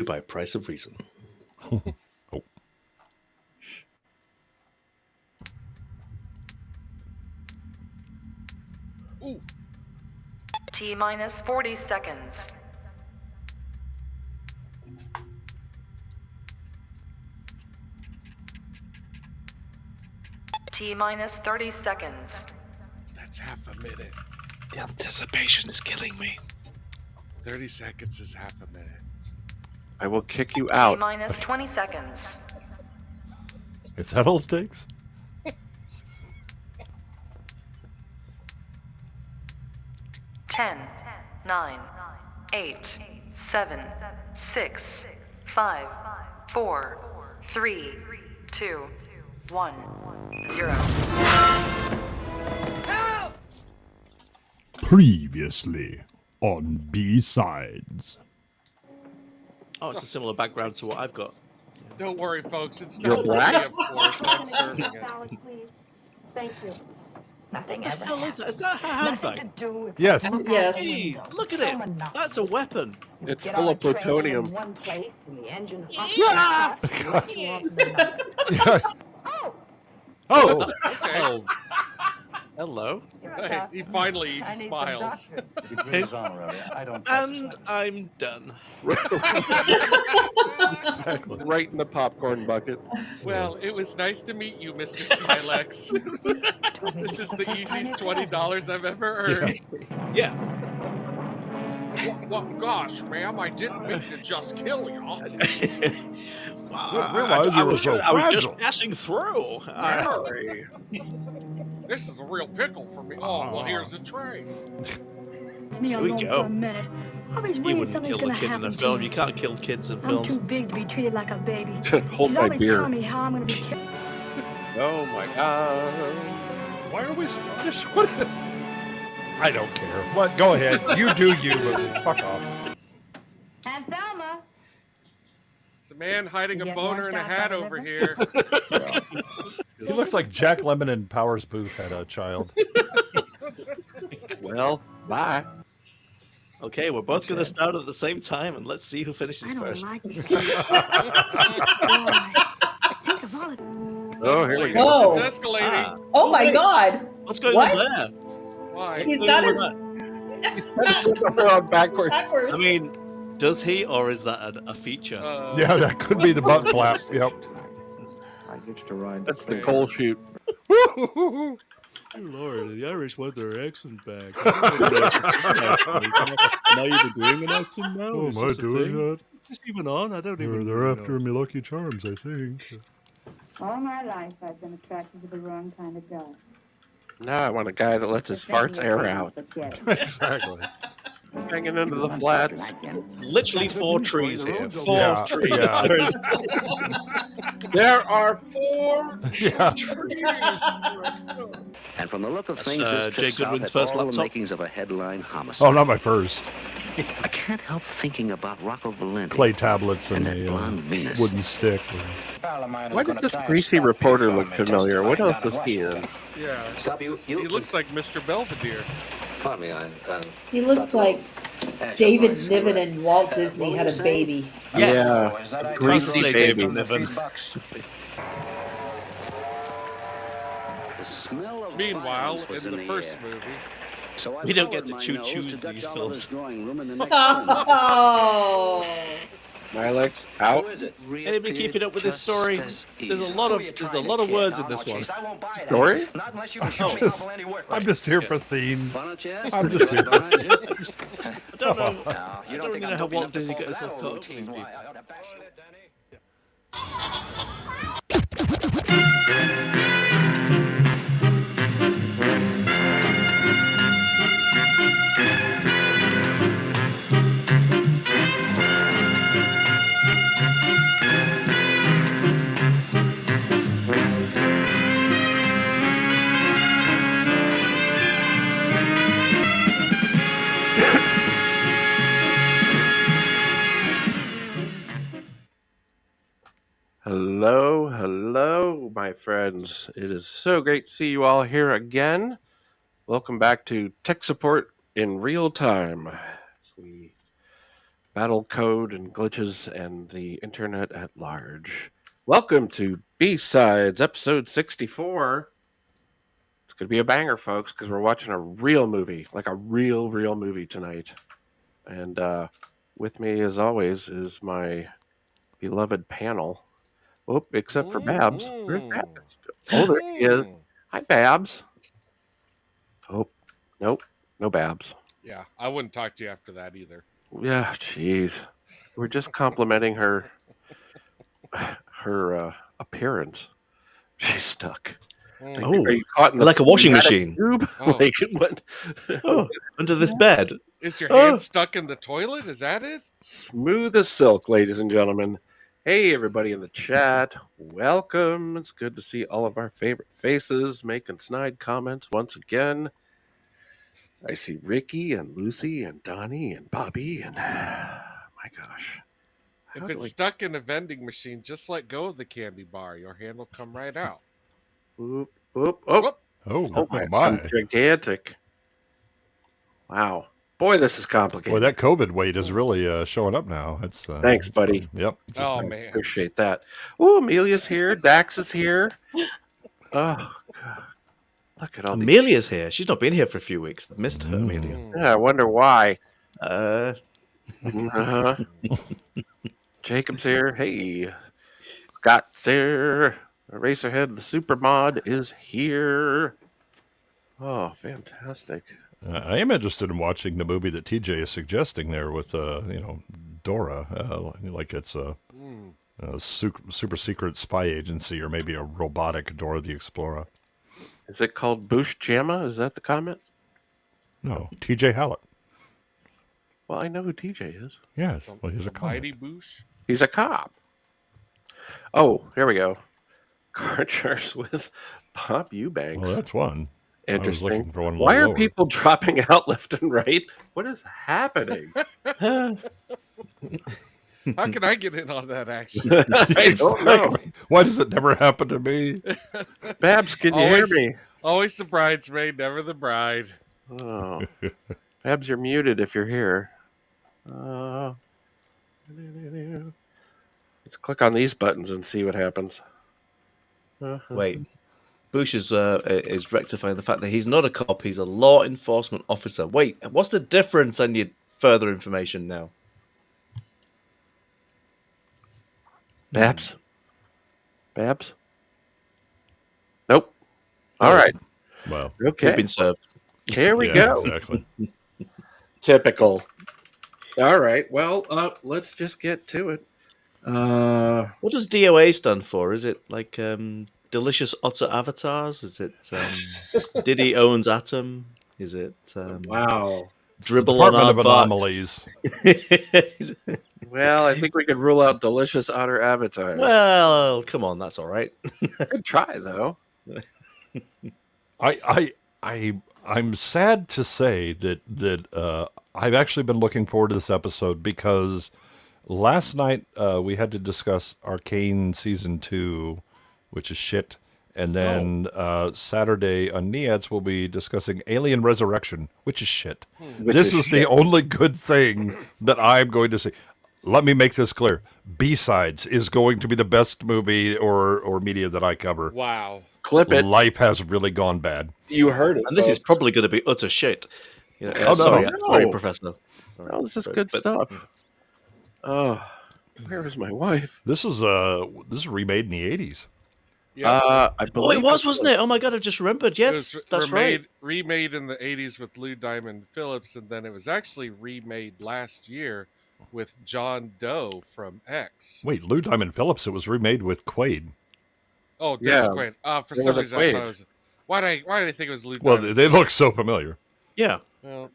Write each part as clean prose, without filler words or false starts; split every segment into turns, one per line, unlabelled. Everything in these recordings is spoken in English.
By price of reason.
Oh.
Ooh.
T minus 40 seconds. T minus 30 seconds.
That's half a minute.
The anticipation is killing me.
30 seconds is half a minute.
I will kick you
T
out.
minus 20 seconds.
Is that all it takes?
10, 9, 8, 7, 6, 5, 4, 3, 2, 1, 0.
Previously on B-Sides.
Oh, it's a similar background to what I've got.
Don't worry, folks. It's
You're
not
black?
me, of course. I'm serving it.
Salad, please. Thank you. Nothing
What
ever
the hell is that? Is that a
Nothing
handbag?
to do with
Yes.
Yes.
Hey, look at it. That's a weapon.
It's
Get
full
on
of
a train
plutonium.
in one place and the engine
Yeah!
Oh!
Okay.
Oh. Hello.
Hey, he finally smiles.
And I'm done.
Exactly.
Right in the popcorn bucket.
Well, it was nice to meet you, Mr. Smylexx. This is the easiest $20 I've ever earned.
Yeah.
Well, gosh, ma'am, I didn't mean to just kill y'all.
realize you were so
I was
fragile.
just passing through.
Sorry. This is a real pickle for me. Oh, well, here's a tray.
Me
we
alone
go.
for a minute. I always
You
worried
wouldn't
something's
kill a
gonna
kid in a
happen
film.
to
You
me.
can't kill kids in
I'm
films.
too big to be treated like a baby.
Hold
He's
my
always
beer.
telling me how I'm gonna be killed.
Oh my god.
Why are we what is I don't care. What? Go ahead. You do you, but fuck off.
Aunt Thelma.
It's a man hiding
You
a
get
boner
more
in a
shots
hat
out of
over
it?
here.
He looks like Jack Lemmon and Powers Booth had a child.
Well, bye.
Okay, we're both going to start at the same time, and let's see who finishes
I don't
first.
like it. Boy, think of all it.
Oh, here we go.
Oh.
It's escalating.
Ah,
Oh my
wait.
God!
What's going
What?
on there?
Why?
He's
What's
got
going
his
on
Around backwards.
backwards.
there? I mean, does he, or is that a feature?
Yeah, that could be the butt clap. Yep.
That's the coal chute.
Dear Lord, the Irish want their accent back. Now you're doing an accent now?
Oh,
Is
am I
this a
doing
thing?
that?
Just even on? I don't even
They're
know.
after me Lucky Charms, I think.
All my life, I've been attracted to the wrong kind of guy.
Now I want a guy that lets his farts air out.
Exactly.
Hanging into the flats.
Literally 4 trees here. 4
Yeah,
trees.
yeah.
There is-
There are 4
Yeah.
And from the look of
That's,
things, this
Jay
trip south
Goodwin's
had
first
all the
laptop.
makings of a headline homicide.
Oh, not my first.
I can't help thinking about Rocco Valenti.
Clay tablets and
And that
a
blonde Venus.
wooden stick.
Why does this greasy reporter look familiar? What else is he in?
Yeah.
Stop you.
He looks like Mr. Belvedere.
Pardon me,
He looks like David Niven and Walt Disney had a baby.
Yeah, a greasy
Say
baby.
David Niven.
The smell of
Meanwhile,
violence was
in the
the
first
air.
movie,
So I
We don't get
followed
to
my nose
choose
Duck
these
Oliver's
films.
drawing room in the next room.
Oh.
Smylexx out.
Who is it?
Anybody keeping up with this story? There's a lot of words in this one.
Story?
Not unless you
I'm
show me
just-
how Valenti worked.
I'm just here for theme.
Why don't you ask
I'm
me?
just here.
Behind you.
I don't know.
No,
I
you
don't
think
even
I'm
know how
dopey
Walt
enough to
Disney
fall
got
for that
himself
old
caught up with
routine.
these
Why,
people.
I ought to bash it, Danny.
Hello, hello, my friends. It is so great to see you all here again. Welcome back to Tech Support in Real Time. As we battle code and glitches and the internet at large. Welcome to B-Sides, episode 64. It's going to be a banger, folks, because we're watching a real movie, like a real movie tonight. And with me, as always, is my beloved panel. Oh, except for Babs. Where's Babs? Oh, there he is. Hi, Babs. Oh, nope, no Babs.
Yeah, I wouldn't talk to you after that either.
Yeah, jeez. We're just complimenting her appearance. She's stuck. Like,
Oh,
are you caught in the
like a washing
pneumatic
machine.
tube?
Oh.
Like, what?
Oh, under this bed.
Is your hand stuck in the toilet? Is that it?
Smooth as silk, ladies and gentlemen. Hey, everybody in the chat. Welcome. It's good to see all of our favorite faces making snide comments once again. I see Ricky and Lucy and Donnie and Bobby and my gosh.
If it's stuck in a vending machine, just let go of the candy bar. Your hand will come right out.
Whoop, whoop, oh,
Oh,
I'm
my.
gigantic. Wow. Boy, this is complicated.
Boy, that COVID weight is really showing up now. It's
Thanks, buddy.
Yep.
Oh,
I
man.
appreciate that. Oh, Amelia's here. Dax is here. Oh, God. Look at all these.
Amelia's here. She's not been here for a few weeks. I've missed her, Amelia.
Yeah, I wonder why.
Uh,
Jacob's here. Hey. Scott's here. Eraserhead, the super mod, is here. Oh, fantastic.
I am interested in watching the movie that TJ is suggesting there with, Dora. Like it's a super secret spy agency or maybe a robotic Dora the Explorer.
Is it called Boosh Jamma? Is that the comment?
No, TJ Hallett.
Well, I know who TJ is.
Yes, well, he's a
Mighty
cop.
Boosh.
He's a cop. Oh, here we go. Car charts with Pop Eubanks.
Well, that's one. I was
Interesting.
looking for one a
Why
little
are
lower.
people dropping out left and right? What is happening?
How can I get in on that action?
I don't know.
Why does it never happen to me?
Babs, can you hear
Always-
me?
Always the bridesmaid, never the bride.
Oh. Babs, you're muted if you're here. Let's click on these buttons and see what happens.
wait. Bush is rectifying the fact that he's not a cop. He's a law enforcement officer. Wait, what's the difference? I need further information now.
Babs? Babs? Nope. All right.
Well,
Okay.
You've been served.
Here we
yeah,
go.
exactly.
Typical. All right. Well, let's just get to it.
What does DOA stand for? Is it like Delicious Otter Avatars? Is it Diddy owns Atom? Is it
Wow.
Dribble on
Department of
our
Anomalies.
butts?
Well, I think we could rule out delicious otter avatars.
Well, come on, that's all right.
Good try, though.
I'm sad to say that I've actually been looking forward to this episode because last night we had to discuss Arcane Season 2, which is shit. And then Saturday on NEADS we'll be discussing Alien Resurrection, which is shit. This is the only good thing that I'm going to see. Let me make this clear. B-Sides is going to be the best movie or media that I cover.
Wow.
Clip it.
Life has really gone bad.
You heard it.
And this is
folks.
probably going to be utter shit. You know,
Oh, no.
sorry,
No.
sorry, Professor. Sorry.
Oh, this is good stuff. Oh, where is my wife?
This is remade in the 80s.
Yeah.
I
Oh,
believe
it was, wasn't it? Oh my god, I just remembered.
It
Yes,
was
that's right.
remade in the 80s with Lou Diamond Phillips, and then it was actually remade last year with John Doe from X.
Wait, Lou Diamond Phillips, it was remade with Quaid.
Oh, Dennis
Yeah.
Quaid. For
It
some
was a
reason, I
Quaid.
thought it was. Why did I think it was Lou
Well,
Diamond?
they look so familiar.
Yeah.
Well,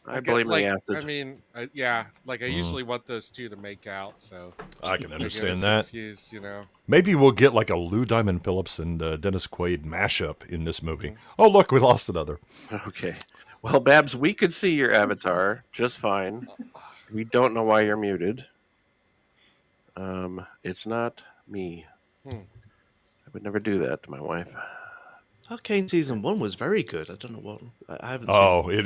I
get,
blame
like,
the acid.
I mean, yeah, like I usually want those two to make out, so
I can
I get
understand that.
confused, you know.
Maybe we'll get like a Lou Diamond Phillips and Dennis Quaid mashup in this movie. Oh, look, we lost another.
Okay. Well, Babs, we could see your avatar just fine. We don't know why you're muted. It's not me. I would never do that to my wife.
Arcane season 1 was very good. I don't know what I haven't.
Oh,
seen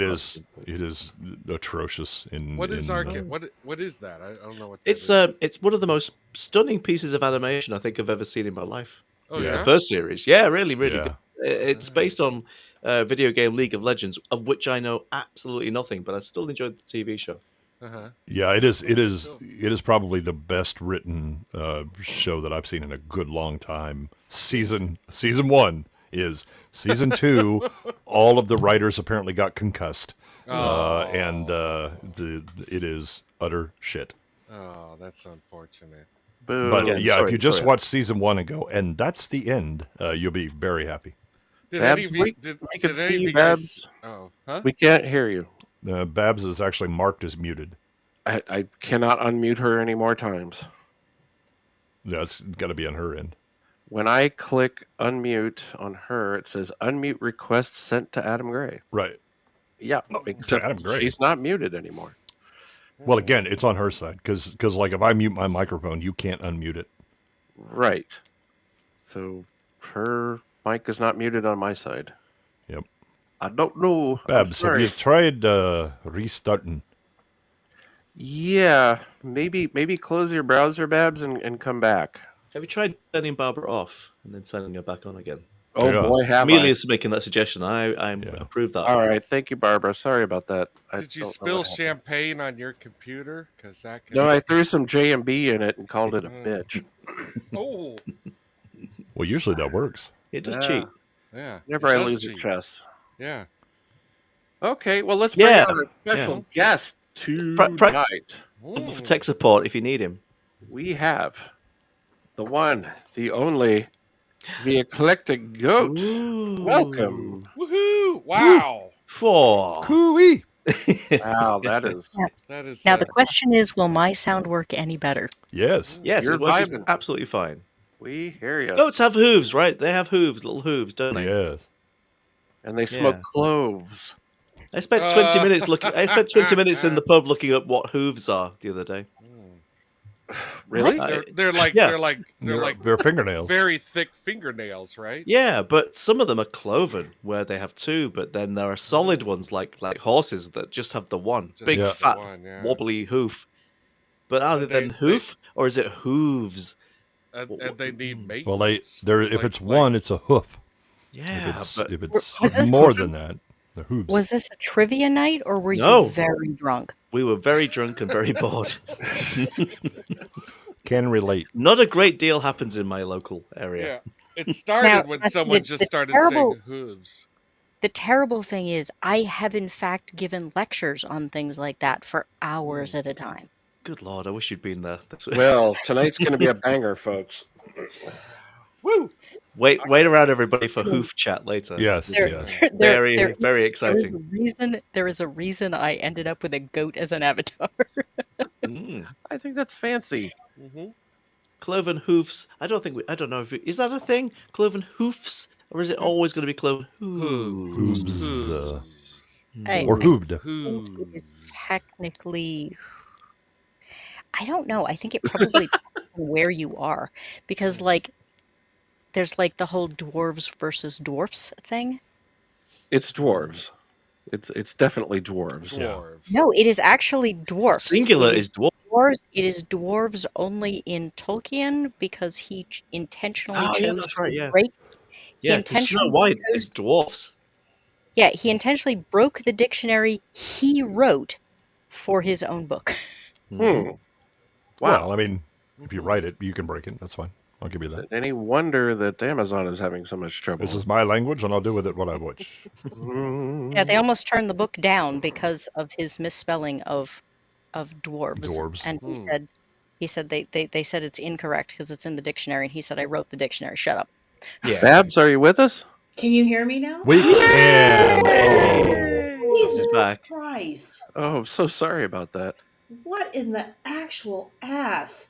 it is atrocious.
What is
in,
Arcane? What is that? I don't know what that is.
It's one of the most stunning pieces of animation I think I've ever seen in my life.
Oh,
It's
yeah?
the first series. Yeah, really, really
Yeah.
good. It's based on video game League of Legends, of which I know absolutely nothing, but I still enjoyed the TV show.
Yeah, it is. It is.
Cool.
It is probably the best written show that I've seen in a good long time. Season 1 is. Season 2. All of the writers apparently got concussed, and it is utter shit.
Oh, that's unfortunate.
Boo.
But
Again,
yeah,
sorry,
if you just
sorry.
watch season 1 and go, and that's the end, you'll be very happy.
Did
Babs,
any of
we
you,
can
did
see
any of
you,
you guys?
Babs.
Oh, huh?
We can't hear you.
Babs is actually marked as muted.
I cannot unmute her any more times.
Yeah, it's got to be on her end.
When I click unmute on her, it says unmute request sent to Adam Gray.
Right.
Yeah, except
Adam Gray.
she's not muted anymore.
Well, again, it's on her side because like if I mute my microphone, you can't unmute it.
Right. So her mic is not muted on my side.
Yep.
I don't know. I'm
Babs, have
sorry.
you tried restarting?
Yeah, maybe close your browser, Babs, and come back.
Have you tried turning Barbara off and then turning her back on again?
Oh
Yeah.
boy, have
Amelia's making that suggestion. I
Yeah.
approve that.
I. All right, thank you, Barbara. Sorry about that. I
Did you
don't know
spill
what happened.
champagne on your computer? Because that could
No, I threw some J&B in it and called it a bitch.
Oh,
Well, usually that works.
It does
Yeah.
cheat.
yeah.
Never
it
I
does
lose
cheat.
at chess.
Yeah.
Okay, well, let's bring
Yeah.
on a special guest tonight.
For tech support if you need him.
We have the one, the only, the Eclectic Goat. Welcome.
Woohoo! Wow.
4.
Cooey.
Wow, that is...
That is
Now the question is, will my sound work any better?
Yes.
Yes,
You're
it works
vibing.
absolutely fine.
We hear you.
Goats have hooves, right? They have hooves, little hooves, don't they?
Yes.
And they smoke
Yeah.
cloves.
I spent 20 minutes looking. I spent 20 minutes in the pub looking up what hooves are the other day.
Really?
They're like
Yeah.
they're like
They're fingernails.
very thick fingernails, right?
Yeah, but some of them are cloven, where they have 2, but then there are solid ones like horses that just have the one
Just
big,
have
the
fat,
one, yeah.
wobbly hoof. But are
And
they then
they-
hoof or is it hooves?
And they need maintenance.
Well, if
Like-
it's one, it's a hoof.
Yeah,
If it's
Was this
more
the-
than that, the hooves.
Was this a trivia night, or were
No.
you very drunk?
we were very drunk and very bored.
Can relate.
Not a great deal happens in my local area.
Yeah. It started
Now,
when
the-
someone
the
just started
terrible-
saying hooves.
The terrible thing is, I have in fact given lectures on things like that for hours at a time.
Good lord, I wish you'd been there.
Well, tonight's going to be a banger, folks.
Woo! Wait around everybody for hoof chat later.
Yes.
There,
Yes.
Very,
there
very
is
exciting.
there is a reason I ended up with a goat as an avatar.
Mm.
I think that's fancy.
Cloven hoofs. I don't know if is that a thing? Cloven hoofs, or is it always going to be cloven hooves?
Hooves.
Hey,
Or hooved.
It is technically, I don't know. I think it probably depends on where you are, because like there's like the whole dwarves versus dwarfs thing.
It's dwarves. It's definitely dwarves.
Dwarves.
No, it is actually dwarfs.
Singular
It
is dwarf.
dwarves. It is dwarves only in Tolkien because he intentionally
Oh,
chose
yeah, that's right.
to
Yeah,
break. He
yeah. 'Cause Snow
intentionally
White
chose-
is dwarfs.
Yeah, he intentionally broke the dictionary he wrote for his own book.
Wow.
Well, I mean, if you write it, you can break it. That's fine. I'll give you
Is
that.
it any wonder that Amazon is having so much trouble?
This is my language, and I'll do with it what I wish.
Yeah, they almost turned the book down because of his misspelling of dwarves.
Dwarves.
And he said they said it's incorrect because it's in the dictionary. And he said, I wrote the dictionary. Shut up.
Yeah.
Babs, are you with us?
Can you hear me now?
We can.
Jesus
back.
Christ.
Oh, I'm so sorry about that.
What in the actual ass?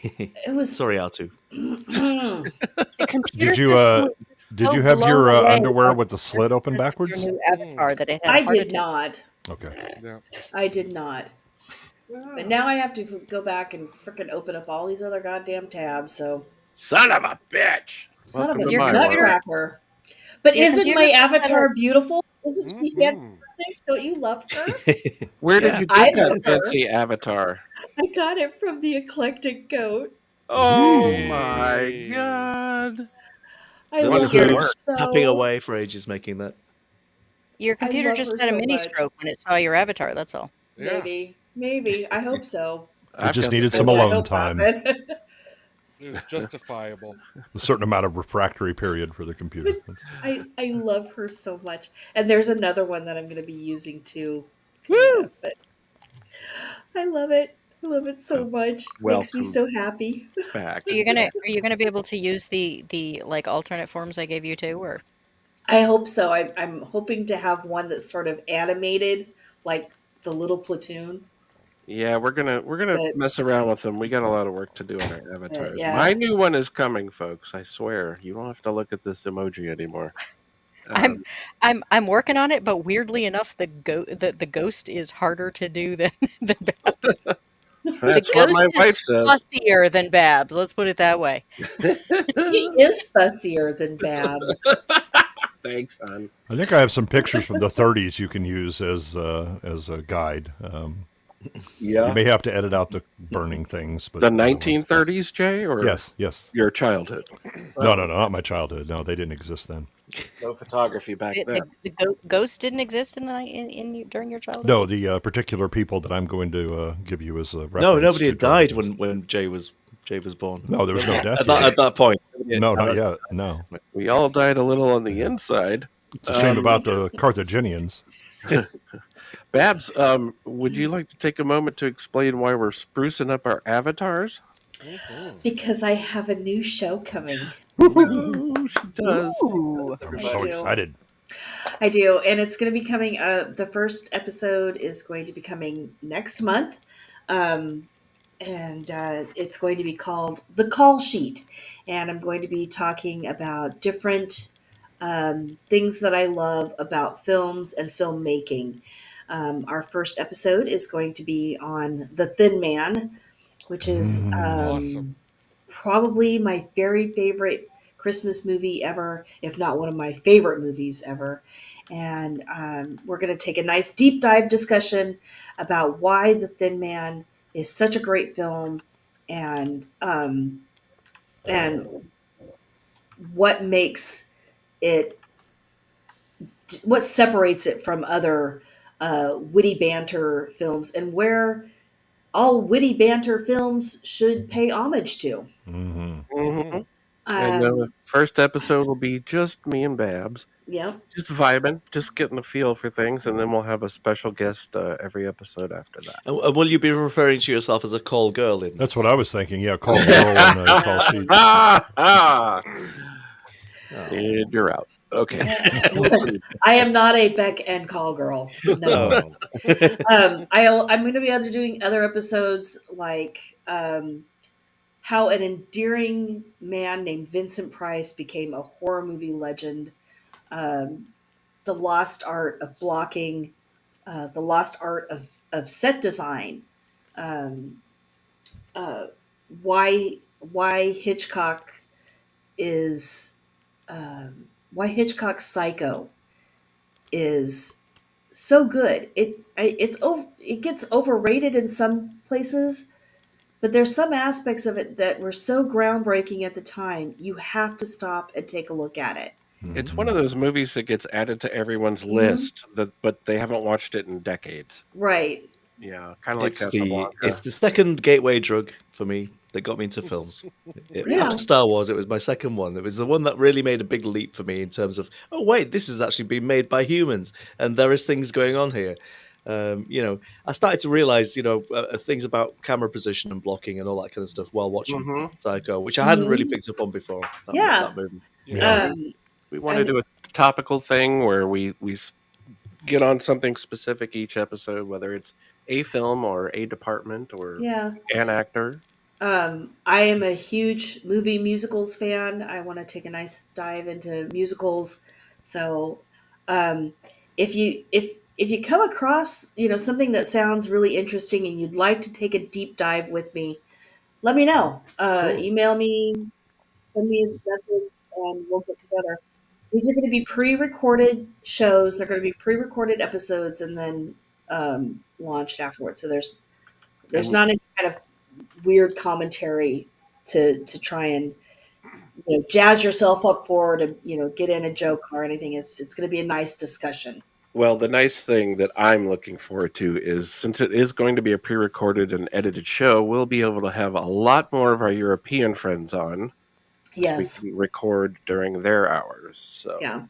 It was.
Sorry, Artu.
The computer
Did you
system
did
so
you have
blown
your
away
underwear
about
with the slit open
your
backwards?
new avatar that it had.
I
a heart
did
attack.
not.
Okay.
Yeah.
I did not. But now I have to go back and freaking open up all these other goddamn tabs. So,
Son of a bitch.
son of
Welcome
a
to my world.
nutcracker. But
Your
isn't my
computer's just
avatar
better.
beautiful? Isn't she
Mhm.
fantastic? Don't you love her?
Where did
Yeah.
you
I
get
love
that
her.
fancy avatar?
I got it from the Eclectic Goat.
Oh my
Hey.
god!
I
The
love
Wonderful
her
computer's
work.
tapping
so.
away for ages making that.
Your
I
computer
love
just
her
had a
so
mini
much.
stroke when it saw your avatar, that's all.
Yeah,
Maybe. I hope so.
It
I've
just
got the
needed
That's
some
what I
alone
hope
time.
happened.
it was justifiable.
A certain amount of refractory period for the computer.
But I love her so much. And there's another one that I'm going to be using too coming
Woo!
up. But I love it. I love it so much. Makes me
Welcome
so happy.
back.
Are you gonna be able to use the like alternate forms I gave you too, or
I hope so. I'm hoping to have one that's sort of animated, like the little platoon.
Yeah, we're gonna
But,
mess around with them. We got a lot of work to do on our avatars.
yeah.
My new one is coming, folks. I swear. You don't have to look at this emoji anymore.
I'm
Um,
I'm working on it, but weirdly enough, the ghost is harder to do than than Babs. The
that's what
ghost
my
is
wife says.
fussier than Babs. Let's put it that way.
He is fussier than Babs.
Thanks, hon.
I think I have some pictures from the 30s you can use as a guide. You
Yeah.
may have to edit out the burning things, but
The
otherwise-
1930s, Jay, or
Yes.
your childhood?
No, not my childhood. No, they didn't exist then.
No photography back then.
The ghost didn't exist during your childhood.
No, the particular people that I'm going to give you as a reference.
No, nobody
to
had died
Jordan's.
when Jay was born.
No, there was no death
At
yet.
that point. nobody had
No, not
died.
yet. No.
We all died a little on the inside.
It's a shame about the Carthaginians.
Babs, would you like to take a moment to explain why we're sprucing up our avatars?
Because I have a new show coming.
Ooh, she does.
Ooh.
I'm
I
so
do.
excited.
I do, and it's going to be coming. The first episode is going to be coming next month, and it's going to be called The Call Sheet. And I'm going to be talking about different things that I love about films and filmmaking. Our first episode is going to be on The Thin Man, which is
Awesome.
probably my very favorite Christmas movie ever, if not one of my favorite movies ever. And we're going to take a nice deep dive discussion about why The Thin Man is such a great film, and what makes it, what separates it from other witty banter films, and where all witty banter films should pay homage to.
Mm-hmm.
Mm-hmm. And the first episode will be just me and Babs.
Yeah.
Just vibing, just getting the feel for things, and then we'll have a special guest every episode after that.
And will you be referring to yourself as a call girl in
That's what I was thinking. Yeah, call girl and call sheet.
And you're out. Okay.
I am not a beck and call girl. No. I'm going to be doing other episodes like how an endearing man named Vincent Price became a horror movie legend, the lost art of blocking, the lost art of set design, why Hitchcock is why Hitchcock's Psycho is so good. It gets overrated in some places, but there's some aspects of it that were so groundbreaking at the time. You have to stop and take a look at it.
It's one of those movies that gets added to everyone's list, but they haven't watched it in decades.
Right.
Yeah, kind of like
It's
Casablanca.
the second gateway drug for me that got me into films.
Yeah.
After Star Wars, it was my second one. It was the one that really made a big leap for me in terms of, oh wait, this is actually being made by humans, and there is things going on here. I started to realize, things about camera position and blocking and all that kind of stuff while watching Psycho, which I hadn't really picked up on before. That movie.
Yeah. We want to do a topical thing where we get on something specific each episode, whether it's a film or a department or an actor.
I am a huge musicals fan. I want to take a nice dive into musicals. So, if you come across something that sounds really interesting and you'd like to take a deep dive with me, let me know. Email me, send me a message, and we'll get together. These are going to be pre-recorded shows. They're going to be pre-recorded episodes and then launched afterwards. So there's
And
not any kind of weird commentary to try and jazz yourself up for, to get in a joke or anything. It's going to be a nice discussion.
well, the nice thing that I'm looking forward to is, since it is going to be a pre-recorded and edited show, we'll be able to have a lot more of our European friends on.
Yes.
We can record during their hours. So
Yeah.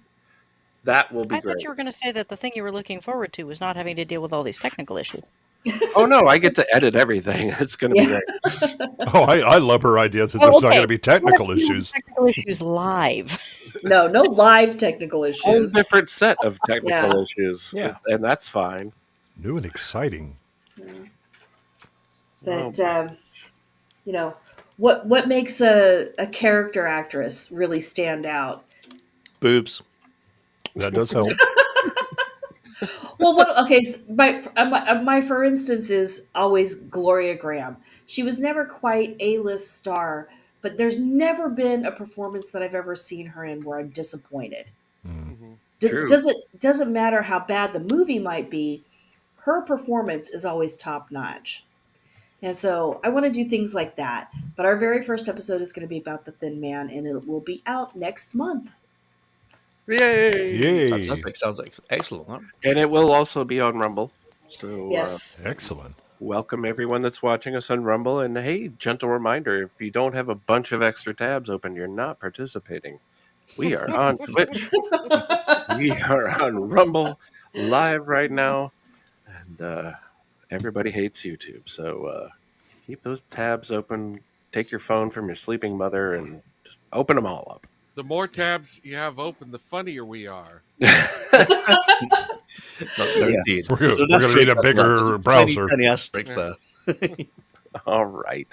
that will be
I
great.
thought you were going to say that the thing you were looking forward to was not having to deal with all these technical issues.
Oh no, I get to edit everything. It's going to be great.
Oh, I love her idea that there's not going to be technical issues.
Technical issues live.
No live technical
Whole
issues.
different set of technical
Yeah.
issues.
Yeah.
And that's fine.
New and exciting.
But what makes a character actress really stand out?
Boobs.
That does help.
Well, okay, so my for instance is always Gloria Graham. She was never quite A-list star, but there's never been a performance that I've ever seen her in where I'm disappointed.
True.
Doesn't matter how bad the movie might be, her performance is always top notch. And so I want to do things like that. But our very first episode is going to be about the Thin Man, and it will be out next month.
Yay!
Yay.
Fantastic. Sounds like excellent. Huh?
And it will also be on Rumble. So
Yes.
Excellent.
welcome everyone that's watching us on Rumble. And hey, gentle reminder, if you don't have a bunch of extra tabs open, you're not participating. We are on Twitch. We are on Rumble live right now. And everybody hates YouTube. So keep those tabs open. Take your phone from your sleeping mother and just open them all up.
The more tabs you have open, the funnier we are.
Indeed.
We're going to need a bigger browser.
Tiny asterisks there.
All right.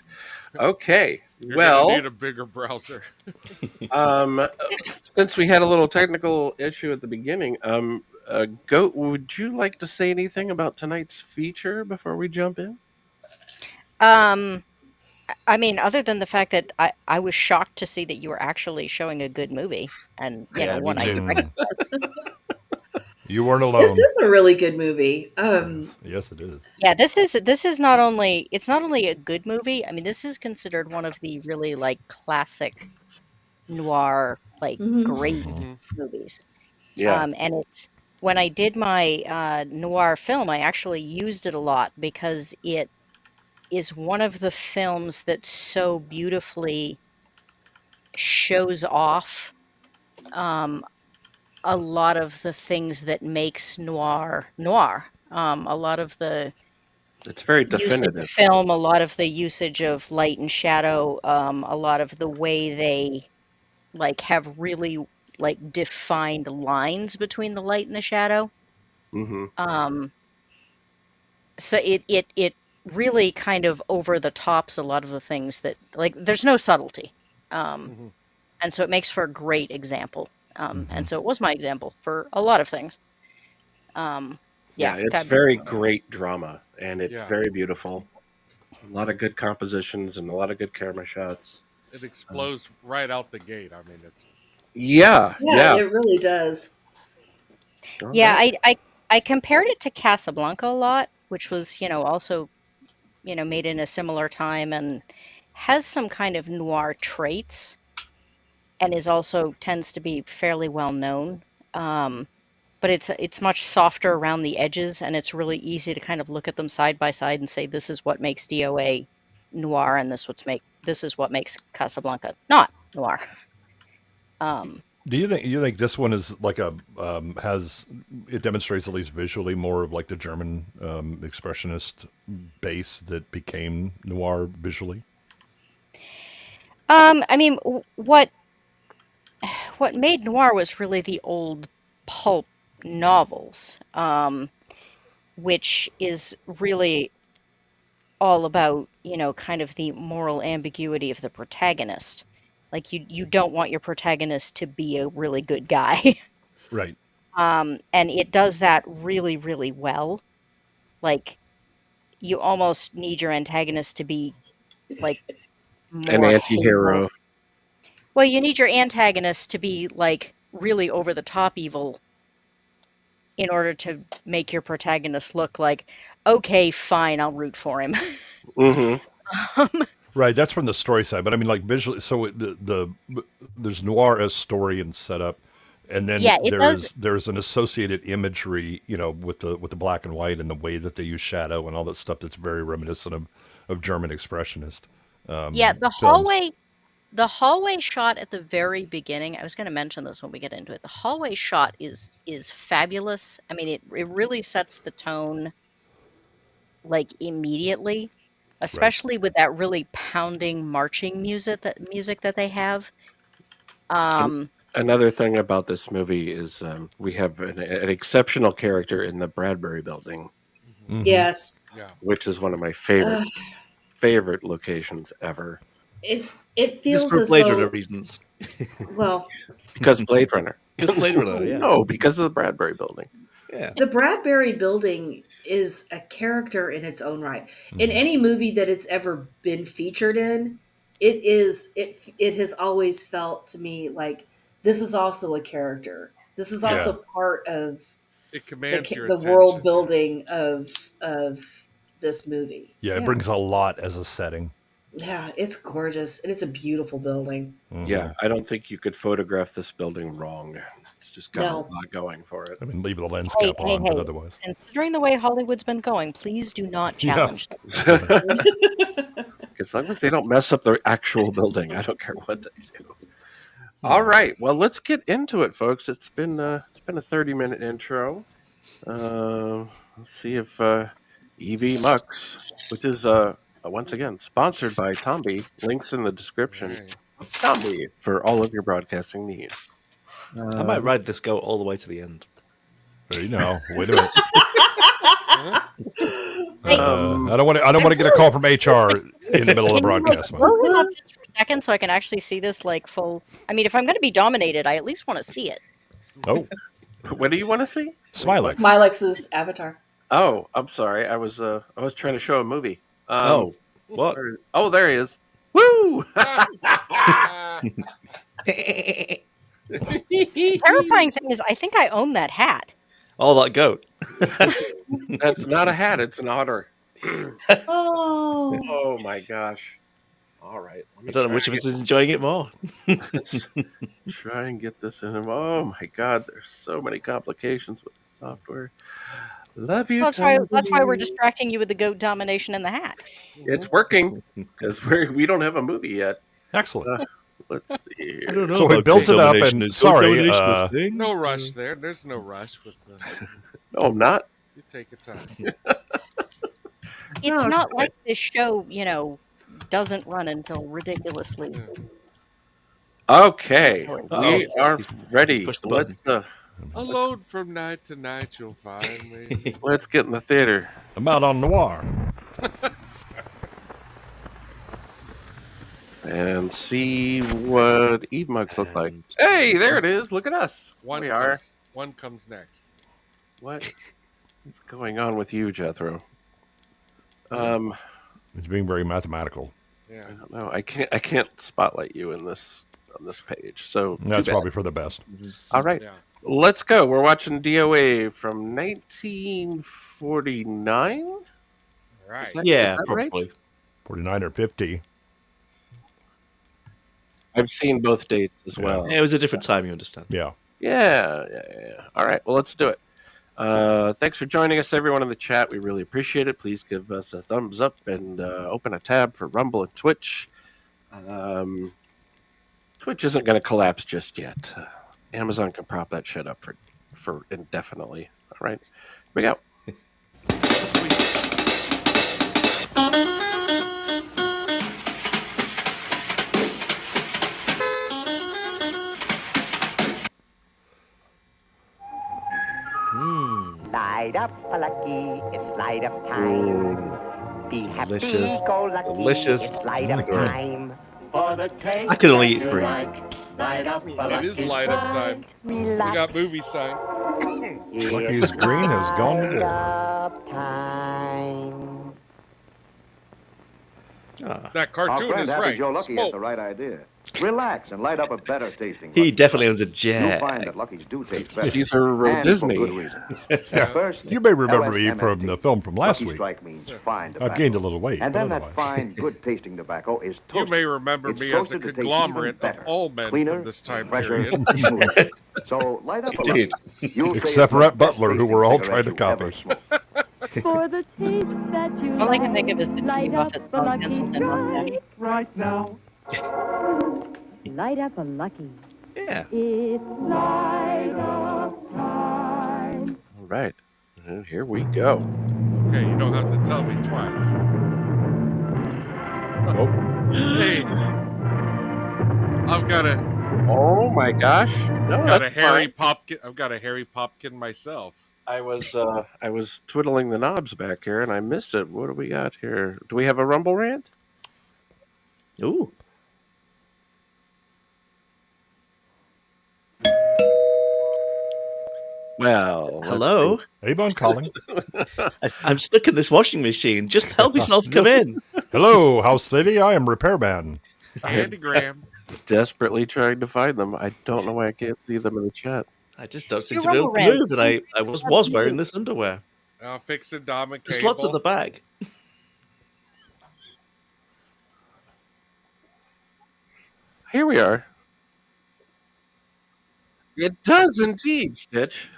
Okay.
You're
well,
gonna need a bigger browser.
Since we had a little technical issue at the beginning, Goat, would you like to say anything about tonight's feature before we jump in?
I mean, other than the fact that I was shocked to see that you were actually showing a good movie, and
Yeah,
one
me
I
too.
could recognize.
You weren't alone.
This is a really good movie.
Yes, it is.
Yeah, this is not only a good movie. I mean, this is considered one of the really classic noir great movies.
Yeah.
And it's when I did my noir film, I actually used it a lot because it is one of the films that so beautifully shows off a lot of the things that makes noir. A lot of the
It's very
usage
definitive.
of film, a lot of the usage of light and shadow, a lot of the way they have really defined lines between the light and the shadow.
Mm-hmm.
So it really kind of over the tops a lot of the things that there's no subtlety. And so it makes for a great example. And so it was my example for a lot of things.
It's very great drama, and it's very beautiful. A lot of good compositions and a lot of good camera shots.
It explodes right out the gate. I mean, it's
Yeah.
It really does.
Yeah, I compared it to Casablanca a lot, which was, also, made in a similar time and has some kind of noir traits and is also tends to be fairly well known. But it's much softer around the edges, and it's really easy to kind of look at them side by side and say, this is what makes DOA noir, and this is what makes Casablanca not noir.
Do you think this one is it demonstrates, at least visually, more of the German expressionist base that became noir visually?
I mean, what made noir was really the old pulp novels, which is really all about, kind of the moral ambiguity of the protagonist. You don't want your protagonist to be a really good guy.
Right.
And it does that really, really well. You almost need your antagonist to be
an anti-hero.
Well, you need your antagonist to be really over the top evil in order to make your protagonist look like, okay, fine, I'll root for him.
Mm-hmm.
Right, that's from the story side, but I mean, like visually. So there's noir as story and setup, and then
Yeah, it does.
there's an associated imagery, with the black and white and the way that they use shadow and all that stuff that's very reminiscent of German expressionist.
Yeah,
films.
the hallway shot at the very beginning. I was going to mention this when we get into it. The hallway shot is fabulous. I mean, it really sets the tone like immediately, especially with that really pounding marching music that they have.
Another thing about this movie is we have an exceptional character in the Bradbury Building,
Mhm.
Yes.
Yeah.
which is one of my favorite locations ever.
It
Just
feels
for
as
Blade
though,
Runner reasons.
well,
Because Blade Runner.
Because Blade Runner, yeah.
No, because of the Bradbury Building.
Yeah.
the Bradbury Building is a character in its own right. In
Mhm.
any movie that it's ever been featured in, it has always felt to me like this is also a character. This is also part of
It commands your
the
attention.
world building of this movie.
Yeah, it brings a lot as a setting.
Yeah, it's gorgeous and it's a beautiful building.
Mhm.
Yeah, I don't think you could photograph this building wrong. It's just got
No.
a lot going for it.
I mean, leave the lens
Hey,
cap on, but
hey.
otherwise.
Considering the way Hollywood's been going, please do not
Yeah.
challenge them.
As long as they don't mess up the actual building, I don't care what they do. All right, well, let's get into it, folks. It's been a 30-minute intro. Let's see if EV Mux, which is once again sponsored by Tomby, links in the description.
Right.
Tomby for all of your broadcasting needs.
I might ride this goat all the way to the end.
Wait a minute.
Hey,
I don't want to get a call from HR in the middle of the broadcast.
Can you roll it up just for a second so I can actually see this like full? I mean, if I'm going to be dominated, I at least want to see it.
Oh,
What do you want to see?
Smylexx.
Smylexx's avatar.
Oh, I'm sorry. I was trying to show a movie.
Oh, what?
Oh, there he is. Woo!
Terrifying thing is, I think I own that hat.
Oh, that goat.
That's not a hat. It's an otter.
Oh.
Oh my gosh! All right.
I don't know which of us is enjoying it more.
Let's try and get this in him. Oh my God! There's so many complications with the software. Love you.
Well, that's why we're distracting you with the goat domination and the hat.
It's working because we don't have a movie yet.
Excellent.
Let's see.
I
Here.
don't know.
So we
about
built
goat
it up,
domination.
and
Is goat
sorry,
domination a thing?
No rush there. There's no rush with the.
No, I'm not.
You take your time.
It's
No,
not like this show, doesn't run until ridiculously.
Okay,
Uh-oh.
we are ready.
Push the button.
Let's
Alone from night to night, you'll find me.
let's get in the theater.
I'm out on noir.
And see what Eve mugs look like. Hey, there it is. Look at us. We are.
One comes next.
What is going on with you, Jethro?
It's being very mathematical.
Yeah.
I don't know. I can't spotlight you in this on this page. So too
That's
bad.
probably for the best.
All right.
Yeah.
Let's go. We're watching DOA from 1949.
All right.
Yeah,
Is that right?
probably.
49 or 50.
I've seen both dates as well.
It was a different time, you understand.
Yeah.
Yeah. All right. Well, let's do it. Thanks for joining us, everyone in the chat. We really appreciate it. Please give us a thumbs up and open a tab for Rumble and Twitch. Twitch isn't going to collapse just yet. Amazon can prop that shit up for indefinitely. All right. Here we go.
Light up, lucky, it's light up time.
Ooh.
Be happy,
Delicious.
go lucky,
Delicious.
it's light up
Mm.
time.
I can only eat 3.
It is light up time. We got movie sign.
Lucky's green has gone to war.
Up time.
Ah.
That
Our
cartoon
friend
is
Happy
right.
Joe Lucky has
Smoke.
the right idea. Relax and light up a better tasting.
He
Lucky
definitely
Strike.
owns a
You'll
jet.
find that Lucky's do taste better.
Caesar
and
Disney.
for good reason.
Yeah.
First,
You may remember me
LSMFT.
from the film from last
Lucky
week.
Strike means fine
I
tobacco.
gained a little weight,
And
but
then that
otherwise.
fine, good tasting tobacco is toasted.
You may remember
It's
me as a
toasted to taste
conglomerate
even
of
better,
all men
cleaner,
from this time
fresher,
period.
smoother. So light up a Lucky.
Indeed.
You'll say
Except
it's the
Rhett
best
Butler, who
tasting
we're all
cigarette
trying to
you ever
copy.
smoked.
For the taste that you
All I can think of is the Jimmy
light
Buffett
up
song,
Lucky
Pencil Thin Mustache.
right now. Light up a Lucky.
Yeah.
It's light up time.
All right. And here we go.
Okay, you don't have to tell me twice.
Nope.
Hey, I've got a
Oh my gosh. No,
got a
that's
hairy
fine.
popkin. I've got a hairy popkin myself.
I was twiddling the knobs back here and I missed it. What do we got here? Do we have a Rumble rant?
Ooh.
Well,
Hello.
Avon calling.
I'm stuck in this washing machine. Just help yourself come in.
Hello, House Lady. I am Repairman.
Andy Graham.
Desperately trying to find them. I don't know why I can't see them in the chat.
I just don't seem
Your
to be able
Rumble
to
rant.
move, and I was wearing this underwear.
Fixing Dom and
There's
Cable.
lots at the back.
Here we are. It does indeed, Stitch.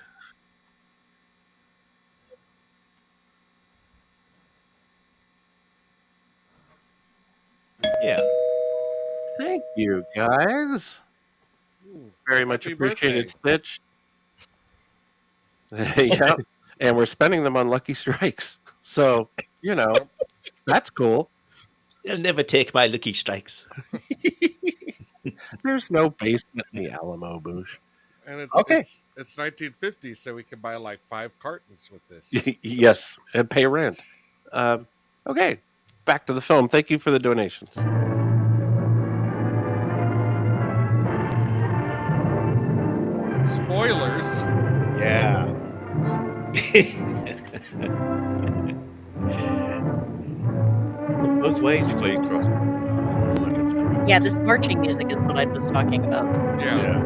Yeah.
Thank you, guys.
Ooh,
Very much
happy
appreciated,
birthday.
Stitch. Yeah. And we're spending them on Lucky Strikes. So, you know, that's cool.
You'll never take my lucky strikes.
There's no basement in the Alamo Bush.
And it's
Okay.
it's 1950, so we can buy like 5 cartons with this.
Yes, and pay rent. Okay, back to the film. Thank you for the donations.
Spoilers.
Yeah. Look both ways before you cross.
Yeah, this marching music is what I was talking about.
Yeah.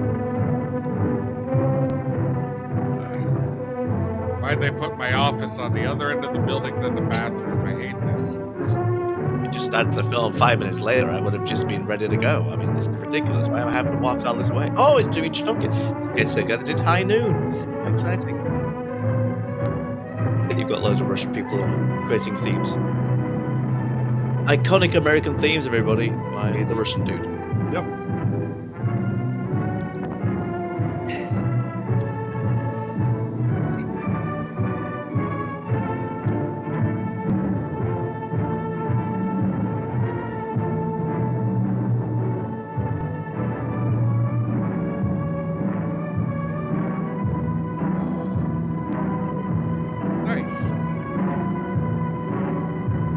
Why'd they put my office on the other end of the building than the bathroom? I hate this.
We just started the film 5 minutes later. I would have just been ready to go. I mean, this is ridiculous. Why am I having to walk all this way? Oh, it's Jimmy Chunky. It's they did high noon. How exciting. And you've got loads of Russian people creating themes. Iconic American themes, everybody, by the Russian dude.
Yep.
Nice.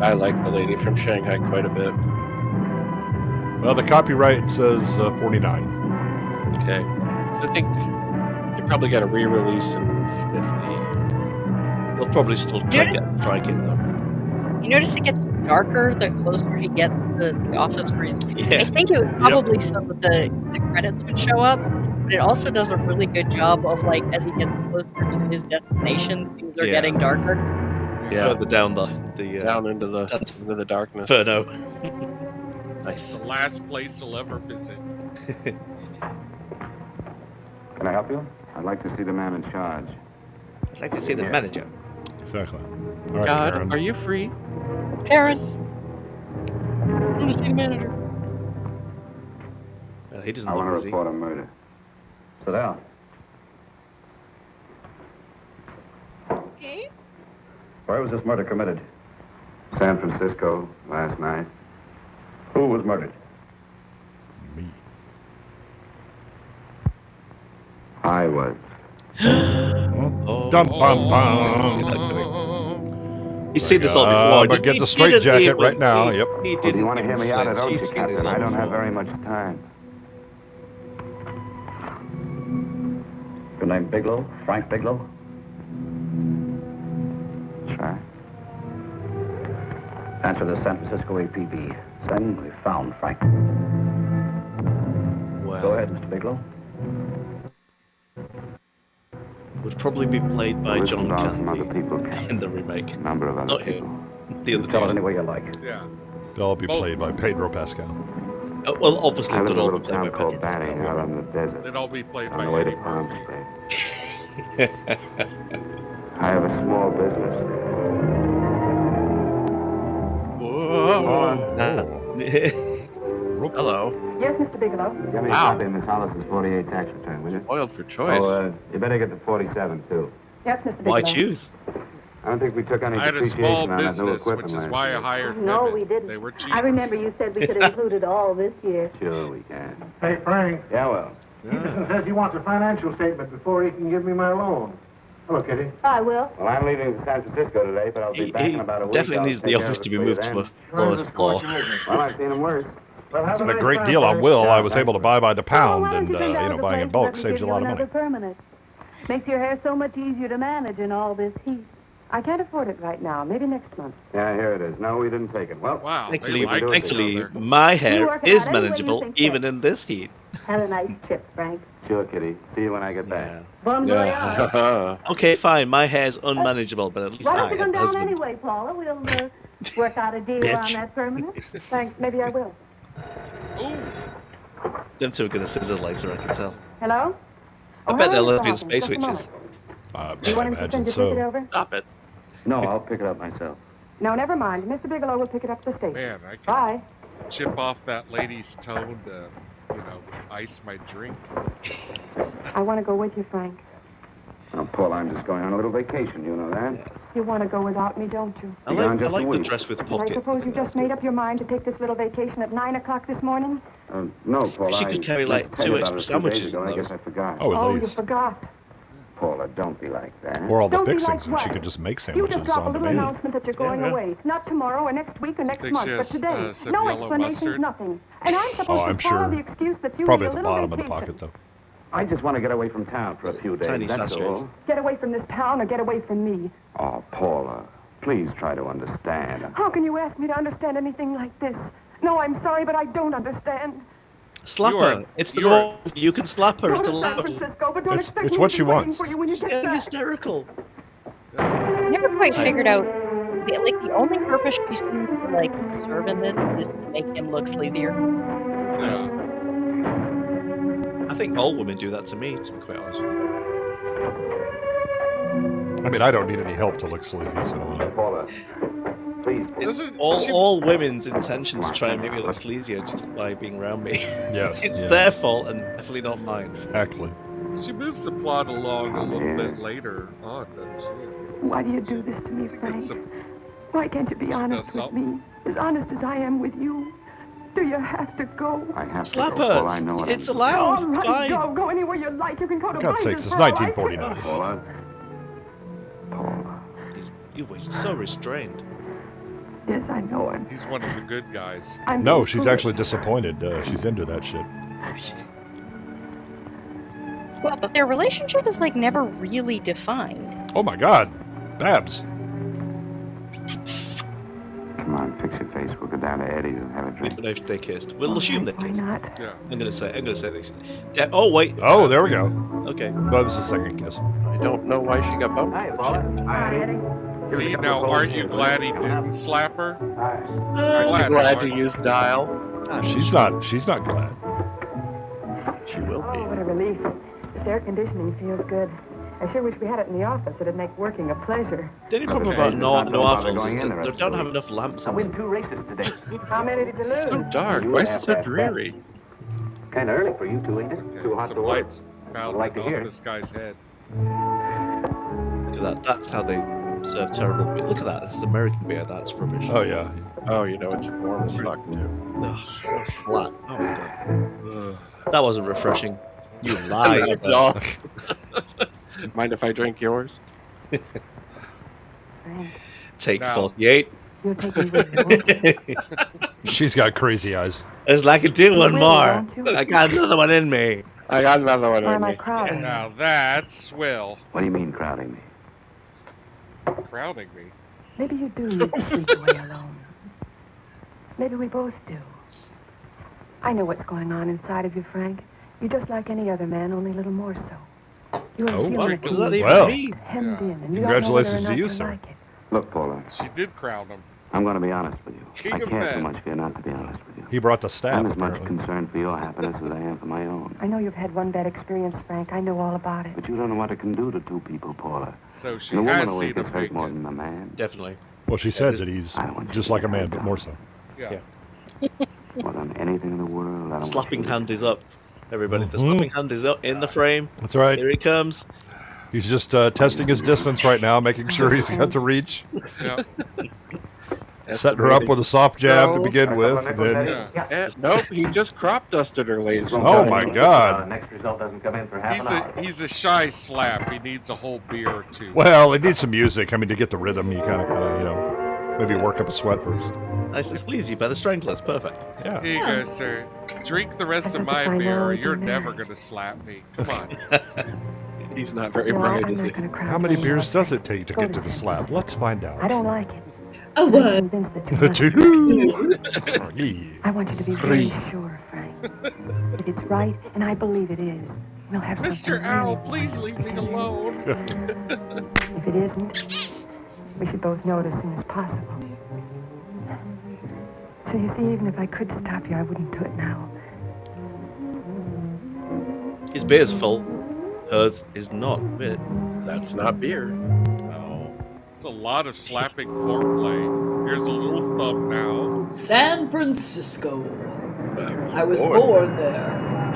I like the lady from Shanghai quite a bit.
Well, the copyright says 49.
Okay. I think you probably got a re-release in 50.
They'll probably still try to get strike in though.
You notice it gets darker the closer he gets to the office where he's.
Yeah.
I think it would probably so that the credits would show up, but it also does a really good job of like as he gets closer to his destination, things are
Yeah.
getting darker.
Yeah.
Further down the
Down into the darkness.
Inferno.
It's the last place he'll ever visit.
Can I help you? I'd like to see the man in charge.
I'd like to see the manager.
Exactly. All right,
God,
Karen.
are you free?
Karen, I want to see the manager.
Well, he doesn't
I want to
look busy.
report a murder. Sit down.
Okay.
Where was this murder committed? San Francisco, last night. Who was murdered?
Me.
I was.
Oh.
Dum bum bum.
He's seen this all before.
But get
He
the straight
didn't
jacket
even-
right now.
he-
Yep.
He
Well, do
didn't
you want to hear
even
me out? I
flinch.
don't
He's
you,
seen this
Captain.
all
I don't have
before.
very much time. Your name Bigelow? Frank Bigelow? That's right.
Answer the San Francisco APB. Saying we found Frank.
Well,
Go ahead, Mr. Bigelow.
would probably be played by John
Original from other
Candy
people.
in the remake.
A number of other
Not
people.
him. The other
Tell it
dude.
any way you like.
Yeah.
They'll all be
Both.
played by Pedro Pascal.
Well, obviously,
I live in
they'll
a
all
little
be played
town
by
called
Patrick
Batting
Pascal.
out on the desert.
They'd all be played
On
by
the way
Eddie
to Palm
Murphy.
Springs. I have a small business
Hello.
Yes, Mr. Bigelow.
Give me a
Wow.
copy of Miss Hollis's 48 tax return, will you?
Spoiled for choice.
Oh, you better get the 47, too.
Yes, Mr. Bigelow.
Why choose?
I don't think we took any
I had a
depreciation
small
on that new
business,
equipment
which is
last
why I
year.
hired
No,
women.
we didn't.
They were cheap.
I remember you said we could include it all this year.
Sure we can.
Hey, Frank,
Yeah, well.
Peterson says he wants a financial statement before he can give me my loan. Hello, Kitty.
I will.
Well, I'm leaving for San Francisco today, but I'll be back in about a week.
Definitely
I'll
needs
take
the
care
office
of
to
it
be
for you
moved to
then.
the lowest floor.
Well, I've seen him worse.
Well, have
And a
nice
great
time,
deal on
Frank.
Will.
Yeah,
I was
thanks.
able to buy by the pound,
why don't
and
you take out of the
buying in
place and
bulk
let me
saves
give
a
you
lot of money.
another permanent. Makes your hair so much easier to manage in all this heat. I can't afford it right now. Maybe next month.
Yeah, here it is. No, we didn't take it. Well,
Wow.
Thankfully,
They like each
thankfully,
other.
my
You
hair
work it
is
out any way you
manageable
think
even
fit.
in this heat.
Have a nice trip, Frank.
sure, Kitty. See you when I get back.
Yeah.
Bon voyage.
Yeah.
Okay, fine. My hair's unmanageable, but at least
Why
I
don't you
have
come
a
down
husband.
anyway, Paula? We'll work out a deal
Bitch.
on that permanent. Thanks. Maybe I will.
Ooh.
Them two are gonna sizzle later, I can tell.
Hello?
I
Oh,
bet they're
hello,
lesbian
Mr.
space
Hawkins. Just a
witches.
moment. Do you
I
want him to
imagine
send your ticket
so.
over?
Stop it.
No, I'll pick it up myself.
No, never mind. Mr. Bigelow will pick it up at the station.
Man, I can
Bye.
chip off that lady's tone to, ice my drink.
I want to go with you, Frank.
Oh, Paul, I'm just going on a little vacation. You know that?
You want to go without me, don't you?
I
Be gone
like, I
just a
like the
week.
dress with
And I
pockets.
suppose you just made up your mind to take this little vacation at 9 o'clock this morning?
No, Paul.
She could carry, like,
meant to tell you
2
about
extra
it a few
sandwiches
days ago.
in
I guess
those.
I forgot.
Oh, at
Oh, you
least.
forgot.
Paula, don't be like that.
Or all the
Don't be
fixings,
like
and she
what?
could just make
You
sandwiches
just drop a
on
little
demand.
announcement that you're going
Yeah.
away. Not tomorrow or next week or next
Think
month,
she
but
has,
today.
some
No
yellow
explanations,
mustard?
nothing. And I'm supposed
Oh,
to
I'm
follow
sure.
the excuse that you
Probably
need
at
a
the
little
bottom of the
vacation.
pocket, though.
I just want to get away from town for a few days.
Tiny
That's
sachets.
all.
Get away from this town or get away from me.
Oh, Paula, please try to understand.
How can you ask me to understand anything like this? No, I'm sorry, but I don't understand.
Slap
You are-
her. It's the
you are-
more you can slap her.
Go
It's
to San
allowed.
Francisco, but don't
It's-
expect
it's
me
what
to
she
be waiting
wants.
for you when you
She's
get
getting
back.
hysterical.
I never quite figured out, the only purpose she seems to, serve in this is to make him look sleazier.
Yeah.
I think all women do that to me, to be quite honest with you.
I mean, I don't need any help to look sleazy, so.
Paula, please.
It's
Doesn't
all,
she-
all women's intention to try and make me look sleazier just by being around me.
Yes.
It's
yeah,
their fault and definitely not mine.
Exactly.
She moves the plot along a little bit later on, doesn't she?
Why do you do this to me,
She
Frank?
gets some,
Why can't you be honest with
something.
me? As honest as I am with you. Do you have to go?
I have
Slap
to go,
her.
Paula. I know what
It's
I'm doing.
allowed.
All right,
Fine.
go. Go anywhere you like. You can go to
For God's sakes,
Blazers
it's
for all I care.
1949.
Paula. Paula.
You were so restrained.
Yes, I know him.
he's one of the good guys.
I'm
No,
being
she's
foolish.
actually disappointed. She's into that shit.
Well, but their relationship is never really defined.
Oh my God, Babs.
Come on, fix your face. We'll go down to Eddie's and have a
We
drink.
don't know if they kissed. We'll assume they
Why
kissed.
not?
Yeah.
I'm gonna say this. Oh wait.
Oh, there we go.
Okay.
No, this is a second kiss.
I don't know why she got bumped.
Hi, Paula.
Hi, Eddie.
See, now aren't you glad he didn't slap her?
I'm glad you used dial.
She's not glad.
She will be.
Oh, what a relief. This air conditioning feels good. I sure wish we had it in the office. It'd make working a pleasure.
The only problem
Okay,
about
just
noir
not bother
films
going
is
in
that
the
they
rest
don't
of
have
the
enough lamps
I
in
win
them.
2 races today.
How many did you lose?
So dark.
You
Why is
have
it so
that
dreary?
Kind of early for you two, ain't it?
Okay,
Too hot
some
to work.
lights bounding
like to
off
hear.
this guy's head.
Look at that. That's how they serve terrible beer. Look at that. This is American beer. That's rubbish.
Oh yeah.
Oh, you know it's warm as fuck too.
Ugh, so flat. Oh my god.
Ugh.
That wasn't refreshing. You lied.
That's all. Mind if I drink yours?
Frank,
Take
Now-
you'll
48.
take me with you.
She's got crazy eyes.
It's like I do one
will,
more.
won't you?
I got another one in me.
I got another one
Or
in
am I
me.
crowding?
Now that's swell.
What do you mean crowding me?
Crowding me.
Maybe you do need to sleep away alone. Maybe we both do. I know what's going on inside of you, Frank. You're just like any other man, only a little more so. You have a feeling
what does that even
Well,
mean?
hemmed in, and you
congratulations
don't know whether or
to you,
not
sir.
like it.
Look, Paula,
She did crown him.
I'm going to be honest with you.
King
I
of
care
men.
too much for you not to be honest with you.
He brought the staff,
I'm as much
apparently.
concerned for your happiness as I am for my own.
I know you've had one bad experience, Frank. I know all about it.
But you don't know what it can do to two people, Paula.
So she
And a woman
has
always
seen him
gets hurt
make
more
it.
than a man.
Definitely.
Well, she said that he's just like a man, but more so.
Yeah.
More than anything in the world, I don't
Slapping
want you
hand is up. Everybody, the slapping hand is up in the frame.
That's right.
Here he comes.
He's just testing his distance right now, making sure he's got the reach.
Yeah.
Setting her up with a soft jab to begin with. And then,
Nope, he just crop dusted her, ladies and
oh
gentlemen.
my God.
next result doesn't come in for half an hour.
He's a shy slap. He needs a whole beer or two.
Well, it needs some music. I mean, to get the rhythm, you kind of gotta, maybe work up a sweat first.
Nice and sleazy by the Stranglers. Perfect.
Yeah.
Here you go, sir. Drink the rest of my beer, or you're never gonna slap me. Come on.
He's not very bright, is he?
How many beers does it take to get to the slab? Let's find
I
out.
don't like it.
Oh, what?
Two.
I want you to be very sure, Frank. If it's right, and I believe it is, we'll have
Mr. Owl, please leave me alone.
If it isn't, we should both know it as soon as possible. So you see, even if I could stop you, I wouldn't do it now.
His beer's full. Hers is not.
That's not beer.
Oh.
It's a lot of slapping foreplay. Here's a little thumb now.
San Francisco. I was born there.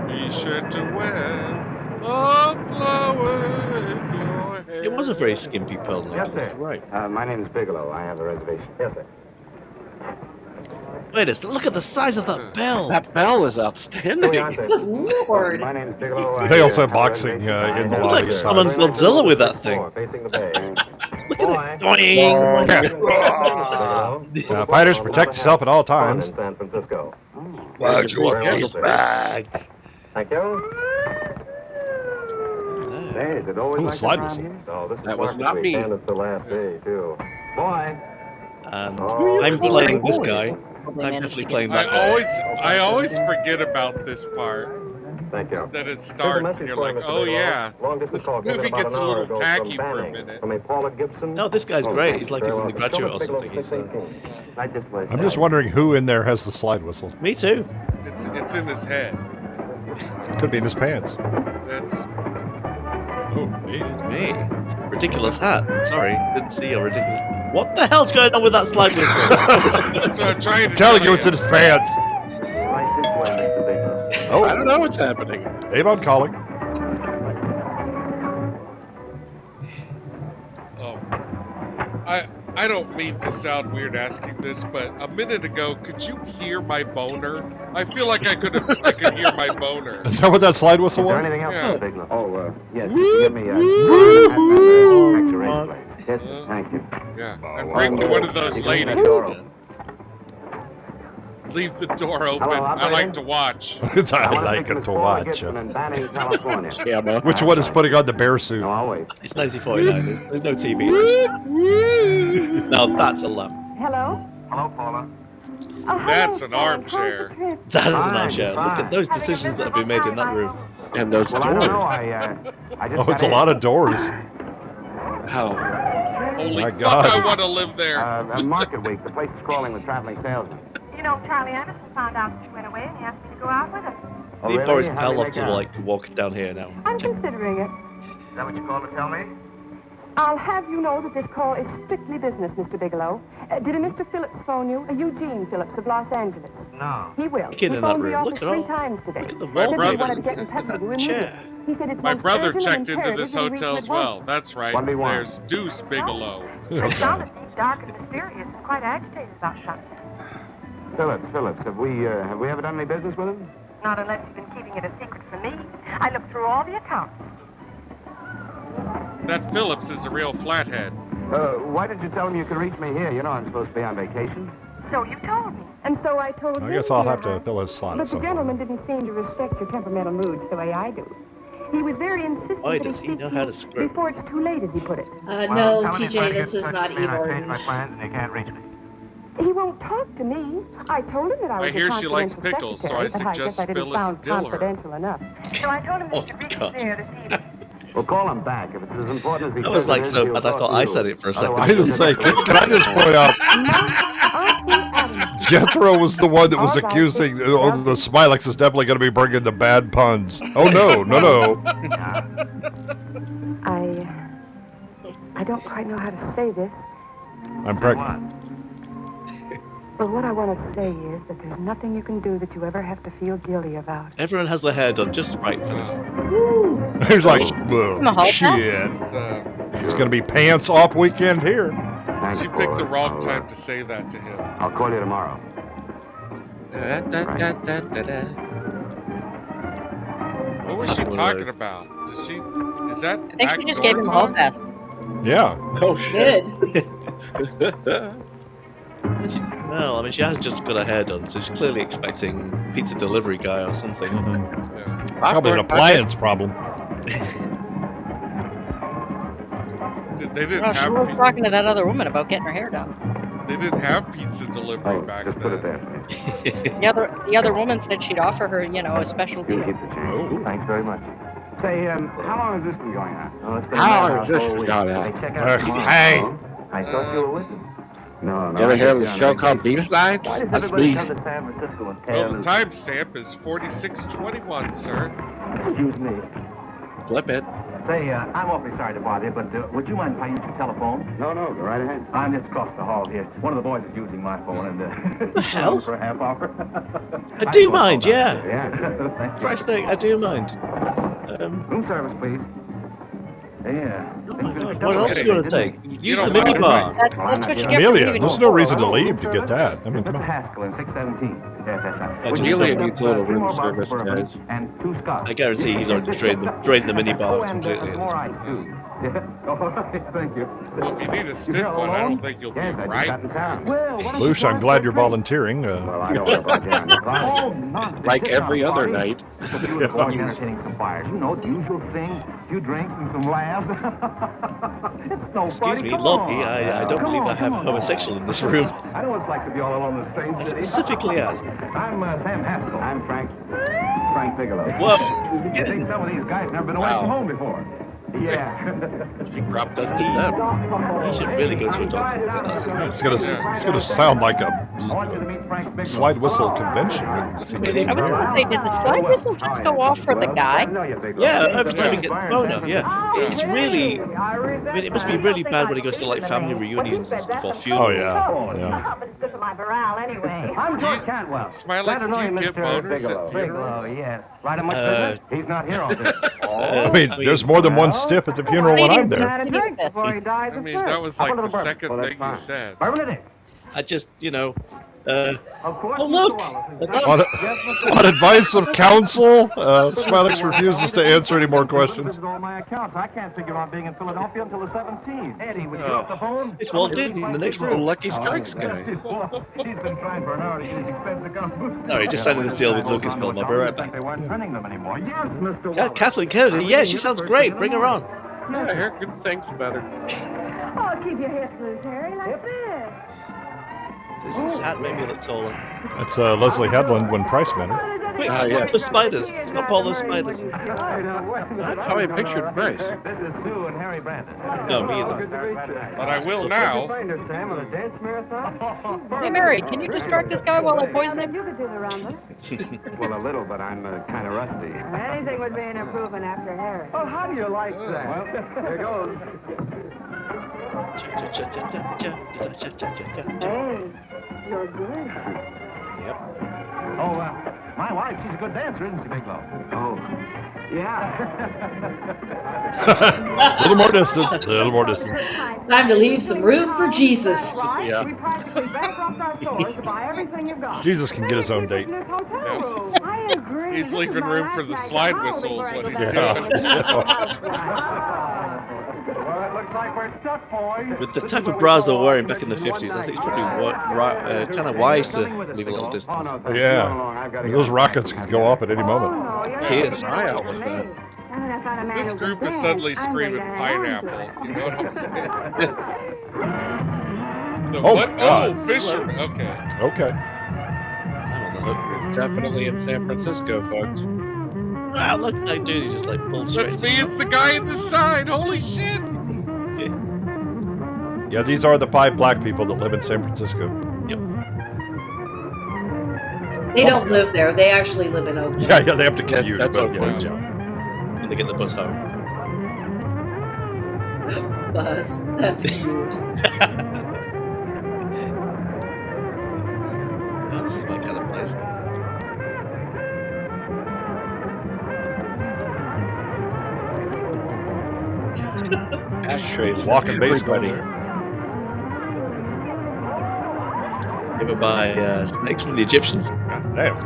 Be sure to wear a flower in your hair.
It was a very skimpy pearl
Yes,
necklace.
sir.
Right.
My name is Bigelow. I have a reservation. Yes, sir.
Wait a second. Look at the size of that bell.
That bell is outstanding.
Good Lord.
My name is Bigelow.
They also have boxing in the
You
lobby.
like summon Godzilla with that thing.
Facing the bay.
Look at it. Doing.
Fighters, protect yourself at all times.
In San Francisco.
Watch your
face
bags.
Thank you. Hey, is it always
Ooh,
like
slide
this
whistle.
around here? Oh, this is
That was
market
not
week,
me.
And it's the last day, too. Boy.
And
Oh,
I'm playing this guy.
Probably
I'm
managed to
definitely
get
playing that guy.
I always forget about this part.
Thank you.
That it starts and you're like, oh yeah, this movie gets a little tacky for a minute.
No, this guy's great. He's like he's in The Graduate or something.
I'm just wondering who in there has the slide whistle.
Me too.
It's in his head.
Could be in his pants.
That's
Oh,
It was me. Ridiculous hat. Sorry, didn't see a ridiculous. What the hell's going on with that slide whistle?
that's what I'm trying to
telling
tell
you it's in his pants. Oh,
I don't know what's happening.
Avon calling.
I don't mean to sound weird asking this, but a minute ago, could you hear my boner? I feel like I could hear my boner.
Is that what that slide whistle was?
Anything else?
Yeah.
Oh, yes. Give me a X-ray plate. Yes, sir. Thank you.
Yeah, and bring me one of those ladies. Leave the door open.
Hello,
I
operator?
like to watch.
I like it to watch.
Yeah, man.
Which one is putting on the bear suit?
No, I'll wait.
It's 1949. There's no TV. Now that's a lamp.
Hello?
Hello, Paula.
That's an armchair.
That is an
Fine,
armchair. Look at those decisions that have been made in that room.
And those
Well, I don't know.
doors.
I just
Oh, it's a
got
lot
in.
of doors.
How?
Holy
My
fuck,
God.
I want to live there.
Market week. The place is crawling with traveling salesmen.
You know, Charlie Anderson found out that you went away and he asked me to go out with him.
Oh,
Me and
really?
Boris
How'd
I'll
they
love
make
to
out?
like walk down here now.
I'm considering it.
Is that what you called to tell me?
I'll have you know that this call is strictly business, Mr. Bigelow. Did a Mr. Phillips phone you? Eugene Phillips of Los Angeles.
No.
He will.
Get
He
in that
phoned the
room.
office
Look at
3
all-
times today.
Look at the
Said
brother.
he wanted to get in touch with you immediately.
Chair.
He said it's
My
most
brother
urgent and
checked into
imperative
this
that we reach
hotel
him
as
at
well.
once.
That's right.
What do you want?
There's Deuce Bigelow.
It sounded dark and mysterious and quite agitated about something.
Phillips, have we ever done any business with him?
Not unless you've been keeping it a secret from me. I looked through all the accounts.
That Phillips is a real flathead.
Why did you tell him you could reach me here? You know I'm supposed to be on vacation.
So you told me. And so I told
I
him.
guess I'll have to fill his slot
But
at
the
some point.
gentleman didn't seem to respect your temperamental moods the way I do. He was very insistent
Why
that
does
he
he
speak
know
to
how
you
to script?
before it's too late, as he put it.
No, TJ, this is not E. Martin.
my plans and they can't reach me.
He won't talk to me. I told him that I was
I hear
a
she likes
confidential
pickles, so I
secretary, but I
suggest
guess I didn't
Phyllis
sound
dill her.
confidential enough. So I told him
Oh,
Mr. Reese
God.
was there this evening.
Well, call him back. If it's as important as he
That was
says
like
it is,
so
he'll
bad. I
talk
thought
to
I
you.
said it for a second.
I didn't say. Can I just point out? Jethro was the one that was accusing. Oh, the Smylexx is definitely going to be bringing the bad puns. Oh no, no.
I don't quite know how to say this,
I'm pregnant.
but what I want to say is that there's nothing you can do that you ever have to feel guilty about.
Everyone has their hair done just right for this.
He's like,
In the
well,
hall
shit.
She's,
It's going to be pants off weekend here.
Thanks
she picked the
for it.
wrong time to say that to him.
I'll call you tomorrow.
What was she talking about? Does she? Is that?
I think she just gave him a hall pass.
Yeah.
Oh shit.
Well, I mean, she has just got her hair done, so she's clearly expecting pizza delivery guy or something.
Probably an appliance problem.
They didn't
No, she
have.
was talking to that other woman about getting her hair done.
They didn't have pizza delivery back
Just put it
then.
there.
The other woman said she'd offer her, a special
You'll
deal.
keep the change. Thanks very much. Say, how long has this been going on? Oh, it's been
How
about
long has this
a whole
been
week.
going on?
Hey, check out tomorrow.
Hey.
I thought you were with us. No, no.
You ever
I
hear of a
just
show
down
called
vacation.
B-Sides?
Why does
That's
everybody
me.
come to San Francisco and
Well,
tell
the
us?
timestamp is 4621, sir.
Excuse me.
Flip it.
Say, I'm awfully sorry to bother you, but would you mind if I use your telephone?
No, no, go right ahead.
I'm just across the hall here. One of the boys is using my phone, and
The hell?
for a half hour.
I do mind, yeah.
Yeah.
Thank you.
Christ's sake, I do mind.
Room service, please. Yeah.
Oh my God, what else are you going to take? Use the
don't mind
minibar.
That's what you get for
Amelia,
leaving.
there's no reason to leave to get that. I mean, come
Mr.
on.
Haskell in 617. Yes, that's right.
I
Would
just
you
don't-
pick
needs a
up,
little
three
room
more bottles
service,
of bourbon
guys.
And 2 scotch.
I guarantee he's already drained the minibar completely. at this
More
point.
ice, too. Yeah. All right, thank you.
Well, if you need a stiff
You're
one, I
alone?
don't think you'll be
Yes, I just
right.
got in town. Well, why don't
Luce,
you
I'm
go
glad
out
you're
for a drink?
volunteering.
Well, I don't want to bug you on the clock.
Oh, nonsense.
Like
It's not
every
a
other
party.
night.
It's a beautiful morning entertaining some fires. You know, the usual thing. A few drinks and some laughs. It's no
Excuse
party.
me,
Come
Lobby,
on.
I don't
Come
believe
on,
I have
come
a
on.
homosexual in this room.
I know what it's like to be all alone in a strange
I
city.
specifically asked.
I'm Sam Haskell.
I'm Frank Bigelow.
Whoa.
You think some of these guys never been away from home before? Yeah.
She crop dusted them.
He should really go to a doctor.
It's gonna sound like
I want you to meet Frank Bigelow.
slide whistle convention. When he
I
gets
was
in
going to
there.
say, did the slide whistle just go off for the guy?
Yeah, every time he gets the phone up, yeah. It's really, I mean, it must be really bad when he goes to like family reunions and stuff or funerals.
Oh yeah, yeah.
But it's good for my morale anyway.
I'm
Do you-
George Cantwell.
Smylexx, do you get boners at funerals?
Yes. Right on my business? He's not here all day.
I mean, there's more than one stiff at the funeral when I'm there.
Had a drink before he died.
I mean, that was like the second thing you said.
Bourbon it
I just,
Of course.
oh look!
On advice of counsel, Smylexx refuses to answer any more questions.
All my accounts. I can't figure on being in Philadelphia until the 17th. Eddie, would you off the phone?
It's Walt Disney in the next
The
room.
Lucky Strikes guy.
He's been trying for an hour to get his expense account boosted.
Sorry, just signing this deal with Lucasfilm. I'll be right back.
They weren't printing them anymore. Yes, Mr. Wallace.
Kathleen Kennedy, yeah, she sounds great. Bring her on.
Yeah, I heard good things about her.
Oh, keep your hips loose, Harry, like this.
This hat made me look taller.
That's Leslie Headland when Price met her.
Wait,
Ah,
it's
yes.
not the spiders. It's not Paul the spiders.
That's how I pictured Bryce.
This is Sue and Harry Brandon.
No, me either.
But I will now.
Hey, Mary, can you distract this guy while I poison him?
You could do the round.
Well, a little, but I'm kind of rusty.
Anything would be an improvement after Harry.
Oh, how do you like that? Well, here goes.
Hey, you're good.
Yep.
Oh, my wife, she's a good dancer, isn't she, Bigelow?
Oh, yeah.
Little more distance. Little more distance.
Time to leave some room for Jesus.
Yeah.
We practically bankrupt our stores to buy everything you've got.
Jesus can get his own date.
This hotel room. I agree.
He's
This is
leaving
my
room
last
for the
night.
slide
I'll be
whistles
wearing
when he's
the
doing
best
it.
Well, it looks like we're stuck, boys.
With the type of bras they were wearing back in the 50s, I think it's probably kind of wise to leave a little distance.
Yeah, those rockets could go off at any moment.
Pierce.
Try out with that.
This group is suddenly screaming pineapple. You know what I'm saying? What? Oh, fisherman. Okay.
Okay.
We're definitely in San Francisco, folks.
Wow, look at that dude. He just like pulled straight.
That's me. It's the guy in the side. Holy shit.
Yeah, these are the 5 black people that live in San Francisco.
Yep.
They don't live there. They actually live in Oakland.
Yeah, they have to commute.
That's
but,
Oakland,
yeah.
When they get the bus home.
Buzz. That's cute.
Oh, this is my kind of place.
Ashtrays.
Walking base
buddy.
Given by snakes from the Egyptians.
God damn.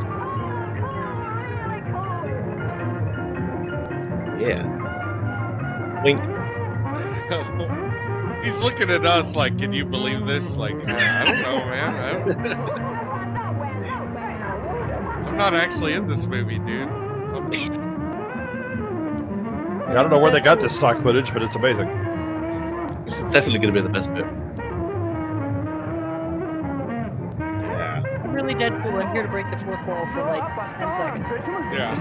Yeah. Wink.
He's looking at us like, can you believe this? Like, I don't know, man. I'm not actually in this movie, dude.
I don't know where they got this stock footage, but it's amazing.
This is definitely going to be the best bit. Yeah.
I'm really Deadpool. I'm here to break the fourth wall for like 10 seconds.
Yeah.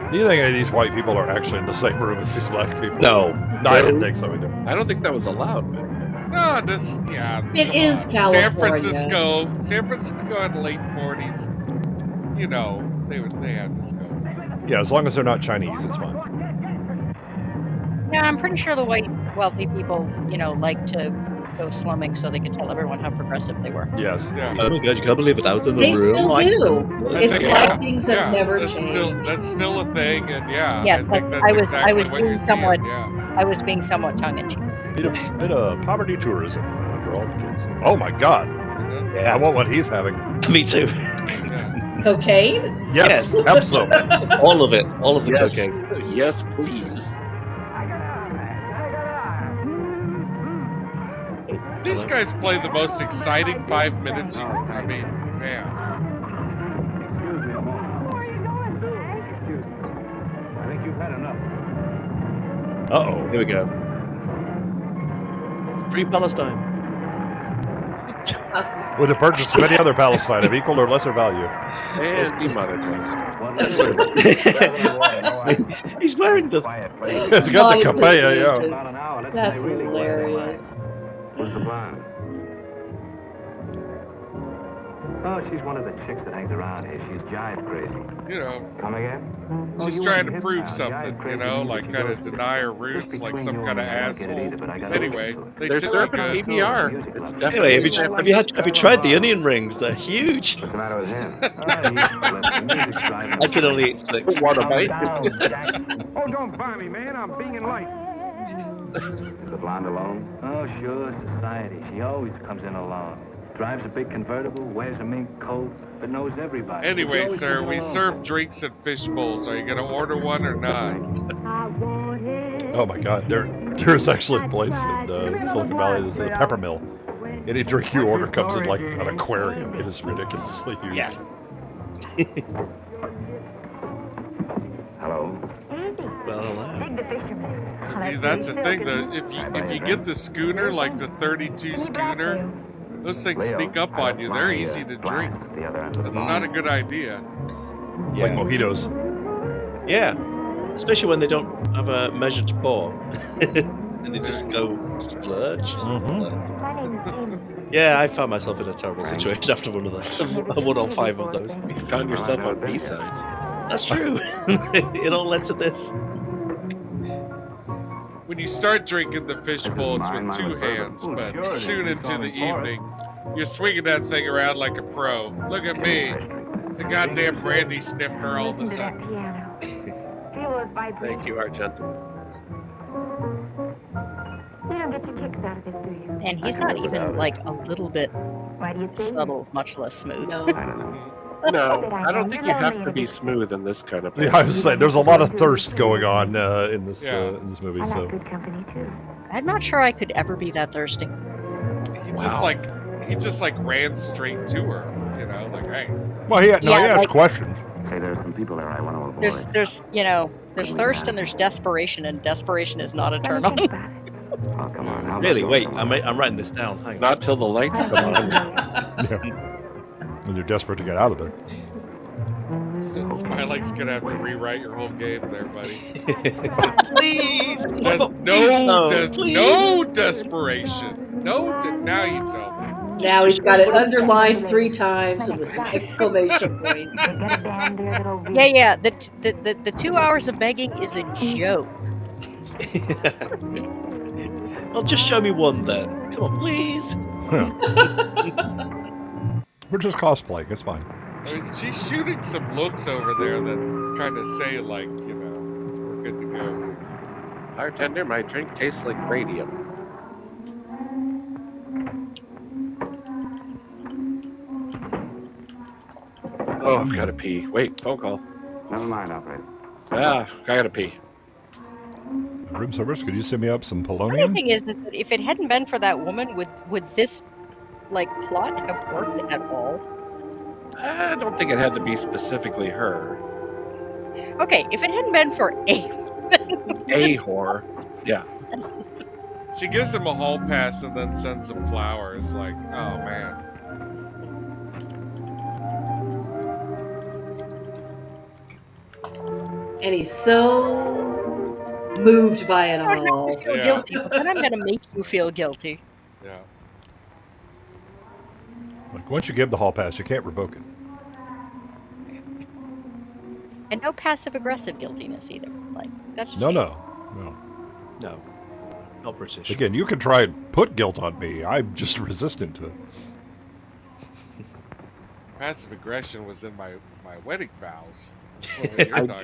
Do you think any of these white people are actually in the same room as these black people?
No.
No, I didn't think so either.
I don't think that was allowed back then.
No, this, yeah.
It is California.
San Francisco in the late 40s. You know, they had this going.
Yeah, as long as they're not Chinese, it's fine.
Yeah, I'm pretty sure the white wealthy people, you know, like to go slumming so they can tell everyone how progressive they were.
Yes.
Yeah.
Oh my god, you can't believe it. I was in the
They
room.
still
like
do.
them.
It's like things have never
that's
changed.
That's still a thing, and yeah.
Yeah,
I think that's
I was
exactly what
being
you're
somewhat
seeing, yeah.
I was being somewhat tongue in cheek.
Bit of poverty tourism for all the kids. Oh my god.
Yeah.
I want what he's having.
Me too.
Cocaine?
Yes, absolutely.
All of it. All of the
Yes.
cocaine.
Yes, please.
These guys play the most exciting 5 minutes. I mean, man.
Excuse me a moment. Excuse me. I think you've had enough.
Uh-oh.
Here we go. Free Palestine.
With the purchase of any other Palestine of equal or lesser value.
And demonetized.
He's wearing the...
It's got the capella, yeah.
That's hilarious.
What's the plan? Oh, she's one of the chicks that hangs around here. She's jive crazy.
You know,
Come again?
she's trying to prove something, you know, like kind of deny her roots like some kind of asshole. Anyway, they
They're
tip me
serving
good.
PBR. It's
Anyway,
definitely.
have you tried the onion rings? They're huge.
What's the matter with him?
I can only eat 6.
Want a bite?
Oh, don't buy me, man. I'm being light.
Is the blonde alone?
Oh, sure, society. She always comes in alone. Drives a big convertible, wears a mink coat, but knows everybody.
Anyway, sir, we serve drinks in fish bowls. Are you going to order one or not?
Oh my god, there's actually a place in Silicon Valley, there's the Pepper Mill. Any drink you order comes in like an aquarium. It is ridiculously huge.
Yeah.
Hello?
Well, hello.
See, that's the thing. If you get the schooner, like the 32 schooner, those things sneak up on you. They're easy to drink. That's not a good idea.
Like mojitos.
Yeah. Especially when they don't have a measured pour. And they just go splurge. Yeah, I found myself in a terrible situation after one of those. 1 or 5 of those.
You found yourself on B-sides.
That's true. It all led to this.
When you start drinking the fish bowl, it's with 2 hands, but soon into the evening, you're swinging that thing around like a pro. Look at me. It's a goddamn brandy snifter all of a sudden.
Thank you, Argento.
You don't get your kicks out of this, do you?
And he's not even like a little bit
Why do you think?
subtle, much less smooth.
No.
No, I don't think you have to be smooth in this kind of place.
Yeah, I was saying, there's a lot of thirst going on in this movie.
I
So
like good company too.
I'm not sure I could ever be that thirsty.
He just like ran straight to her, you know, like, hey.
well, he
Yeah,
asked
like-
questions.
Say, there's some people there I want to
There's thirst and there's desperation, and desperation is not a turn on.
Oh, come on. How
Really?
about
Wait,
those?
I'm writing this down. Hang on.
Not till the lights come on.
Yeah. When you're desperate to get out of there.
Smylexx gonna have to rewrite your whole game there, buddy.
Please!
No desperation. Now you tell me.
Now he's got it underlined 3 times and with some exclamation points.
Yeah. The 2 hours of begging is a joke.
Well, just show me one then. Come on, please.
We're just cosplaying. It's fine.
I mean, she's shooting some looks over there that kind of say, like, we're good to go.
Bartender, my drink tastes like radium. Oh, I've got to pee. Wait, phone call.
Never mind, operator.
Ah, I got to pee.
Room service, could you send me up some
The
polonium?
thing is that if it hadn't been for that woman, would this plot have worked at all?
I don't think it had to be specifically her.
Okay, if it hadn't been for a
whore. Yeah.
She gives him a hall pass and then sends him flowers. Like, oh man.
And he's so moved by it
I don't
all.
have to feel guilty, but then I'm gonna make you feel guilty.
Yeah.
Like, once you give the hall pass, you can't revoke it.
And no passive aggressive guiltiness either. Like that's just
No.
No. Not British.
Again, you can try and put guilt on me. I'm just resistant to it.
Passive aggression was in my wedding vows.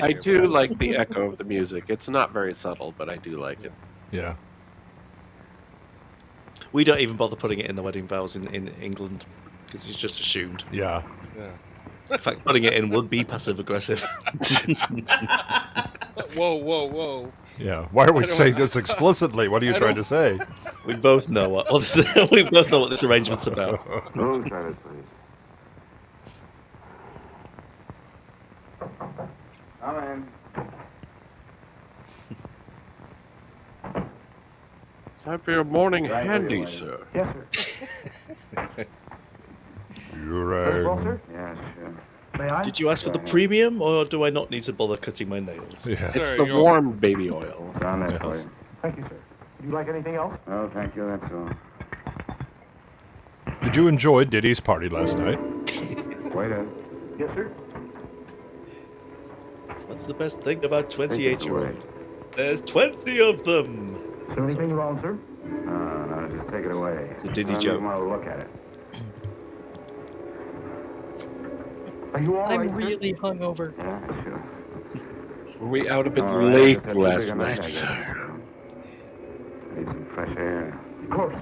I do like the echo of the music. It's not very subtle, but I do like it.
Yeah.
We don't even bother putting it in the wedding vows in England because it's just assumed.
Yeah.
In fact, putting it in would be passive aggressive.
Whoa.
Yeah. Why are we saying this explicitly? What are you trying to say?
We both know what this arrangement's about.
Room service, please. Come in.
Time for your morning
Right,
handy,
right.
sir.
Yes, sir.
You're
First of all,
right.
sir? Yes, sure. May I?
Did you ask for the premium, or do I not need to bother cutting my nails?
Yeah.
It's the warm baby oil.
It's on that for you.
Thank you, sir. Would you like anything else?
Oh, thank you, that's all.
Did you enjoy Diddy's party last night?
Wait a...
Yes, sir.
What's the best thing about
Take it
28-year-olds? There's 20 of them!
Is there anything wrong, sir?
No, just take it away.
It's a Diddy
I don't
joke.
even want to look at it.
Are you all right,
I'm
sir?
really hungover.
Yeah, sure.
Were we out a bit
All right,
late
just had a
last
bigger
night,
I guess.
sir?
Need some fresh air.
Of course.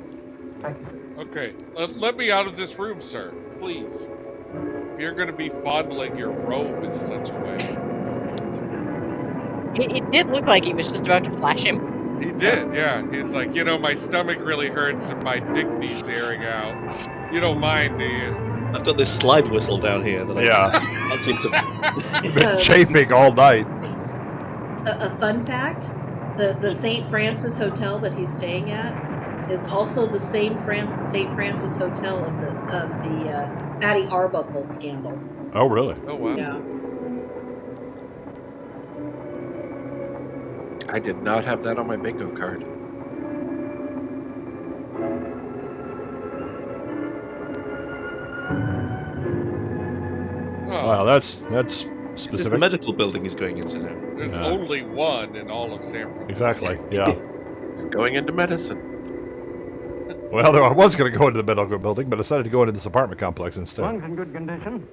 Thank you, sir.
Okay, let me out of this room, sir, please. If you're going to be fondling your robe in such a way.
It did look like he was just about to flash him.
He did, yeah. He's like, my stomach really hurts and my dick needs airing out. You don't mind, do you?
I've got this slide whistle down here that I seem to...
You've been chafing all night.
A fun fact: the St. Francis Hotel that he's staying at is also the same St. Francis Hotel of the Patty Arbuckle scandal.
Oh, really?
Oh, wow.
Yeah.
I did not have that on my bingo card.
Oh,
Wow, that's
This is the
specific.
medical building he's going into now.
there's
Yeah.
only one in all of San Francisco.
Exactly. Yeah.
Going into medicine.
Well, I was going to go into the medical building, but I decided to go into this apartment complex instead.
Lungs in good condition.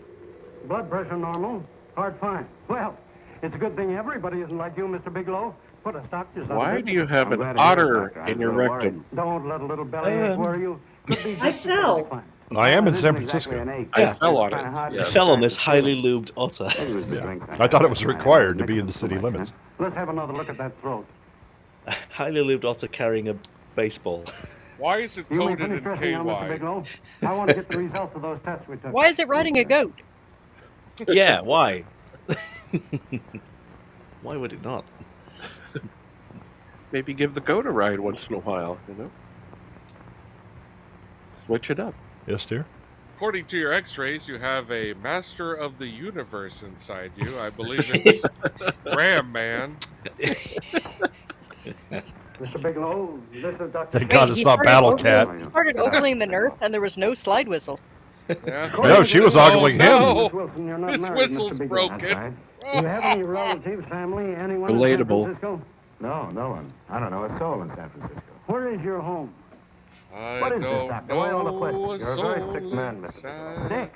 Blood pressure normal. Heart fine. Well, it's a good thing everybody isn't like you, Mr. Bigelow. Put a doctor's on
Why
it.
do you have
I'm
an
glad to hear it,
otter
Doctor. I
in your
was a little
rectum?
Don't let a little bellyache worry you. Could be
I
just
fell.
fine.
I am in
It
San
isn't exactly
Francisco.
an ache.
I fell on
Kinda hard
it.
to
I
Yes.
fell on this highly lubed otter.
Maybe it was the
Yeah.
drink
I thought it was required to be in the city limits.
Let's have another look at that throat.
A highly lubed otter carrying a baseball.
Why is it
You may
coated
finish
in
dressing now, Mr.
KY?
Bigelow. I want to get the results of those tests we took.
Why is it riding a goat?
Yeah, why? Why would it not?
Maybe give the goat a ride once in a while, you know? Switch it up.
Yes, dear.
According to your x-rays, you have a master of the universe inside you. I believe it's Ram Man.
Mr. Bigelow, this is Dr.
Thank God it's not Battle Cat.
He started ogling the nurse, and there was no slide whistle.
Yeah.
No, she was ogling him.
No.
Wilson, you're not
This
married,
whistle's
Mr. Bigelow.
broken.
That's right. Do you have any relatives, family, anyone in San
Relatable.
Francisco?
No, no one. I don't know a soul in San Francisco.
Where is your home?
I
What is this,
don't
Doctor? Why all the
know
questions?
a
You're a very
soul
sick man, Mr.
inside.
Sick?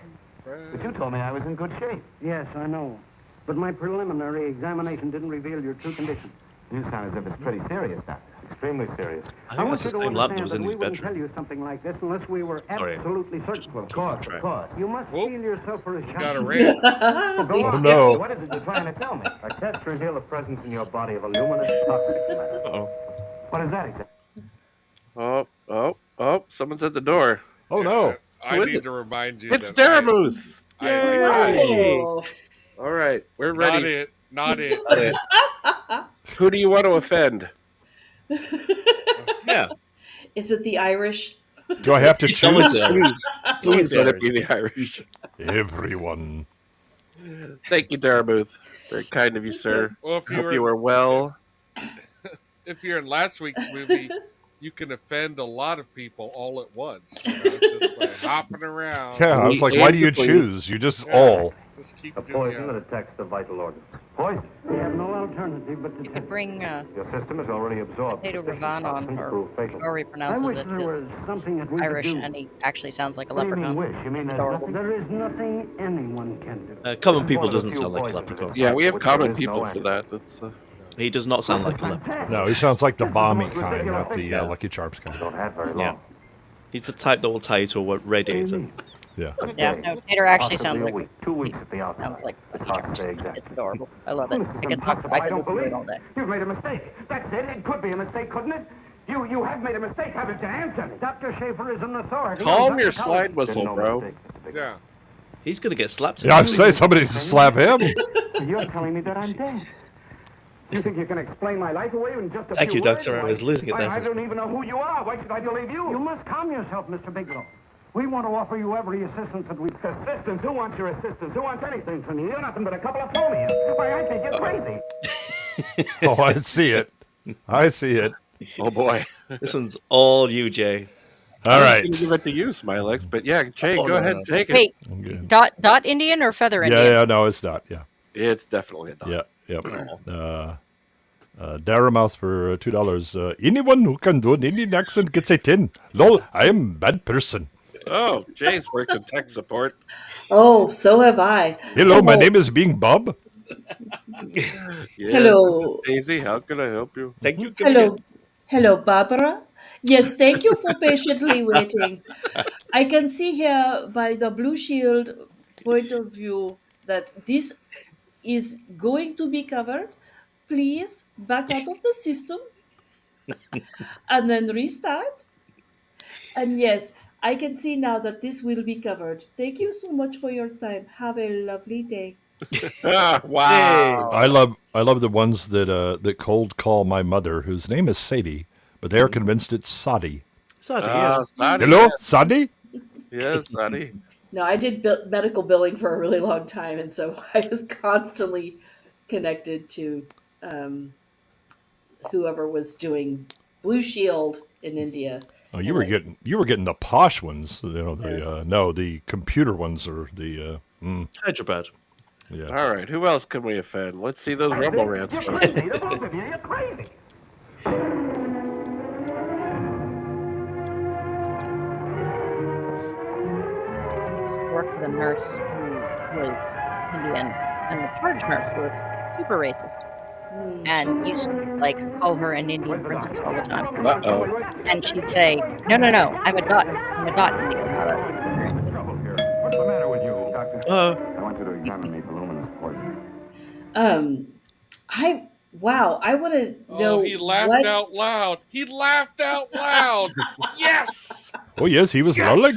But you told me I was in good shape.
Yes, I know. But my preliminary examination didn't reveal your true condition.
You sound as if it's pretty serious, Doctor. Extremely serious.
I think that's the same lab that was in his
we wouldn't tell
bedroom.
you something like this unless we were
Sorry.
absolutely certain.
Of course, of course.
You must
Whoop.
feel yourself for a shot.
Got a ring.
Well, go
Oh,
on.
no.
What is it you're trying to tell me? Our tests reveal the presence in your body of a luminous toxic matter.
Uh-oh.
What is that exactly?
Oh, someone's at the door.
Oh, no.
I
Who is
need
it?
to remind you.
It's
that
Daramuth!
Oh.
All right, we're
Not
ready.
it. Not it.
Not it. Who do you want to offend?
Yeah.
Is it the Irish?
Do I have to choose?
Please let it be the Irish.
Everyone.
Thank you, Daramuth. Very kind of you, sir.
Well, if
Hope you were well.
if you're in last week's movie, you can offend a lot of people all at once. You know, just by hopping around.
Yeah, I was like, why do you choose? You just all.
Just keep
A
doing
poison
it.
that attacks the vital organs. Poison?
We have no alternative but to
You could bring
Your system has already absorbed.
Potato
sufficient
Ravan on,
toxin to
or
prove fatal.
however he
I
pronounces
wish
it.
there was something that we could
Irish,
do.
and he actually sounds like a
What do you mean
leprechaun.
wish? You mean
It's
there's
adorable.
nothing?
There is nothing anyone can do.
Common people
One of the
doesn't
few
sound like a
poisons
leprechaun.
in
Yeah, we have
which there
common
is no
people for
antidote.
that. That's
He does not sound like a leprechaun.
No, he sounds like the balmy
most
kind,
ridiculous
not the
thing, yeah.
Lucky Charms kind.
Don't have very long.
Yeah. He's the type that will tie you to a radiator.
Yeah.
Yeah, no, Tater actually
Possibly
sounds
a
like
week. 2 weeks at the outside.
sounds like
It's
Lucky
hard to
Charms.
say
It's
exactly.
adorable. I love it.
This is
I could
impossible.
I
I
could
don't
listen to
believe
it all day.
You've made a mistake. That's it. It could be a mistake, couldn't it? You have made a mistake, haven't you? Answer me.
Dr. Schaefer is an authority.
calm
on
your
toxicology.
slide whistle,
No
bro.
mistake, Mr. Big.
Yeah.
He's going to get slapped.
Yeah, I'm saying somebody to slap him.
You're telling me that I'm dead.
You think you can explain my life away in just a
Thank
few
you,
words?
Doctor. I was losing it there.
I
for a
don't even know who you are. Why should I believe you? You must calm yourself, Mr. Bigelow. We want to offer you every assistance that we can.
Assistance? Who wants your assistance? Who wants anything from you? You're nothing but a couple of phonies. Why, I think you're crazy.
Oh, I see it. I see it.
Oh boy.
This one's all you, Jay.
All
I was
right.
gonna give it to you, Smylexx, but yeah, Jay,
Oh,
go
no,
ahead,
no.
take it.
Wait,
Okay.
dot Indian or feather Indian?
Yeah, no, it's not. Yeah.
It's definitely a dog.
Yeah, yep. Darramouth for $2. Anyone who can do an Indian accent gets a 10. Lol, I am a bad person.
Oh, Jay's worked in tech support.
Oh, so have I.
Hello, my
Oh,
name is Bing Bob.
Yes,
Hello.
this is Daisy, how can I help you?
Thank you.
Hello. Hello, Barbara. Yes, thank you for patiently waiting. I can see here by the Blue Shield point of view that this is going to be covered. Please back out of the system and then restart. And yes, I can see now that this will be covered. Thank you so much for your time. Have a lovely day.
Wow.
I love the ones that cold call my mother, whose name is Sadie, but they are convinced it's Sadi.
Sadie,
Sadie,
Hello, Sadi?
yes, Sadie.
No, I did medical billing for a really long time, and so I was constantly connected to whoever was doing Blue Shield in India.
Oh, you were getting the posh ones. You know,
Yes.
the computer ones are the.
Hyderabad.
Yeah.
All right, who else can we offend? Let's see those rumble rants
You're
first.
crazy. The both of you. You're crazy.
I used to work with a nurse who was Indian, and the charge nurse was super racist, and used to like call her an Indian princess all the time.
Uh-oh.
And she'd say, "No, I'm a dot Indian." Not a
Trouble here. What's the matter with you, Doctor? I want you to examine me for luminous poison.
I want to know.
Oh, he laughed
what,
out loud. He laughed out loud. Yes.
Oh yes, he was lulling.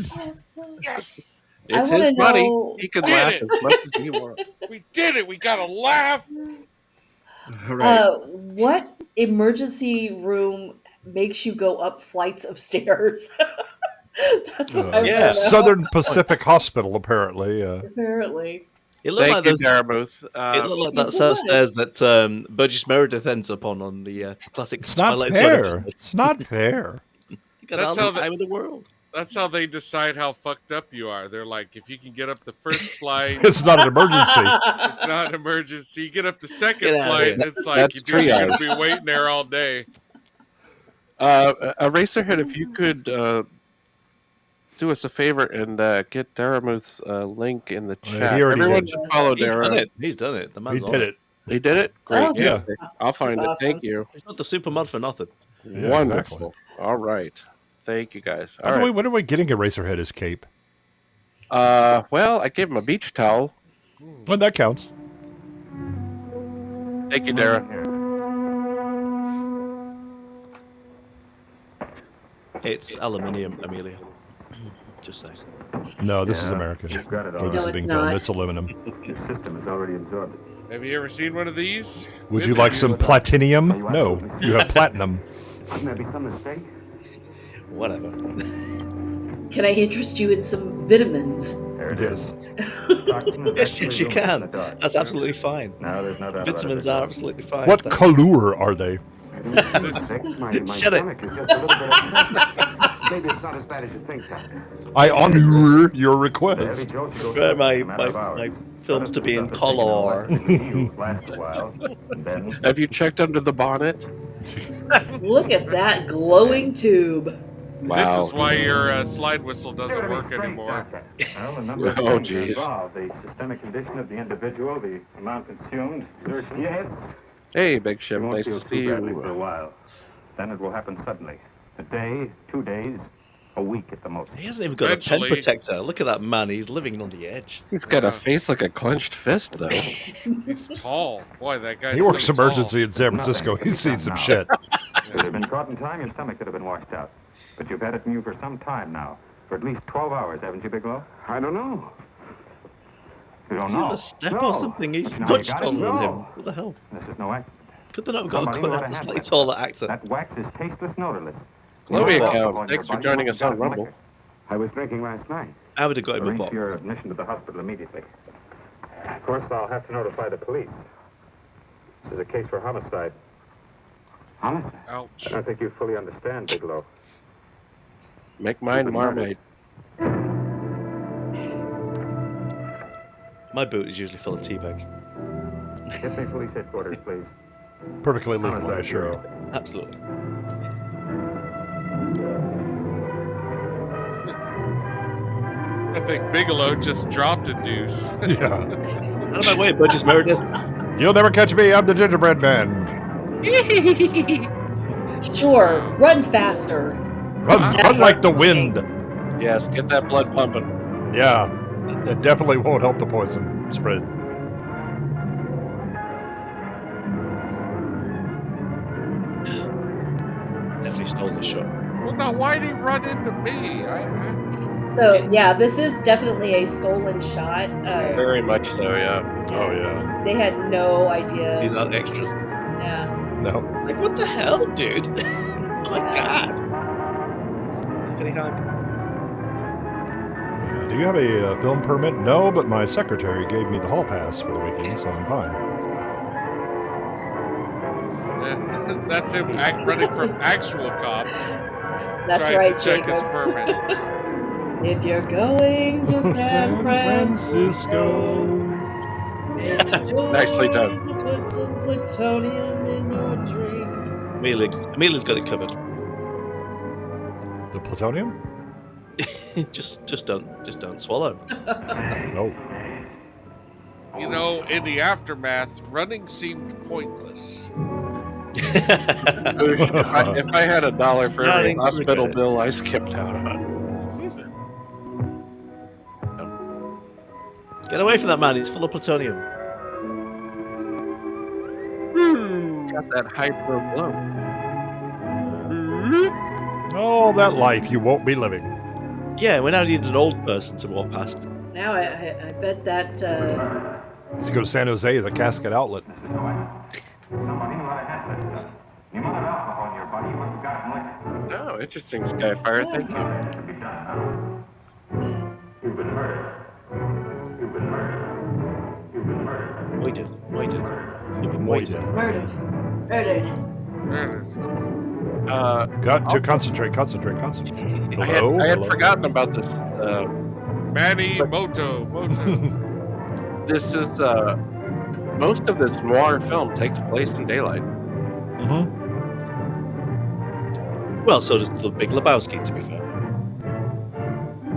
Yes.
It's
wanna
his money.
know-
He can
Did
laugh
it.
as much as he wants.
We did it. We got to laugh.
Right.
What emergency room makes you go up flights of stairs? That's what I want to know.
Southern Pacific Hospital, apparently.
Apparently.
It looked
Thank
like
you,
those.
Daramuth.
It looked like
you
that
so
set of
much.
stairs that Burgess Meredith ends up on the classic
It's not
Twilight Zone
fair.
episode.
It's not fair.
You got
That's
all
how
the time in the world.
That's how they decide how fucked up you are. They're like, if you can get up the first flight,
It's not an emergency.
it's not an emergency. You get up the second
Get out of
flight,
here.
it's like
That's
you're going
triage.
to be waiting there all day.
Eraserhead, if you could do us a favor and get Daramuth's link in the chat.
he already
Everyone
did.
should follow
He's done
Dara.
it. He's done it. The man's
He
on
did it.
He did it? Great.
Oh,
Yeah.
Fantastic. I'll find
That's
it.
awesome.
Thank you.
He's not the super mod for nothing.
Yeah,
Wonderful.
exactly.
All right. Thank you, guys.
By
All
the way,
right.
when are we getting Eraserhead his cape?
Well, I gave him a beach towel.
Well, that counts.
Thank you, Dara.
It's aluminium, Amelia. Just say.
No, this is
Yeah,
American.
you've got it
Where
all.
this
No,
is
it's
being filmed.
not.
It's aluminum.
Your system has already absorbed it.
Have you ever seen one of these?
Would you
Women
like
use
some
them.
platinum? No, you have platinum.
Couldn't there be some mistake?
Whatever.
Can I interest you in some vitamins?
There it
Yes.
is. Toxin is
Yes,
actually
yes, you
looming in
can.
the dark.
That's absolutely fine.
No, there's no doubt about it.
Vitamins are absolutely fine.
What color are they?
My
Shut it.
stomach is just a little bit upset. Maybe it's not as bad as you think, Doctor.
I honor your
Heavy
request.
jokes go
Prefer
through
my,
in a matter
my,
of hours.
my films to be in
Other things all
color.
last a while. And then
Have you checked under the bonnet?
Look at that glowing tube.
Wow.
This is why your slide whistle doesn't work anymore.
Well, a number of
Oh,
things are
geez.
involved. The systemic condition of the individual, the amount consumed. Yes.
Hey, Big
You
Ship.
won't
Nice
feel
to
too
see
badly for a
you.
while. Then it will happen suddenly. A day, 2 days, a week at the most.
He hasn't even got a
Eventually-
pen protector. Look at that man. He's living on the edge.
He's got a face like a clenched fist, though.
He's tall. Boy, that guy's
He works
so
emergency in San
Nothing.
Francisco. He's seen some
Now.
shit.
If it had been caught in time, your stomach could have been washed out. But you've had it in you for some time now. For at least 12 hours, haven't you, Bigelow? I don't know. You don't
Is he on
know?
a step
No.
or something? He's
Now you
much
got it?
taller than him.
No.
What the hell?
This is no accident.
Could they not have got
Somebody
a
ought to
quite
handle
slightly
it.
taller actor?
That wax is tasteless, odorless.
Chloe
No
account.
alcohol in
Thanks
your
for
body
joining
once
us
you
on
got
Rumble.
liquor. I was drinking last night.
I would have got him a
Arrange
box.
your admission to the hospital immediately. Of course, I'll have to notify the police. This is a case for homicide. Homicide?
Ouch.
I don't think you fully understand, Bigelow.
Make mine Marmite.
My boot is usually full of tea bags.
Get me police headquarters, please.
Perfectly legal, I assure you.
Absolutely.
I think Bigelow just dropped a deuce.
Yeah.
Out of my way, Burgess Meredith.
You'll never catch me. I'm the gingerbread man.
Sure, run faster.
Run like the wind.
Yes, get that blood pumping.
Yeah. It definitely won't help the poison spread.
Definitely stole the show.
Well, now why'd he run into me?
So yeah, this is definitely a stolen shot.
Very much so, yeah.
Oh, yeah.
They had no idea.
These aren't extras.
Yeah.
No.
Like, what the hell, dude? Oh my god. Can he hug?
Do you have a film permit? No, but my secretary gave me the hall pass for the weekend, so I'm fine.
That's him running from actual cops.
That's
trying
right,
to check his
Jacob.
permit.
If you're going to San Francisco,
Nicely done.
put some plutonium in your drink.
Amelia's got it covered.
The plutonium?
just don't swallow.
No.
You know, in the aftermath, running seemed pointless.
if I had $1 for every
Starting
hospital
cricket.
bill I skipped out on.
Get away from that man. He's full of plutonium.
Got that hyper blow.
Oh, that life you won't be living.
Yeah, we now need an old person to walk past.
Now I bet that
You go to San Jose, the Casket Outlet.
Oh, interesting, Skyfire. Thank you.
Moided.
murdered.
Got to concentrate.
I had forgotten about this.
Manny Moto.
This is most of this noir film takes place in daylight.
Mm-hmm.
Well, so does The Big Lebowski, to be fair.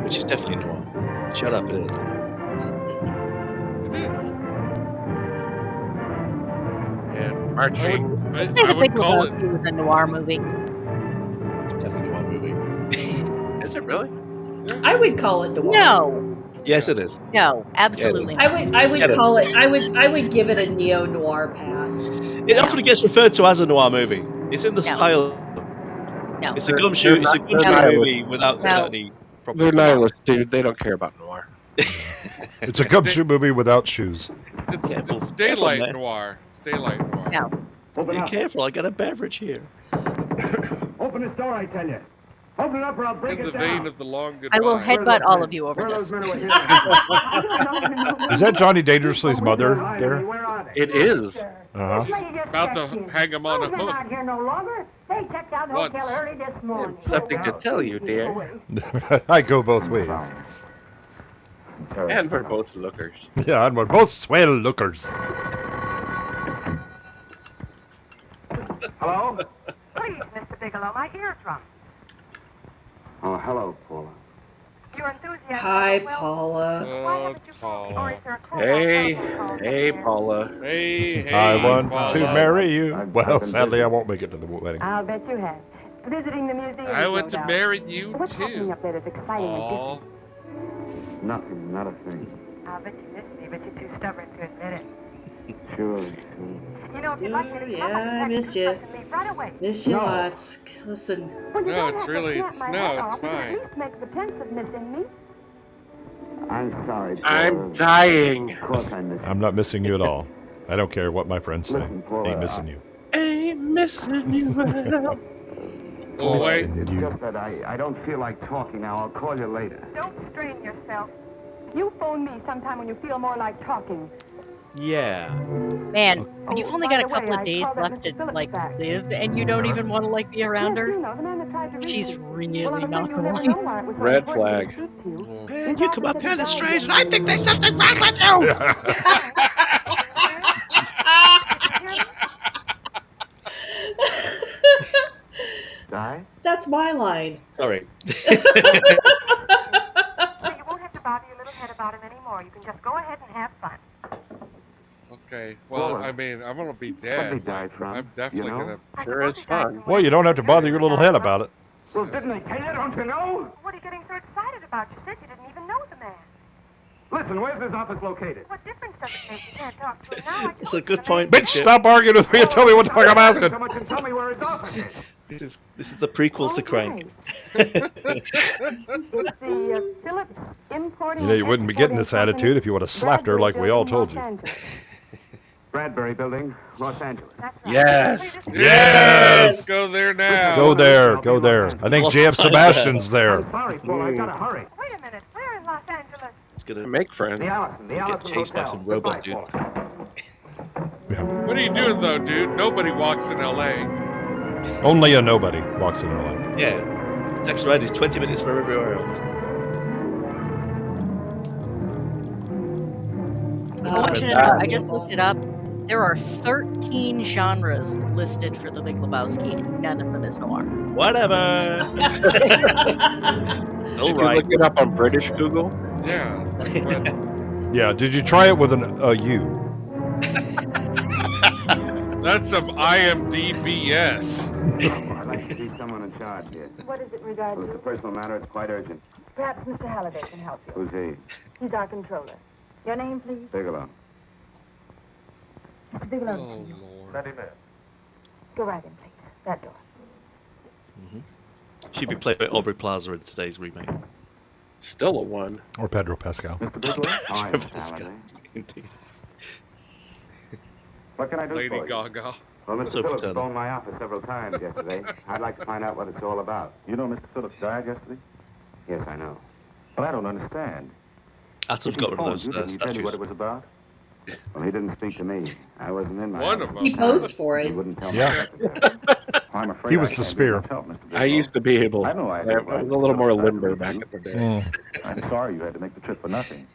Which is definitely noir. Shut up, it is.
It is.
And marching.
I'd say The Big Lebowski was a noir movie.
It's definitely a noir movie.
Is it really?
I would call it noir.
No.
Yes, it is.
No, absolutely not.
I would call it. I would give it a neo noir pass.
It often gets referred to as a noir movie. It's in the style.
No.
It's a gumshoe. It's a gumshoe movie without any.
They're nihilists, dude. They don't care about noir.
It's a gumshoe movie without shoes.
It's daylight noir. It's daylight noir.
No.
Be careful. I got a beverage here.
Open this door, I tell you. Open it up or I'll break
In the
it
vein
down.
of the long goodbye.
I will headbutt all of you over this.
Is that Johnny Dangerously's mother there?
It is.
Uh-huh.
About to hang him on a hook.
Not here no longer. They checked out the hotel
Once.
early this morning.
Something to tell you, dear.
I go both ways.
And we're both lookers.
Yeah, and we're both swell lookers.
Hello?
Please, Mr. Bigelow, my eardrum.
Oh, hello, Paula.
Your enthusiasm.
Hi, Paula.
Oh, it's Paula.
Hey, Paula.
Hey,
I want
Paula.
to marry you. Well, sadly, I won't make it to the wedding.
I'll bet you have. Visiting the museum.
I want
no
to
doubt.
marry you
What's happening
too.
up there that's exciting and
Aw.
different?
Nothing, not a thing.
I'll bet you miss me, but you're too stubborn to admit it.
Sure.
You know, if you'd like me to
Yeah,
come up and
I
pack
miss
your
you.
stuff and leave right away.
Miss you
No.
lots. Listen,
Well, you
No,
don't
it's
have to
really-
snap
it's-
my
no,
head
it's
off, but
fine.
At least make pretense of missing me.
I'm sorry, Paula.
I'm dying.
Of course I miss you.
I'm not missing you at all. I don't care what my friends say.
Listen, Paula,
Ain't missing you.
Ain't missing you at all.
Oh, wait.
It's just that I don't feel like talking now. I'll call you later.
Don't strain yourself. You phone me sometime when you feel more like talking.
Yeah.
Man, when you've
Oh,
only
by
got a
the way,
couple of
I
days
called that
left to
Mr. Phillips
like
back.
live, and you don't even want to like be around
Yes,
her,
you know, the man that tried to reach
she's
me.
really
Well, I'm
not
afraid
the
you'll never
one.
know why it was so
Red
important
flag.
to speak to you.
Man, you come up
He
kind of
died
strange, and I
young.
think there's something wrong with you.
Die?
that's my line.
Sorry.
So you won't have to bother your little head about him anymore. You can just go ahead and have fun.
Okay. Well,
Paula.
I mean, I'm gonna be
What
dead.
they died from,
I'm definitely
you know?
gonna.
Sure is fun.
Well, you don't have to bother your little head about it.
Well, didn't they tell you? Don't you know?
What are you getting so excited about? You said you didn't even know the man.
Listen, where's this office located?
What difference does it make? You can't talk to him now.
It's a good point.
Bitch, stop arguing with me and tell me what the fuck I'm asking.
Someone can tell me where his office is.
This is the prequel to Crank.
It's the Phillips Importing.
You know, you wouldn't be getting this attitude if you would have slapped her like we all told you.
Bradbury Building, Los Angeles.
Yes.
Yes. Go there now.
Go there, go there. I think J.F. Sebastian's there.
I'm sorry, Paul. I gotta hurry.
Wait a minute. Where in Los Angeles?
It's gonna
Make friends.
The Allison. The
get
Allison
chased by
Hotel.
some robot
Goodbye,
dudes.
Paula.
What are you doing though, dude? Nobody walks in L.A.
Only a nobody walks in her life.
Yeah. Text ride is 20 minutes from everywhere else.
I want you to know, I just looked it up. There are 13 genres listed for The Big Lebowski. None of them is noir.
Whatever. Still
Did you
right.
look it up on British Google?
Yeah. Like when,
Yeah, did you try it with a U?
that's some IMDb's.
I'd like to see someone in charge here.
What is it regard
Well, it's a
to?
personal matter. It's quite urgent.
Perhaps Mr. Halliday can help you.
Who's he?
He's our controller. Your name, please?
Bigelow.
Mr. Bigelow.
Oh Lord.
Let him in.
Go right in, please. That door.
She'd be played by Aubrey Plaza in today's remake.
Still a 1.
Or Pedro Pascal.
Mr. Bigelow? Hi,
Pedro
Mr.
Pascal.
Halliday.
Indeed.
What can I do
Lady
for you?
Gaga.
Well, Mr.
So
Phillips
paternal.
phoned my office several times yesterday. I'd like to find out what it's all about. You know Mr. Phillips died yesterday? Yes, I know. But I don't understand.
Atom's
If he
got one of
phoned
those
you, didn't he tell you what
statues.
it was about? Well, he didn't speak to me. I wasn't in my
One
office.
of them.
He posed for
He
it.
wouldn't tell
Yeah.
me what to do. I'm afraid
He was
I
the
can't be
spear.
much help, Mr.
I
Bigelow.
used to be able.
I have no
I
idea.
was a little more limber back in the day.
Mm.
I'm sorry you had to make the trip for nothing.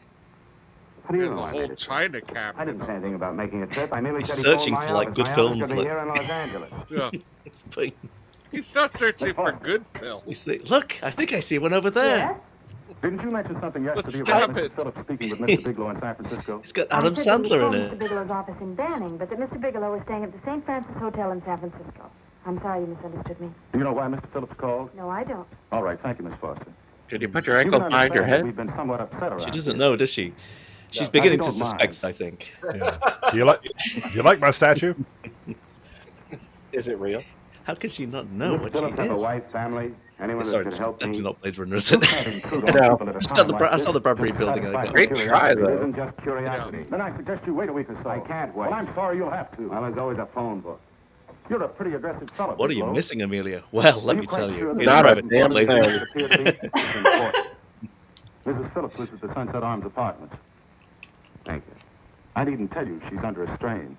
How do you
There's
know
a
I
whole
made it?
China cap.
I didn't say anything about making a trip. I merely
He's
said he phoned
searching
my
for, like,
office.
good
My
films,
office should be
like-
here in Los Angeles.
Yeah. He's not searching for good films.
You see, look, I think I see one over there.
Didn't you mention something yesterday
stop
about
it.
Mr. Phillips speaking with Mr. Bigelow in San Francisco?
It's got
I
Adam
said that we
Sandler
called
in
Mr.
it.
Bigelow's office in Banning, but that Mr. Bigelow was staying at the St. Francis Hotel in San Francisco. I'm sorry you misunderstood me.
Do you know why Mr. Phillips called?
No, I don't.
All right, thank you, Miss Foster.
Could you put your
You
ankle
can
behind your
understand that
head?
We've been somewhat upset around
She doesn't
here.
know, does she? She's
No,
beginning
I
to
don't mind.
suspect, I think.
Yeah. Do you like my statue?
Is it real?
How can she not
Does
know
Mr.
what she
Phillips have a
is?
wife, family, anyone
Sorry,
that
it's
could help
definitely
me?
not Blade Runner, is
You
it?
can't intrude on
No.
people at a
Just
time
got the
like
Bra- I
this.
saw the Bradbury
Just
building and I
satisfy
got-
Great
curiosity.
try, though.
It isn't just curiosity. Then I suggest you wait a week or so. I can't wait. Well, I'm sorry you'll have to. Well, there's always a phone book. You're a pretty aggressive fellow.
What are you
Bigelow.
missing, Amelia? Well, let
Are
me
quite
tell you.
sure
In
that
Not a
private,
damn
Blade
thing.
Runner-
It's important. Mrs. Phillips lives at the Sunset Arms apartment. Thank you. I needn't tell you she's under a strain.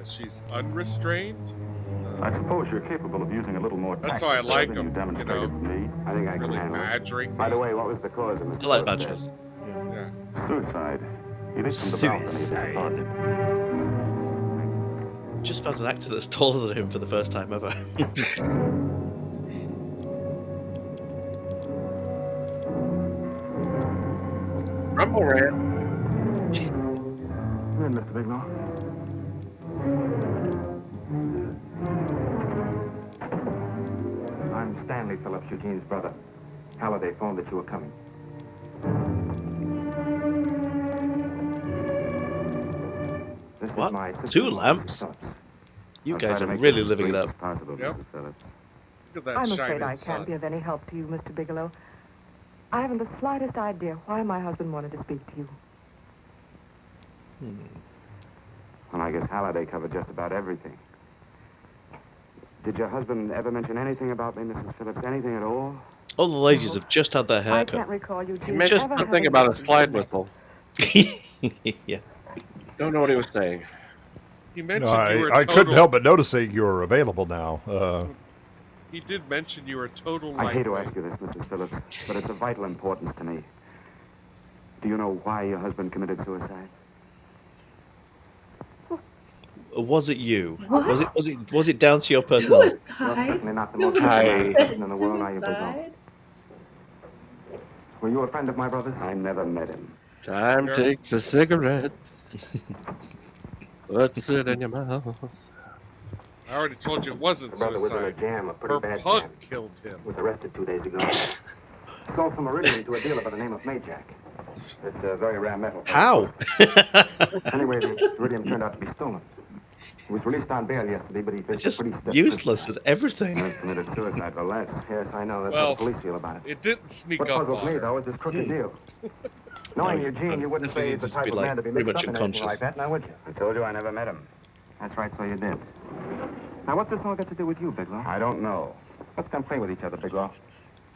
She's unrestrained.
I suppose you're capable of using a little more tact
That's why I like
than
him,
you
you
demonstrated
know.
to me. I think I can
Really
handle it.
badgering
By the
me.
way, what was the cause of Mr.
I like
Phillips'
badgers.
Yeah.
death? Suicide. He leaped from the balcony of his apartment.
Just found an actor that's taller than him for the first time ever.
Rumble Ran.
Come in, Mr. Bigelow. I'm Stanley Phillips, Eugene's brother. Halliday phoned that you were coming. This is
What?
my
2
sister-in-law,
lamps?
Mrs. Phillips.
You
I'll try
guys
to
are
make
really
this as
living it
brief
up.
as possible,
Yep.
Mrs. Phillips.
Look at that
I'm afraid
shining
I
sun.
can't be of any help to you, Mr. Bigelow. I haven't the slightest idea why my husband wanted to speak to you.
Well, I guess Halliday covered just about everything. Did your husband ever mention anything about me, Mrs. Phillips? Anything at all?
All the ladies have just had their
I
hair
can't
cut.
recall you
He mentioned
ever
something
having
about a
mentioned
slide
me.
whistle.
Yeah.
Don't know what he was saying.
He
No,
mentioned you were
I
total.
couldn't help but noticing you're available now.
He did mention you were a total
I hate to
lightweight.
ask you this, Mrs. Phillips, but it's of vital importance to me. Do you know why your husband committed suicide?
Was it you?
What?
Was it down to your personality?
Well,
Suicide?
certainly not the
No
most
one's
dramatic
Hi.
person in the world, are you, Bigelow?
Suicide?
Were you a friend of my brother's? I never met him.
Time
Sure.
takes a cigarette. Puts it in your mouth.
I already told you it wasn't
My brother was in a
suicide.
jam, a pretty
Her
bad
pug
jam.
killed him.
Was arrested 2 days ago. Sold some iridium to a dealer by the name of Majak. It's a very rare metal.
How?
Anyway, the iridium turned out to be stolen. He was released on bail yesterday, but he faced
Just
a pretty stiff
useless
prison
at everything.
term. He committed suicide for less. Yes, I know. That's
Well,
how the police feel about it.
It didn't sneak
What
up
puzzles
on
me,
her.
though, is this crooked deal. Knowing Eugene, you wouldn't say he's the
Just
type
be
of
like
man to be
pretty
mixed
much
up in anything
unconscious.
like that, now would you? I told you I never met him. That's right, so you did. Now, what's this all got to do with you, Bigelow? I don't know. Let's come play with each other, Bigelow.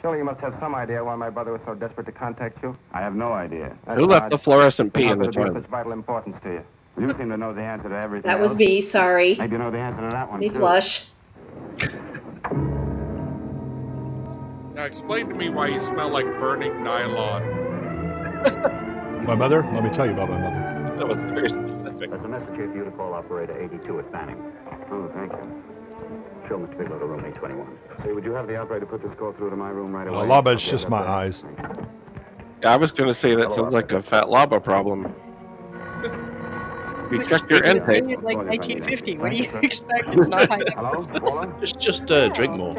Surely you must have some idea why my brother was so desperate to contact you. I have no idea.
Who left the fluorescent pee in the
It's of
toilet?
such vital importance to you. You seem to know the answer to everything.
That was
else.
me, sorry.
Maybe you know the answer to that one,
Me
too.
flush.
Now explain to me why you smell like burning nylon.
My mother? Let me tell you about my mother.
That was very specific.
There's a message here for you to call operator 82 at Banning.
Oh, thank you.
Show Mr. Bigelow to room 821.
Say, would you have the operator put this call through to my room right away?
Laba, it's
Okay,
just
that's
my
right.
eyes.
I was going to say that sounds like a fat lava problem. You checked your intake.
It's like 1950. What do you expect? It's not high.
Hello, Paula?
Just drink more.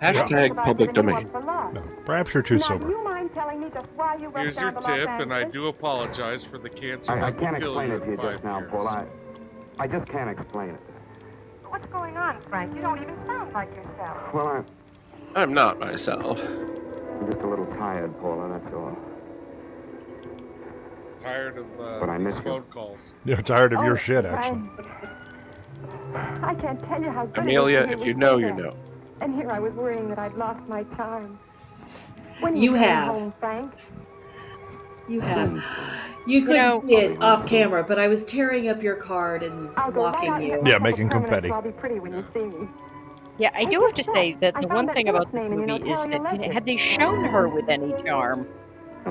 Hashtag public domain.
No, perhaps you're too
Now, do
sober.
you mind telling me just why you went
Here's your
down to Los
tip, and I
Angeles?
do apologize for the cancer
I
that will
can't
kill
explain
you
it to
in
you
5
just now,
years.
Paula. I just can't explain it.
What's going on, Frank? You don't even sound like yourself.
Well,
I'm not myself.
I'm just a little tired, Paula, that's all.
Tired of
But I miss
these
you.
phone calls.
You're tired of your
Oh,
shit, actually.
I can't tell you how good
Amelia,
it is to
if
hear
you
you
know,
say
you
that.
know.
And here I was worrying that I'd lost my charm. When
You
coming
have.
home, Frank?
You have. You couldn't
know-
see it off camera, but I was tearing up your card and
I'll go right
mocking
out
you.
and
Yeah,
have a
making
permanent
confetti.
so I'll be pretty when you see me.
Yeah, I
Hey,
do have to
what's
say that
I
the
found
one
that
thing
Phillips
about this
name in
movie
your
is
notarial
that
ledger.
had they shown her with any charm,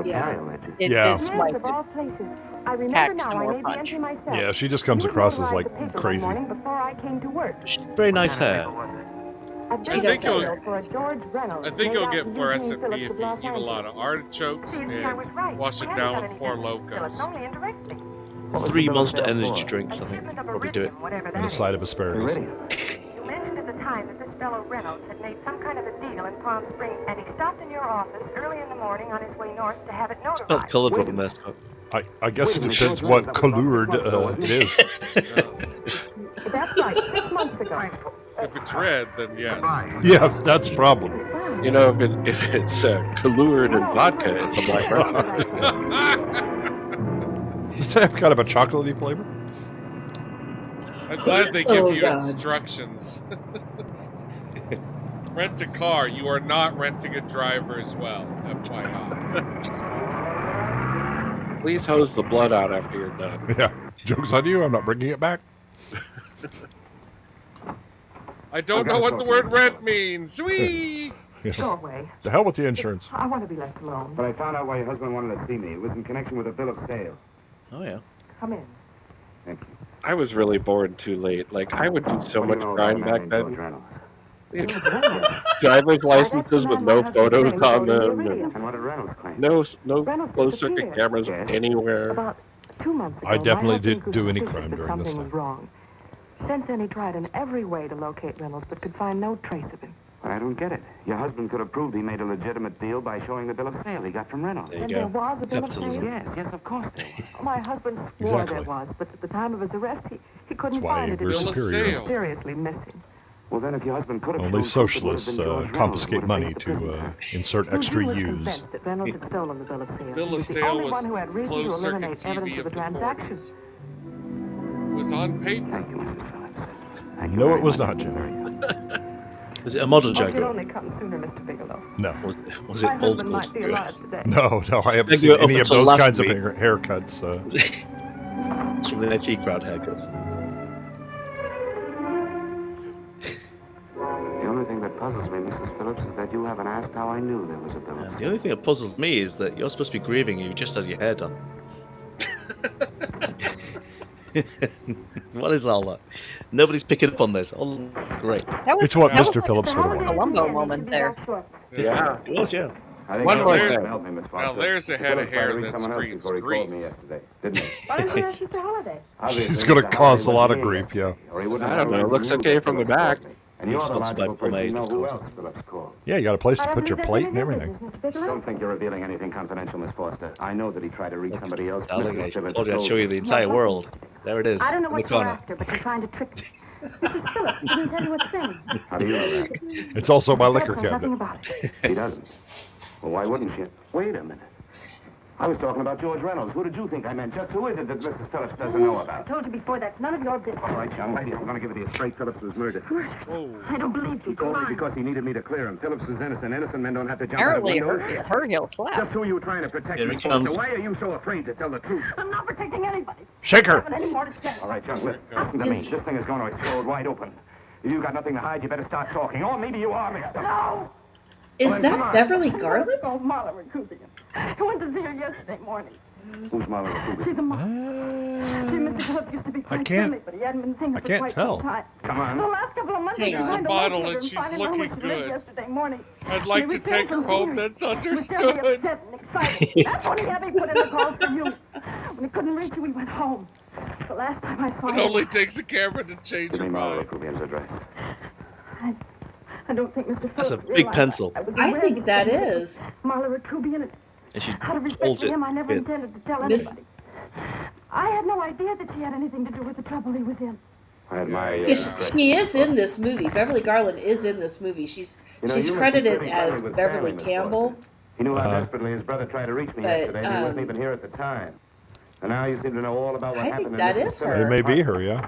Yeah.
it,
Yeah.
this
Yes,
might
of
have
all places. I remember
packed
now
some
I
more
made the
punch.
entry myself.
Yeah, she just comes
You
across as
notarized
like
the paper one
crazy.
morning before I came to work.
Very nice hair.
I've
I
just
think
got a
you'll-
bill for a George Reynolds
I think
made
you'll
out
get
in
fluorescent
Eugene
pee
Phillips
if
of
you
Los
eat a
Angeles.
lot of artichokes
See, I was
and
right.
wash
I
it
haven't
down
done
with
anything
Four
to Phillips,
Locos.
only indirectly.
What was
Three
the bill of
Monster
sale
Energy
for?
drinks, I think, would probably do it.
Whatever
And a
that
side
is.
of asparagus.
Iridium.
You mentioned at the time that this fellow Reynolds had made some kind of a deal in Palm Springs, and he stopped in your office early in the morning on his way north to have it
Spelled
notarized.
coloured wrong there, Scott.
I guess
Wait
it
a minute,
depends
George
what
Reynolds, that was
colored
about 6 months ago,
it is.
That's right, 6 months ago.
If it's red, then yes.
Yeah, that's a problem.
You know, if it's colored in vodka, it's a black person.
Does it have kind of a chocolatey flavor?
I'm glad they give
Oh,
you
God.
instructions. Rent a car. You are not renting a driver as well. FYI.
Please hose the blood out after you're done.
Yeah. Joke's on you. I'm not bringing it back.
I don't know what the word rent means. Whee!
Go away.
The hell with the insurance.
I want to be left alone.
But I found out why your husband wanted to see me. It was in connection with a bill of sale.
Oh, yeah.
Come in.
Thank you.
I was really bored too late. Like, I would do so
What do
much
you know about a
crime
man
back
named
then.
George Reynolds?
Driver's licenses with no photos on them.
And what did Reynolds claim?
No
Reynolds
closed circuit
disappeared.
cameras
Yes.
anywhere.
About 2 months ago,
I definitely
my husband
didn't
grew
do any
suspicious
crime
that
during this
something was
time.
wrong. Since then, he tried in every way to locate Reynolds, but could find no trace of him.
But I don't get it. Your husband could have proved he made a legitimate deal by showing the bill of sale he got from Reynolds.
There you
And
go.
there was a bill of
Capitalism.
sale?
Yes, of course there was.
My husband swore
Exactly.
there was, but at the time of his arrest, he couldn't
That's why
find it.
we're
It
Bill of
was
superior.
sale.
seriously missing.
Well, then if your husband could have
Only
shown proof, it would have
socialists
been George Reynolds
confiscate
who would have
money
paid the prison
to
tax.
insert extra
Eugene was
U's.
convinced that Reynolds had stolen the bill of sale.
Bill
He
of
was the
sale
only
was
one who had reason to
closed circuit
eliminate
TV
evidence of
of
the
the
transaction.
40s. It was on paper.
Thank you, Mrs. Phillips. Thank you
No,
very
it was
much.
not, Jenny.
Was it a modern
Oh, if you'd
Jaguar?
only come sooner, Mr. Bigelow.
No.
Was
My
it old
husband
school?
might be alive today.
No, I haven't
Jaguar
seen
up
any of
until
those
last
kinds
week.
of haircuts.
It's from the IT crowd haircuts.
The only thing that puzzles me, Mrs. Phillips, is that you haven't asked how I knew there was a bill of
And
sale.
the only thing that puzzles me is that you're supposed to be grieving and you've just had your hair done. What is all that? Nobody's picking up on this. Oh, great.
That was,
It's what
that was
Mr. Phillips would have
a
wanted.
Columbo moment there.
Yeah, it was, yeah.
I think
One
I'll
more
have to
thing.
help me, Miss
Now
Foster.
there's a head of
Phillips
hair
fired
that
someone else
screams
before he called
grief.
me yesterday, didn't he?
Why don't you ask Mr. Holliday?
Obviously,
It's going to
Mr.
cause a
Holliday
lot of
wasn't
grief,
here,
yeah.
or he wouldn't
I
have
don't know.
known
It looks
you
okay
were
from the
Phillips
back.
called me. And you're the
Sponsored by
logical person
Pomade,
to know
of
who
course.
else Phillips called.
Yeah, you got a place to
Why
put your
doesn't
plate
he
and
say
everything.
business, Mr. Bigelow?
Don't think you're revealing anything confidential, Miss Foster. I know that he tried to reach somebody else.
Darling,
Mrs.
I
Phillips
told you I'd
told
show you
me.
the entire world. There it is,
I don't know
in the
what you're
corner.
after, but you're trying to trick me. Mrs. Phillips didn't tell you a thing.
How do you know that?
It's also my
Phillips
liquor
knows nothing
cabinet.
about it.
She doesn't. Well, why wouldn't she? Wait a minute. I was talking about George Reynolds. Who did you think I meant? Just who is it that Mrs. Phillips doesn't know
I
about?
told you before, that's none of your business.
All right, young lady, I'm going to give it to you straight. Phillips was murdered.
Oh,
I don't believe you.
He told me because he needed me to clear him. Phillips is innocent. Innocent men don't have to jump
Apparently,
out of windows.
her heel
Just
slapped.
who are you trying to protect,
Here
Miss
he
Foster?
comes.
Why are you so afraid to tell the truth?
I'm not protecting anybody.
Shake
I
her.
haven't any more to say.
All right, young listen to me. This thing is going to explode wide open. If you've got nothing to hide, you better start talking. Or maybe you are mixed up.
No!
Is
Well, then come
that
on.
Beverly Garland?
Oh, Marla Rakubian. I went to see her yesterday morning.
Who's Molly Rakubian?
She's a mom. She and Mr. Phillips used to be quite
can't-
friendly, but he hadn't been seeing her
I
for
can't
quite
tell.
some time.
Come on.
The last couple of months,
Hang
he
on.
was trying to
Model
locate her
and she's
find out where
looking
she lived
good.
Yesterday morning.
I'd like
When he
to take her
returned from
home.
here,
That's
he was very
understood.
upset and excited. That's when he had me put in the call for you. When he couldn't reach you, we went home. The last time I saw
It
him,
only takes a camera to change
Give
her
me Molly
mind.
Rakubian's address.
I don't think Mr. Phillips
That's a big
realized
pencil.
was
I
aware
think
of
that
the-
is.
Marla Rakubian,
And she
out of respect
holds
for
it.
him, I never
It-
intended to tell
Miss-
anybody. I had no idea that she had anything to do with the trouble he was in.
I had my.
She is in this movie. Beverly Garland is in this movie. She's credited as Beverly Campbell.
He knew how desperately his brother tried to reach me yesterday, and he wasn't even here at the time. And now you seem to know all about what happened.
I think that is her.
It may be her, yeah.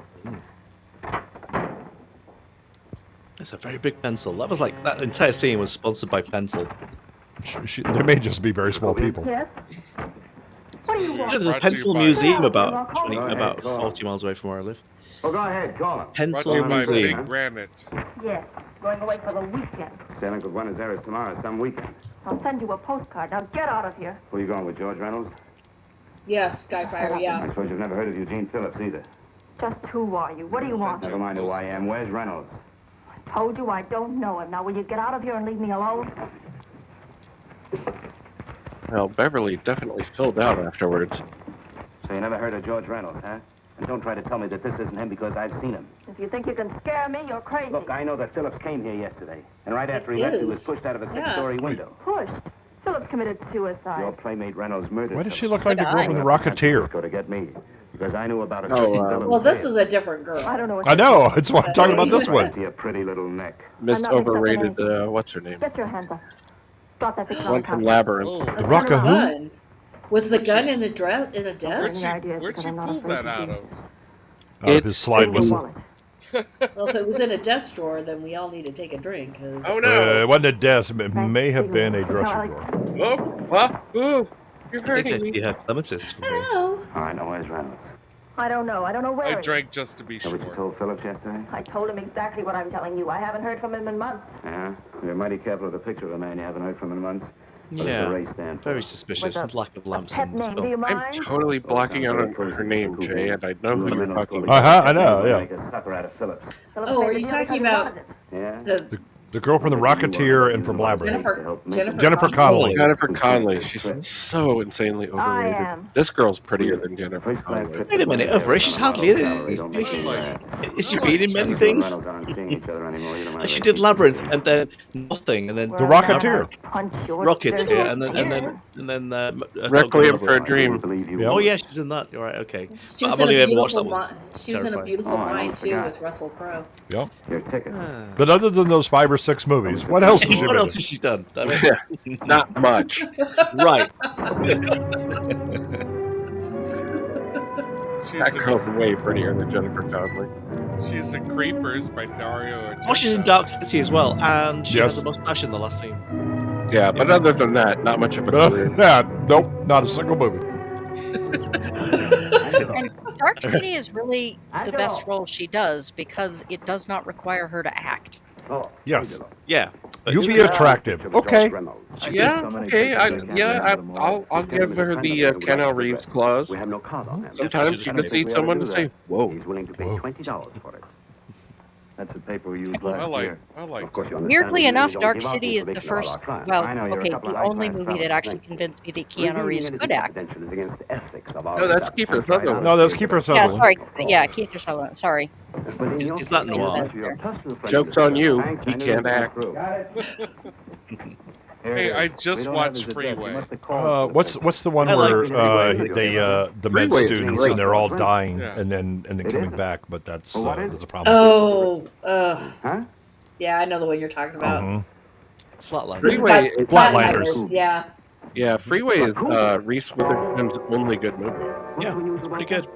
It's a very big pencil. That was like that entire scene was sponsored by pencil.
They may just be very small people.
Yes? What do you want?
There's a pencil museum about 40 miles away from where I live.
Well, go ahead, call him.
Pencil museum.
Big Granite.
Yes, going away for the weekend.
Sailing to Buenos Aires tomorrow, some weekend.
I'll send you a postcard. Now get out of here.
Who are you going with, George Reynolds?
Yes, Skyfire, yeah.
I suppose you've never heard of Eugene Phillips either.
Just who are you? What do you want?
Never mind who I am. Where's Reynolds?
I told you I don't know him. Now will you get out of here and leave me alone?
Well, Beverly definitely filled out afterwards.
So you never heard of George Reynolds, huh? And don't try to tell me that this isn't him because I've seen him.
If you think you can scare me, you're crazy.
Look, I know that Phillips came here yesterday. And right after he left, he was pushed out of a six-story window.
Pushed? Phillips committed suicide.
Your playmate Reynolds murdered.
Why does she look like the girl from The Rocketeer?
Go to get me. Because I knew about it.
Well, this is a different girl.
I don't know what
I know. That's why I'm talking about this one.
Your pretty little neck.
Miss overrated, what's her name?
Get your hands up. Drop that picture
One from Labyrinth.
The Rockahoo?
Was the gun in a desk?
Where'd she pull that out of?
His slide whistle.
Well, if it was in a desk drawer, then we all need to take a drink. Cause...
Oh, no.
It wasn't a desk. It may have been a dresser drawer.
Oh, well, ooh, you're hurting me.
You have clematis.
Oh.
All right, now where's Reynolds?
I don't know. I don't know where
I
he is.
drank just to be
Know what you
sure.
told Phillips yesterday?
I told him exactly what I'm telling you. I haven't heard from him in months.
Yeah? You're mighty careful of the picture of a man you haven't heard from in months. What does the
Yeah,
race stand for?
very suspicious. Lack of lamps in the
Pet name, do
film.
you
I'm
mind?
totally blocking out on her name, Jay, and I know who you're talking about.
Uh-huh, I know, yeah.
Make a sucker out of Phillips.
Oh, are you talking about
Yeah?
The girl from The Rocketeer and from Labyrinth. Jennifer Connelly.
Jennifer Connelly. She's so insanely
I
overrated.
am.
This girl's prettier than Jennifer Connelly.
Wait a minute, overrated? She's hardly in it. Is she been in many things? She did Labyrinth and then nothing, and then
The Rocketeer.
Rockets here, and then
Requiem for a Dream.
Oh yeah, she's in that. You're right. Okay.
She was
I've
in
only
a
ever watched
beautiful
that one.
She was in a beautiful mind too with Russell Crowe.
Yep.
Your ticket.
But other than those 5 or 6 movies, what else has she
What
been
else
in?
has she done?
Not much.
Right.
That girl's way prettier than Jennifer Connelly.
She's in Creepers by Dario Argento.
Oh, she's in Dark City as well, and she
Yes.
has a mustache in the last scene.
Yeah, but other than that, not much of a career.
Yeah, nope, not a single movie.
And Dark City is really the best role she does because it does not require her to act.
Yes.
Yeah.
You be attractive. Okay.
Yeah, okay. I'll give her the Keanu Reeves clause. Sometimes you just need someone to say, "Whoa."
He's willing to pay $20 for it. That's the paper we used last year.
I like.
Of course, you
Weirdly
understand
enough,
we
Dark
give out
City is the
conviction all
first,
our crimes.
well,
I know you're a
okay,
couple of
the only
high-class
movie that
fellows,
actually
thank you.
convinced me that Keanu
Revealing
Reeves
it is
could act.
confidential is against the ethics of our
No, that's
staff.
Kiefer Sutherland.
No, that's Kiefer
Yeah,
Sutherland.
sorry. Yeah, Keith Sutherland. Sorry.
Is that noir?
Joke's on you. He can't act.
Hey, I just watched Freeway.
What's the one
I like
where
Freeway.
the med
Freeway is
students
great.
and they're all dying
Yeah.
and then coming back, but that's a problem.
Oh,
Huh?
yeah, I know the one you're talking about.
Mhm.
Flatline.
Freeway.
It's got
Flatliners.
Yeah.
Yeah, Freeway is Reese Witherspoon's only good movie.
Yeah, it's pretty good.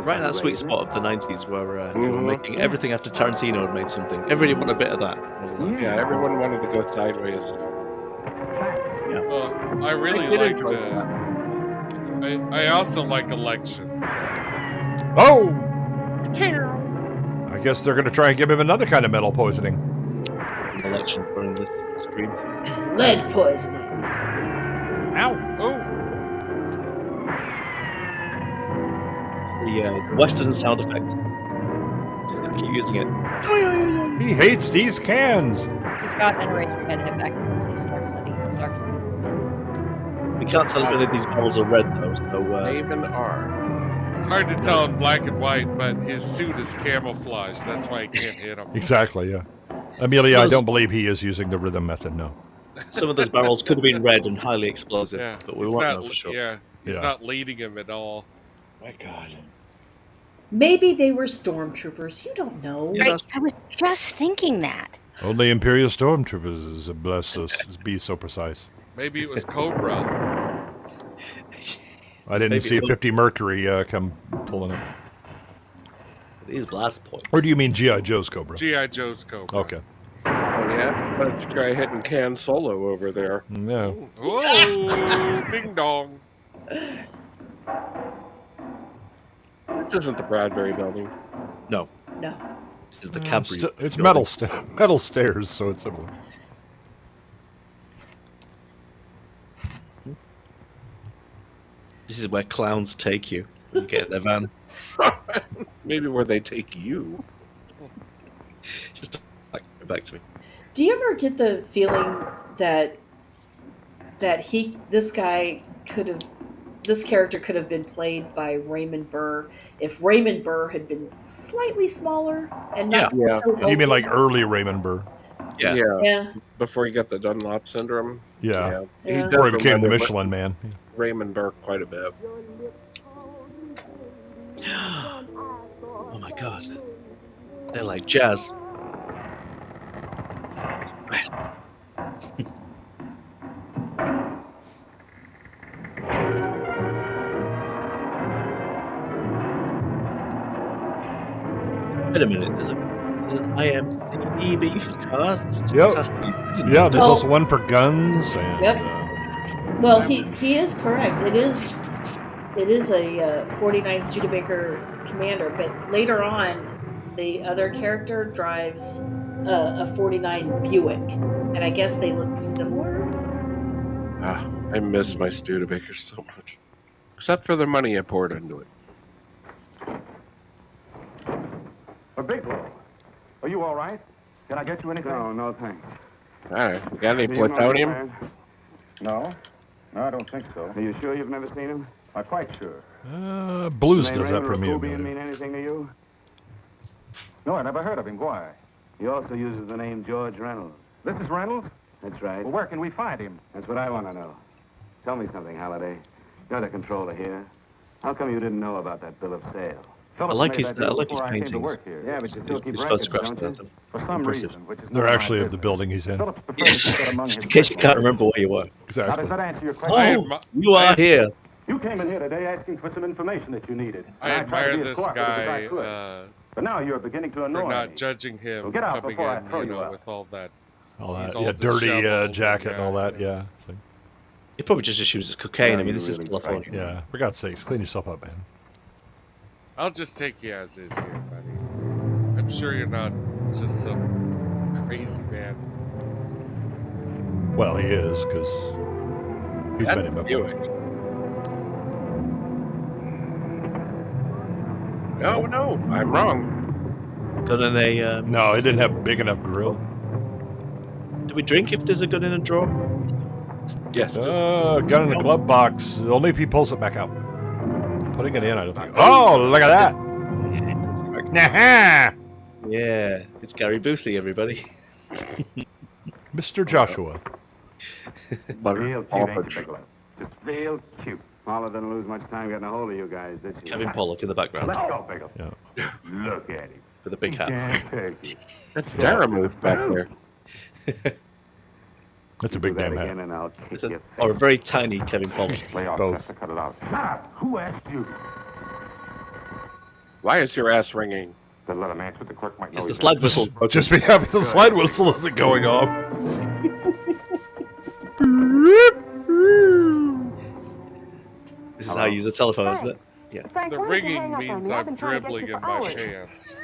Right in that sweet spot of the 90s where they were making everything after Tarantino had made something. Everybody wanted a bit of that.
Yeah, everyone wanted to go sideways.
I really
I did
liked.
enjoy
I also like Elections.
Oh! I guess they're going to try and give him another kind of metal poisoning.
Election during this stream.
Lead poisoning.
Ow!
Oh,
The Western sound effect. Just keep using it.
He hates these cans.
Scott and Ray had to have accidentally Dark City.
We can't tell if any of these bottles are red though, so
They even are.
it's hard to tell in black and white, but his suit is camouflage. That's why he can't hit him.
Exactly, yeah. Amelia, I don't believe he is using the rhythm method, no.
some of those barrels could have been red and highly explosive,
Yeah,
but we
he's
won't
not.
know for sure.
Yeah, he's
Yeah.
not leading him at all.
My God.
Maybe they were stormtroopers. You don't know.
Right, I was just thinking that.
Only Imperial Stormtroopers bless us be so precise.
Maybe it was Cobra.
I didn't see a 50 Mercury come pulling up.
These blast points.
Or do you mean G.I. Joe's Cobra?
G.I. Joe's Cobra.
Okay.
Oh, yeah? Why don't you try hitting Can Solo over there?
No.
Whoa! Ding dong.
This isn't the Bradbury building.
No.
No.
This is the Cadbury.
It's metal stairs, so it's similar.
This is where clowns take you when you get in their van.
Maybe where they take you.
Just back to me.
Do you ever get the feeling that this character could have been played by Raymond Burr if Raymond Burr had been slightly smaller and not so
You mean like
bulky?
early Raymond Burr?
Yeah.
Before he got the Dunlop syndrome.
Yeah.
Yeah.
Before he became the Michelin Man.
Raymond Burr quite a bit.
Oh my god. They're like jazz. Wait a minute, there's an IMCB for cars. That's fantastic.
Yeah, there's also one for guns. And,
Well, he is correct. It is a 49 Studebaker Commander, but later on, the other character drives a 49 Buick, and I guess they look similar.
I miss my Studebakers so much. Except for the money I poured into it.
Bigelow, are you all right? Can I get you anything? No, thanks.
All right. You got any plutonium?
No, I don't think so. Are you sure you've never seen him? I'm quite sure.
Blues does that
Raymond
premium.
Rakubian mean anything to you? No, I never heard of him. Why? He also uses the name George Reynolds. This is Reynolds? That's right. Well, where can we find him? That's what I want to know. Tell me something, Halliday. You're the controller here. How come you didn't know about that bill of sale?
I like his paintings.
Yeah, but you still keep
His
records,
photographs,
don't you? For some
impressive.
reason, which is
They're
none of my
actually of the
business.
building he's in.
Phillips prefers
Yes,
to put among
just
his
in case you
personal
can't remember where you were.
How
Exactly.
does that answer your question?
Oh, you are here.
You came in here today asking for some information that you needed.
I
And tried to
admire
be as
this
cooperative as I
guy
could. But now you're beginning to
for
annoy
not
me.
judging him
Well, get out
coming
before I
in,
throw you out.
with all that.
All
He's
that.
all
Yeah, dirty
disheveled,
jacket and all that.
yeah.
Yeah. So-
He probably just assumes it's cocaine.
Yeah,
I mean,
you
this is
really
California.
Yeah. For God's sakes, clean yourself up, man.
I'll just take you as is here, buddy. I'm sure you're not just some crazy man.
Well, he is, because he's
That's
been in my
Buick. Oh, no. I'm wrong.
Gun in a.
No, it didn't have a big enough grill.
Do we drink if there's a gun in a drawer?
Yes.
Gun in the glove box. Only if he pulls it back out. Putting it in, I don't think. Oh, look at that. Nah.
Yeah, it's Gary Busey, everybody.
Mr. Joshua.
Real cute, ain't you, Bigelow? Just real cute. Paula didn't lose much time getting a hold of you guys, did she?
Kevin Pollock in the background
Let's go, Bigelow.
Yeah.
Look at him.
with a big hat.
Yeah, turkey.
That's Dara move back there.
That's a big damn hat.
And I'll kick
It's a,
your
or a very tiny Kevin Pollock.
Lay off,
Both.
Chester, cut it out. Shut up! Who asked you?
Why is your ass ringing?
Then let him answer. The clerk might know.
It's the
he's
slide
in.
whistle.
Just be happy the slide whistle isn't going off.
This is how you use a telephone, isn't it? Yeah.
The ringing means I'm dribbling in my pants.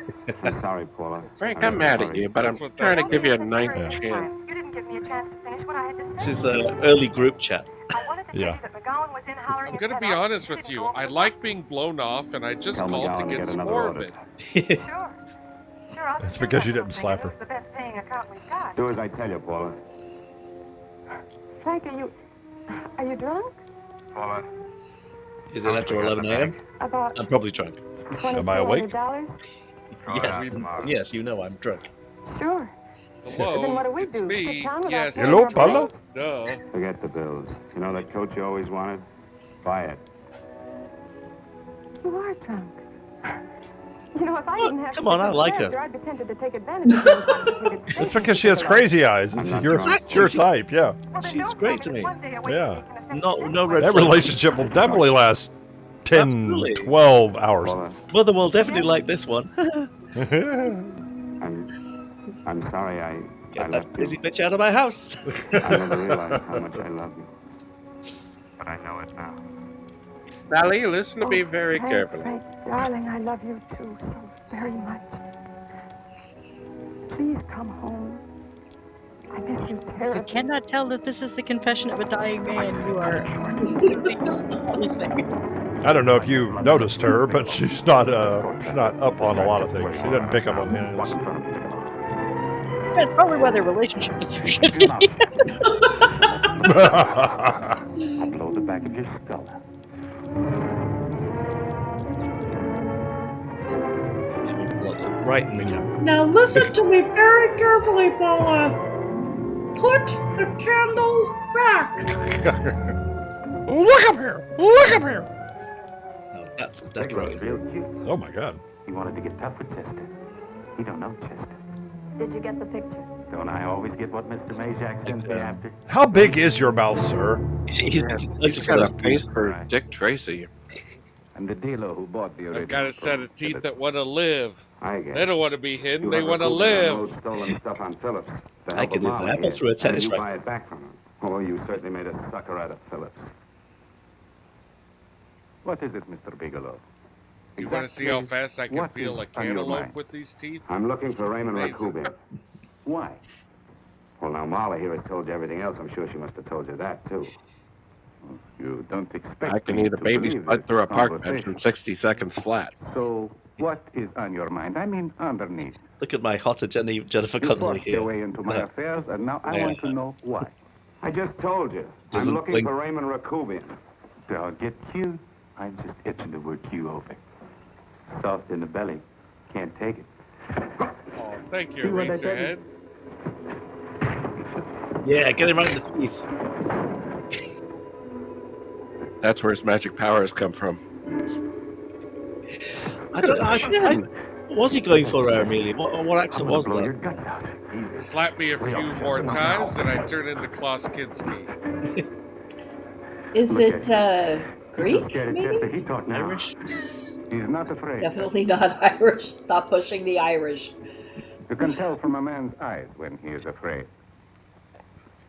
I'm sorry, Paula.
Frank, I'm mad at you, but I'm
That's what
trying to
that's
give you a
about.
ninth
Yeah.
chance.
You didn't give me a chance to finish what I had to
This
say.
is early group chat.
I wanted to
Yeah.
tell you that McGowan was in hollering
I'm
his
gonna
head
be
off.
honest
He
with
didn't
you.
go over
I
the
like being blown off, and I just
Tell
called to
McGowan to
get
get
some
another
more of
order.
it.
Sure. Sure, I'll
It's
do
because
that
you didn't
something.
slap her.
It's the best paying account we've got.
Do as I tell you, Paula.
Frank, are you drunk?
Paula.
Is it after 11 a.m.?
About
I'm probably drunk.
Am I awake?
$2,400?
Yes, you know I'm drunk.
Sure.
Hello,
Then what do we
it's
do?
me.
Sit down without
Yes.
paying
Hello,
our
Paula?
bill?
Duh.
Forget the bills. You know that coat you always wanted? Buy it.
You are drunk. You know, if I didn't have
Come on, I like her.
I'd be tempted to take advantage of being complicated.
It's because she has crazy eyes. It's your type, yeah.
She's great to me.
Yeah.
No red
That
flag.
relationship will definitely last 10,
Absolutely.
12 hours.
Mother will definitely like this one.
I'm sorry I
Get
left
that crazy
you.
bitch out of my house.
I never realized how much I love you. But I know it now.
Sally, listen to me very
Frank,
carefully.
Frank, darling, I love you too so very much. Please come home. I miss you
You
terribly.
cannot tell that this is the confession of a dying man. You are listening.
I don't know if you noticed her, but she's not up on a lot of things. She doesn't pick up on hints.
That's probably why their relationship is so shitty.
I'll blow the back of your skull out.
Right in the camera.
Now listen to me very carefully, Paula. Put the candle back.
Look up here! Look up here!
No, that's
Biglow's
decorated.
real cute.
Oh my God.
He wanted to get tough with Chester. He don't know Chester.
Did you get the picture?
Don't I always get what Mr. Majak sends me after?
How big is your mouth, sir?
He's
He's got a face for Dick Tracy.
I'm the dealer who bought the original.
I've got a set of teeth that want to live.
I guess.
They don't want to be hidden.
You
They
have
want to
a coupon
live.
unload stolen stuff on Phillips. To
I
help
can
him
do
out
that.
here,
I threw a tennis
and you
racket.
buy it back from him. Oh, you certainly made a sucker out of Phillips. What is it, Mr. Bigelow?
You want to see how fast I can
What
peel
is
a
on your
cantaloupe
mind?
with these teeth?
I'm looking for Raymond
Amazing.
Rakubin. Why? Well, now, Marla here has told you everything else. I'm sure she must have told you that, too. You don't expect
I can
me
eat a
to
baby's
believe
butt
this
through a park bench
conversation.
in 60 seconds flat.
So, what is on your mind? I mean, underneath.
Look at my hotter Jennifer
You
Connelly
forced your
here.
way into my
Yeah.
affairs, and now I
Yeah.
want to know why. I just told you.
Doesn't
I'm looking
blink.
for Raymond Rakubin. Don't get cute. I'm just itching the word Q over. Soft in the belly. Can't take it.
Oh, thank you,
See what I tell you?
Eraserhead.
Yeah, get him right in the teeth.
That's where his magic powers come from.
I don't know. What was he going for, Amelia? What accent was
Blow your
that?
guts out. Easy.
Slap me a few more times and I turn into Klaus Kinski.
Is
Look
it
at
Greek,
Scared of
maybe?
Chester. He talked now.
Irish?
He's not afraid.
Definitely not Irish. Stop pushing the Irish.
You can tell from a man's eyes when he is afraid.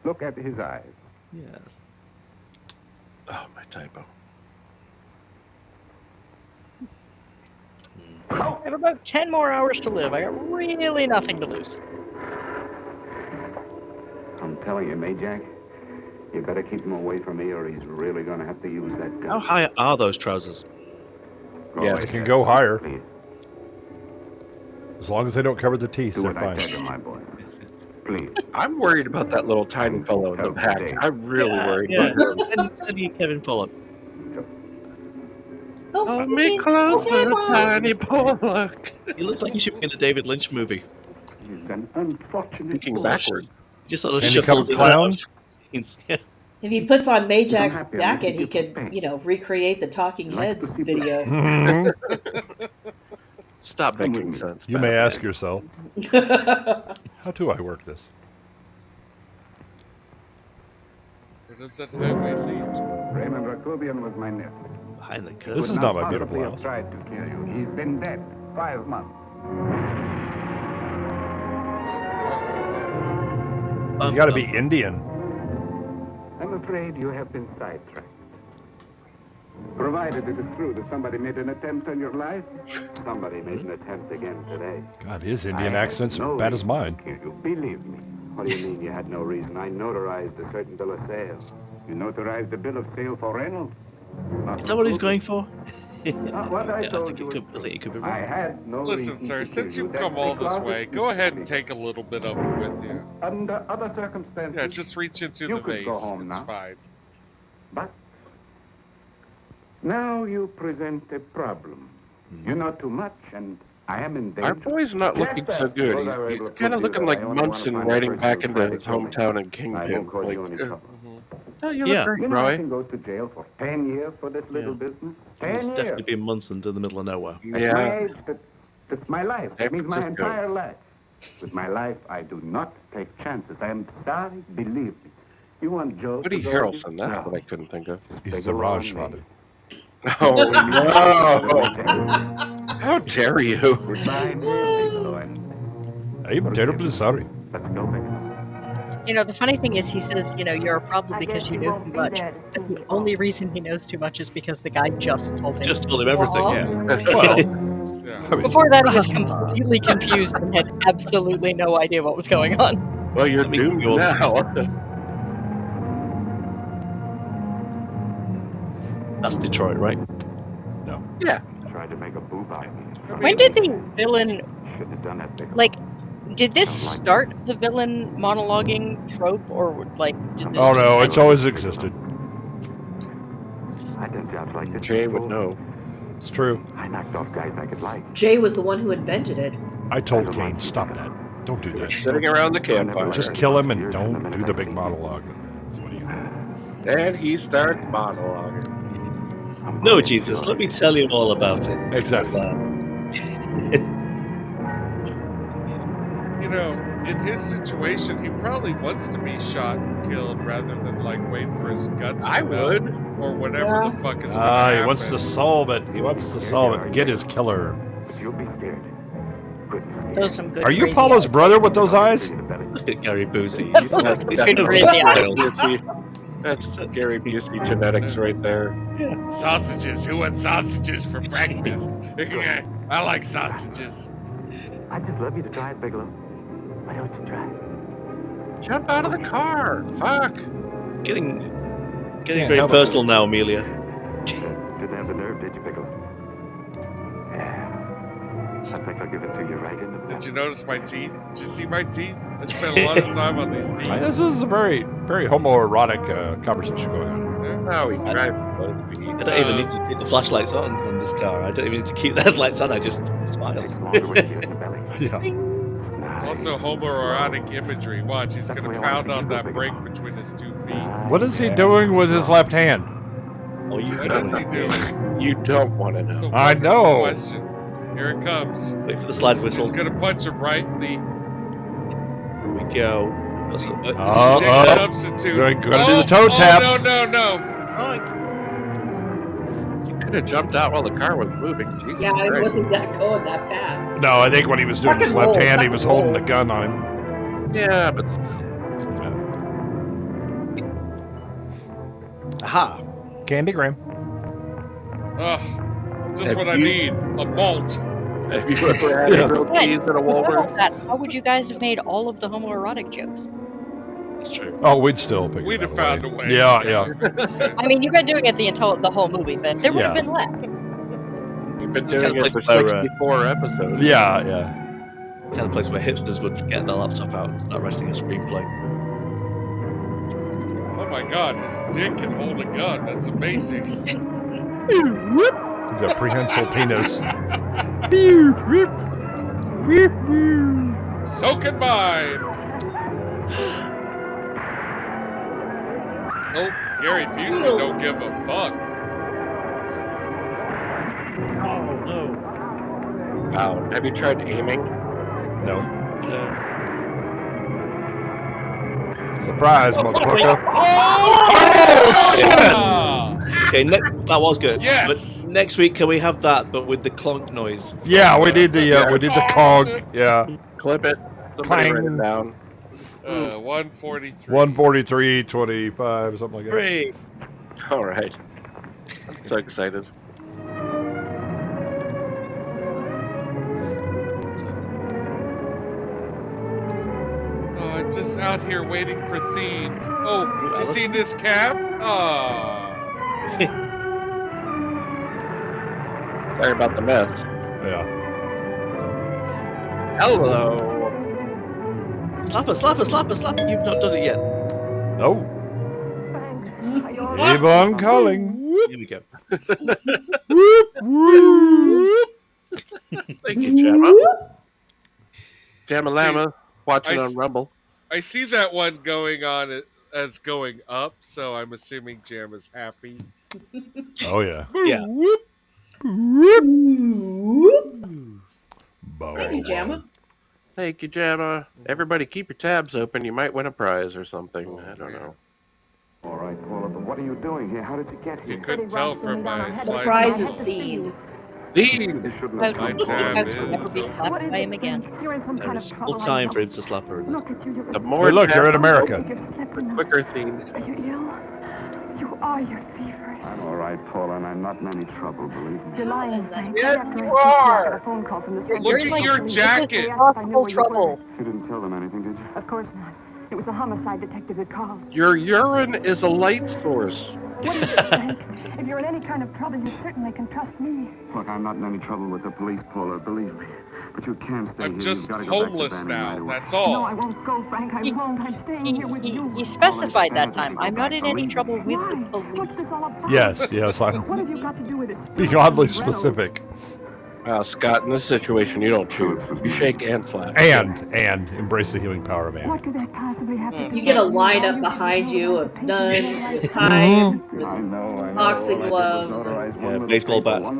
Look at his eyes.
Yes.
Oh, my typo.
I have about 10 more hours to live. I got really nothing to lose.
I'm telling you, Majak, you better keep him away from me or he's really going to have to use that gun.
How high are those trousers?
Go
Yeah,
away,
They can
Jack.
go higher.
Please,
As long as they don't cover the teeth,
do
they're
what I tell
fine.
you, my boy. Please.
I'm worried about that little tiny fellow in the back. I'm really worried
Yeah.
about him.
Send you Kevin Pollock.
Oh,
Hold me closer,
okay, boss.
tiny Pollock.
He looks like he should be in a David Lynch movie.
He's an unfortunate
Thinking
fool.
backwards.
He just sort of
Can he
shuffles
come
in and out
clown?
of scenes. Yeah.
If he puts on Majak's
happy, I'm
jacket,
making
he
you
could,
pay.
recreate the Talking
Like
Heads
to see
video.
Mhm.
Stop
Come
making
with me.
sense.
You may
Batman.
ask yourself, how do I work this?
Where does that highway lead to?
Raymond Rakubian was my nephew.
Behind the curtain.
This is
Would
not my beautiful
possibly have
house.
tried to kill you. He's been dead 5 months.
He's got to be Indian.
I'm afraid you have been sidetracked. Provided it is true that somebody made an attempt on your life, somebody made an attempt again today.
God, his Indian
I had
accent's
no
bad as
reason
mine.
to kill you. Believe me. What do you mean you had no reason? I notarized a certain bill of sale. You notarized a bill of sale for Reynolds?
Is that what he's going for?
What I
Yeah, I
told
think
you
it could. I think it could be
I
wrong.
had no
Listen,
reason
sir,
to
since
kill you.
you've come
That's
all this
because
way, go ahead and take a little bit of it with you.
under other circumstances.
Yeah, just reach into
You
the
could
vase.
go home
It's
now.
fine.
But now you present a problem. You know too much, and I am in danger.
Our boy's not looking
Yes,
so
sir.
good.
Those are
He's
able to
kind of
prove
looking
that
like
I only want to
Munson
find a
riding
person
back
who
into
tried to
his
kill me.
hometown in
I
Kingpin.
won't cause you any
Like,
trouble.
oh, you
Yeah.
look great,
You know I
Roy.
can go to jail for 10 years for this little business. 10
He's
years.
definitely been Munson in the middle of nowhere.
At my
Yeah.
age,
That's my life.
San
That means my
Francisco.
entire life. With my life, I do not take chances. I am sorry, believe me. You want Joe?
Woody
to go with you?
Harrelson, that's
No.
what I couldn't think of.
He's the Raj father.
Oh, no. How dare you?
Goodbye, Mr. Bigelow, and
I'm terribly sorry.
let's go, Bigelow.
You know, the funny thing is, he says, you know, you're a problem because you know too much. But the only reason he knows too much is because the guy just told him.
Just told him everything, yeah.
Well,
Yeah.
I mean,
Before that, he was completely confused and had absolutely no idea what was going on.
Well, you're doomed now.
That's Detroit, right?
no.
Yeah.
Tried to make a boob out of me.
When did the villain,
Shouldn't have done that, Bigelow.
like, did this start the villain monologuing trope, or like, did this
Oh
just,
no,
like,
it's always existed.
I did jobs like this.
Jay would know.
It's true.
I knocked off guys I could like.
Jay was the one who invented it.
I told Kane, stop that. Don't do that.
Sitting around the campfire.
Just kill him and don't do the big monologue. That's what do you do?
And he starts monologuing.
No, Jesus, let me tell you all about it.
Exactly.
You know, in his situation, he probably wants to be shot and killed rather than like wait for his guts to
I
melt
would.
or whatever the fuck is going to
Ah,
happen.
he wants to solve it. He wants to solve it. Get his killer.
But you'll be scared.
those some good
Are you
crazy
Paula's
eyes.
brother with those eyes?
Look at Gary Busey.
That's
That's
good
definitely
crazy eyes.
Busey. That's Gary Busey genetics right there.
Sausages. Who wants sausages for breakfast? I like sausages.
I'd just love you to try it, Bigelow. Why don't you try it?
Jump out of the car. Fuck.
Getting
Can't
very
help it.
personal now, Amelia.
Didn't have the nerve, did you, Bigelow? Yeah. I think I'll give it to you right in the
Did you notice my teeth? Did you see my teeth? I spent a lot of time on these teeth.
This is a very, very homoerotic conversation going on here.
No, he drives both feet.
I don't even need to keep the flashlights on this car. I don't even need to keep the headlights on. I just smile.
Yeah.
It's also homoerotic imagery. Watch, he's going to pound on that brake between his 2 feet.
What is he doing with his left hand?
Oh, you
What is he doing?
You don't want to
It's a
know.
I
wonderful
know.
Question. Here it comes.
wait for the slide
He's
whistle.
going to punch him right in the
Here we go. That's
stick
Oh,
substitute.
Gotta do the toe taps.
No.
You could have jumped out while the car was moving. Jesus
Yeah, it
Christ.
wasn't that going that fast.
No, I think when he was doing his
Tuck and
left
roll,
hand, he
tuck
was
and
holding
roll.
the gun on him.
Yeah, but
Aha.
Candygram.
Ugh, just
Have
what I
you-
need. A malt.
have you ever had a grilled
Good.
cheese at a
How
Walmart?
about that? How would you guys have made all of the homoerotic jokes?
That's true.
Oh, we'd still pick
We'd
it
have
up,
found a
right?
way.
Yeah, yeah.
100%.
I mean, you've been doing it the whole movie, but there would have
Yeah.
been less.
We've been
Kinda
doing it
like
for
where,
64 episodes.
Yeah, yeah.
Kind of place where hipsters would get their laptop out and start writing a screenplay.
Oh my god, his dick can hold a gun. That's amazing.
He's got a prehensile penis.
So can mine. Oh, Gary Busey don't give a fuck.
Oh no.
Wow. Have you tried aiming?
No. Surprise, motherfucker.
Okay, that was good.
Yes.
But next week, can we have that, but with the clonk noise?
Yeah, we did the cog. Yeah.
Clip it. Somebody write
Clang.
it down.
143.
143, 25, something like that.
Great.
All right. I'm so excited.
Oh, I'm just out here waiting for Themed. Oh, you seen this cab? Oh.
Sorry about the mess.
Yeah.
Hello.
Slap her. You've not done it yet.
Oh. Keep on calling.
Here we go.
Thank you, Gemma. Gemma Lama, watching
I
on Rumble.
I see that one going on as going up, so I'm assuming Jam is happy.
Oh, yeah.
Yeah.
Thank you, Jamma.
Thank you, Jamma. Everybody keep your tabs open. You might win a prize or something. I don't know.
All right, Paula, but what are you doing here? How did you get here?
You couldn't tell from my
The
slide.
prize is themed.
Themed!
It shouldn't
How
have come
My tab
to never
is
be
open.
slapped by him again.
You're in some
There
kind
is
of
still
trouble.
time for Insta Slapper.
Look at you.
The more
Hey, look, you're in
tabs
America.
open, the quicker themed.
Are you ill? You are. You're feverish.
I'm all right, Paula, and I'm not in any trouble, believe me.
You're lying, Frank.
Yes,
Right after
you
I spoke to you, I
are.
got a phone call from the
Look
Central
at your
Police.
jacket.
They asked if I knew
Possible
where you were.
trouble.
You didn't tell them anything, did you?
Of course not. It was a homicide detective that called.
Your urine is a light source.
What is it, Frank? If you're in any kind of trouble, you certainly can trust me.
Look, I'm not in any trouble with the police, Paula, believe me. But you can't stay here.
I'm just
You've got to go back to
homeless
Vanny
now.
right away.
That's
No, I
all.
won't go, Frank. I won't. I'm staying here with you.
He specified that time. I'm not in any trouble with the
Why? What's this
police.
all about?
Yes, I'm
What have you got to do with it?
being oddly specific.
Scott, in this situation, you don't choose. You shake and slap.
And embrace the healing power of and.
What could that possibly have to do?
You get a lineup behind you of nuns with knives, with
I know.
boxing gloves.
Yeah, baseball bats.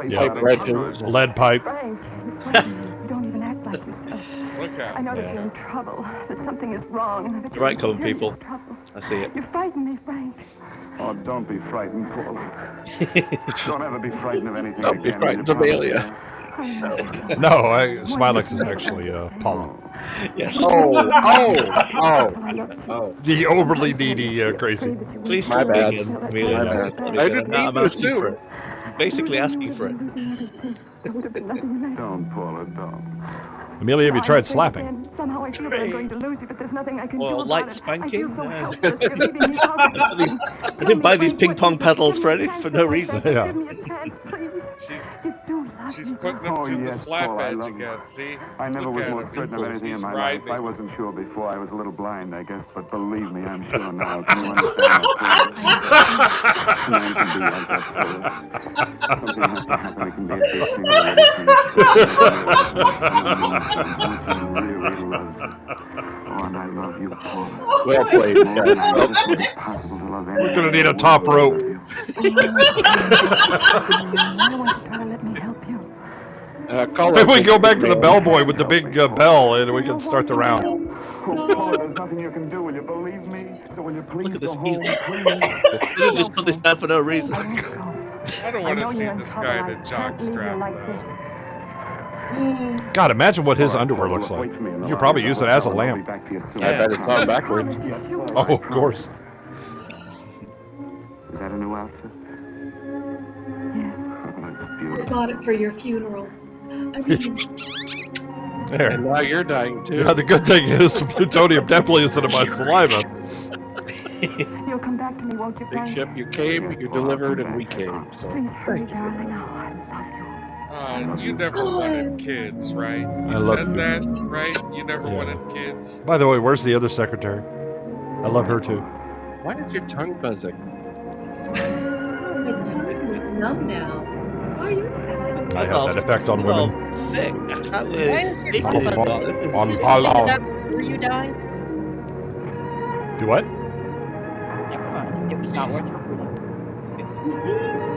Yeah.
Pipe wrenches.
Lead pipe.
Frank, don't even act like yourself.
Look
I
out.
know that you're in trouble, that something is wrong. That
You're right,
you're in
Cohen people.
serious trouble.
I see it.
You frighten me, Frank.
Oh, don't be frightened, Paula. Don't ever be frightened of anything
Don't be
again.
frightened,
You promise
Amelia.
me?
No, Smylexx is actually Paula.
Yes.
Oh.
The overly needy crazy.
Please
My
stop
bad.
being Amelia.
My bad. I didn't mean to assume.
Basically asking for it.
Don't, Paula, don't.
Amelia, have you tried slapping?
Somehow I feel that I'm going to lose you, but there's nothing I can do
Or
about
light
it.
spanking?
I feel so
Yeah.
helpless. You're leaving me out.
I didn't buy these ping pong pedals for no reason.
Yeah.
Give me a chance, please.
She's
You do love
she's
me.
putting him
Oh,
to the
yes,
slap
Paul, I
edge
love you.
again. See?
I never
Look
was
at
more
him.
certain of anything
He's
in my life.
writhing.
I wasn't sure before. I was a little blind, I guess. But believe me, I'm sure now. Can you understand that? Man can be like that, Paula. Something has to happen. It can be a big thing or a little thing. Really loves you. Oh, and I love you, Paula.
Well played.
More than I ever thought it possible to love anyone.
We're gonna need a top rope.
No one should try to let me help you.
Call
Maybe
up
we go back to the
Amelia.
bellboy with the big bell and we can start the round.
Oh, Paula, there's nothing you can do. Will you believe me? So will you please
Look at this.
go
He's
home?
you didn't just put this down for no reason.
I don't want to see this guy in a jock strap, though.
God, imagine what his underwear looks like. You could probably use it as a lamp.
I bet it's on backwards.
Oh, of course.
Is that a new outfit?
I bought it for your funeral. I mean,
There.
And now you're dying too.
Yeah, the good thing is plutonium definitely isn't in my saliva.
You'll come back to me, won't you,
Big
Frank?
ship, you came, you delivered, and we came. So
Please hurry, darling. I love you.
You never wanted kids, right? You
love
said
you.
that, right? You never
Yeah.
wanted kids.
By the way, where's the other secretary? I love her too.
why is your tongue buzzing?
my tongue is numb now. Why is that?
I have that effect on women.
Thick. I can't
Why
really
is your
take
tongue
it.
buzzing?
On
Did
Palau.
that before you die?
Do what?
Never mind. It was not worth repeating.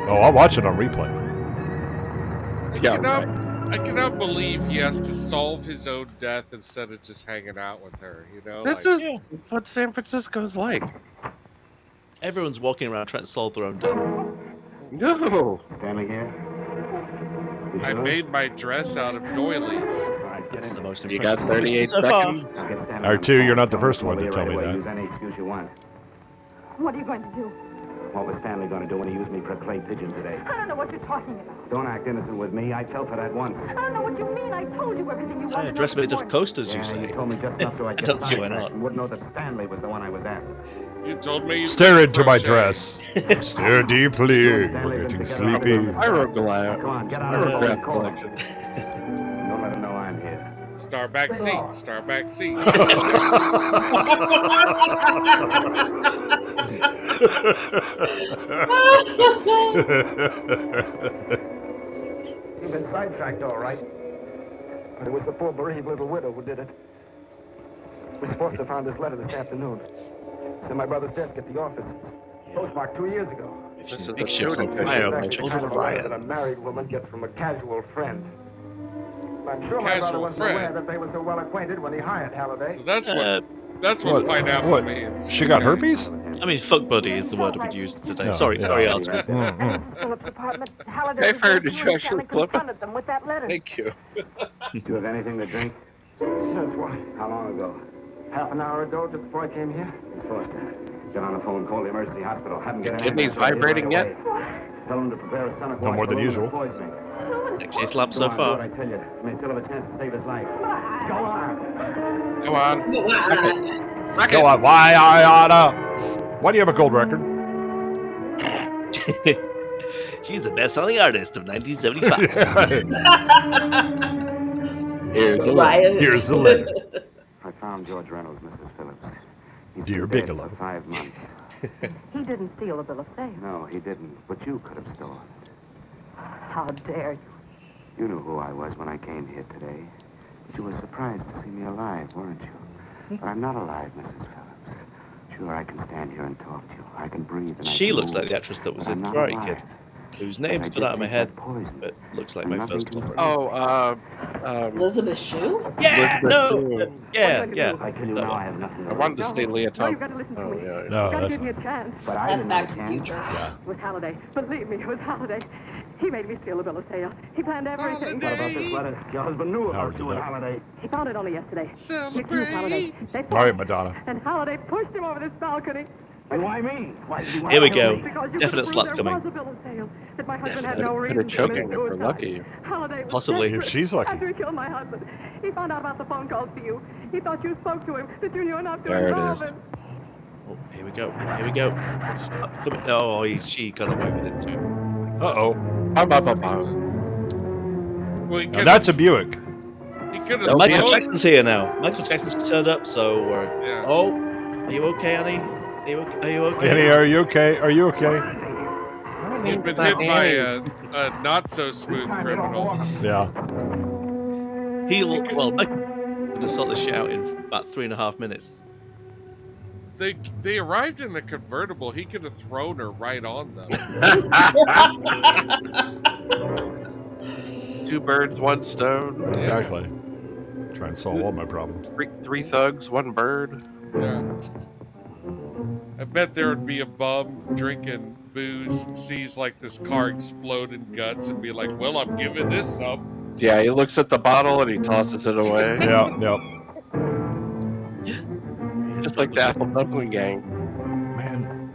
Oh, I'll watch it on replay.
I cannot believe he has to solve his own death instead of just hanging out with her, you know?
That's
like,
just what San Francisco's like.
Everyone's walking around trying to solve their own death.
No.
Stanley here? You
I
sure?
made my dress out of doilies.
That's the most
You
impressive
got 38
so far.
seconds.
R2, you're not the first one to tell me that.
Use any excuse you want.
What are you going to do?
What was Stanley going to do when he used me for a clay pigeon today?
I don't know what you're talking about.
Don't act innocent with me. I tell for that once.
I don't know what you mean. I told you everything you wanted.
Dress made of coasters, you
Yeah,
say.
you told me just enough so I'd
I
get
don't see why
sidetracked
not.
and wouldn't know that Stanley was the one I was after.
You told me you
Stare
could
into my
crochet.
dress. Stare deeply. We're getting sleepy.
Pyroglass.
Come on, get out of the way.
Pyrograph
Call him.
collection.
Don't let him know I'm here.
Star back seat. Star back seat.
You've been sidetracked, all right. But it was the poor bereaved little widow who did it. We're supposed to have found this letter this afternoon. It's in my brother's desk at the office. Postmarked 2 years ago.
This is
Big
a
ship's on
shooting
fire.
mission.
My
Exactly the
children
kind
are
of a letter that
riot.
a married woman gets from a casual friend. I'm sure my brother wasn't aware that they were so well acquainted when he hired Halliday.
So that's what pineapple
what?
means.
She got herpes?
I mean, fuck buddy is the word I would use today.
Yeah,
sorry,
yeah.
Arthur.
Philip's apartment. Halliday
Hey,
was
Fair,
there
did
too,
you
and
actually
Shannon
clip
confronted
us?
them with that letter.
Thank you.
Do you have anything to drink?
That's why.
How long ago?
Half an hour ago, just before I came here.
Miss Foster, get on the phone, call the emergency hospital. Have them get an
Kidneys
ambulance ready
vibrating
right
yet?
away. Tell them to prepare a stomach
No more than usual.
poisoning.
Sexiest lap
Go
so
on, do what
far.
I tell you. You may still have a chance to save his life. Go on.
Come on. Suck
Go
it.
on. Why I oughta? Why do you have a gold record?
She's the best-selling artist of 1975.
Here's a letter.
Here's the letter.
I found George Reynolds, Mrs. Phillips. He's
Dear
been dead
Bigelow.
for 5 months.
He didn't steal the bill of sale.
No, he didn't. But you could have stolen it.
How dare you?
You knew who I was when I came here today. But you were surprised to see me alive, weren't you? But I'm not alive, Mrs. Phillips. Sure, I can stand here and talk to you. I can breathe. And
She
I can
looks
move,
like the actress that was
but
in
I'm not
Karate
alive.
Kid, whose name's gone out of my head, but looks like my first girlfriend.
Oh,
Elizabeth Shue?
Yeah,
Elizabeth
no,
Shue.
yeah.
I tell you now, I have nothing to
I wanted to say Leah Thompson.
listen to
Oh,
me.
yeah.
No,
Gotta
that's
give me a chance.
But I
That's
didn't
Back to
know
the
it,
Future.
yeah.
It was Halliday. Believe me, it was Halliday. He made me steal the bill of sale. He planned everything.
What about this letter? Your husband knew
Howard
about
did
you and
that.
Halliday.
He found it only yesterday. He
Celebrate.
accused Halliday. They
All right, Madonna.
And Halliday pushed him over this balcony.
And why me? Why did you want
Here we
to
go.
kill me?
Because you
Definite
could
slap
prove
coming.
there was a bill of sale. That my husband had
Definite.
no
Could
reason
have
to
choking
commit
if we're
suicide.
lucky.
Halliday was
Possibly.
desperate.
If she's lucky.
After he killed my husband, he found out about the phone calls to you. He thought you spoke to him, that you knew enough to
There it
involve
is.
him.
Oh, here we go. Here we go. There's a slap coming. Oh, she got away with it too.
Uh-oh.
Well, he
Now
could
that's a Buick.
he could
Now,
have
Michael
thrown.
Jackson's here now. Michael Jackson's turned up, so we're.
Yeah.
Oh, are you okay, Annie? Are you okay?
Annie, are you okay? Are you okay?
You've been hit by a not so smooth criminal.
Yeah.
Well, Michael just sort this shit out in about 3.5 minutes.
They arrived in a convertible. He could have thrown her right on them.
2 birds, 1 stone.
Exactly. Try and solve all my problems.
3 thugs, 1 bird.
Yeah. I bet there would be a bum drinking booze, sees like this car explode in guts, and be like, "Well, I'm giving this up."
Yeah, he looks at the bottle and he tosses it away.
Yeah, yep.
Just like the Apple Dumpling Gang.
Man,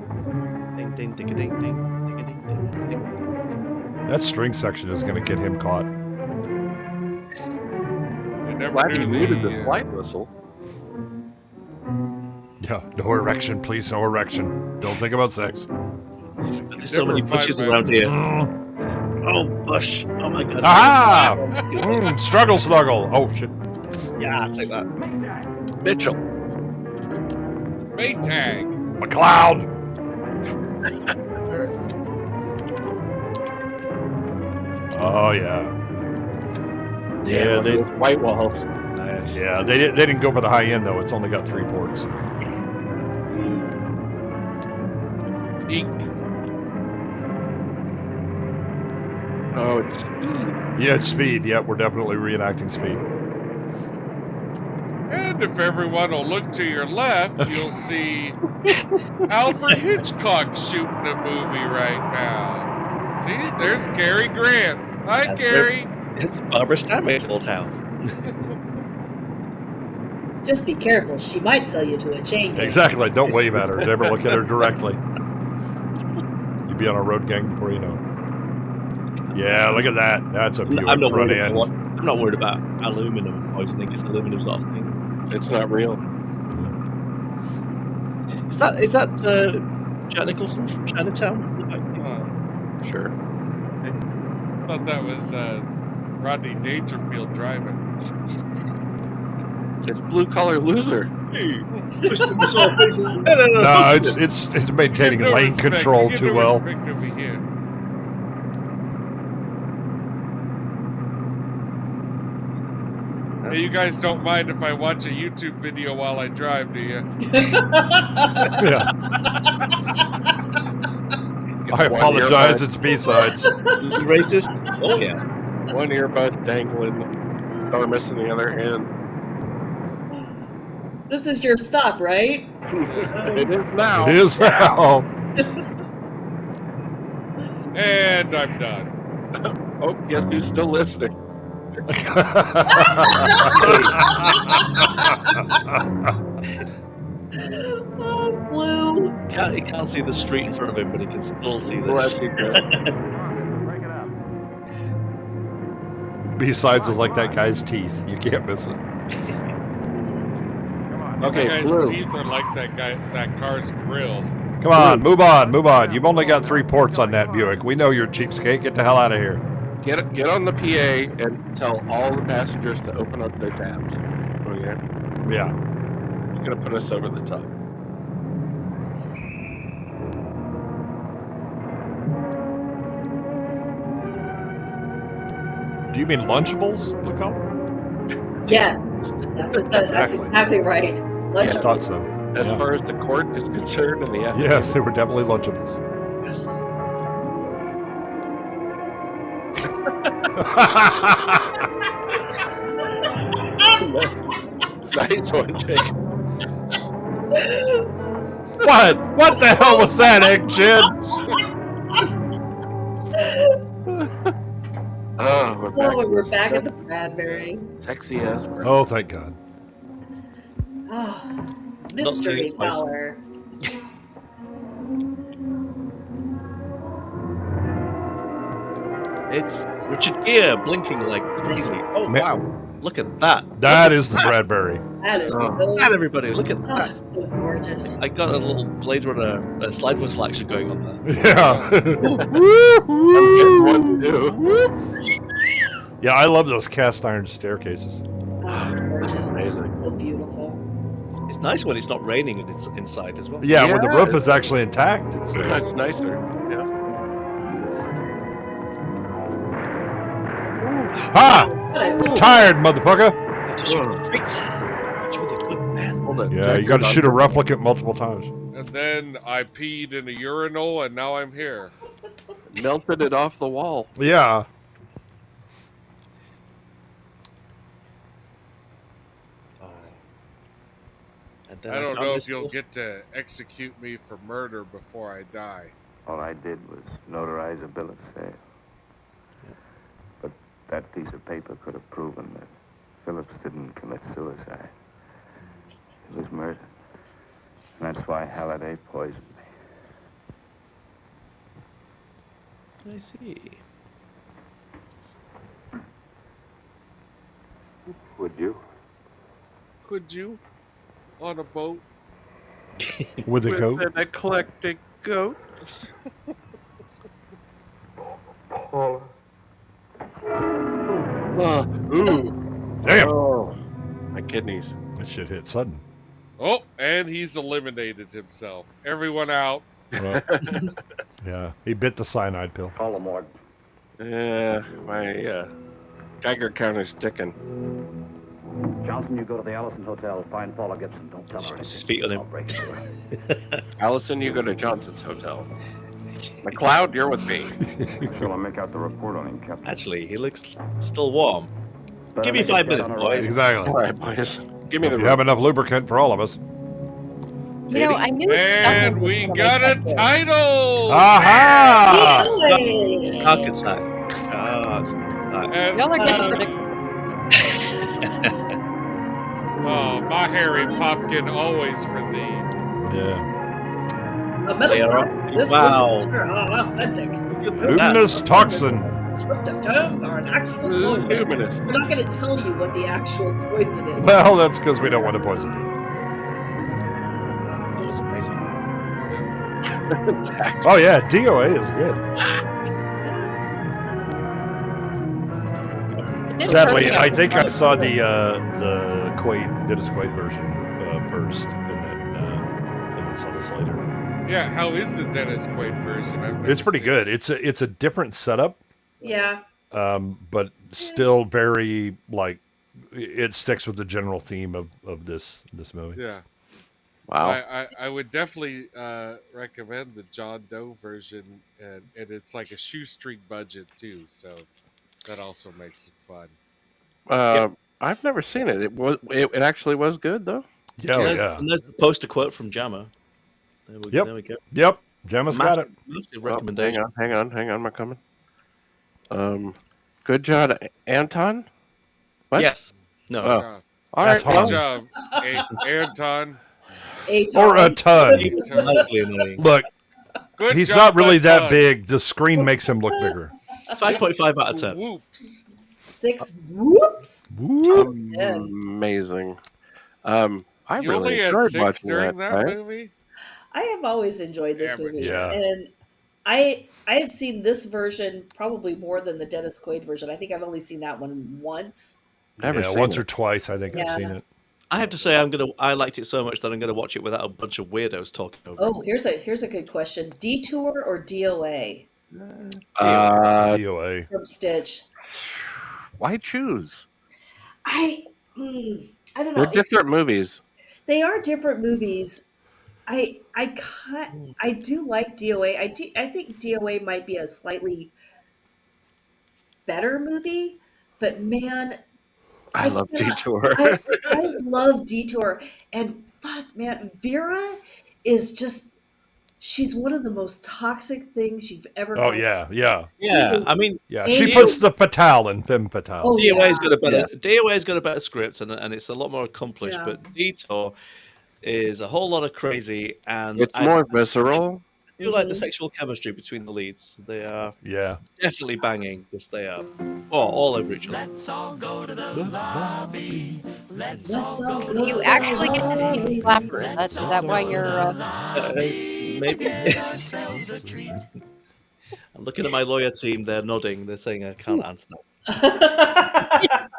Ding, ding, ding, ding, ding, ding, ding, ding, ding.
that string section is going to get him caught.
I never
Glad he
knew
muted
the,
the flight whistle.
Yeah, no erection, please, no erection. Don't think about sex.
There's so many bushes around here. Oh, bush. Oh my god.
Aha! Struggle snuggle. Oh, shit.
Yeah, I'll take that.
Mitchell.
Maytag.
McLeod. Oh, yeah. Yeah, they,
Those white walls.
Nice.
yeah, they didn't go for the high end, though. It's only got 3 ports.
Ink.
Oh, it's speed.
Yeah, it's speed. Yeah, we're definitely reenacting speed.
And if everyone will look to your left, you'll see Alfred Hitchcock shooting a movie right now. See, there's Cary Grant. Hi,
That's
Cary.
It's Barbara Stanwyck's old house.
Just be careful. She might sell you to a chain gang.
Exactly. Don't wave at her. Never look at her directly. You'll be on a road gang before you know it. Yeah, look at that. That's a Buick
I'm not
front
worried
end.
about I'm not worried about aluminum poisoning because aluminum's not a thing.
It's not real.
Is that Jack Nicholson from Chinatown?
Sure.
Thought that was Rodney Dangerfield driving.
It's Blue Collar Loser.
No, it's maintaining
Give no
lane
respect.
control
Give
too
no
well.
respect over here. Hey, you guys don't mind if I watch a YouTube video while I drive, do you?
Yeah. I apologize. It's B-sides.
Racist? Oh yeah.
1 earbud dangling Color missing the other end.
This is your stop, right?
It is now.
It is now.
And I'm done.
Oh, guess who's still listening?
Oh, Blue.
He can't see the street in front of him, but he can still see this.
Bless you, Chris.
B-sides is like that guy's teeth. You can't miss it.
Okay,
That guy's
Blue.
teeth are like that car's grill.
Come on, move on, move on. You've only got 3 ports on that Buick. We know you're cheapskate. Get the hell out of here.
Get on the PA and tell all the passengers to open up their tabs. Okay?
Yeah.
It's gonna put us over the top.
Do you mean Lunchables, Blue Collar?
Yes, that's exactly right.
I thought so.
As
Yeah.
far as the court is concerned and the
Yes, they were definitely Lunchables.
Yes. Nice one, Jake.
What? What the hell was that, Egg Chin?
Oh,
We're back at the Bradbury.
Sexy ass.
Oh, thank God.
Oh, mystery teller.
It's Richard Gere blinking like crazy. Oh, wow. Look at that.
That is the Bradbury.
That is so,
God, everybody, look at
oh,
that.
so gorgeous.
I got a little Blade Runner slide whistle action going on there.
Yeah. Yeah, I love those cast iron staircases.
Oh, gorgeous. Amazing. So beautiful.
It's nice when it's not raining and it's inside as well.
Yeah, when the roof is actually intact. It's
That's nicer. Yeah.
Ha! Tired, motherfucker.
You're the good man.
Hold it.
Yeah, you got to shoot a replicant multiple times.
And then I peed in a urinal, and now I'm here.
Melted it off the wall.
Yeah.
I don't know if you'll get to execute me for murder before I die.
All I did was notarize a bill of sale. But that piece of paper could have proven that Phillips didn't commit suicide. It was murder. And that's why Halliday poisoned me.
I see.
Would you?
Could you? On a boat?
With a goat?
An eclectic goat.
Paula.
Ooh.
Damn.
Oh, my kidneys.
That shit hit sudden.
Oh, and he's eliminated himself. Everyone out.
Well, yeah, he bit the cyanide pill.
Call the morgue.
Yeah, my Geiger counter's ticking.
Johnson, you go to the Allison Hotel. Find Paula Gibson. Don't tell her.
Puts his feet on him.
I'll break it to her.
Allison, you go to Johnson's hotel. McLeod, you're with me.
Shall I make out the report on him, Captain?
Actually, he looks still warm.
Better
Give me
make
5
it
minutes,
right on
boys.
Exactly.
All right, boys. Give me the
You have enough lubricant for all of us.
You know, I knew
And
someone was
we
gonna
got
make
a
that joke.
title!
Aha!
Yay!
Shark attack. Shark attack.
And,
Y'all are good.
oh, my Harry Popkin always for thee.
Yeah.
A metal
They are
box.
up-
This
wow.
was authentic.
Luminous toxin.
Descriptive terms are an actual poison.
luminous.
We're not going to tell you what the actual poison is.
Well, that's because we don't want to poison people.
That was amazing.
Oh yeah, DOA is good. Sadly, I think I saw the Dennis Quaid version first, and then saw this later.
Yeah, how is the Dennis Quaid version? I've never
It's pretty
seen
good. It's a different setup,
Yeah.
but still very like it sticks with the general theme of this movie.
Yeah.
Wow.
I would definitely recommend the John Doe version, and it's like a shoestring budget too, so that also makes it fun.
I've never seen it. It actually was good though.
Yeah, yeah.
And there's the poster quote from Jammer. There we go.
Yep. Jammer's got it.
Massive
Well,
recommendation.
hang on. I'm coming. Good job, Anton. What?
Yes. No.
Oh. All
That's
right.
Good
hard.
job, Anton.
Or a ton.
Mildly annoying.
Look,
Good
he's
job,
not really that
Anton.
big. The screen makes him look bigger.
5.5 out of 10.
Whoops.
6 whoops.
Amazing. I
You
really
only had
enjoyed
6
watching
during that
right?
movie?
I have always enjoyed this
Damn it.
movie,
Yeah.
and I have seen this version probably more than the Dennis Quaid version. I think I've only seen that one once.
Never seen
once
it.
or twice, I think I've
Yeah.
seen it.
I have to say, I liked it so much that I'm gonna watch it without a bunch of weirdos talking over it.
Oh, here's a good question: Detour or DOA
DOA.
from Stitch?
Why choose?
I don't know.
They're different movies.
They are different movies. I do like DOA. I think DOA might be a slightly better movie, but man,
I love
cannot-
Detour.
I love Detour, and fuck, man, Vera is just—she's one of the most toxic things you've ever.
Oh
met.
yeah.
Yeah,
is
I mean,
Yeah.
angry.
She puts the Patal in Femme Fatale.
Oh,
DOA's
yeah.
got a better DOA's got a better script and it's a lot more accomplished.
Yeah.
But Detour is a whole lot of crazy, and
It's more visceral.
I feel like the sexual chemistry between the leads. They are
Yeah.
definitely banging. Yes, they are. All over each other.
Let's all go to the lobby. Let's all go
Do you actually get to see the slapper? Is that why you're?
Maybe. I'm looking at my lawyer team. They're nodding. They're saying I can't answer that.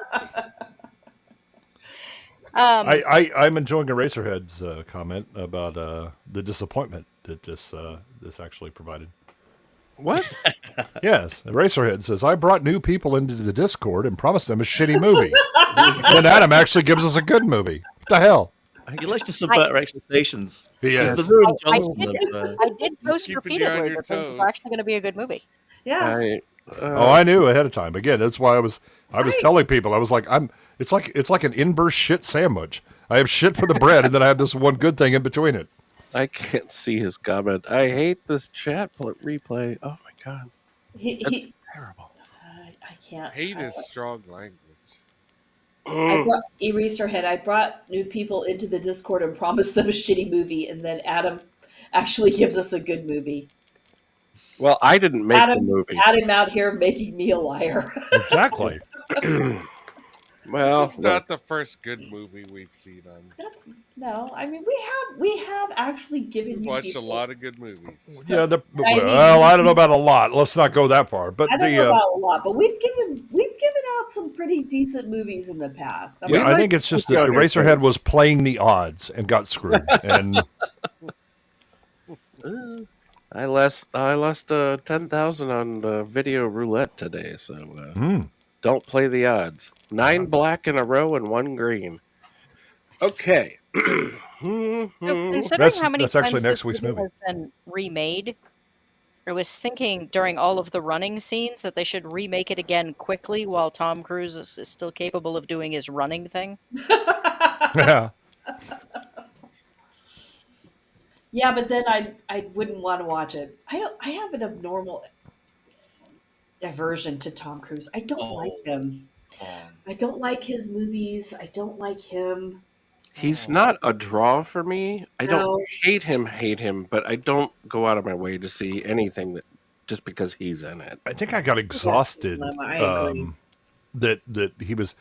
I'm enjoying Eraserhead's comment about the disappointment that this actually provided.
What?
Yes, Eraserhead says, I brought new people into the Discord and promised them a shitty movie. Then Adam actually gives us a good movie. What the hell?
He likes to subvert our expectations.
He
He's
is.
the Ruin
I
Johnson of,
did post
keeping you on
repeatedly
your
that this
toes.
is actually going to be a good movie.
Yeah.
Oh, I knew ahead of time. Again, that's why I was telling people. I was like, it's like an inverse shit sandwich. I have shit for the bread, and then I have this one good thing in between it.
I can't see his comment. I hate this chat replay. Oh my god. That's terrible.
I can't.
Hate is strong language.
Eraserhead, I brought new people into the Discord and promised them a shitty movie, and then Adam actually gives us a good movie.
Well, I didn't make the movie.
Adam out here making me a liar.
Exactly.
Well,
this is not the first good movie we've seen on.
No, I mean we have actually given
We've
you
watched
people,
a lot of good movies.
Yeah.
I
I don't know about a lot. Let's not go that far. But
I don't know about a lot, but we've given out some pretty decent movies in the past.
I think it's just that Eraserhead was playing the odds and got screwed. And
I lost 10,000 on video roulette today, so don't play the odds. 9 black in a row and 1 green. Okay.
So considering how many
that's actually
times
next
this
week's
movie
movie.
has been remade, I was thinking during all of the running scenes that they should remake it again quickly while Tom Cruise is still capable of doing his running thing.
Yeah.
Yeah, but then I wouldn't want to watch it. I have an abnormal aversion to Tom Cruise. I don't like him. I don't like his movies. I don't like him.
He's not a draw for me. I don't hate him, but I don't go out of my way to see anything that just because he's in it.
I think I got exhausted.
I agree.
That he was.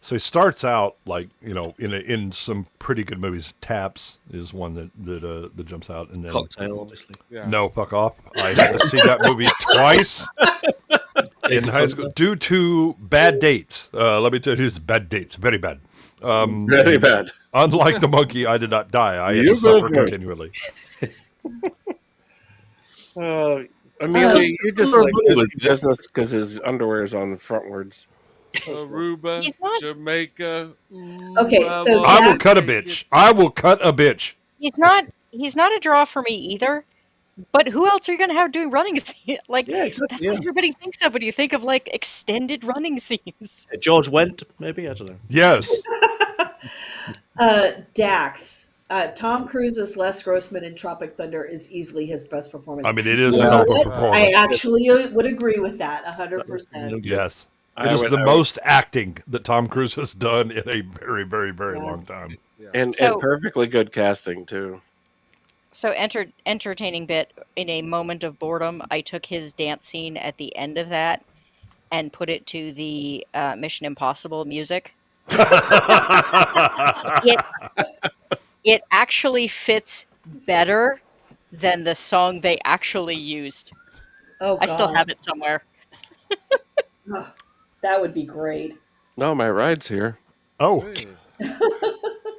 So he starts out like in some pretty good movies. Taps is one that jumps out, and then
Cocktail, obviously.
Yeah.
No, fuck off. I had to see that movie twice in high school due to bad dates. Let me tell you, it's bad dates, very bad.
Very bad.
Unlike the monkey, I did not die. I had to suffer continually.
Amelia, you just like this business because his underwear is on frontwards.
Aruba, Jamaica.
Okay, so
I will cut a bitch. I will cut a bitch.
He's not a draw for me either, But who else are you going to have doing running scenes? Like,
Yeah, exactly.
that's what everybody thinks of when you think of like extended running scenes.
George Wendt, maybe, I don't know.
Yes.
Dax. Tom Cruise's Les Grossman in Tropic Thunder is easily his best performance.
I mean, it is
You
a
know
hell of a
what?
performance.
I actually would agree with that 100%.
Yes. It is the most acting that Tom Cruise has done in a very, very, very long time.
And perfectly good casting, too.
So entertaining bit, in a moment of boredom, I took his dance scene at the end of that and put it to the Mission Impossible music. It actually fits better than the song they actually used.
Oh,
I still
God.
have it somewhere.
Oh, that would be great.
No, my ride's here.
Oh.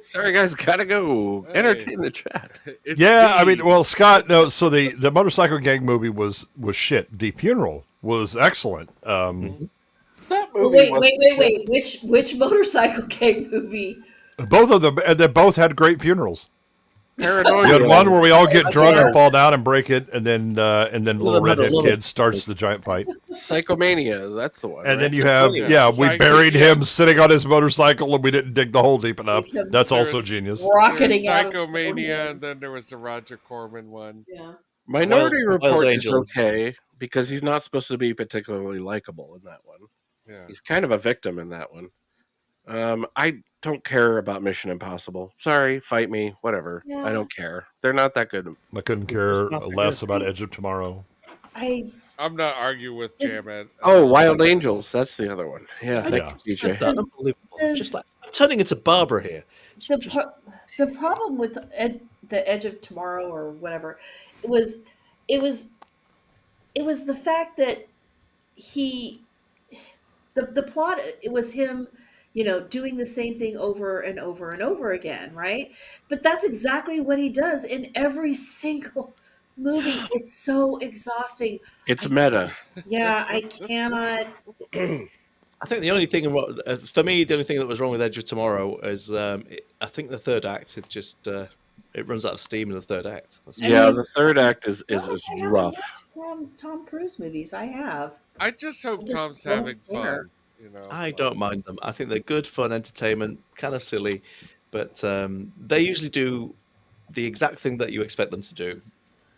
Sorry, guys, gotta go. Entertain the chat.
Yeah, I mean, well, Scott, no, so the Motorcycle Gang movie was shit. The Funeral was excellent.
Well, wait. Which Motorcycle Gang movie?
Both of them, and they both had great funerals.
Paranoia.
You had one where we all get drunk and fall down and break it, and then little redhead kid starts the giant fight.
Psychomania, that's the one.
And then
right?
you have, we buried him sitting on his motorcycle, and we didn't dig the hole deep enough. That's also genius.
Rocketing out.
Psychomania, and then there was the Roger Corman one.
Yeah.
Minority
Wild
Report is
Angels.
okay because he's not supposed to be particularly likable in that one.
Yeah.
He's kind of a victim in that one. I don't care about Mission Impossible. Sorry, fight me, whatever.
Yeah.
I don't care. They're not that good.
I couldn't care less about Edge of Tomorrow.
I'm not arguing with Jam Ed.
Oh, Wild Angels. That's the other one. Yeah, thank you, DJ.
That's unbelievable. Just like I'm turning into Barbara here.
The problem with the Edge of Tomorrow or whatever, it was the fact that the plot, it was him, doing the same thing over and over and over again, right? But that's exactly what he does in every single movie. It's so exhausting.
It's meta.
Yeah, I cannot.
I think the only thing for me, the only thing that was wrong with Edge of Tomorrow is I think the third act it just it runs out of steam in the third act.
The third act is rough.
Tom Cruise movies, I have.
I just hope
just
Tom's
don't
having
care.
fun.
I don't mind them. I think they're good, fun entertainment, kind of silly, but they usually do the exact thing that you expect them to do.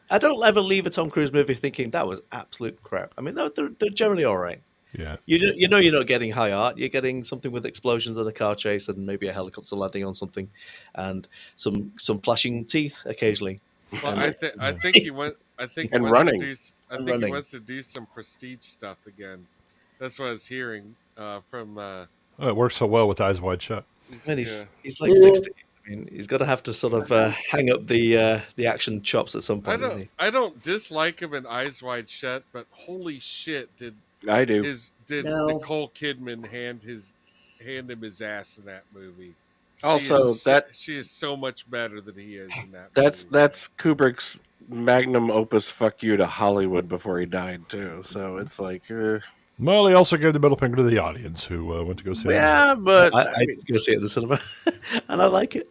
I don't ever leave a Tom Cruise movie thinking that was absolute crap. I mean, they're generally all right.
Yeah.
You know you're not getting high art. You're getting something with explosions and a car chase and maybe a helicopter landing on something, and some flashing teeth occasionally.
Well, I think he went. I think he
And
wants
running.
to do. I think he wants to do some prestige stuff again. That's what I was hearing from.
Oh, it works so well with Eyes Wide Shut.
He's like 60. I mean, he's got to have to sort of hang up the action chops at some point. Isn't he?
I don't dislike him in Eyes Wide Shut, but holy shit, did
No.
Nicole Kidman hand him his ass in that movie?
Also,
she is so much better than he is in that.
That's Kubrick's magnum opus. Fuck you to Hollywood before he died too. So it's like.
Well, he also gave the middle finger to the audience who went to go see it.
Yeah, but
I was going to see it at the cinema, and I like it.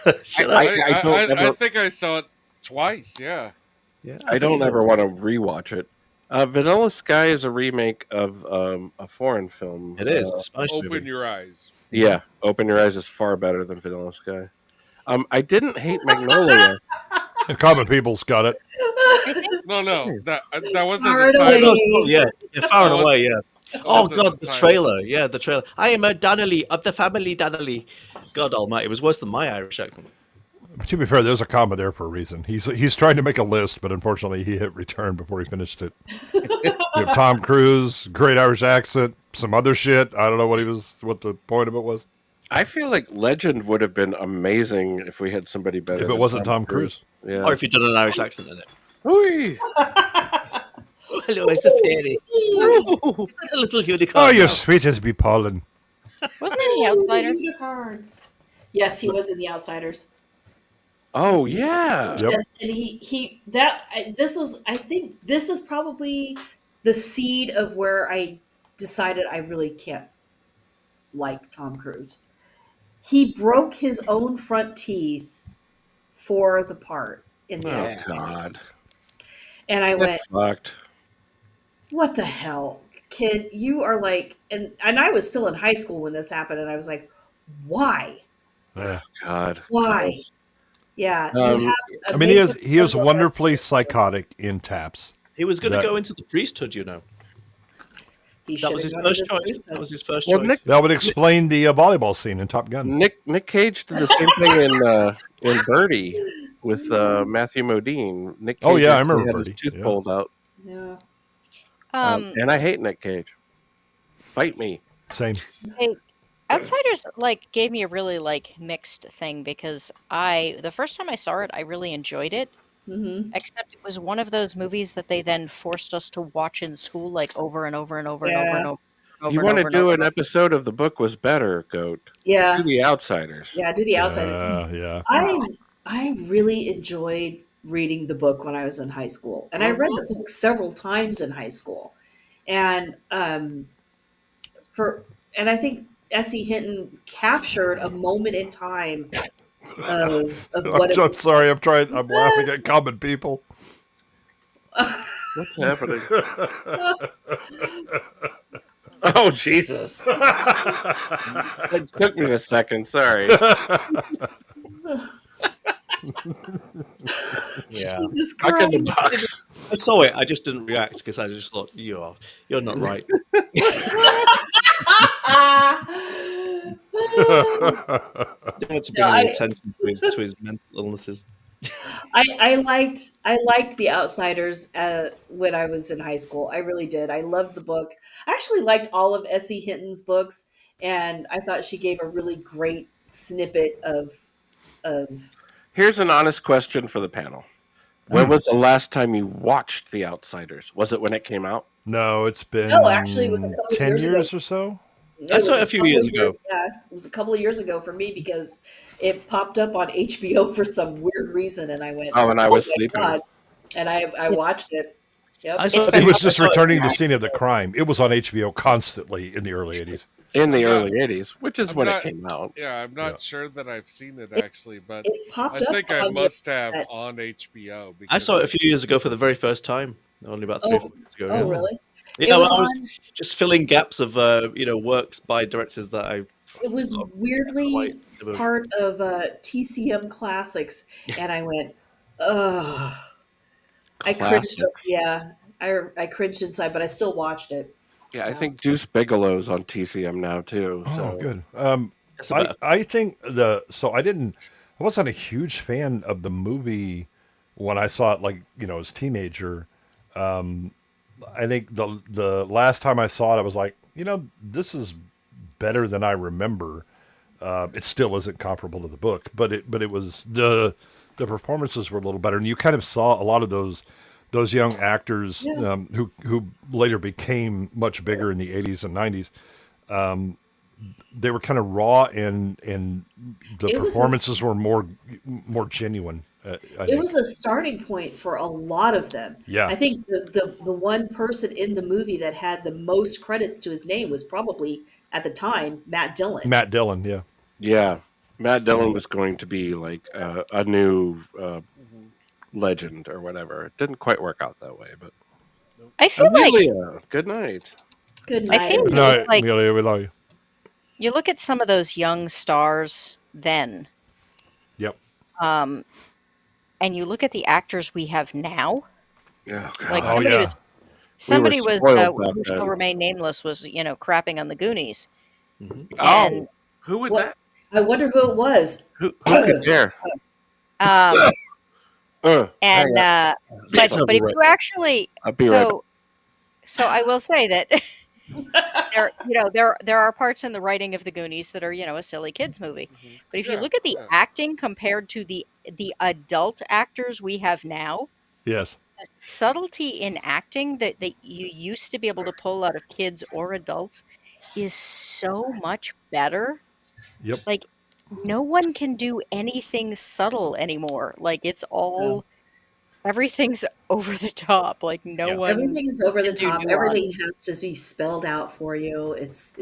I think I saw it twice. Yeah.
I don't ever want to rewatch it. Vanilla Sky is a remake of a foreign film.
It is.
Open Your Eyes.
Yeah, Open Your Eyes is far better than Vanilla Sky. I didn't hate Magnolia.
The common people's got it.
No, that wasn't
Far
the title.
Away.
Yeah, Far and Away. Yeah. Oh
wasn't
God,
the
the
title.
trailer. Yeah, the trailer. I am a Donnelly of the family Donnelly. God Almighty, it was worse than my Irish accent.
To be fair, there's a comma there for a reason. He's trying to make a list, but unfortunately, he hit return before he finished it. You have Tom Cruise, great Irish accent, some other shit. I don't know what the point of it was.
I feel like Legend would have been amazing if we had somebody better.
If it wasn't Tom Cruise.
Yeah.
Or if you'd done an Irish accent in it.
Ooh.
Oh, hello, it's a fairy. Oh, a little unicorn.
Oh, you're sweet as be pollen.
Wasn't he the outsider?
Yes, he was in The Outsiders.
Oh yeah.
Yep.
Yes, and I think this is probably the seed of where I decided I really can't like Tom Cruise. He broke his own front teeth for the part in the
Oh
Outsiders.
God.
And I
Get
went,
fucked.
what the hell, kid? You are like, and I was still in high school when this happened, and I was like, why?
Yeah.
God.
Why?
Gross.
Yeah, you have
I
a
mean,
makeup
he is
artist.
wonderfully psychotic in Taps.
He was going to
That-
go into the priesthood, you know.
He
That
should
was
have
his
gone
first
into the
choice.
priesthood.
That was his first
Well,
choice.
That would explain the volleyball scene in Top Gun.
Nick Cage did the same thing in Birdie with Matthew Modine. Nick Cage
Oh, yeah, I
actually
remember
had his
Birdie,
tooth
yeah.
pulled out.
Yeah.
And I hate Nick Cage. Fight me.
Same.
Outsiders gave me a really mixed thing because the first time I saw it, I really enjoyed it.
Mm-hmm.
Except it was one of those movies that they then forced us to watch in school over and over and over and over
Yeah.
and over.
You want to do an episode of The Book Was Better, Goat?
Yeah.
Do The Outsiders.
Yeah, do The Outsiders.
Yeah.
I really enjoyed reading the book when I was in high school, and I read the book several times in high school, and I think S.E. Hinton captured a moment in time of what it
I'm
was.
sorry. I'm laughing at common people.
What's happening? Oh, Jesus. It took me a second. Sorry.
Yeah.
Jesus
Back in the
Christ.
box.
I saw it. I just didn't react because I just thought you're not right. Don't want to bring any attention to his mental illnesses.
I liked The Outsiders when I was in high school. I really did. I loved the book. I actually liked all of S.E. Hinton's books, and I thought she gave a really great snippet of.
Here's an honest question for the panel. When was the last time you watched The Outsiders? Was it when it came out?
No, it's been
No, actually, it was a couple
10
years
years
ago.
or so.
I saw it a few years ago.
Yeah, it was a couple of years ago for me because it popped up on HBO for some weird reason, and I went,
Oh, and I was
my
sleeping.
God. And I watched it. Yep.
It was just returning to the scene of the crime. It was on HBO constantly in the early 80s.
In the early 80s, which is
I'm
when
not-
it came out.
Yeah, I'm not sure that I've seen it actually, but
It popped
I
up
think I
on the
must have
internet.
on HBO. Because
I saw it a few years ago for the very first time. Only about 3 or 4 years ago.
Oh,
yeah.
really?
Yeah,
It was
I was
on-
just filling gaps of works by directors that I.
It was weirdly part of TCM Classics, and I went, ugh. I cringed.
Classics.
Yeah, I cringed inside, but I still watched it.
Yeah, I think Deuce Bigelow's on TCM now too. So.
Oh, good.
better.
I think I wasn't a huge fan of the movie when I saw it, as a teenager. I think the last time I saw it, I was like, this is better than I remember. It still isn't comparable to the book, but it was the performances were a little better, and you kind of saw a lot of those young actors who later became much bigger in the 80s and 90s. They were kind of raw, and the performances were more genuine.
It was a starting point for a lot of them.
Yeah.
I think the one person in the movie that had the most credits to his name was probably at the time Matt Dillon.
Matt Dillon, yeah.
Yeah, Matt Dillon was going to be like a new legend or whatever. It didn't quite work out that way, but
I feel like
Amelia, good night.
Good night.
I feel
Good night,
like
Amelia, we love you.
you look at some of those young stars then,
Yep.
and you look at the actors we have now.
Oh, God.
Like
Oh,
somebody
yeah.
was
spoiled back
who shall
then.
remain nameless was crapping on the Goonies.
Oh, who would that?
I wonder who it was.
Who could dare?
And
hang on.
but
I'll
but
be
if
right
you actually
I'll be right
so I will say that there are parts in the writing of the Goonies that are a silly kids movie. But if you look at the acting compared to the adult actors we have now,
Yes.
the subtlety in acting that you used to be able to pull out of kids or adults is so much better.
Yep.
Like no one can do anything subtle anymore. Like it's all everything's over the top. Like no one
Everything is over the
can do
top.
nuance.
Everything has to be spelled out for you. It's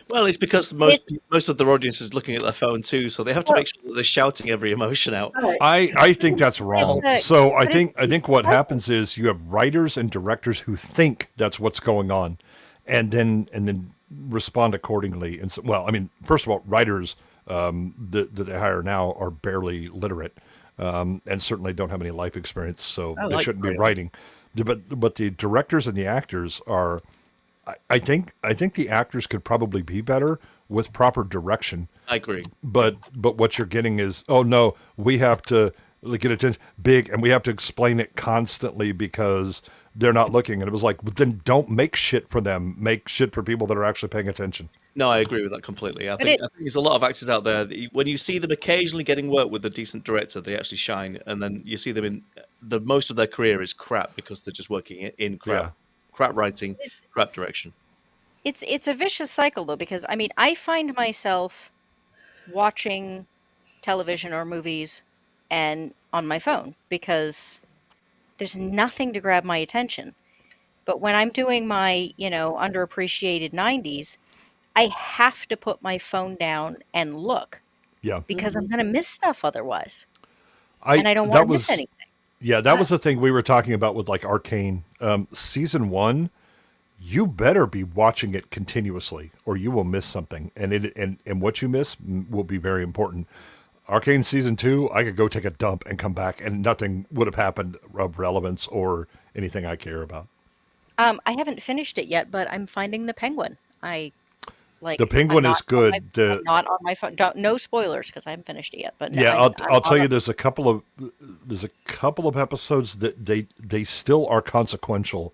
Well, it's because most of their audience is looking at their phone too, so they have to make sure that they're shouting every emotion out.
I think that's wrong. So I think what happens is you have writers and directors who think that's what's going on, and then respond accordingly. And so, well, I mean, first of all, writers that they hire now are barely literate, and certainly don't have any life experience, so they shouldn't be writing. But the directors and the actors are. I think the actors could probably be better with proper direction.
I agree.
But what you're getting is, oh no, we have to get attention big, and we have to explain it constantly because they're not looking. And it was like, well, then don't make shit for them. Make shit for people that are actually paying attention.
No, I agree with that completely. I think there's a lot of actors out there that when you see them occasionally getting work with a decent director, they actually shine, and then you see them in most of their career is crap because they're just working in crap. Crap writing, crap direction.
It's a vicious cycle though, because I mean, I find myself watching television or movies and on my phone because there's nothing to grab my attention. But when I'm doing my, underappreciated 90s, I have to put my phone down and look.
Yeah.
Because I'm going to miss stuff otherwise. And I don't want to miss anything.
Yeah, that was the thing we were talking about with like Arcane. Season 1, you better be watching it continuously or you will miss something. And what you miss will be very important. Arcane Season 2, I could go take a dump and come back and nothing would have happened of relevance or anything I care about.
I haven't finished it yet, but I'm finding the Penguin.
The Penguin is good.
I'm not on my phone. No spoilers because I haven't finished it yet. But
yeah, I'll tell you, there's a couple of episodes that they still are consequential,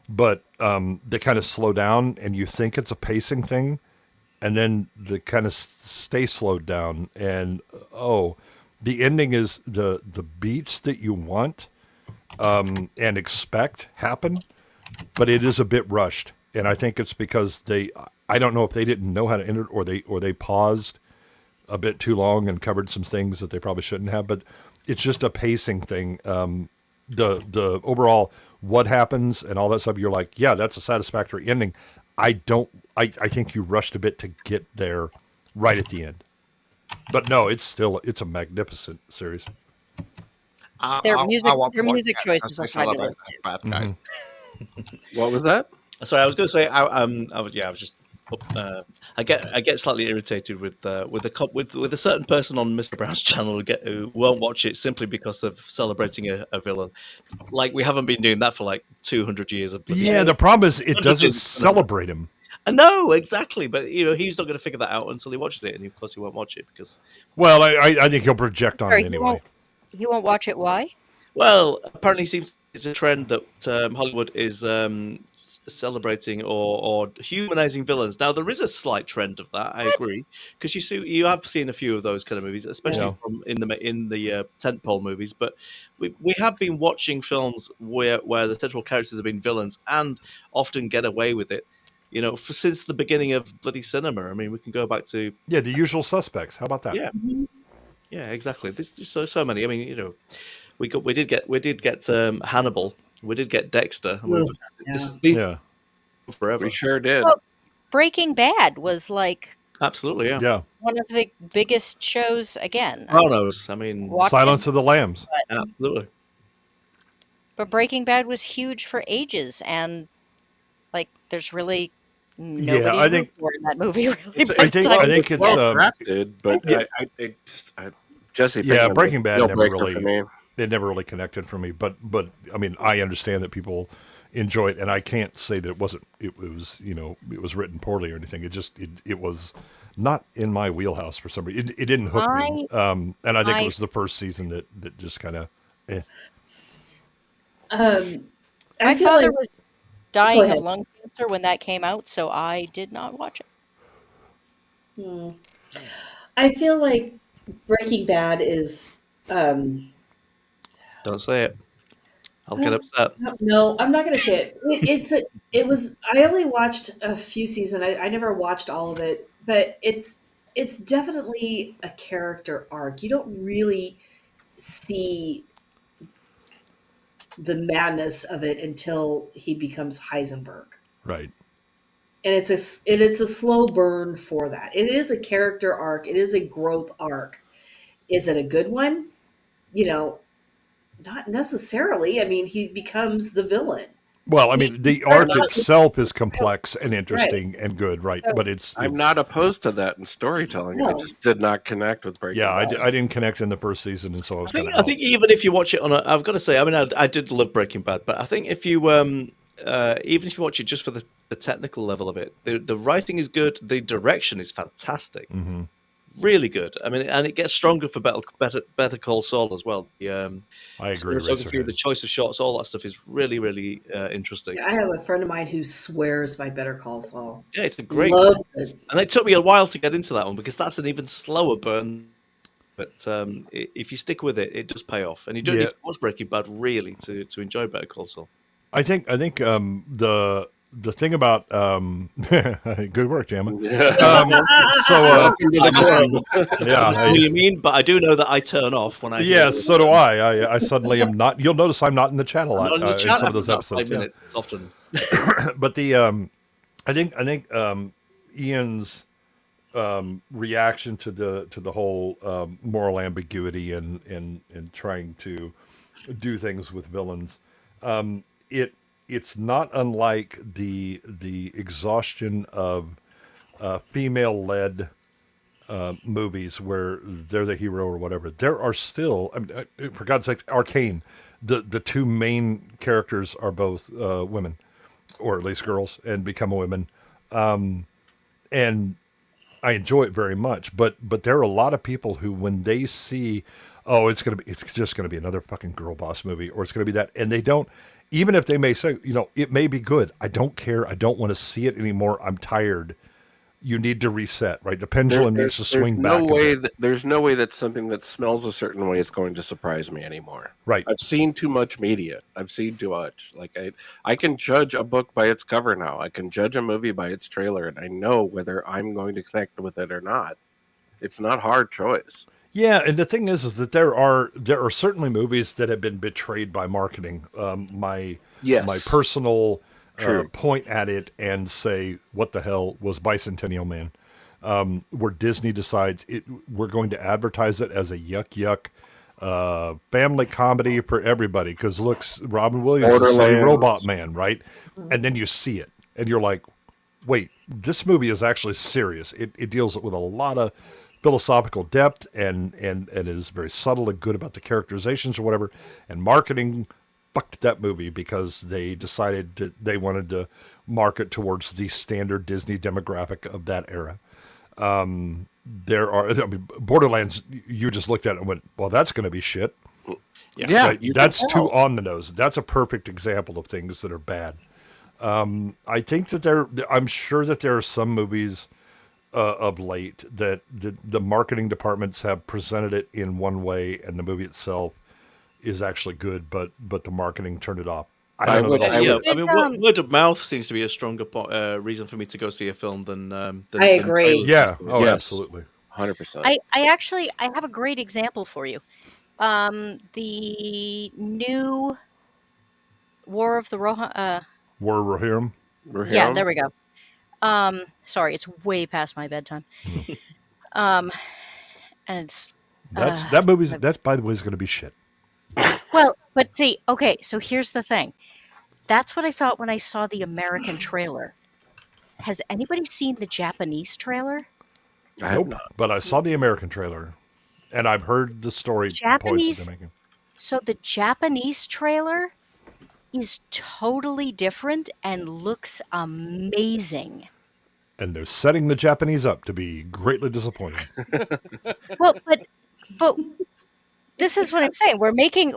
but they kind of slow down, and you think it's a pacing thing, and then they kind of stay slowed down, and the ending is the beats that you want and expect happen, but it is a bit rushed. And I think it's because I don't know if they didn't know how to end it or they paused a bit too long and covered some things that they probably shouldn't have, but it's just a pacing thing. The overall, what happens and all that stuff, you're like, yeah, that's a satisfactory ending. I think you rushed a bit to get there right at the end, but no, it's a magnificent series.
Their music choices are fabulous.
What was that?
Sorry, I was going to say, I was just. I get slightly irritated with a certain person on Mr. Brown's channel who won't watch it simply because of celebrating a villain. Like we haven't been doing that for like 200 years.
Yeah, the problem is it doesn't celebrate him.
I know exactly, but he's not going to figure that out until he watches it, and of course he won't watch it because.
Well, I think he'll project on it anyway.
He won't watch it. Why?
Well, apparently, it's a trend that Hollywood is celebrating or humanizing villains. Now there is a slight trend of that. I agree, because you have seen a few of those kind of movies, especially in the tentpole movies. But we have been watching films where the central characters have been villains and often get away with it. Since the beginning of bloody cinema. I mean, we can go back to
The Usual Suspects. How about that?
Yeah, exactly. There's just so many. I mean, we did get Hannibal. We did get Dexter. Forever.
We sure did.
Well, Breaking Bad was like
absolutely
one of the biggest shows again.
Sopranos. I mean,
Silence of the Lambs.
Absolutely.
But Breaking Bad was huge for ages, and like there's really nobody
I think
in that movie. Really,
I think it's
well crafted, but Jesse.
Breaking Bad never really connected for me. But I mean, I understand that people enjoy it, and I can't say that it was written poorly or anything. It was not in my wheelhouse for some reason. It didn't hook me. And I think it was the first season that just kind of.
My father was dying of lung cancer when that came out, so I did not watch it.
I feel like Breaking Bad is.
Don't say it. I'll get upset.
No, I'm not going to say it. I only watched a few seasons. I never watched all of it, but it's definitely a character arc. You don't really see the madness of it until he becomes Heisenberg.
Right.
and it's a slow burn for that. It is a character arc. It is a growth arc. Is it a good one? You know, not necessarily. I mean, he becomes the villain.
Well, I
He,
mean,
he
the
starts
arc
out with
itself is complex and
right.
interesting and good, right?
So
But it's
I'm not opposed to that in storytelling. I
No.
just did not connect with Breaking
yeah,
Bad.
I didn't connect in the first season, and so I was kind of
I think even if you watch it on a, I've got to say, I mean, I did love Breaking Bad, but I think if you even if you watch it just for the technical level of it, the writing is good, the direction is fantastic,
hmm
really good. I mean, and it gets stronger for Better Call Saul as well.
I agree,
Cinematography, the choice of shots, all that stuff is really, really interesting.
I have a friend of mine who swears by Better Call Saul.
Yeah, it's a great,
Loves it.
and it took me a while to get into that one because that's an even slower burn. But if you stick with it, it does pay off, and you don't
Yeah.
need to watch Breaking Bad really to enjoy Better Call Saul.
I think the thing about good work, Jamma.
What do you mean? But I do know that I turn off when I.
Yes, so do I. I suddenly am not. You'll notice I'm not in the chat a lot
I'm not in the
in
chat
some of those
after about
episodes.
5 minutes often.
But the I think Ian's reaction to the whole moral ambiguity and trying to do things with villains, it's not unlike the exhaustion of female led movies where they're the hero or whatever. There are still, I mean, for God's sake, Arcane, the two main characters are both women, or at least girls, and become women, and I enjoy it very much. But there are a lot of people who, when they see, oh, it's just gonna be another fucking girl boss movie, or it's gonna be that, and they don't. Even if they may say, it may be good, I don't care. I don't want to see it anymore. I'm tired. You need to reset, right? The pendulum needs to swing back.
There's no way that something that smells a certain way is going to surprise me anymore.
Right.
I've seen too much media. I've seen too much. Like I can judge a book by its cover now. I can judge a movie by its trailer, and I know whether I'm going to connect with it or not. It's not hard choice.
Yeah, and the thing is that there are certainly movies that have been betrayed by marketing. My personal point at it and say, what the hell was Bicentennial Man? Where Disney decides we're going to advertise it as a yuck family comedy for everybody because Robin Williams is a Robot Man, right? And then you see it and you're like, wait, this movie is actually serious. It deals with a lot of philosophical depth and is very subtle and good about the characterizations or whatever. And marketing fucked that movie because they decided that they wanted to market towards the standard Disney demographic of that era. Borderlands, you just looked at it and went, well, that's going to be shit.
Yeah,
right? That's too on the nose. That's a perfect example of things that are bad. I think that I'm sure that there are some movies of late that the marketing departments have presented it in one way and the movie itself is actually good, but the marketing turned it off. I don't know.
I mean, word of mouth seems to be a stronger reason for me to go see a film than
I agree.
Yeah. Oh, absolutely.
100%.
I have a great example for you. The new War of the Rohirrim.
War of Rohirrim?
Yeah, there we go. Sorry, it's way past my bedtime. And it's
that movie's by the way is going to be shit.
Well, but see, okay, so here's the thing. That's what I thought when I saw the American trailer. Has anybody seen the Japanese trailer?
Nope, but I saw the American trailer, and I've heard the story points that they're making.
So the Japanese trailer is totally different and looks amazing.
And they're setting the Japanese up to be greatly disappointed.
Well, but this is what I'm saying. We're making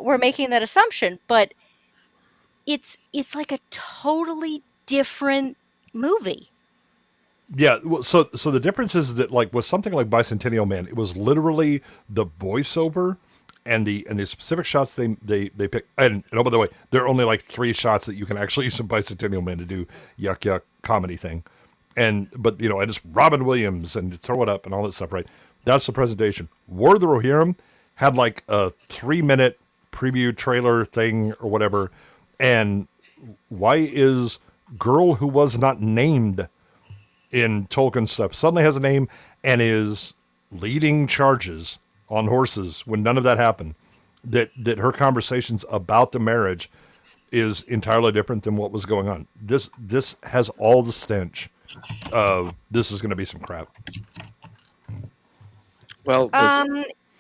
that assumption, but it's like a totally different movie.
Yeah, well, so the difference is that like with something like Bicentennial Man, it was literally the voiceover and the specific shots they pick. And oh, by the way, there are only like 3 shots that you can actually use in Bicentennial Man to do yuck comedy thing. And it's Robin Williams and throw it up and all that stuff, right? That's the presentation. War of the Rohirrim had like a 3-minute preview trailer thing or whatever. And why is girl who was not named in Tolkien stuff suddenly has a name and is leading charges on horses when none of that happened, that her conversations about the marriage is entirely different than what was going on. This has all the stench of this is going to be some crap.
Well,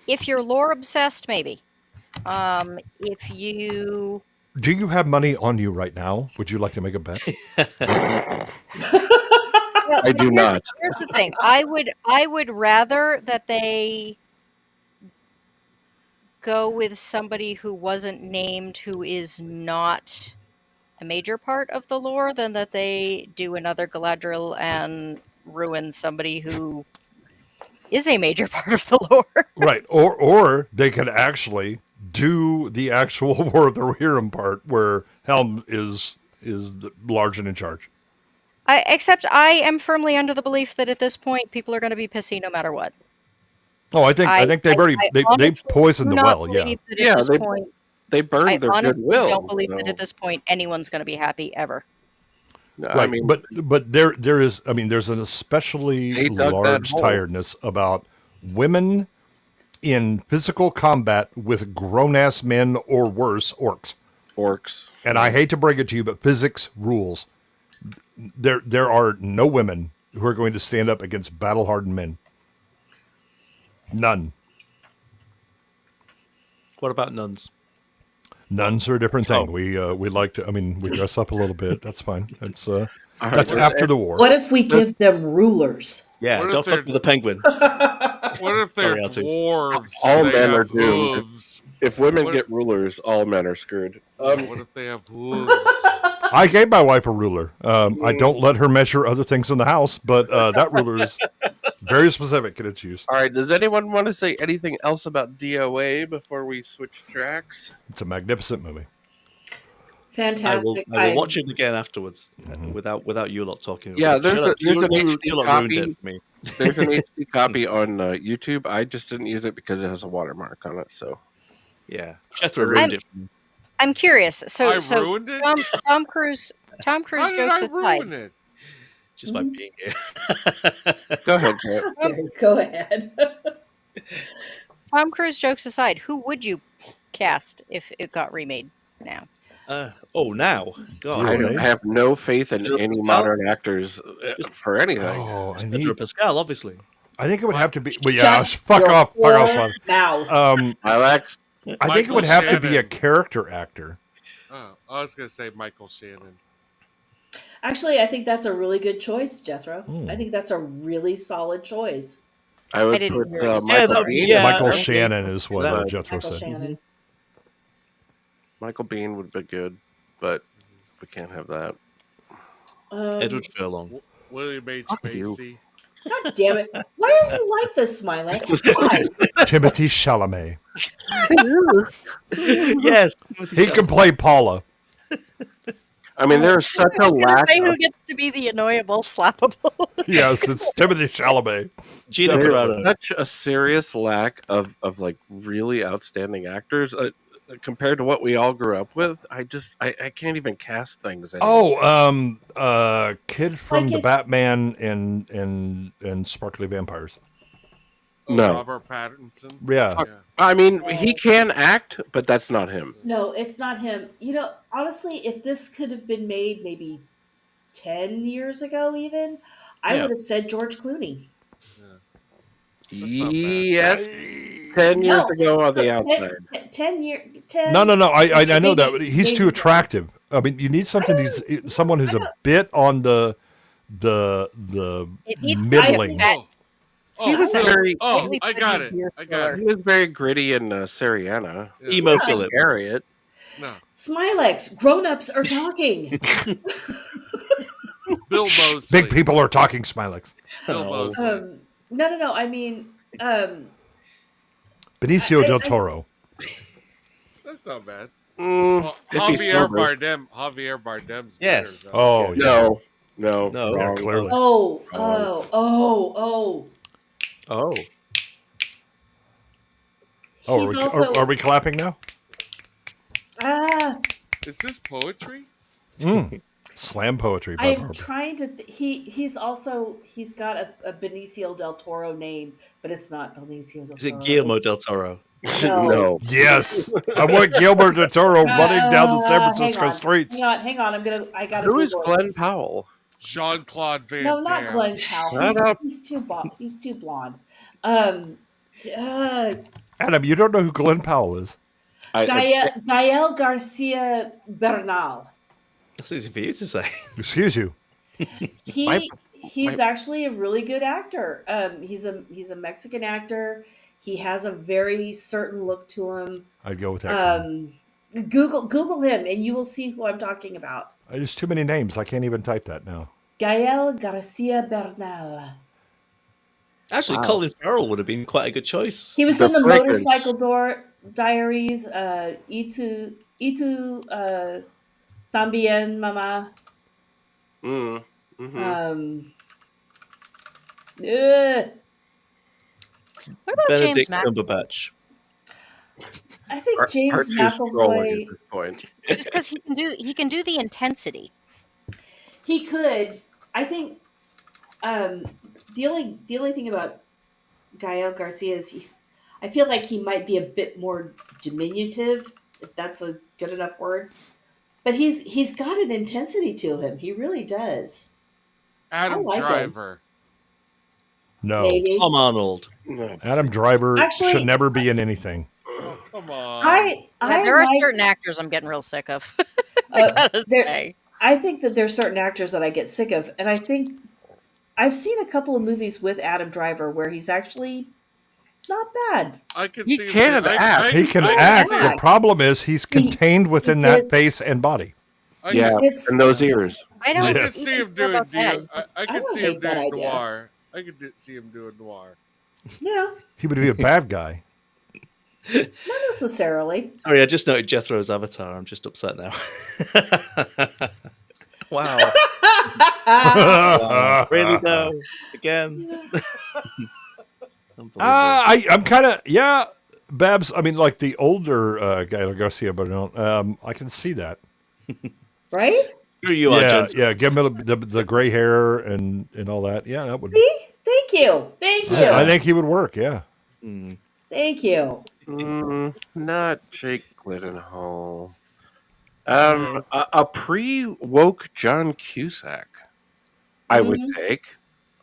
if you're lore obsessed, maybe. If you
Do you have money on you right now? Would you like to make a bet?
Well,
I do not.
Here's the thing. I would rather that they go with somebody who wasn't named, who is not a major part of the lore, than that they do another Galadriel and ruin somebody who is a major part of the lore.
Right. Or they could actually do the actual War of the Rohirrim part where Helm is large and in charge.
Except I am firmly under the belief that at this point people are going to be pissy no matter what.
Oh, I think they've already they've poisoned the well. Yeah,
they burned
I
their
honestly
goodwill.
don't believe that at this point anyone's going to be happy ever.
Right.
I mean,
but there is, I mean, there's an especially large tiredness about women in physical combat with grown-ass men or worse, orcs. And I hate to break it to you, but physics rules. There are no women who are going to stand up against battle-hardened men. None.
What about nuns?
Nuns are a different thing. We like to. I mean, we dress up a little bit. That's fine. That's after the war.
What if we give them rulers?
Yeah, don't fuck with the penguin.
What if they're dwarves?
All
and they
men are
have
doomed.
hooves?
If women get rulers, all men are screwed.
What if they have hooves?
I gave my wife a ruler. I don't let her measure other things in the house, but that ruler is very specific in its use.
All right, does anyone want to say anything else about DOA before we switch tracks?
It's a magnificent movie.
Fantastic.
I will watch it again afterwards without you lot talking.
Yeah,
about it.
there's an
You
HD
lot ruined
copy.
it for me.
There's an HD copy on YouTube. I just didn't use it because it has a watermark on it. So
yeah, Jethro ruined it for me.
I'm curious. So
ruined it?
Tom Cruise
How did
jokes
I
aside.
ruin it?
Just by being here.
Go ahead, Pat.
Go ahead.
Tom Cruise jokes aside, who would you cast if it got remade now?
Now, God,
I have no faith in any modern actors for anything.
Oh,
Pedro Pascal, obviously.
I think it would have to be. Well, yeah, fuck off, son.
Mouth.
Alex.
I think it would have to be a character actor.
Oh, I was going to say Michael Shannon.
Actually, I think that's a really good choice, Jethro. I think that's a really solid choice.
I would
didn't
put
hear it.
Michael Bean.
Michael Shannon is what Jethro
Michael
said.
Shannon.
Michael Bean would be good, but we can't have that.
Edward Furlong.
William H.
you.
Macy.
God damn it. Why are you like this, Smylexx? Why?
Timothy Chalamet.
Yes.
He can play Paula.
I mean, there's such a
I was gonna
lack
say
of...
who gets to be the annoyable slappable.
Yes, it's Timothy Chalamet.
Gino
There's
Carano.
such a serious lack of like really outstanding actors compared to what we all grew up with. I can't even cast things anymore.
Kid from the Batman and Sparkly Vampires.
No.
Robert Pattinson.
Yeah.
I mean, he can act, but that's not him.
No, it's not him. You know, honestly, if this could have been made maybe 10 years ago even, I would have said George Clooney.
Yes. 10 years ago on the outside.
10 years.
No. I know that, but he's too attractive. I mean, you need someone who's a bit on the middling.
He was very.
I got it.
He was very gritty in Syriana.
Emo Philip.
Harriet.
No.
Smylexx, grown-ups are talking.
Bill Moseley.
Big people are talking, Smylexx.
Bill Moseley.
No. I mean,
Benicio del Toro.
That's not bad.
Well,
Javier Bardem's better.
Yes.
Oh,
no.
Yeah, clearly.
Oh.
Are we clapping now?
Is this poetry?
Slam poetry by
I'm
Barbara.
trying to. He's got a Benicio del Toro name, but it's not Benicio del
Is it
Toro.
Guillermo
It's-
del Toro?
No.
Yes, I want Gilbert del Toro running down the San Francisco streets.
Hang on. I gotta
Who is
Google it.
Glenn Powell?
Jean-Claude Van
No, not
Damme.
Glenn Powell.
Shut up.
He's too blonde. Um,
Adam, you don't know who Glenn Powell is?
Gael Garcia Bernal.
That's easy for you to say.
Excuse you.
He's actually a really good actor. He's a Mexican actor. He has a very certain look to him.
I'd go with that.
Google him and you will see who I'm talking about.
There's too many names. I can't even type that now.
Gael Garcia Bernal.
Actually,
Wow.
Colin Farrell would have been quite a good choice.
He was
The
in the
Fragrance.
Motorcycle Diaries. También Mama.
Mm-hmm.
What about
Benedict
James McAvoy?
Cumberbatch.
I think James
R2's trolling
McAvoy.
at this point.
Just because he can do the intensity.
He could. I think the only thing about Gael Garcia is I feel like he might be a bit more diminutive, if that's a good enough word. But he's got an intensity to him. He really does.
Adam
I like him.
Driver.
No.
Maybe.
Tom Arnold.
Adam Driver
Actually,
should never be in anything.
Oh, come on.
There are
liked-
certain actors I'm getting real sick of.
I think that there's certain actors that I get sick of, and I think I've seen a couple of movies with Adam Driver where he's actually not bad.
I can
He
see
can
him.
act.
He can
I
act.
see
The
him.
problem is he's contained within that
gets-
face and body.
Yeah, and those ears.
I don't
I
Yes.
could see him
care
doing.
about that.
I could
don't
see him
hate that
doing
idea.
noir. I could see him doing noir.
Yeah,
He would be a bad guy.
not necessarily.
Sorry, I just noted Jethro's avatar. I'm just upset now. Wow. Wow. Really though? Again.
I'm kind of Babs. I mean, like the older Gael Garcia Bernal. I can see that.
Right?
Here you are,
Yeah,
Jensen.
yeah. Give him the gray hair and all that. Yeah, that would.
See? Thank you. Thank you.
I think he would work. Yeah.
Thank you.
Not Jake Gyllenhaal. A pre-woke John Cusack, I would take.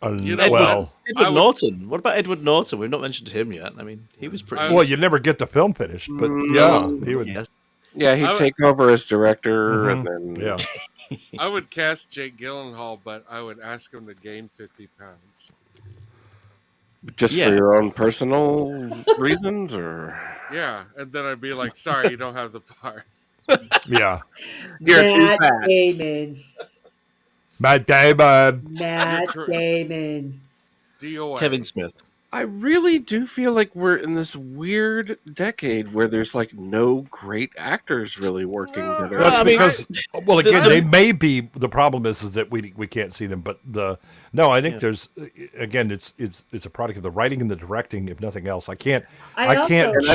You know
well,
Edward Norton. What about Edward Norton? We've not mentioned him yet. I mean, he was pretty.
well, you never get the film finished, but yeah, he would.
Yes.
Yeah, he'd take over as director, and then
Yeah.
I would cast Jake Gyllenhaal, but I would ask him to gain 50 pounds.
just
Yeah.
for your own personal reasons, or
Yeah, and then I'd be like, "Sorry, you don't have the part."
Yeah.
you're too
Matt
fat.
Damon.
Matt Damon.
Matt Damon.
DOA.
Kevin Smith.
I really do feel like we're in this weird decade where there's like no great actors really working together.
That's
I mean,
because, well, again, they may be. The problem is that we can't see them. But I think there's again, it's a product of the writing and the directing, if nothing else. I can't
And I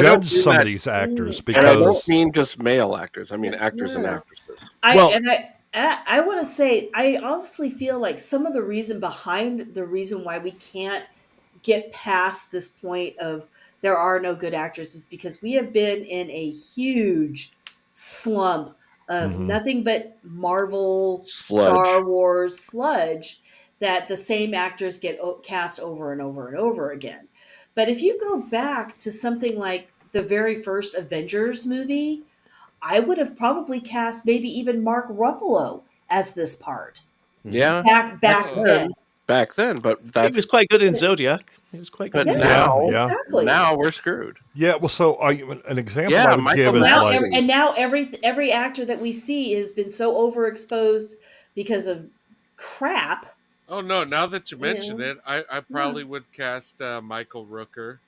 don't
judge
do
some
that-
of these actors
And I don't
because
mean just male actors. I mean actors and actresses.
I want to say, I honestly feel like some of the reason why we can't get past this point of there are no good actors is because we have been in a huge slump of nothing but Marvel,
Sludge.
Star Wars sludge that the same actors get cast over and over and over again. But if you go back to something like the very first Avengers movie, I would have probably cast maybe even Mark Ruffalo as this part.
Yeah.
Back then.
Back then, but
He
that's
was quite good in Zodiac. He was quite good.
but
in
now,
exactly.
now we're screwed.
yeah. Well, so an example
Yeah,
I would
Michael
give is
Now,
like
now every actor that we see has been so overexposed because of crap.
Oh no! Now that you
You
mention
know?
it, I probably would cast Michael Rooker.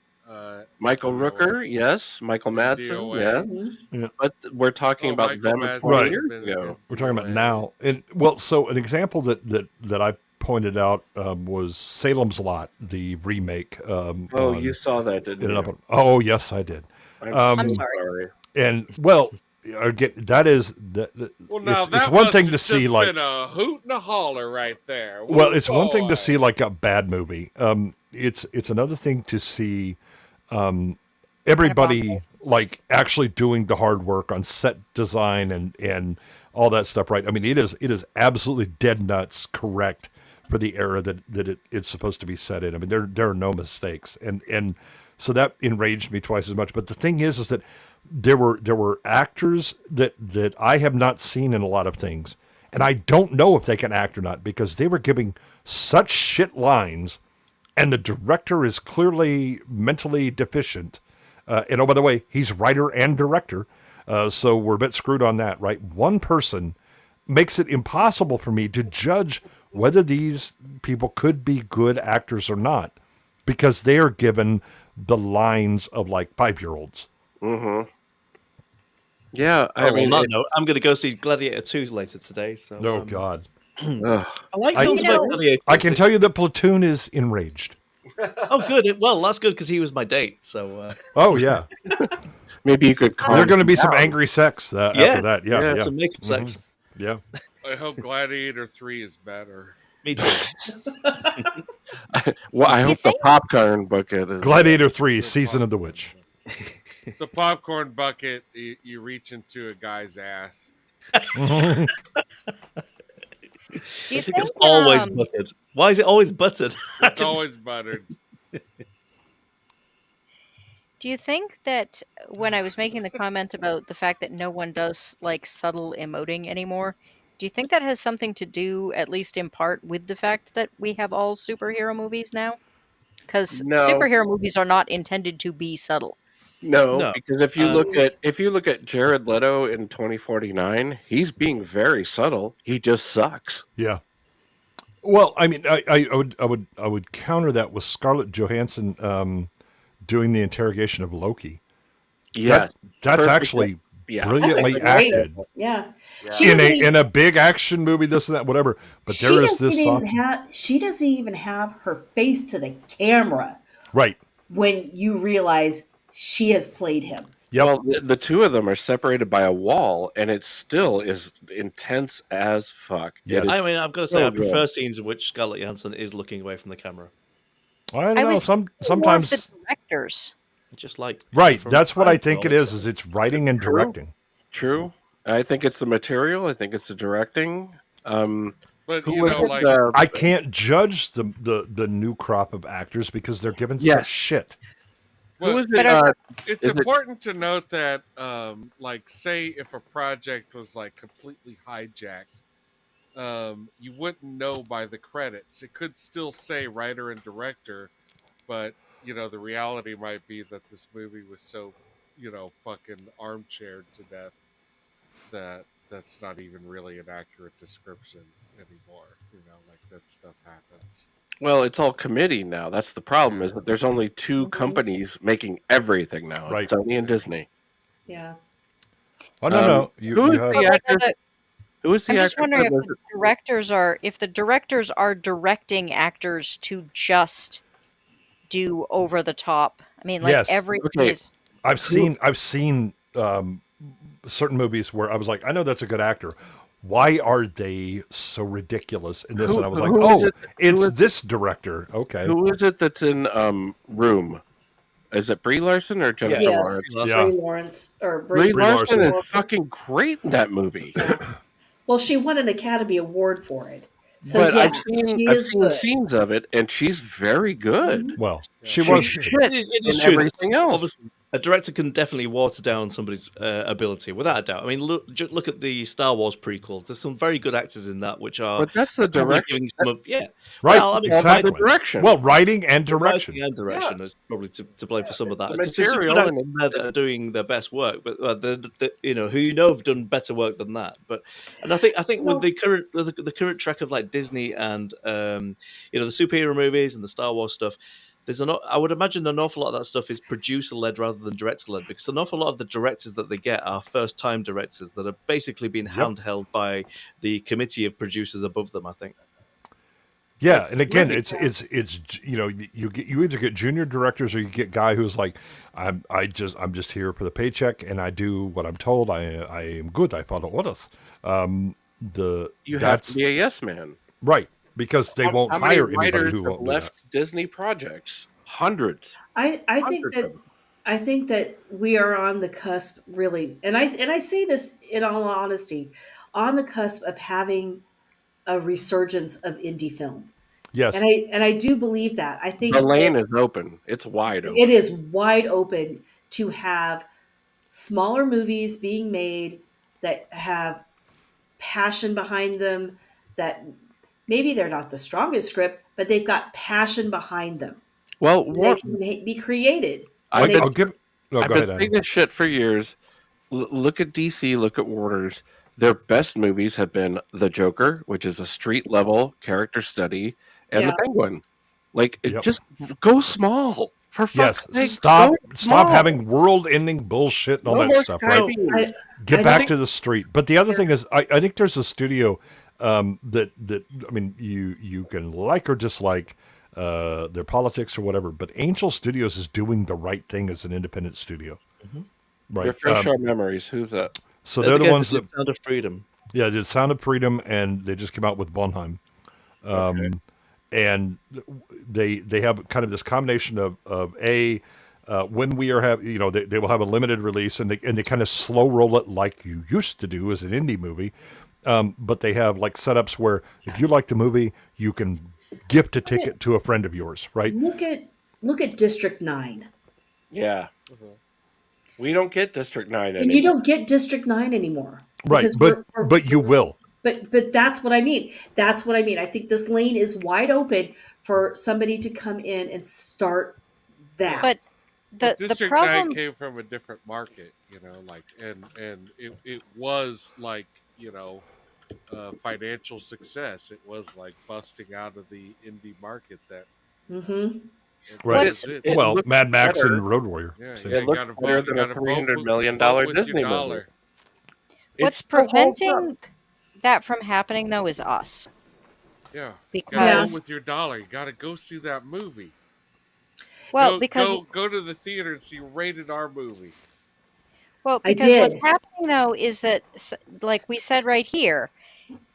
Michael Rooker, yes. Michael Madsen,
DOA.
yes.
Yeah.
But we're talking about
Michael
them
Madsen
20
Right.
years
been-
ago.
we're talking about now. And well, so an example that I pointed out was Salem's Lot, the remake.
Oh, you saw that, didn't you?
Oh, yes, I did.
I'm
I'm
so
sorry.
sorry.
And well, again, that is
Well, now
it's
that
one
must
thing
have
to see
just
like
been a hoot and a holler right there.
well,
Woo
it's one thing to
boy.
see like a bad movie. It's another thing to see everybody like actually doing the hard work on set design and all that stuff, right? I mean, it is absolutely dead nuts correct for the era that it's supposed to be set in. I mean, there are no mistakes, and so that enraged me twice as much. But the thing is that there were actors that I have not seen in a lot of things, and I don't know if they can act or not because they were giving such shit lines, and the director is clearly mentally deficient. And oh, by the way, he's writer and director, so we're a bit screwed on that, right? One person makes it impossible for me to judge whether these people could be good actors or not because they are given the lines of like 5-year-olds.
Mm-hmm. Yeah,
I mean, on that note, I'm going to go see Gladiator 2 later today. So,
oh God,
I like films about gladiators.
I can tell you that Platoon is enraged.
Oh, good. Well, that's good because he was my date. So.
Oh yeah.
Maybe you could call.
There's going to be some angry sex after that. Yeah.
Some makeup sex.
Yeah.
I hope Gladiator 3 is better.
Me too.
Well, I hope the popcorn bucket is
Gladiator 3: Season of the Witch.
The popcorn bucket, you reach into a guy's ass.
Do you think
it's always buttered? Why is it always buttered?
It's always buttered.
Do you think that when I was making the comment about the fact that no one does like subtle emoting anymore, do you think that has something to do, at least in part, with the fact that we have all superhero movies now? Because superhero movies are not intended to be subtle.
No, because if you look at Jared Leto in 2049, he's being very subtle. He just sucks.
Yeah. Well, I mean, I would counter that with Scarlett Johansson doing the interrogation of Loki.
Yeah,
that's actually brilliantly acted.
Yeah,
in a big action movie, this and that, whatever. But there is this.
She doesn't even have her face to the camera.
Right.
When you realize she has played him.
Yep.
Well, the two of them are separated by a wall, and it still is intense as fuck.
Yeah, I mean, I've got to say, I prefer scenes in which Scarlett Johansson is looking away from the camera.
I don't know. Sometimes
the directors,
just like
right. That's what I think it is. Is it's writing and directing.
True. I think it's the material. I think it's the directing.
But
I can't judge the new crop of actors because they're given such shit.
Well,
Who is it?
It's important to note that, like, say if a project was like completely hijacked, you wouldn't know by the credits. It could still say writer and director, but the reality might be that this movie was so, fucking armchaired to death that that's not even really an accurate description anymore. Like that stuff happens.
Well, it's all committee now. That's the problem, is that there's only two companies making everything now.
Right.
It's Sony and Disney.
Yeah.
Oh, no.
Who is the actor? Who is the
I'm
actor?
just wondering if the directors are directing actors to just do over the top. I mean, like everything is.
I've seen certain movies where I was like, I know that's a good actor. Why are they so ridiculous in this? And I was like, it's this director. Okay.
Who is it that's in Room? Is it Brie Larson or Jennifer Lawrence?
Brie Lawrence.
Brie Larson is fucking great in that movie.
Well, she won an Academy Award for it. So
but
yeah,
I've seen scenes of it, and she's very good.
Well,
she's
was
shit in everything else.
Obviously, a director can definitely water down somebody's ability, without a doubt. I mean, look at the Star Wars prequels. There's some very good actors in that, which are.
But that's the direction.
Right.
Well, I mean,
exactly.
the direction.
Well, writing and direction.
Is probably to blame for some of that.
The
There's
material
some good actors there that are doing their best work, but who have done better work than that. And I think with the current track of like Disney and the superhero movies and the Star Wars stuff. I would imagine an awful lot of that stuff is producer-led rather than director-led, because an awful lot of the directors that they get are first-time directors that have basically been handheld by the committee of producers above them, I think.
Yeah, and again,
Right.
it's you either get junior directors or you get guy who's like, I'm just here for the paycheck and I do what I'm told. I am good. I follow orders.
You have to be a yes man.
Right, because they won't
How many
hire anybody
writers
who
have
won't do
left
that.
Disney projects? Hundreds.
I think
Hundreds
that
of them.
I think that we are on the cusp, really, and I say this in all honesty, on the cusp of having a resurgence of indie film,
Yes.
and I do believe that. I think
The lane
that
is open. It's wide open.
it is wide open to have smaller movies being made that have passion behind them, that maybe they're not the strongest script, but they've got passion behind them.
Well,
They can be created.
I've
I'll give. No,
I've
go
been
ahead,
saying
Adam.
this shit for years. Look at DC, look at Warner's. Their best movies have been The Joker, which is a street level character study, and
Yeah.
The Penguin. Like,
Yep.
just go small. For
Yes,
fuck's sake,
stop
go
stop
small.
having world-ending bullshit and all
No
that
more
stuff.
sky
Right?
beams.
Get
I
back
don't-
to the street. But the other thing is, I think there's a studio that I mean, you can like or dislike their politics or whatever, but Angel Studios is doing the right thing as an independent studio. Right.
Refresh our memories. Who's that?
So they're the
guys
ones
that
that
did Sound of Freedom.
Yeah, they did Sound of Freedom, and they just came out with Bonheim. And they have kind of this combination of when we are they will have a limited release, and they kind of slow roll it like you used to do as an indie movie. But they have like setups where if you like the movie, you can gift a ticket to a friend of yours, right?
Look at District 9.
Yeah. We don't get District 9 anymore.
And you don't get District 9 anymore.
Right,
because
but you will.
But that's what I mean. That's what I mean. I think this lane is wide open for somebody to come in and start that.
But the
District
problem
9 came from a different market, like and it was like, financial success. It was like busting out of the indie market that
Mm-hmm.
Right. Well,
looks
Mad Max
better.
and Road Warrior.
Yeah,
So-
It looks better than a $300 million Disney movie.
What's
It's the whole
preventing that from happening though is us.
Yeah. Gotta
Because
go with your dollar. You gotta go see that movie.
well, because
go to the theater and see a rated R movie.
Well,
I
because what's
did.
happening though is that, like we said right here,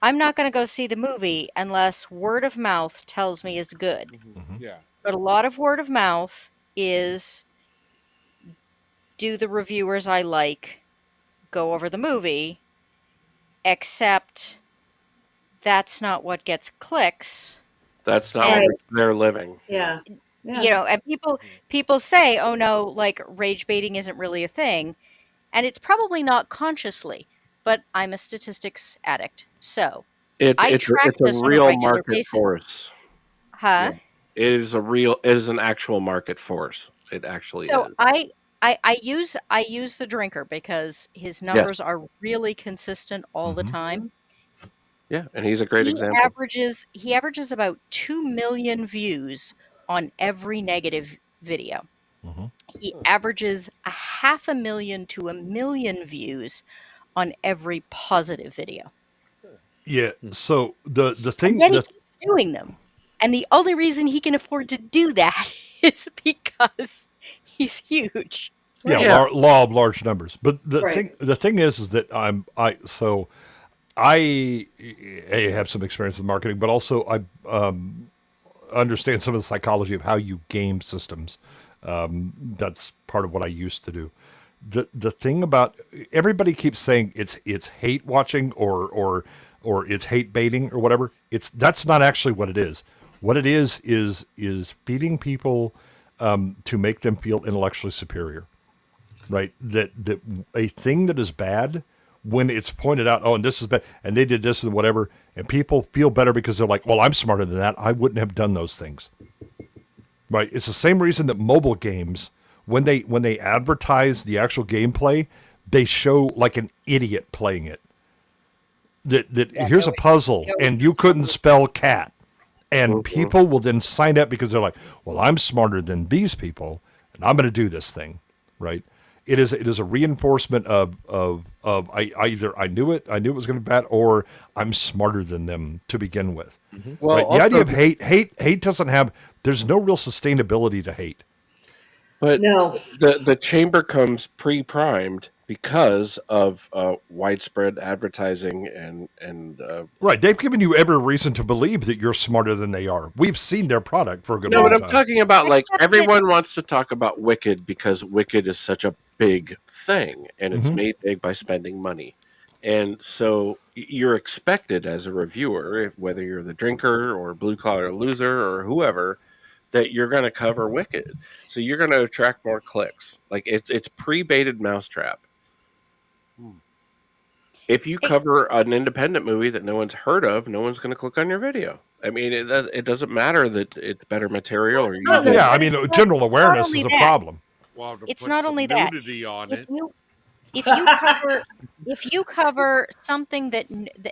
I'm not going to go see the movie unless word of mouth tells me it's good.
Yeah.
But a lot of word of mouth is do the reviewers I like go over the movie, except that's not what gets clicks.
That's not
And-
what they're living.
Yeah. Yeah.
And people say, oh no, like rage baiting isn't really a thing, and it's probably not consciously, but I'm a statistics addict, so I
It's
track this
a
on a
real
regular
market
basis.
force.
Huh?
It is an actual market force. It actually
So
is.
I use the drinker because his numbers are really consistent all the time.
Yeah, and he's a great example.
He averages about 2 million views on every negative video. He averages 500,000 to 1 million views on every positive video.
Yeah. So the thing
And yet he keeps doing them. And the only reason he can afford to do that is because he's huge.
Yeah, law of large numbers. But the
Right.
thing is that I have some experience in marketing, but also I understand some of the psychology of how you game systems. That's part of what I used to do. The thing about everybody keeps saying it's hate watching or it's hate baiting or whatever. That's not actually what it is. What it is feeding people to make them feel intellectually superior. Right, that a thing that is bad, when it's pointed out, oh, and this is bad, and they did this and whatever, and people feel better because they're like, well, I'm smarter than that. I wouldn't have done those things. Right, it's the same reason that mobile games, when they advertise the actual gameplay, they show like an idiot playing it. That here's a puzzle, and you couldn't spell cat, and people will then sign up because they're like, well, I'm smarter than these people, and I'm going to do this thing, right? It is a reinforcement of I either I knew it was going to be bad, or I'm smarter than them to begin with.
Well,
Right? The idea
also,
of hate doesn't have. There's no real sustainability to hate.
but
No.
the chamber comes pre-primed because of widespread advertising and
Right? They've given you every reason to believe that you're smarter than they are. We've seen their product for a good
no,
long
but I'm
time.
talking about like
Except that-
everyone wants to talk about Wicked because Wicked is such a big thing and it's
Mhm.
made big by spending money. And so you're expected as a reviewer, whether you're the drinker or blue collar loser or whoever, that you're going to cover Wicked. So you're going to attract more clicks. Like it's pre-baited mousetrap. If you cover an independent movie that no one's heard of, no one's going to click on your video. I mean, it doesn't matter that it's better material or you
No,
did.
Yeah, I mean, general awareness
only
is a
that.
problem.
Well, to
It's
put
not
some
only that.
nudity on
If
it.
you cover something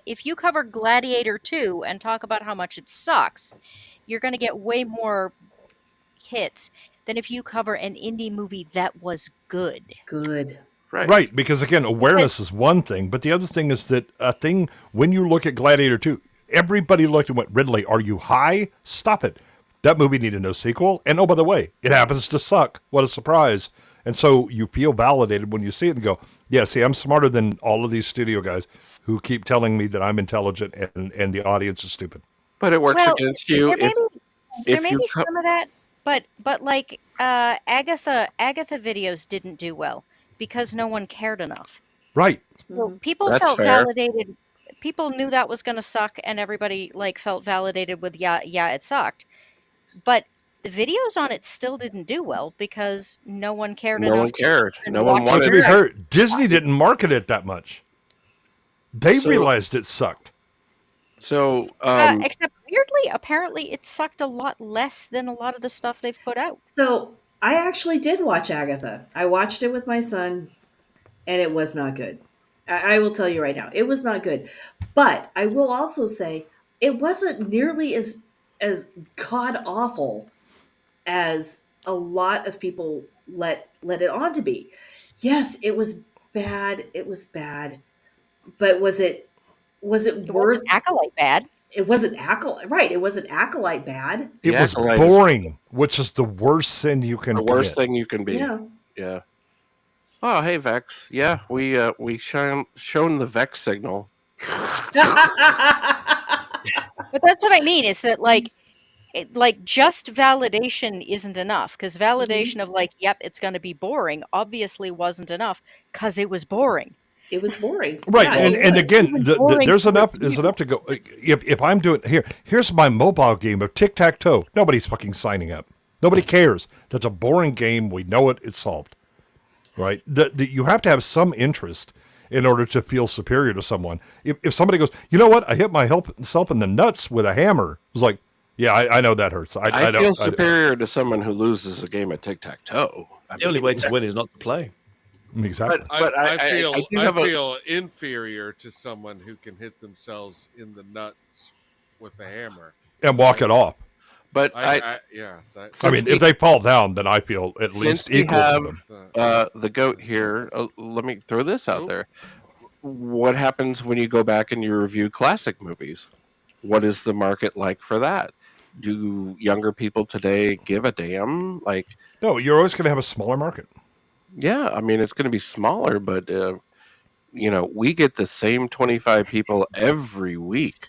if you cover Gladiator 2 and talk about how much it sucks, you're going to get way more hits than if you cover an indie movie that was good.
Good.
Right, because again, awareness is one thing, but the other thing is that when you look at Gladiator 2, everybody looked and went, Ridley, are you high? Stop it. That movie needed no sequel. And oh, by the way, it happens to suck. What a surprise. And so you feel validated when you see it and go, yeah, see, I'm smarter than all of these studio guys who keep telling me that I'm intelligent and the audience is stupid.
But it works against you
There may be some of that, but like Agatha videos didn't do well because no one cared enough.
Right.
So people
That's
felt
fair.
validated. People knew that was going to suck, and everybody like felt validated with yeah, it sucked. But the videos on it still didn't do well because no one cared
No
enough.
one cared.
To
No one
watch
wanted
To
it.
be fair, Disney didn't market it that much. They realized it sucked.
So,
except weirdly, apparently it sucked a lot less than a lot of the stuff they've put out.
So I actually did watch Agatha. I watched it with my son, and it was not good. I will tell you right now, it was not good. But I will also say it wasn't nearly as god awful as a lot of people let it on to be. Yes, it was bad. It was bad. But was it worth
Acolyte bad?
It wasn't Acolyte, right? It wasn't Acolyte bad.
It was
Acolyte is
boring, which is the worst sin you can
the worst
commit.
thing you can be.
Yeah.
Yeah. Oh, hey Vex. Yeah, we shown the Vex signal.
But that's what I mean is that like just validation isn't enough because validation of like, yep, it's going to be boring obviously wasn't enough because it was boring.
It was boring.
Right,
Yeah,
and
it was.
again, there's enough to go. If I'm doing here's my mobile game of tic tac toe. Nobody's fucking signing up. Nobody cares. That's a boring game. We know it. It's solved. Right. You have to have some interest in order to feel superior to someone. If somebody goes, you know what, I hit myself in the nuts with a hammer. It was like, yeah, I know that hurts.
I feel superior to someone who loses a game of tic tac toe.
The only way to win is not to play.
Exactly.
But
I feel
I do have
feel inferior to someone who can hit themselves in the nuts with a hammer
and walk it off.
But
if they fall down, then I feel at least equal to them.
The goat here. Let me throw this out there. What happens when you go back and you review classic movies? What is the market like for that? Do younger people today give a damn? Like,
no, you're always going to have a smaller market.
Yeah, I mean it's going to be smaller, but we get the same 25 people every week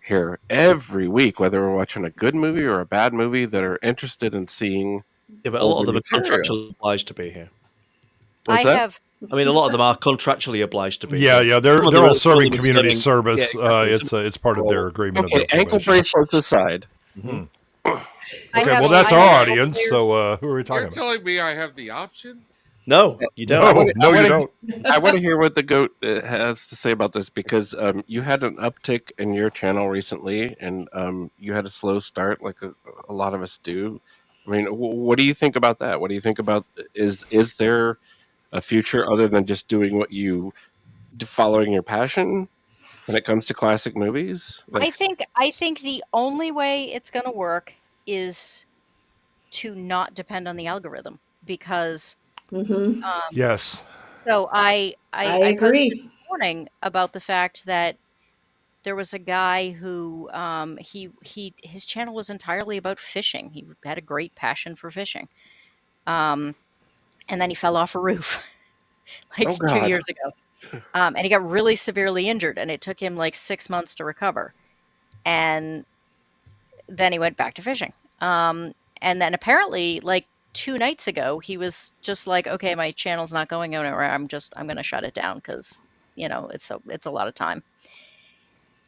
here, every week, whether we're watching a good movie or a bad movie, that are interested in seeing.
Yeah, but a lot of them are contractually obliged to be here.
What's that?
I mean, a lot of them are contractually obliged to be.
Yeah, they're all serving community
getting,
service.
Yeah, exactly.
It's part of their agreement.
Okay, ankle bracelets aside.
Okay, well that's our audience. So who are we talking
You're
about?
telling me I have the option?
No, you don't.
No, you don't.
I want to hear what the goat has to say about this because you had an uptick in your channel recently, and you had a slow start, like a lot of us do. I mean, what do you think about that? What do you think about is there a future other than just doing what you following your passion when it comes to classic movies?
I think the only way it's going to work is to not depend on the algorithm because
Mm-hmm.
Yes.
So
I
I posted
agree.
this morning about the fact that there was a guy who his channel was entirely about fishing. He had a great passion for fishing. And then he fell off a roof like
Oh
2
God.
years ago. And he got really severely injured, and it took him like 6 months to recover. And then he went back to fishing. And then apparently, like 2 nights ago, he was just like, "Okay, my channel's not going anywhere. I'm going to shut it down because it's a lot of time."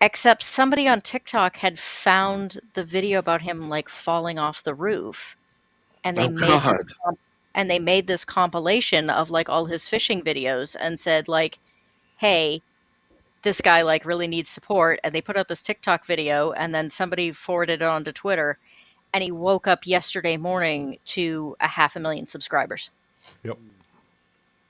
Except somebody on TikTok had found the video about him like falling off the roof, and
Oh God.
they made this compilation of like all his fishing videos and said like, "Hey, this guy like really needs support," and they put out this TikTok video, and then somebody forwarded it onto Twitter, and he woke up yesterday morning to 500,000 subscribers.
Yep.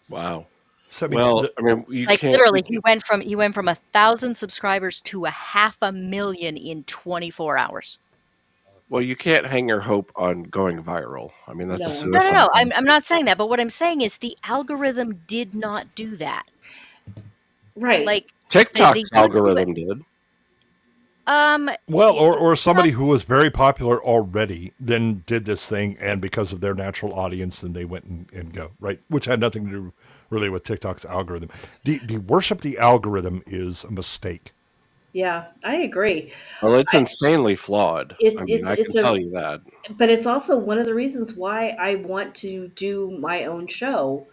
Wow.
So,
Well, I mean, you
Like
can't.
literally, he went from 1,000 subscribers to 500,000 in 24 hours.
Well, you can't hang your hope on going viral. I mean, that's a
No,
suicide.
no. I'm not saying that, but what I'm saying is the algorithm did not do that.
Right.
Like
TikTok's
the YouTube
algorithm did.
Well, or somebody who was very popular already then did this thing, and because of their natural audience, then they went and go, right? Which had nothing to do really with TikTok's algorithm. The worship the algorithm is a mistake.
Yeah, I agree.
Well, it's insanely flawed. I mean, I can
It's
tell you that.
But it's also one of the reasons why I want to do my own show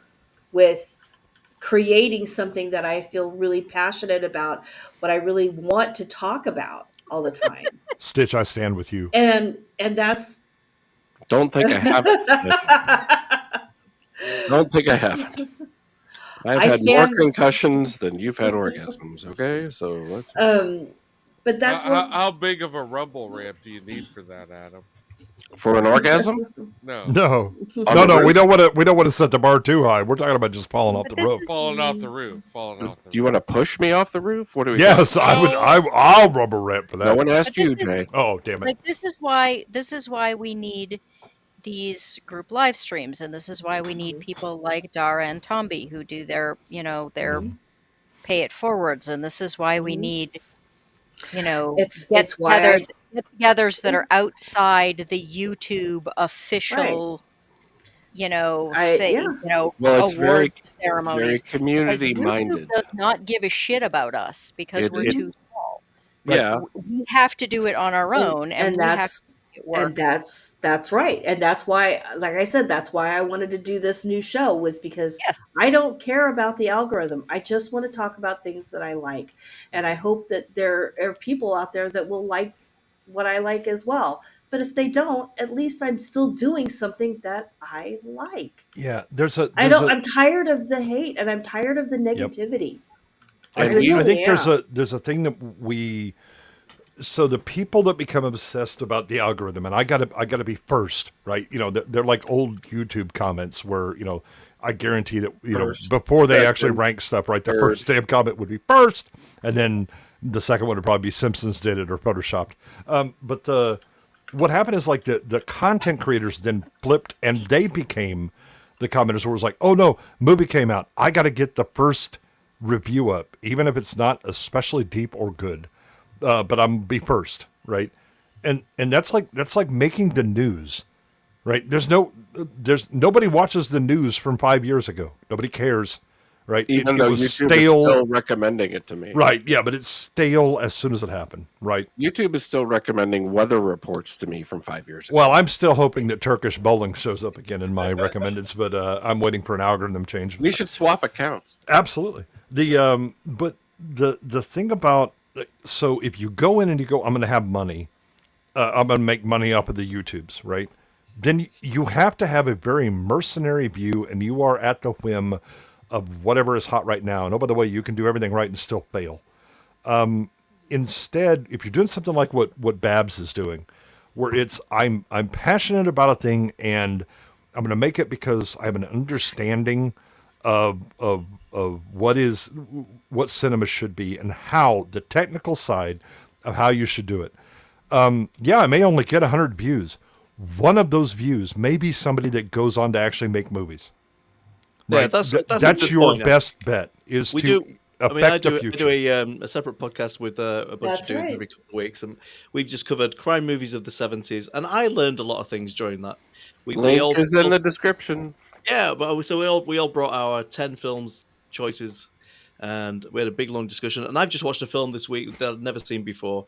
with creating something that I feel really passionate about, what I really want to talk about all the time.
Stitch, I stand with you.
And that's
Don't think I haven't. Don't think I haven't. I've had more concussions than you've had orgasms. Okay, so let's.
But that's
how big of a rumble ramp do you need for that, Adam?
For an orgasm?
No. We don't want to set the bar too high. We're talking about just falling off the roof.
Falling off the roof.
Do you want to push me off the roof? What do we?
Yes, I would. I'll rubber ramp for that.
No one asked you, Jay.
Oh, damn it!
Like this is why we need these group live streams, and this is why we need people like Dara and Tombi who do their pay it forwards, and this is why we need get-togethers that are outside the YouTube official
Well, it's
award
very
ceremonies.
community
Because
minded.
YouTube does not give a shit about us because we're too small.
Yeah.
We have to do it on our own, and we have to make it work.
And that's right. And that's why, like I said, that's why I wanted to do this new show, was because I don't care about the algorithm. I just want to talk about things that I like. And I hope that there are people out there that will like what I like as well. But if they don't, at least I'm still doing something that I like.
Yeah,
I'm tired of the hate, and I'm tired of the negativity.
I think there's a thing that so the people that become obsessed about the algorithm, and I gotta be first, right? They're like old YouTube comments where, I guarantee that, before they actually rank stuff, right? The first damn comment would be first, and then the second one would probably be Simpsons did it or Photoshopped. But what happened is like the content creators then flipped, and they became the commenters where it was like, oh no, movie came out. I got to get the first review up, even if it's not especially deep or good. But I'm be first, right? And that's like making the news, right? There's nobody watches the news from 5 years ago. Nobody cares, right?
Even though YouTube is still recommending it to me.
Right, yeah, but it's stale as soon as it happened, right?
YouTube is still recommending weather reports to me from 5 years ago.
Well, I'm still hoping that Turkish bowling shows up again in my recommendeds, but I'm waiting for an algorithm change.
We should swap accounts.
Absolutely. But the thing about, so if you go in and you go, I'm going to have money, I'm going to make money off of the YouTubes, right? Then you have to have a very mercenary view, and you are at the whim of whatever is hot right now. And oh, by the way, you can do everything right and still fail. Instead, if you're doing something like what Babs is doing, where it's I'm passionate about a thing, and I'm going to make it because I have an understanding of what cinema should be and how the technical side of how you should do it. I may only get 100 views. One of those views may be somebody that goes on to actually make movies.
Yeah,
Right.
that's a
That's
good
your
point,
best bet is
We
to
do. I mean, I
affect the
do
future.
a separate podcast with a bunch of
That's
dudes
right.
every couple of weeks, and we've just covered crime movies of the 70s, and I learned a lot of things during that. We
Link
all
is in the description.
yeah, but so we all brought our 10 films choices, and we had a big long discussion. And I've just watched a film this week that I'd never seen before,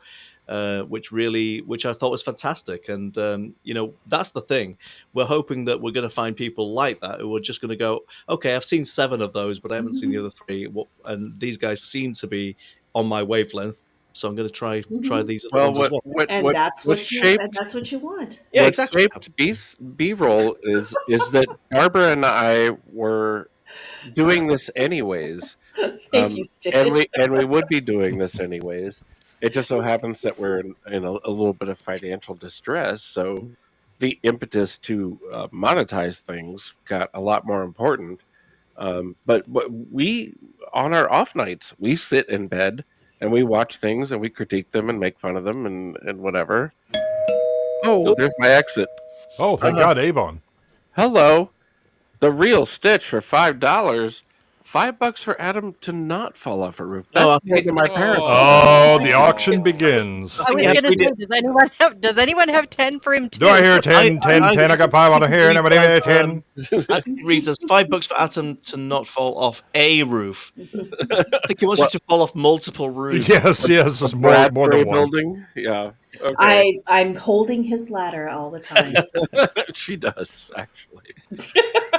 which I thought was fantastic. And you know, that's the thing. We're hoping that we're going to find people like that who are just going to go, okay, I've seen 7 of those, but I haven't seen the other 3. And these guys seem to be on my wavelength, so I'm going to try these other
Well,
ones as well.
And that's
what
what
shaped
you want.
Yeah,
what
exactly.
shaped B-roll is that Barbara and I were doing this anyways.
Thank you, Stitch.
and we would be doing this anyways. It just so happens that we're in a little bit of financial distress, so the impetus to monetize things got a lot more important. But we, on our off nights, we sit in bed and we watch things and we critique them and make fun of them and whatever. Oh, there's my exit.
Oh, thank God, Avon.
Hello, the real Stitch for $5. $5 for Adam to not fall off a roof. That's more than my parents.
Oh, the auction begins.
I was going to say, does anyone have 10 for him too?
Do I hear 10, 10, 10? I got pile out of here, and everybody has 10.
I think it reads as $5 for Atom to not fall off a roof. I think he wants you to fall off multiple roofs.
Yes, more than one.
Building, yeah. Okay.
I'm holding his ladder all the time.
She does, actually.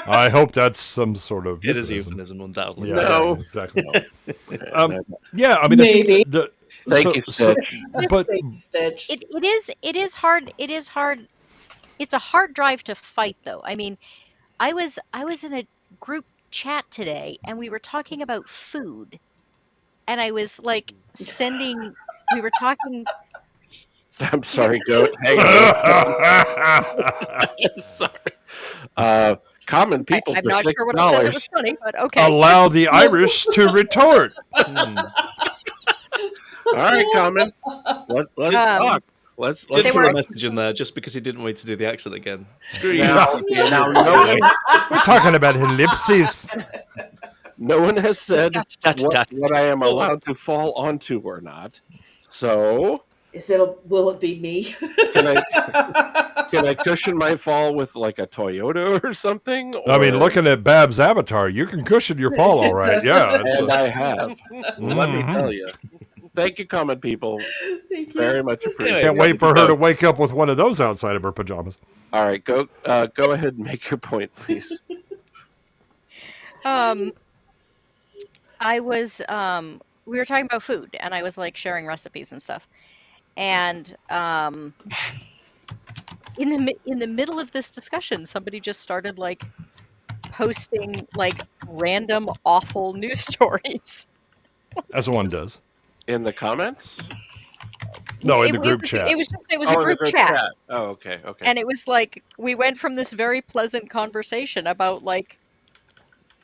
I hope that's some sort of
It is euphemism, undoubtedly.
Yeah,
No.
exactly. Yeah, I mean,
Maybe.
Thank you, Stitch.
But
Stitch.
It is hard. It is hard. It's a hard drive to fight, though. I mean, I was in a group chat today, and we were talking about food, and I was like sending. We were talking.
I'm sorry, Goat. Hang on. Sorry. Common people
I'm
for
not
$6.
sure what I said that was funny, but okay.
Allow the Irish to retort.
All right, Common. Let's talk. Let's
Just
They
put
were-
a message in there, just because he didn't want to do the accent again. Screw you.
Now,
We're talking about ellipses.
no one has said what I am allowed to fall onto or not. So
Will it be me?
can I cushion my fall with like a Toyota or something?
I mean,
Or-
looking at Bab's avatar, you can cushion your fall all right. Yeah.
and I have. Let me tell you. Thank you, common people. Very much appreciated.
Can't wait for her to wake up with one of those outside of her pajamas.
All right, go ahead and make your point, please.
I was we were talking about food, and I was like sharing recipes and stuff. And in the middle of this discussion, somebody just started like posting like random awful news stories.
As one does.
In the comments?
No, in the group
was,
chat.
It was
in
a
the
group chat.
Oh, okay, okay.
And it was like we went from this very pleasant conversation about like,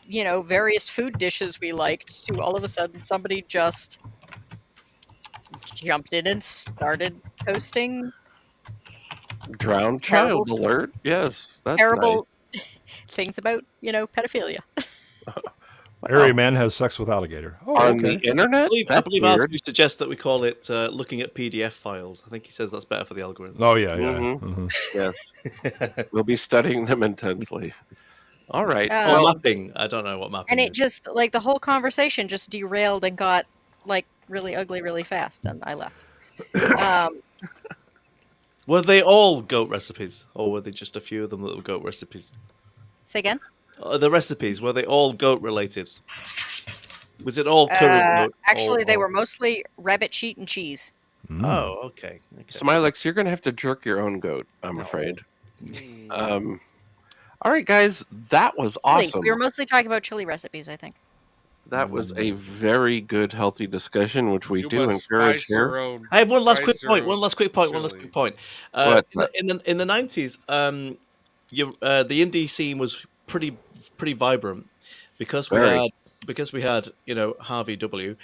you know, various food dishes we liked to all of a sudden somebody just jumped in and started posting
Drowned
terrible
child alert. Yes, that's
terrible things about, you know, pedophilia.
Area man has sex with alligator. Oh,
On
okay.
the internet?
I
That's
believe
weird.
Arthur suggests that we call it looking at PDF files. I think he says that's better for the algorithm.
Oh, yeah, yeah.
Mhm. Yes. We'll be studying them intensely. All right.
Well, mapping. I don't know what mapping
And
is.
it just like the whole conversation just derailed and got like really ugly really fast, and I left.
Were they all goat recipes, or were they just a few of them that were goat recipes?
Say again?
The recipes, were they all goat related? Was it all curry goat?
Actually,
or-
they were mostly rabbit cheat and cheese.
Oh, okay.
Smylexx, you're going to have to jerk your own goat, I'm afraid. All right, guys, that was awesome.
We were mostly talking about chili recipes, I think.
That was a very good, healthy discussion, which we
You
do
must
encourage
spice your
here.
own-
I have one last quick
spice your
point.
own
One last quick point.
What's that?
In the 90s, the indie scene was pretty vibrant because we
Very.
had you know Harvey W.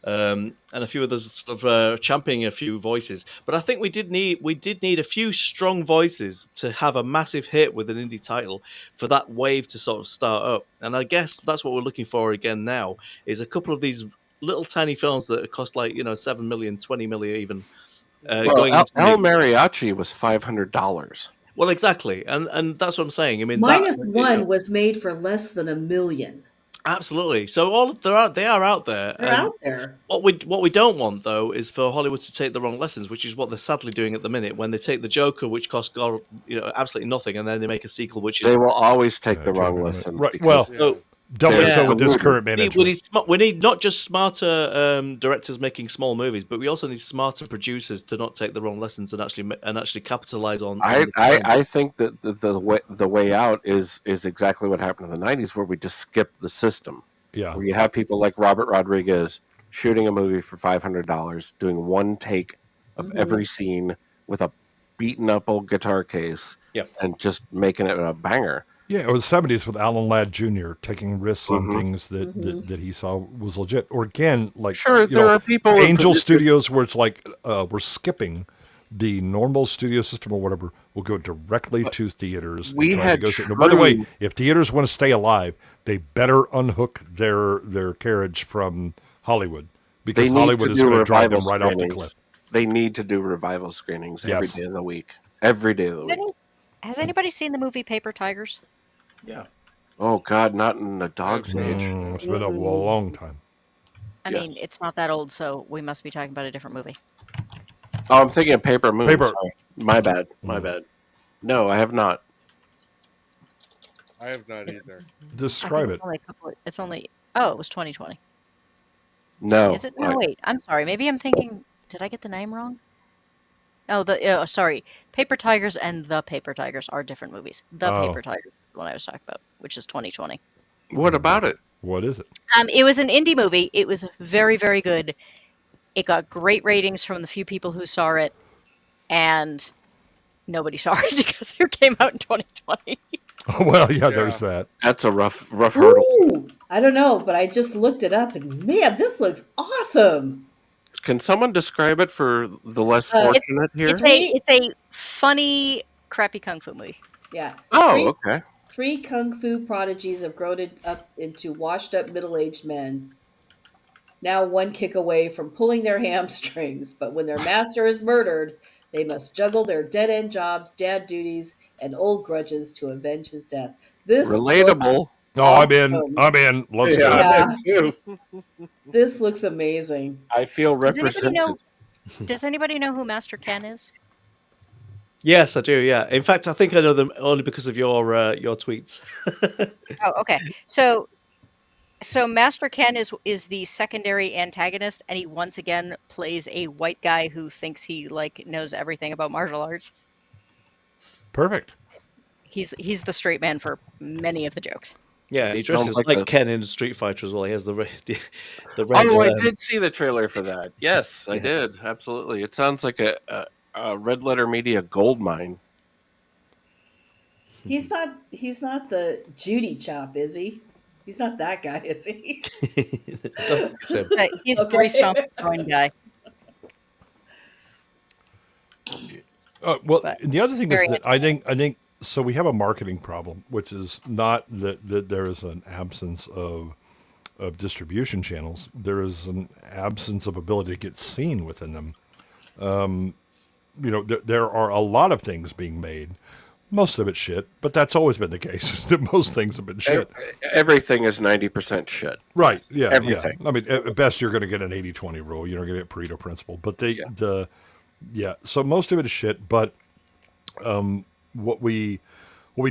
and a few others sort of championing a few voices. But I think we did need a few strong voices to have a massive hit with an indie title for that wave to sort of start up. And I guess that's what we're looking for again now, is a couple of these little tiny films that cost like 7 million, 20 million even.
Well, El Mariachi was $500.
Well, exactly, and that's what I'm saying. I mean,
Minus One was made for less than $1 million.
Absolutely. So they are out there.
They're out there.
What we don't want though is for Hollywood to take the wrong lessons, which is what they're sadly doing at the minute. When they take the Joker, which cost God, absolutely nothing, and then they make a sequel, which is
they will always take the wrong lesson.
Right. Well, doubly so with this current management.
We need not just smarter directors making small movies, but we also need smarter producers to not take the wrong lessons and actually capitalize on.
I think that the way out is exactly what happened in the 90s, where we just skipped the system.
Yeah.
Where you have people like Robert Rodriguez shooting a movie for $500, doing one take of every scene with a beaten up old guitar case, and just making it a banger.
Yeah, it was the 70s with Alan Ladd Jr. taking risks on things that he saw was legit. Or again, like
there are people
Angel Studios where it's like we're skipping the normal studio system or whatever. We'll go directly to theaters.
We had
by the way, if theaters want to stay alive, they better unhook their carriage from Hollywood, because Hollywood is going to drive them right off the cliff.
They need to do revival screenings every day of the week. Every day of the week.
Has anybody seen the movie Paper Tigers?
Yeah.
Oh God, not in a dog's age.
It's been a long time.
I mean, it's not that old, so we must be talking about a different movie.
Oh, I'm thinking of Paper Moon. Sorry. My bad. No, I have not.
I have not either.
Describe it.
It's only. Oh, it was 2020.
No.
Is it? No, wait. I'm sorry. Maybe I'm thinking. Did I get the name wrong? Oh, sorry. Paper Tigers and The Paper Tigers are different movies. Paper Tigers is the one I was talking about, which is 2020.
What about it?
What is it?
It was an indie movie. It was very, very good. It got great ratings from the few people who saw it, and nobody saw it because it came out in 2020.
Well, yeah, there's that.
That's a rough hurdle.
Ooh, I don't know, but I just looked it up, and man, this looks awesome.
Can someone describe it for the less fortunate here?
It's a funny, crappy kung fu movie.
Yeah.
Okay.
3 kung fu prodigies have grown up into washed-up middle-aged men. Now one kick away from pulling their hamstrings, but when their master is murdered, they must juggle their dead-end jobs, dad duties, and old grudges to avenge his death. This
relatable.
I'm in. Let's
do it. This looks amazing.
I feel represented.
Does anybody know who Master Ken is?
Yes, I do. Yeah, in fact, I think I know them only because of your tweets.
Oh, okay. So Master Ken is the secondary antagonist, and he once again plays a white guy who thinks he knows everything about martial arts.
Perfect.
He's the straight man for many of the jokes.
Yeah, he dresses like Ken in Street Fighter as well. He has the red.
Oh, I did see the trailer for that. Yes, I did. Absolutely. It sounds like a Red Letter Media gold mine.
He's not the Judy Chop, is he? He's not that guy, is he?
He's a pretty stomp groin guy.
Well, the other thing is that I think so. We have a marketing problem, which is not that there is an absence of distribution channels. There is an absence of ability to get seen within them. There are a lot of things being made. Most of it's shit, but that's always been the case. Is that most things have been shit.
Everything is 90% shit.
Right. Yeah.
Everything.
Yeah. I mean, at best, you're going to get an 80-20 rule. You're going to get Pareto principle. But so most of it is shit. But what we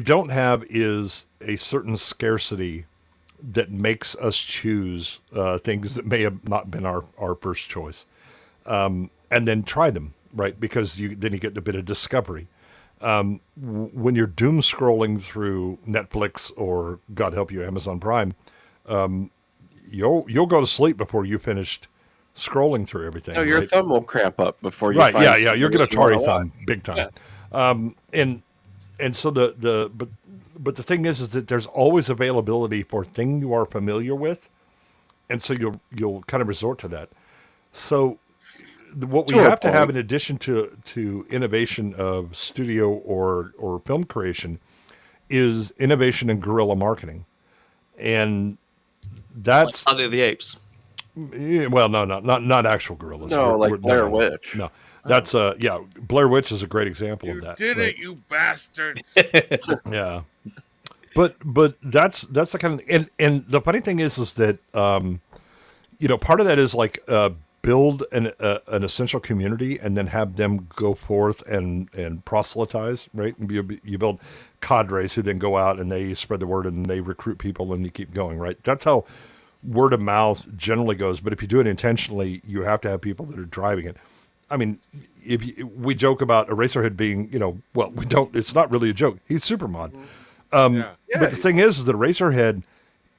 don't have is a certain scarcity that makes us choose things that may have not been our first choice, and then try them, right? Because then you get a bit of discovery. When you're doom scrolling through Netflix or, God help you, Amazon Prime, you'll go to sleep before you finished scrolling through everything.
No, your thumb will cramp up before you.
Right?
Find
Yeah. You're going to Atari thumb big time.
Yeah.
And so but the thing is that there's always availability for thing you are familiar with, and so you'll kind of resort to that. So what we
To a
have to have
point.
in addition to innovation of studio or film creation is innovation in guerrilla marketing. And that's
Planet of the Apes.
well, no, not actual gorillas.
No, like Blair
no.
Witch.
No, that's yeah. Blair Witch is a great example of
You
that.
did
right?
it, you bastards.
Yeah, but that's the kind of and the funny thing is that part of that is like build an essential community and then have them go forth and proselytize, right? And you build cadres who then go out and they spread the word and they recruit people and you keep going, right? That's how word of mouth generally goes. But if you do it intentionally, you have to have people that are driving it. I mean, we joke about Eraserhead being, well, we don't. It's not really a joke. He's Supermod.
Yeah.
But the thing is that Eraserhead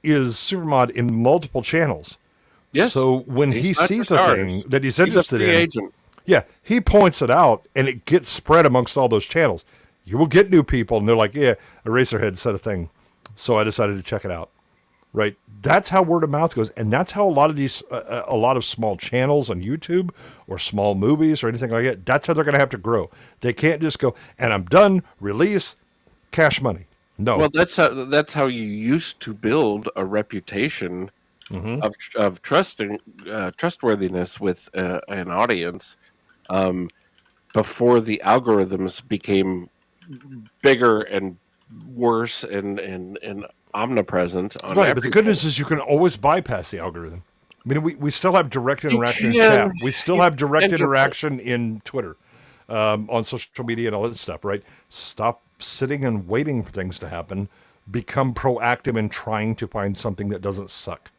is Supermod in multiple channels.
Yes.
So when
He's
he
not
sees
for
a
stars.
thing that he's
He's a
interested
free
in,
agent.
yeah, he points it out and it gets spread amongst all those channels. You will get new people and they're like, yeah, Eraserhead said a thing. So I decided to check it out. Right. That's how word of mouth goes. And that's how a lot of these, a lot of small channels on YouTube or small movies or anything like that, that's how they're going to have to grow. They can't just go, and I'm done, release, cash money. No.
Well, that's how you used to build a reputation of trustworthiness with an audience before the algorithms became bigger and worse and omnipresent on
Right, but the good
everything.
news is you can always bypass the algorithm. I mean, we still have direct interaction in
can.
chat. We still have direct
And you're right.
interaction in Twitter, on social media and all that stuff, right? Stop sitting and waiting for things to happen. Become proactive in trying to find something that doesn't suck.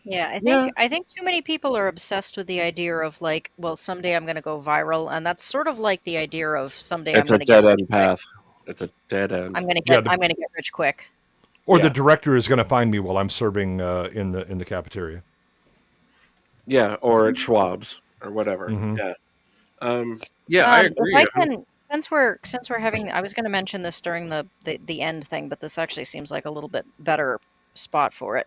Yeah,
Yeah.
I think too many people are obsessed with the idea of like, well, someday I'm going to go viral, and that's sort of like the idea of someday
It's
I'm
a
going to get
dead
rich
end
quick.
path. It's a dead end.
I'm going to
Yeah,
get I'm going to get rich quick.
Or
Yeah.
the director is going to find me while I'm serving in the cafeteria.
Yeah, or at Schwab's or whatever.
Mhm.
Yeah. Yeah, I
If
agree.
I can, since we're having, I was going to mention this during the end thing, but this actually seems like a little bit better spot for it.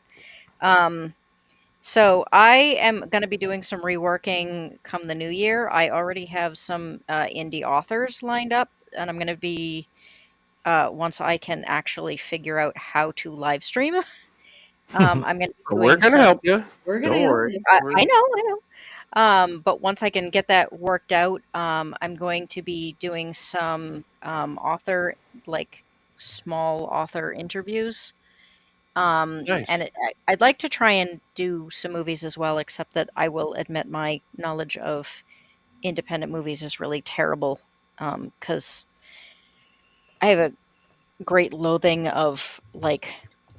So I am going to be doing some reworking come the new year. I already have some indie authors lined up, and I'm going to be once I can actually figure out how to live stream. I'm going to be
We're
doing
gonna
some.
help you.
We're
Don't
gonna help
worry.
you.
I know. But once I can get that worked out, I'm going to be doing some author, like small author interviews.
Nice.
And I'd like to try and do some movies as well, except that I will admit my knowledge of independent movies is really terrible, because I have a great loathing of like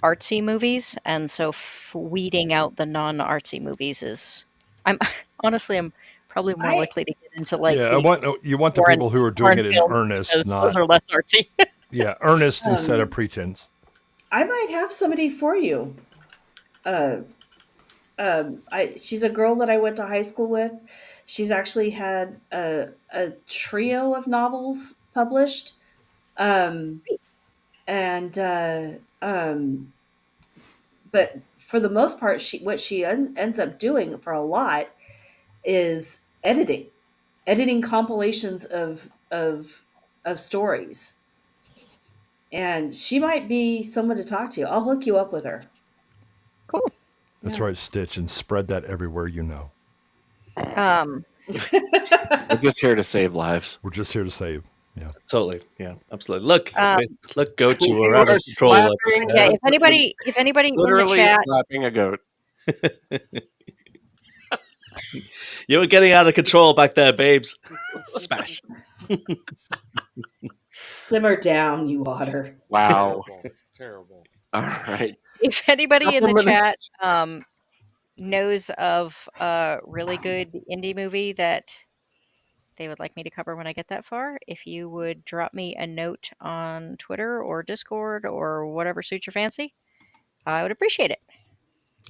artsy movies, and so weeding out the non-artsy movies is. I'm honestly, I'm probably more
I
likely to get into like
Yeah,
the
you want the
foreign
people who are doing it in
films
earnest,
because
not
those are less artsy.
yeah, earnest instead of
um,
pretense.
I might have somebody for you. Uh, she's a girl that I went to high school with. She's actually had a trio of novels published. Um, and but for the most part, what she ends up doing for a lot is editing compilations of stories. And she might be someone to talk to. I'll hook you up with her.
Cool.
That's
Yeah.
right, Stitch, and spread that everywhere you know.
We're just here to save lives.
We're just here to save. Yeah.
Totally. Yeah, absolutely. Look,
Um,
look, Goat, you were
You
out
are
of control.
slapping
yeah, if anybody in the
literally
chat,
slapping a goat.
You were getting out of control back there, babes. Smash.
Simmer down, you otter.
Wow.
Terrible.
All right.
if anybody in the
Couple
chat
minutes.
knows of a really good indie movie that they would like me to cover when I get that far, if you would drop me a note on Twitter or Discord or whatever suits your fancy, I would appreciate it.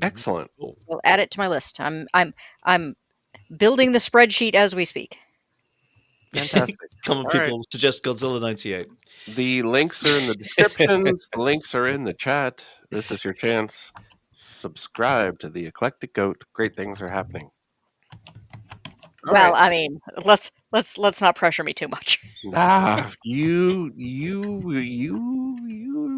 Excellent.
We'll add it to my list. I'm building the spreadsheet as we speak.
Fantastic.
Common
All
people suggest Godzilla 98.
The links are in the descriptions. The links are in the chat. This is your chance. Subscribe to the Eclectic Goat. Great things are happening.
Well,
right.
I mean, let's not pressure me too much.
You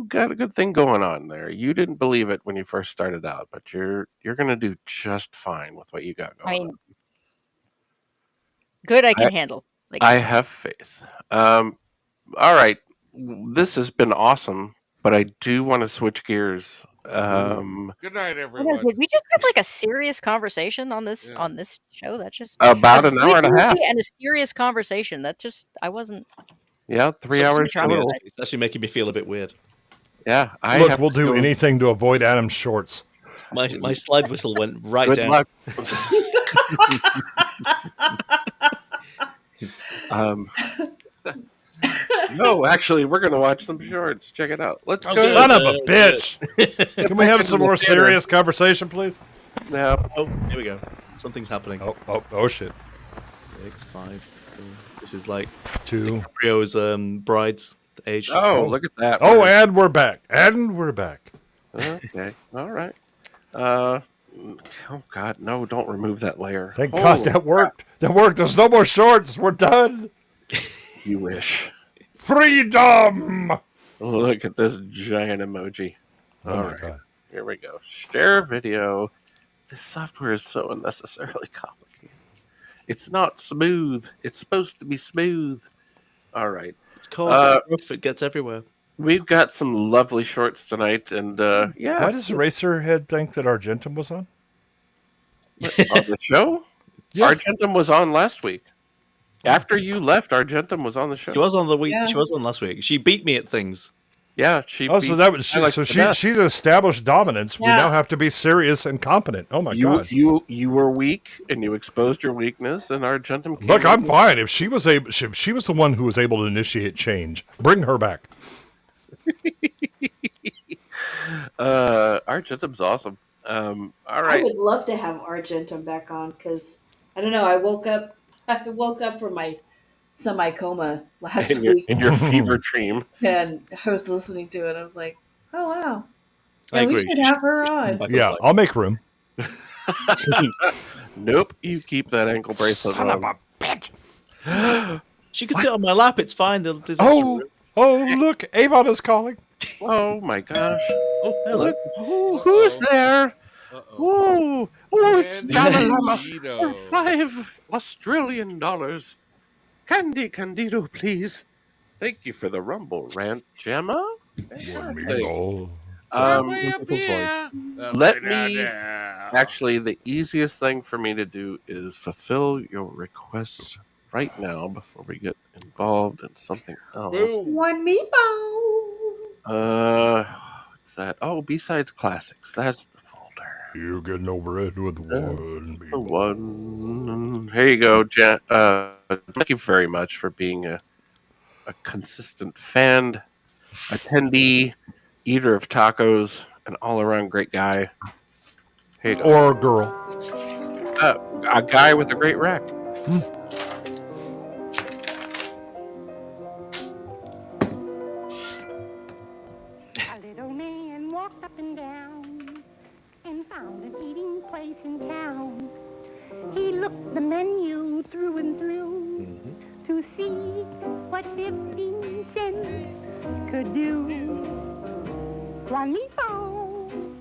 got a good thing going on there. You didn't believe it when you first started out, but you're gonna do just fine with what you got
I
going
mean,
on.
good I can handle. Like,
I have faith. All right, this has been awesome, but I do want to switch gears.
Good night,
oh no,
everyone.
did we just have like a serious conversation on this show? That just
About
a
an
good
hour and a
movie
half.
and a serious conversation. That just I wasn't.
Yeah, 3 hours
Something
total.
traumatized.
It's actually making me feel a bit weird.
Yeah, I
Look,
have
we'll
to
do
go-
anything to avoid Adam's shorts.
My slide whistle went right
Good
down.
luck. No, actually, we're gonna watch some shorts. Check it out. Let's
Oh,
go.
son of a bitch! Can we have
Into
some
the
more
theater.
serious conversation, please?
No.
Oh, here we go. Something's happening.
Oh shit.
6, 5, 4. This is like
2.
DiCaprio's bride's age.
Oh, look at that.
Oh, and we're back. And we're back.
Okay. All right. Oh God, no! Don't remove that layer.
Thank God that worked. That worked. There's no more shorts. We're done.
You wish.
Freedom.
Look at this giant emoji.
Oh
All
my
right.
God.
Here we go. Share video. This software is so unnecessarily complicated. It's not smooth. It's supposed to be smooth. All right.
It's called rough. It gets everywhere.
We've got some lovely shorts tonight, and yeah.
Why does Eraserhead think that Argentum was on?
On the show?
Yes.
Argentum was on last week. After you left, Argentum was on the show.
She was on the week.
Yeah.
She was on last week. She beat me at things.
Yeah, she.
Oh, so that was she's established dominance. We
Yeah.
now have to be serious and competent. Oh my God!
You were weak, and you exposed your weakness, and Argentum. Came
Look, I'm
in.
fine. If she was she was the one who was able to initiate change, bring her back.
Argentum's awesome. All
I
right.
would love to have Argentum back on because I don't know. I woke up from my semi-coma last week,
in your fever dream.
and I was listening to it. I was like, "Oh wow,
I
yeah, we
agree.
should have her on."
Yeah, I'll make room.
Nope, you keep that ankle bracelet
Son
on.
of a bitch!
She can sit on my lap. It's fine. There's extra
Oh,
room.
oh! Look, Avon is calling.
Oh my gosh!
Oh, hello.
Look, who's there? Oh, it's Jamalama
Candido.
for $5 Australian. Candido, please. Thank you for the rumble rant, Gemma. Fantastic.
Way up here.
Let me. Actually, the easiest thing for me to do is fulfill your request right now before we get involved in something else.
Boom.
One meatball.
What's that? Oh, B-Sides Classics. That's the folder.
You get no bread with one.
The one. Here you go, Jen. Thank you very much for being a consistent fan, attendee, eater of tacos, an all-around great guy. Here you go.
Or a girl.
A guy with a great rack.
A little man walked up and down and found an eating place in town. He looked the menu through and through to see what 15 cents could do. One meatball,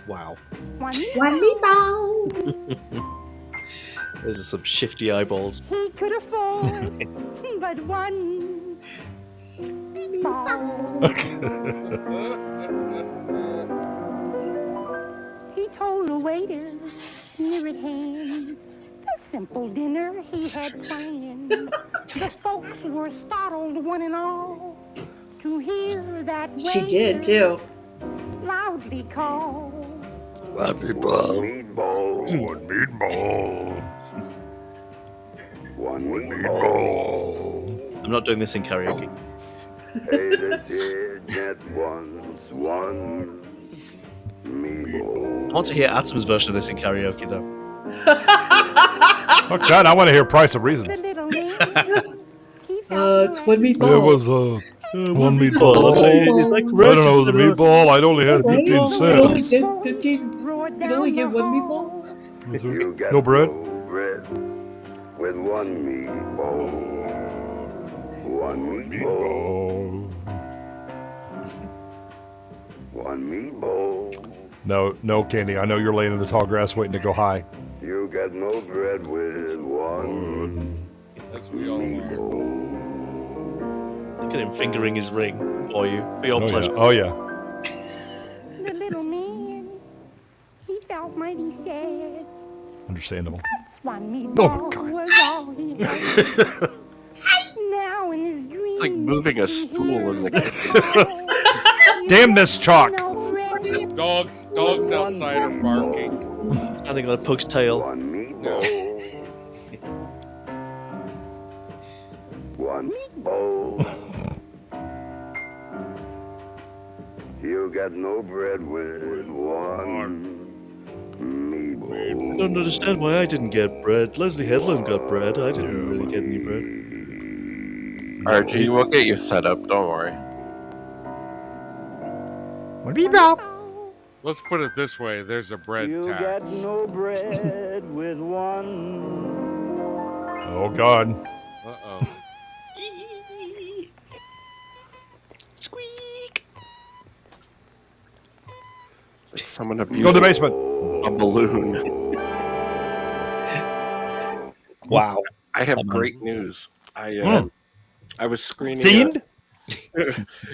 Wow.
one
One
meatball.
meatball.
Those are some shifty eyeballs.
He could afford but one meatball. He told the waiter near at hand the simple dinner he had planned. The folks were startled, one and all, to hear that
She did too.
loudly call.
One meatball. One meatball. One meatball.
I'm not doing this in karaoke.
Hey, this here jet wants one meatball.
I want to hear Atom's version of this in karaoke, though.
Oh God, I want to hear Price of Reasons.
The little man,
It's one meatball.
It was one meatball.
It's like
I don't know, it was a meatball. I'd only had 15
You
cents.
can only get one meatball.
You get no bread?
bread with one meatball. One meatball. One meatball.
No, Candy. I know you're laying in the tall grass waiting to go high.
You get no bread with one.
As we all are.
Look at him fingering his ring for you, for your pleasure.
Yeah. Oh, yeah.
The little man, he felt mighty sad.
Understandable.
One
Oh,
meatball
my God.
was all he had. Now in his dreams,
It's like moving a stool in the kitchen.
Damn this chalk.
Dogs outside are barking.
Standing on a pug's tail.
One meatball. One meatball. You get no bread with one meatball.
I don't understand why I didn't get bread. Leslie Headland got bread. I didn't really get any bread.
RG, we'll get you set up. Don't worry.
Let's put it this way: there's a bread tax.
no bread with one.
Oh, God.
Uh-oh.
Squeak.
It's like someone abusing
Go to the basement.
a balloon.
Wow.
I have great news. I was screening.
Fiend?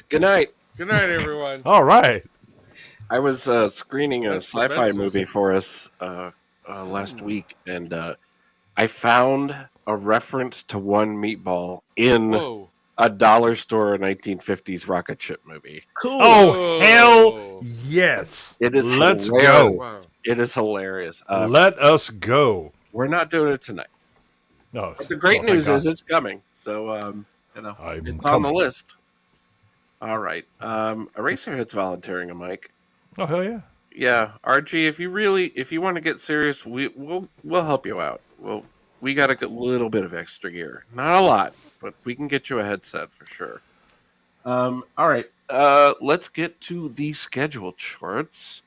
Good night.
Good night, everyone.
All right.
I was screening a
That's the
sci-fi
best
movie for us last week, and I found a reference to One Meatball in
Whoa.
a dollar store 1950s rocket ship movie.
Cool.
Oh, hell yes.
It is
Let's
hilarious.
go.
Wow.
It is hilarious.
Let us go.
We're not doing it tonight.
No.
But the great
Oh, thank
news
God.
is it's coming. So,
I'm
it's on the
coming.
list. All right. Eraserhead's volunteering a mic.
Oh, hell yeah.
Yeah, RG, if you want to get serious, we'll help you out. We got a little bit of extra gear, not a lot, but we can get you a headset for sure. All right, let's get to the schedule charts.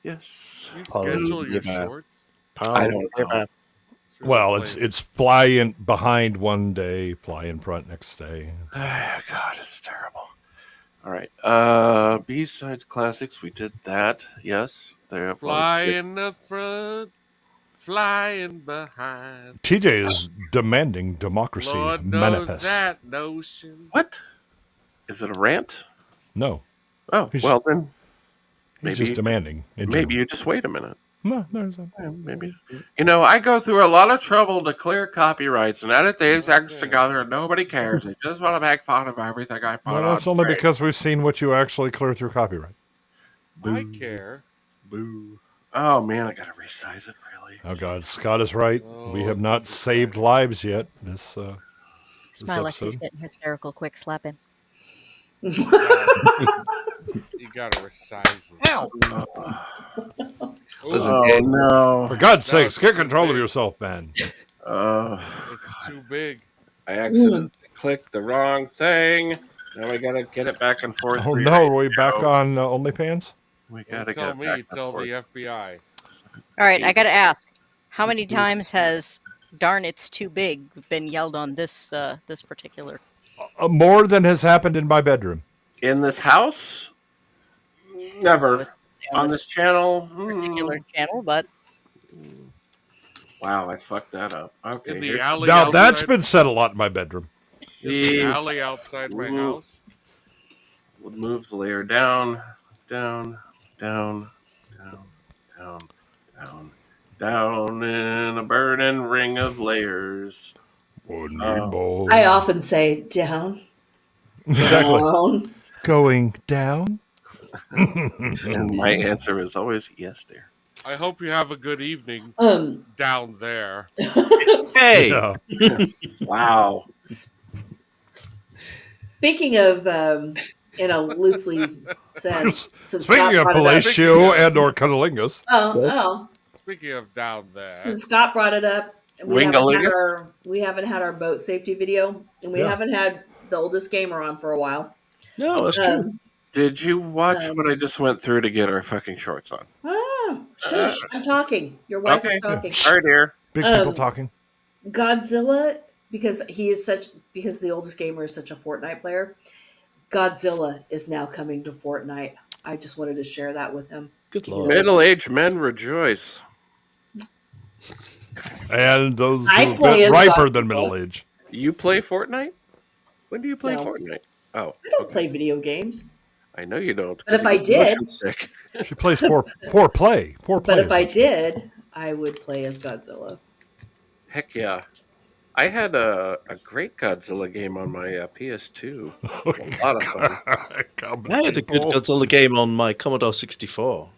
Yes.
You schedule your shorts?
I don't know.
Well, it's fly in behind one day, fly in front next day.
God, it's terrible. All right. B-sides classics, we did that. Yes. There it
Fly
was.
in the front, flying behind.
TJ is demanding democracy
Lord knows
manifest.
that notion.
What? Is it a rant?
No.
Oh,
He's-
well then.
He's just demanding.
Maybe you just wait a minute.
No, there's a...
Maybe. You know, I go through a lot of trouble to clear copyrights and edit these things together, and nobody cares. They just want to make fun of everything I put
Well,
on.
that's only
Great.
because we've seen what you actually clear through copyright.
I care.
Boo. Oh man, I gotta resize it. Really.
Oh God, Scott is right. we have not saved lives yet. This
Smylexx is
episode.
getting hysterical. Quick, slap him.
You gotta resize it.
Ow!
Oh no!
For God's
No,
sakes,
it's
get
too
control of
big.
yourself, man.
It's too big.
I accidentally clicked the wrong thing. Now we gotta get it back and forth.
Oh no, are we back on OnlyFans?
We gotta
Tell
get
me,
back and
tell
forth.
the FBI.
All right, I gotta ask, how many times has "Darn, it's too big" been yelled on this this particular?
More than has happened in my bedroom.
In this house? Never. On this channel?
Particular channel, but
Wow, I fucked that up. Okay.
In the
here's-
alley
Now that's
outside-
been said a lot in my bedroom.
in the alley outside my house.
We'll move the layer down, down, down, down, down, down, down in a burning ring of layers.
I often say down.
Exactly.
Down.
Going down.
And my answer is always yes, dear.
I hope you have a good evening down there.
Hey.
Yeah.
Wow.
Speaking of, in a loosely sense, since Scott
Speaking of
brought it up-
Palacio and or Cunnilingus.
Oh,
Speaking of down there,
since Scott brought it up, we haven't,
Wingalingus?
had our boat safety video, and we
Yeah.
haven't had the oldest gamer on for a while.
No, that's true.
Did you watch what I
Um,
just went through to get our fucking shorts on?
Oh, shush! I'm talking. Your wife
Okay.
is talking.
All right, dear.
Big people
Um,
talking.
Godzilla, because the oldest gamer is such a Fortnite player. Godzilla is now coming to Fortnite. I just wanted to share that with him.
Good
He
lord.
knows.
Middle-aged men rejoice.
And those who
I
are a
play
bit
as
riper than
Godzilla.
middle age.
You play Fortnite? When do you play
No,
Fortnite? Oh,
I don't
okay.
play video games.
I know you don't.
But if
'cause
I
you get
did,
motion sick.
She plays poor play. Poor
but
play.
if I did, I would play as Godzilla.
Heck yeah. I had a great Godzilla game on my PS2. It's a lot of fun.
I had a good Godzilla game on my Commodore 64.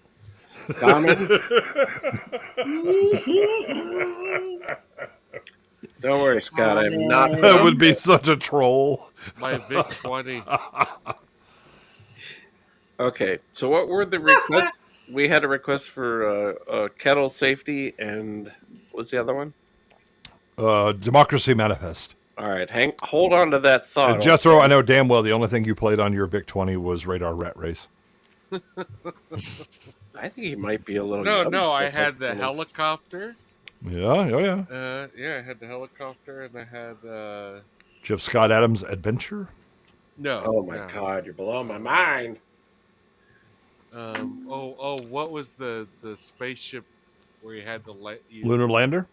Common? Don't worry, Scott. I'm not.
That would be such a troll.
My Vic 20.
Okay, so what were the requests? We had a request for kettle safety, and what's the other one?
Democracy Manifest.
All right, hold on to that thought.
And Jethro, I know damn well the only thing you played on your Vic 20 was Radar Rat Race.
I think he might be a little.
No, I had the helicopter.
Yeah, oh yeah.
I had the helicopter, and I had.
Jeff Scott Adams' Adventure.
No.
Oh my God, you're blowing my mind.
What was the spaceship where you had to let you
Lunar Lander?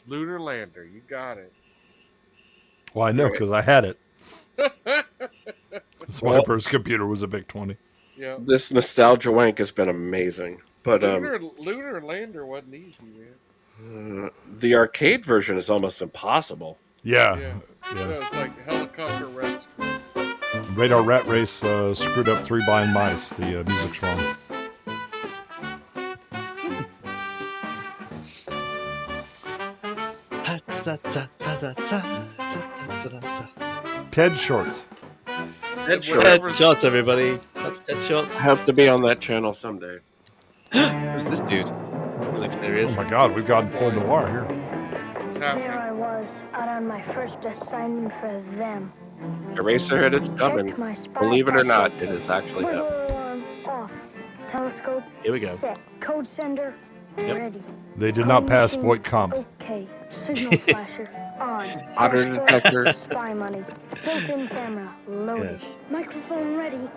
Lunar Lander, you got it.
Well, I know because I had it. My first computer was a Vic 20.
Yeah.
This nostalgia wank has been amazing, but
Lunar Lander wasn't easy, man.
The arcade version is almost impossible.
Yeah.
It's like helicopter rescue.
Radar Rat Race screwed up 3 Blind Mice. The music's wrong. Ted Shorts.
Ted
Shorts, everybody. That's Ted Shorts.
I hope to be on that channel someday.
Who's this dude? He looks serious.
Oh my God, we've gotten full noir here.
What's
There
happening?
I was, out on my first assignment for them.
Eraserhead is coming. Believe it or not, it is actually happening.
Wiggle alarm off. Telescope
Here we go.
set. Code sender ready.
They did not pass
Machine,
Voight Kampf.
Okay. Signal flasher on.
Otter detector.
Spy money. Built-in camera loaded.
Yes.
Microphone ready.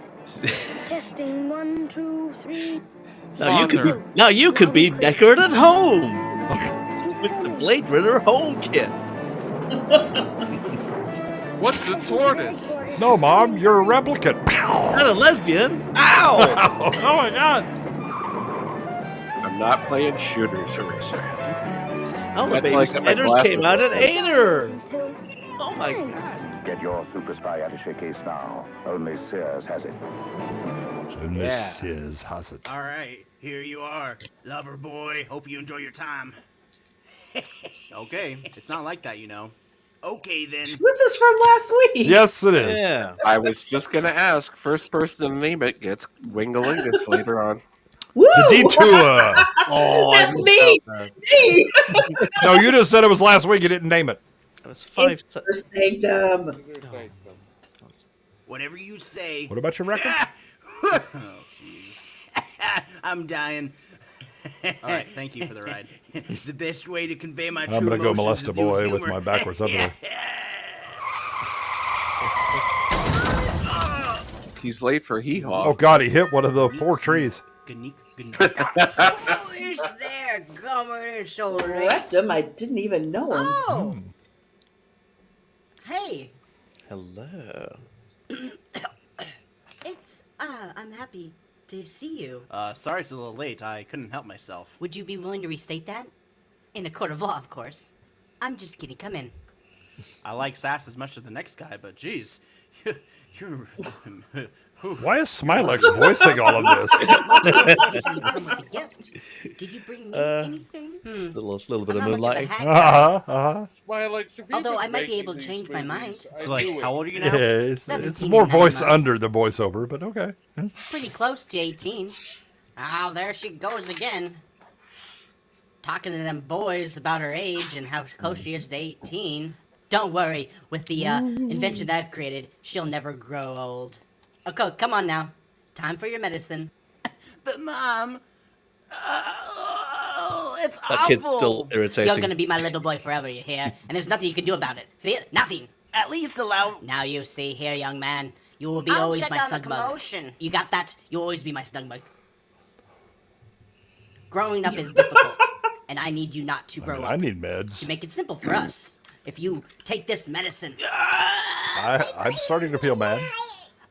Testing 1, 2, 3.
Now you could be Deckard at home with the Blade Runner home kit.
What's a tortoise?
No, Mom, you're a replicant.
Not a lesbian. Ow!
Oh my God.
I'm not playing shooters, Eraserhead.
Oh, the
That's
baby
like my
spiders
glasses
came out at
on.
Ader. Oh my God.
Get your super spy attaché case now. Only Sears has it.
And
Yeah.
this is has it.
All right, here you are, lover boy. Hope you enjoy your time. Okay, it's not like that, you know. Okay then.
This is from last week.
Yes, it is.
Yeah.
I was just gonna ask. First person to name it gets Wingalingus later on.
Woo!
The detour.
Oh,
That's me. Me.
No, you just said it was last week. You didn't name it.
That was 5.
Sanctum.
Whatever you say.
What about your record?
Oh, jeez. I'm dying. All right, thank you for the ride. The best way to convey my true
I'm gonna go
emotions
molest
is
a
through
boy with
humor.
my backwards underwear.
He's late for hee haw.
Oh God, he hit one of the 4 trees.
Who
is there coming in so late?
Correct him. I didn't even know him.
Oh. Hey,
Hello.
it's I'm happy to see you.
Sorry it's a little late. I couldn't help myself.
Would you be willing to restate that? In a court of law, of course. I'm just kidding. Come in.
I like sass as much as the next guy, but geez, you're.
Why is Smylexx voicing all of this?
Come with a gift. Did you bring me anything?
Little bit of
I'm not much of a
moonlighting.
hack.
Smylexx, if you
Although
been
I might be
making
able to
these
change my mind.
movies,
So,
I
like,
knew
how
it.
old are you
Yeah,
now?
it's
17
more
and 9
voice
months.
under the voiceover, but okay.
Pretty close to 18. Oh, there she goes again. Talking to them boys about her age and how close she is to 18. Don't worry, with the invention that I've created, she'll never grow old. Okay, come on now. time for your medicine.
But Mom, it's
That kid's still irritating.
You're gonna be my little boy forever, you hear? And there's nothing you can do about it. See it? Nothing.
At least allow.
Now you see here, young man. You will be
I'll
always
check
my
on the
snug bug.
commotion.
You got that? You'll always be my snug bug. Growing up is difficult, and I need you not to grow up.
I need meds.
To make it simple for us, if you take this medicine.
I'm starting to feel mad.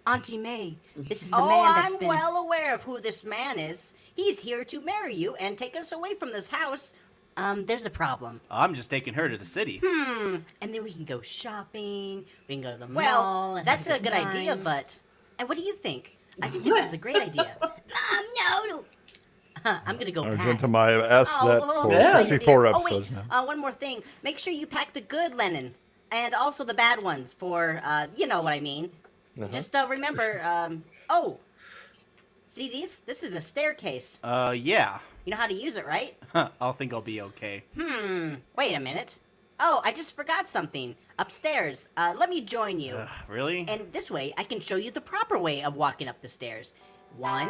Auntie May, this is the
Oh,
man that's
I'm
been...
well
aware of who this man is. He's here to marry you and take us away from this house. There's a problem.
I'm just taking her to the city.
And then we can go shopping, we can go to the mall.
Well,
And
that's
have
a good idea,
time. But... And what do you think? I think this is a great idea. No. I'm gonna go pack.
Argentum, I have asked that for
yeah.
64
Oh,
episodes
wait.
now.
One more thing. Make sure you pack the good linen. And also the bad ones for, you know what I mean. Just remember, see these? This is a staircase.
Yeah.
You know how to use it, right?
I'll think I'll be okay.
Wait a minute. Oh, I just forgot something. Upstairs. Let me join you.
Really?
And this way, I can show you the proper way of walking up the stairs. 1,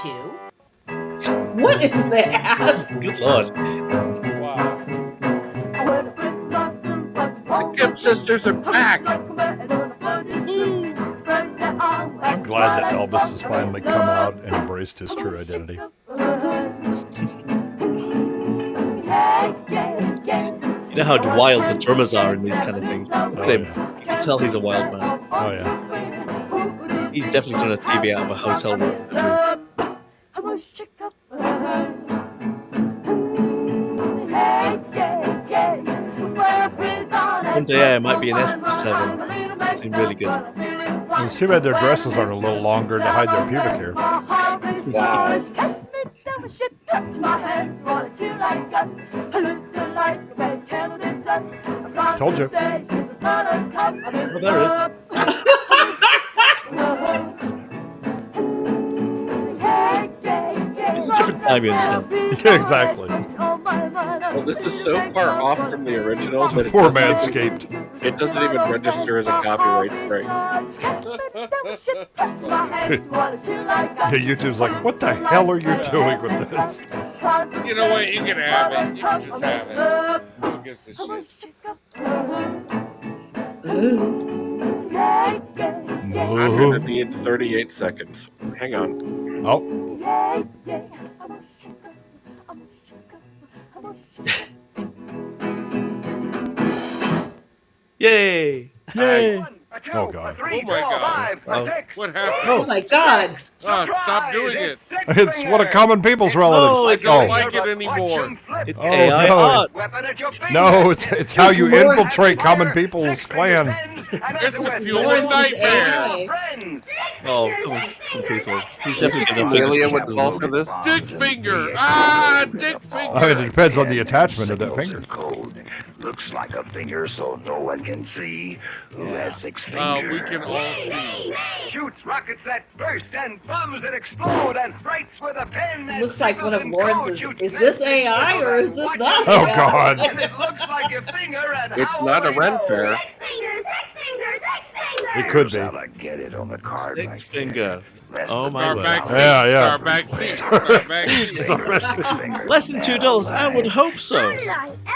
2.
What is that?
Good lord.
Wow.
The Gibb sisters are back.
I'm glad that Elvis has finally come out and embraced his true identity.
You know how wild the drummers are in these kind of things. Look at him. You can tell he's a wild man.
Oh, yeah.
He's definitely done a TV out of a hotel room. One day I might be an SP7. Something really good.
It's too bad their dresses aren't a little longer to hide their pubic hair.
Wow.
Told you.
Oh, there it is. It's a different time, you understand?
Yeah, exactly.
Well, this is so far off from the original that it
Poor
doesn't even-
Manscaped.
It doesn't even register as a copyright strike.
Yeah, YouTube's like, what the hell are you doing with this?
You know what? You can have it. You can just have it. Who gives a shit?
I'm gonna need 38 seconds. Hang on.
Oh.
Yay!
Yay! Oh, God.
Oh my god. What happened?
Oh my god.
Oh, stop doing it.
It's one of common people's relatives.
I don't like it anymore.
It's
Oh,
AI
no.
art.
No, it's how you
more-
infiltrate common people's clan.
It's the fuel of
Lawrence is
nightmares.
AI.
Oh, come on, people. He's
You
definitely
think
going to
Amelia would fall for this?
Dick finger. Ah, dick
I mean, it
finger.
depends on the attachment of that finger.
Code looks like a finger, so no one can see who has 6 fingers.
We can all see.
Shoots rockets that burst and bombs that explode and writes with a pen that
Looks like one of
sprinkles and
Lawrence's.
codes.
Is this AI or is this not
Oh,
AI?
God.
And it looks like a finger and
It's
how
not a
will
Ren
you
fair.
know?
It could be.
Here's how to get it on the card.
Six finger. Oh my
Star
word.
back seats.
Yeah, yeah.
Star back seats. Star back seats.
Less than $2. I would hope so.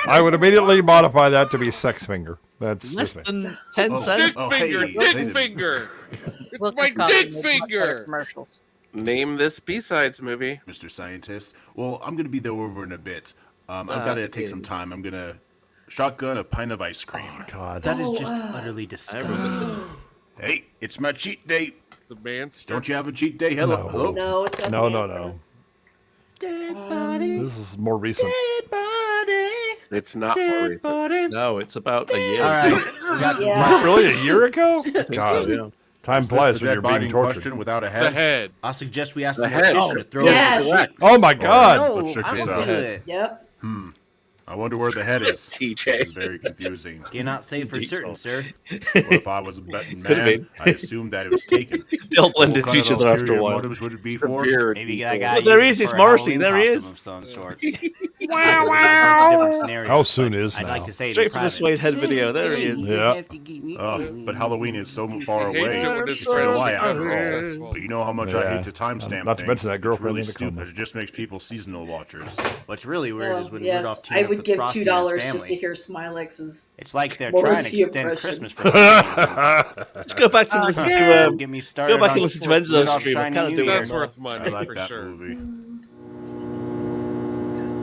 I would immediately modify that to be sex finger. That's
Less
just me.
than 10 cents.
Dick finger. Dick finger. It's my dick finger.
Commercials.
Name this B-Sides movie.
Mr. Scientist. Well, I'm going to be there over in a bit. I've got to take some time. I'm going to shotgun a pint of ice cream.
Oh, God.
That is just utterly disgusting.
Hey, it's my cheat day.
The man.
Don't you have a cheat day? Hello?
No.
Hello?
No, it's
No, no, no. This is more recent.
It's not more recent.
No, it's about a year.
All right. We got some
Yeah.
Was it really a year ago? God,
Yeah.
time
Is this
flies
the
when
dead
you're
body
being
in
tortured.
question without a
The
head?
head.
I suggest we ask
The
the
head.
mortician to throw
Yes.
us.
Oh, my God.
No,
Let's check
I'm
this
into
out.
it.
Yep.
I wonder where the head is.
TJ.
This is very confusing.
Cannot say for
Indeed
certain,
so.
sir.
What if I was a betting
Could have
man?
been.
I assumed that it was taken.
They all blend
What
into
kind
each
of
other after a
ulterior
while.
motives would it be for?
Severe
Maybe that
people.
guy.
Well, there
used
he
it
is,
for a
Morrissey,
Halloween
there he
costume
is.
Of some sorts. That's a different scenario.
How soon
but
is
I'd
now?
like to say it
Straight
in
from the
private.
Suede Head video. There he is.
Yeah.
But Halloween is so far
He hates
away.
it when his
It's
friends
July
become
after all.
successful.
But you know how much I
Yeah.
hate to timestamp
Not to mention
things.
that girlfriend
It's
in the
really
corner.
stupid. It just makes people seasonal watchers.
What's really weird is when
yes,
Rudolph
I
teamed up
would
with
give
Frosty and
$2
his
just to
family.
hear Smylexx's.
It's like they're
Morrissey
trying to extend
impression.
Christmas for some reason.
Let's go back to listen
yeah.
to
Get me started
go back
on
and listen to Enzo's
Rudolph's
stream. I'm
Shiny
kind of
New
doing
Year.
That's worth money
I like
for
that
sure.
movie.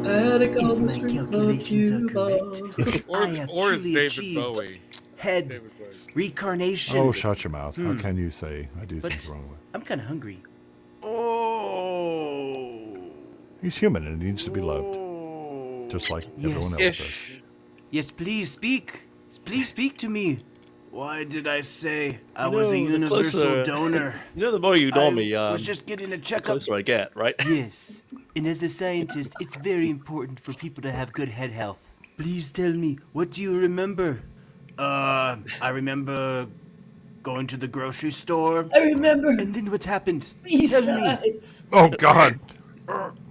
Panic on the
If my
streets of
calculations are
Cuba.
correct,
Or,
I have
or is
truly
David
achieved
Bowie.
head
David Bowie's.
reincarnation.
Oh, shut your mouth. How can you say I do
But
things the wrong way?
I'm kind of hungry. Oh.
He's human and he needs to be loved. Just like everyone else does.
Yes, please speak. Please speak to me. Why did I say I
You
was a
know, the
universal
closer-
donor?
You know, the more you know me,
I was just getting a
the
checkup.
closer I get, right?
Yes, and as a scientist, it's very important for people to have good head health. Please tell me, what do you remember? I remember going to the grocery store.
I remember.
And then what happened? Tell me.
Besides.
Oh, God.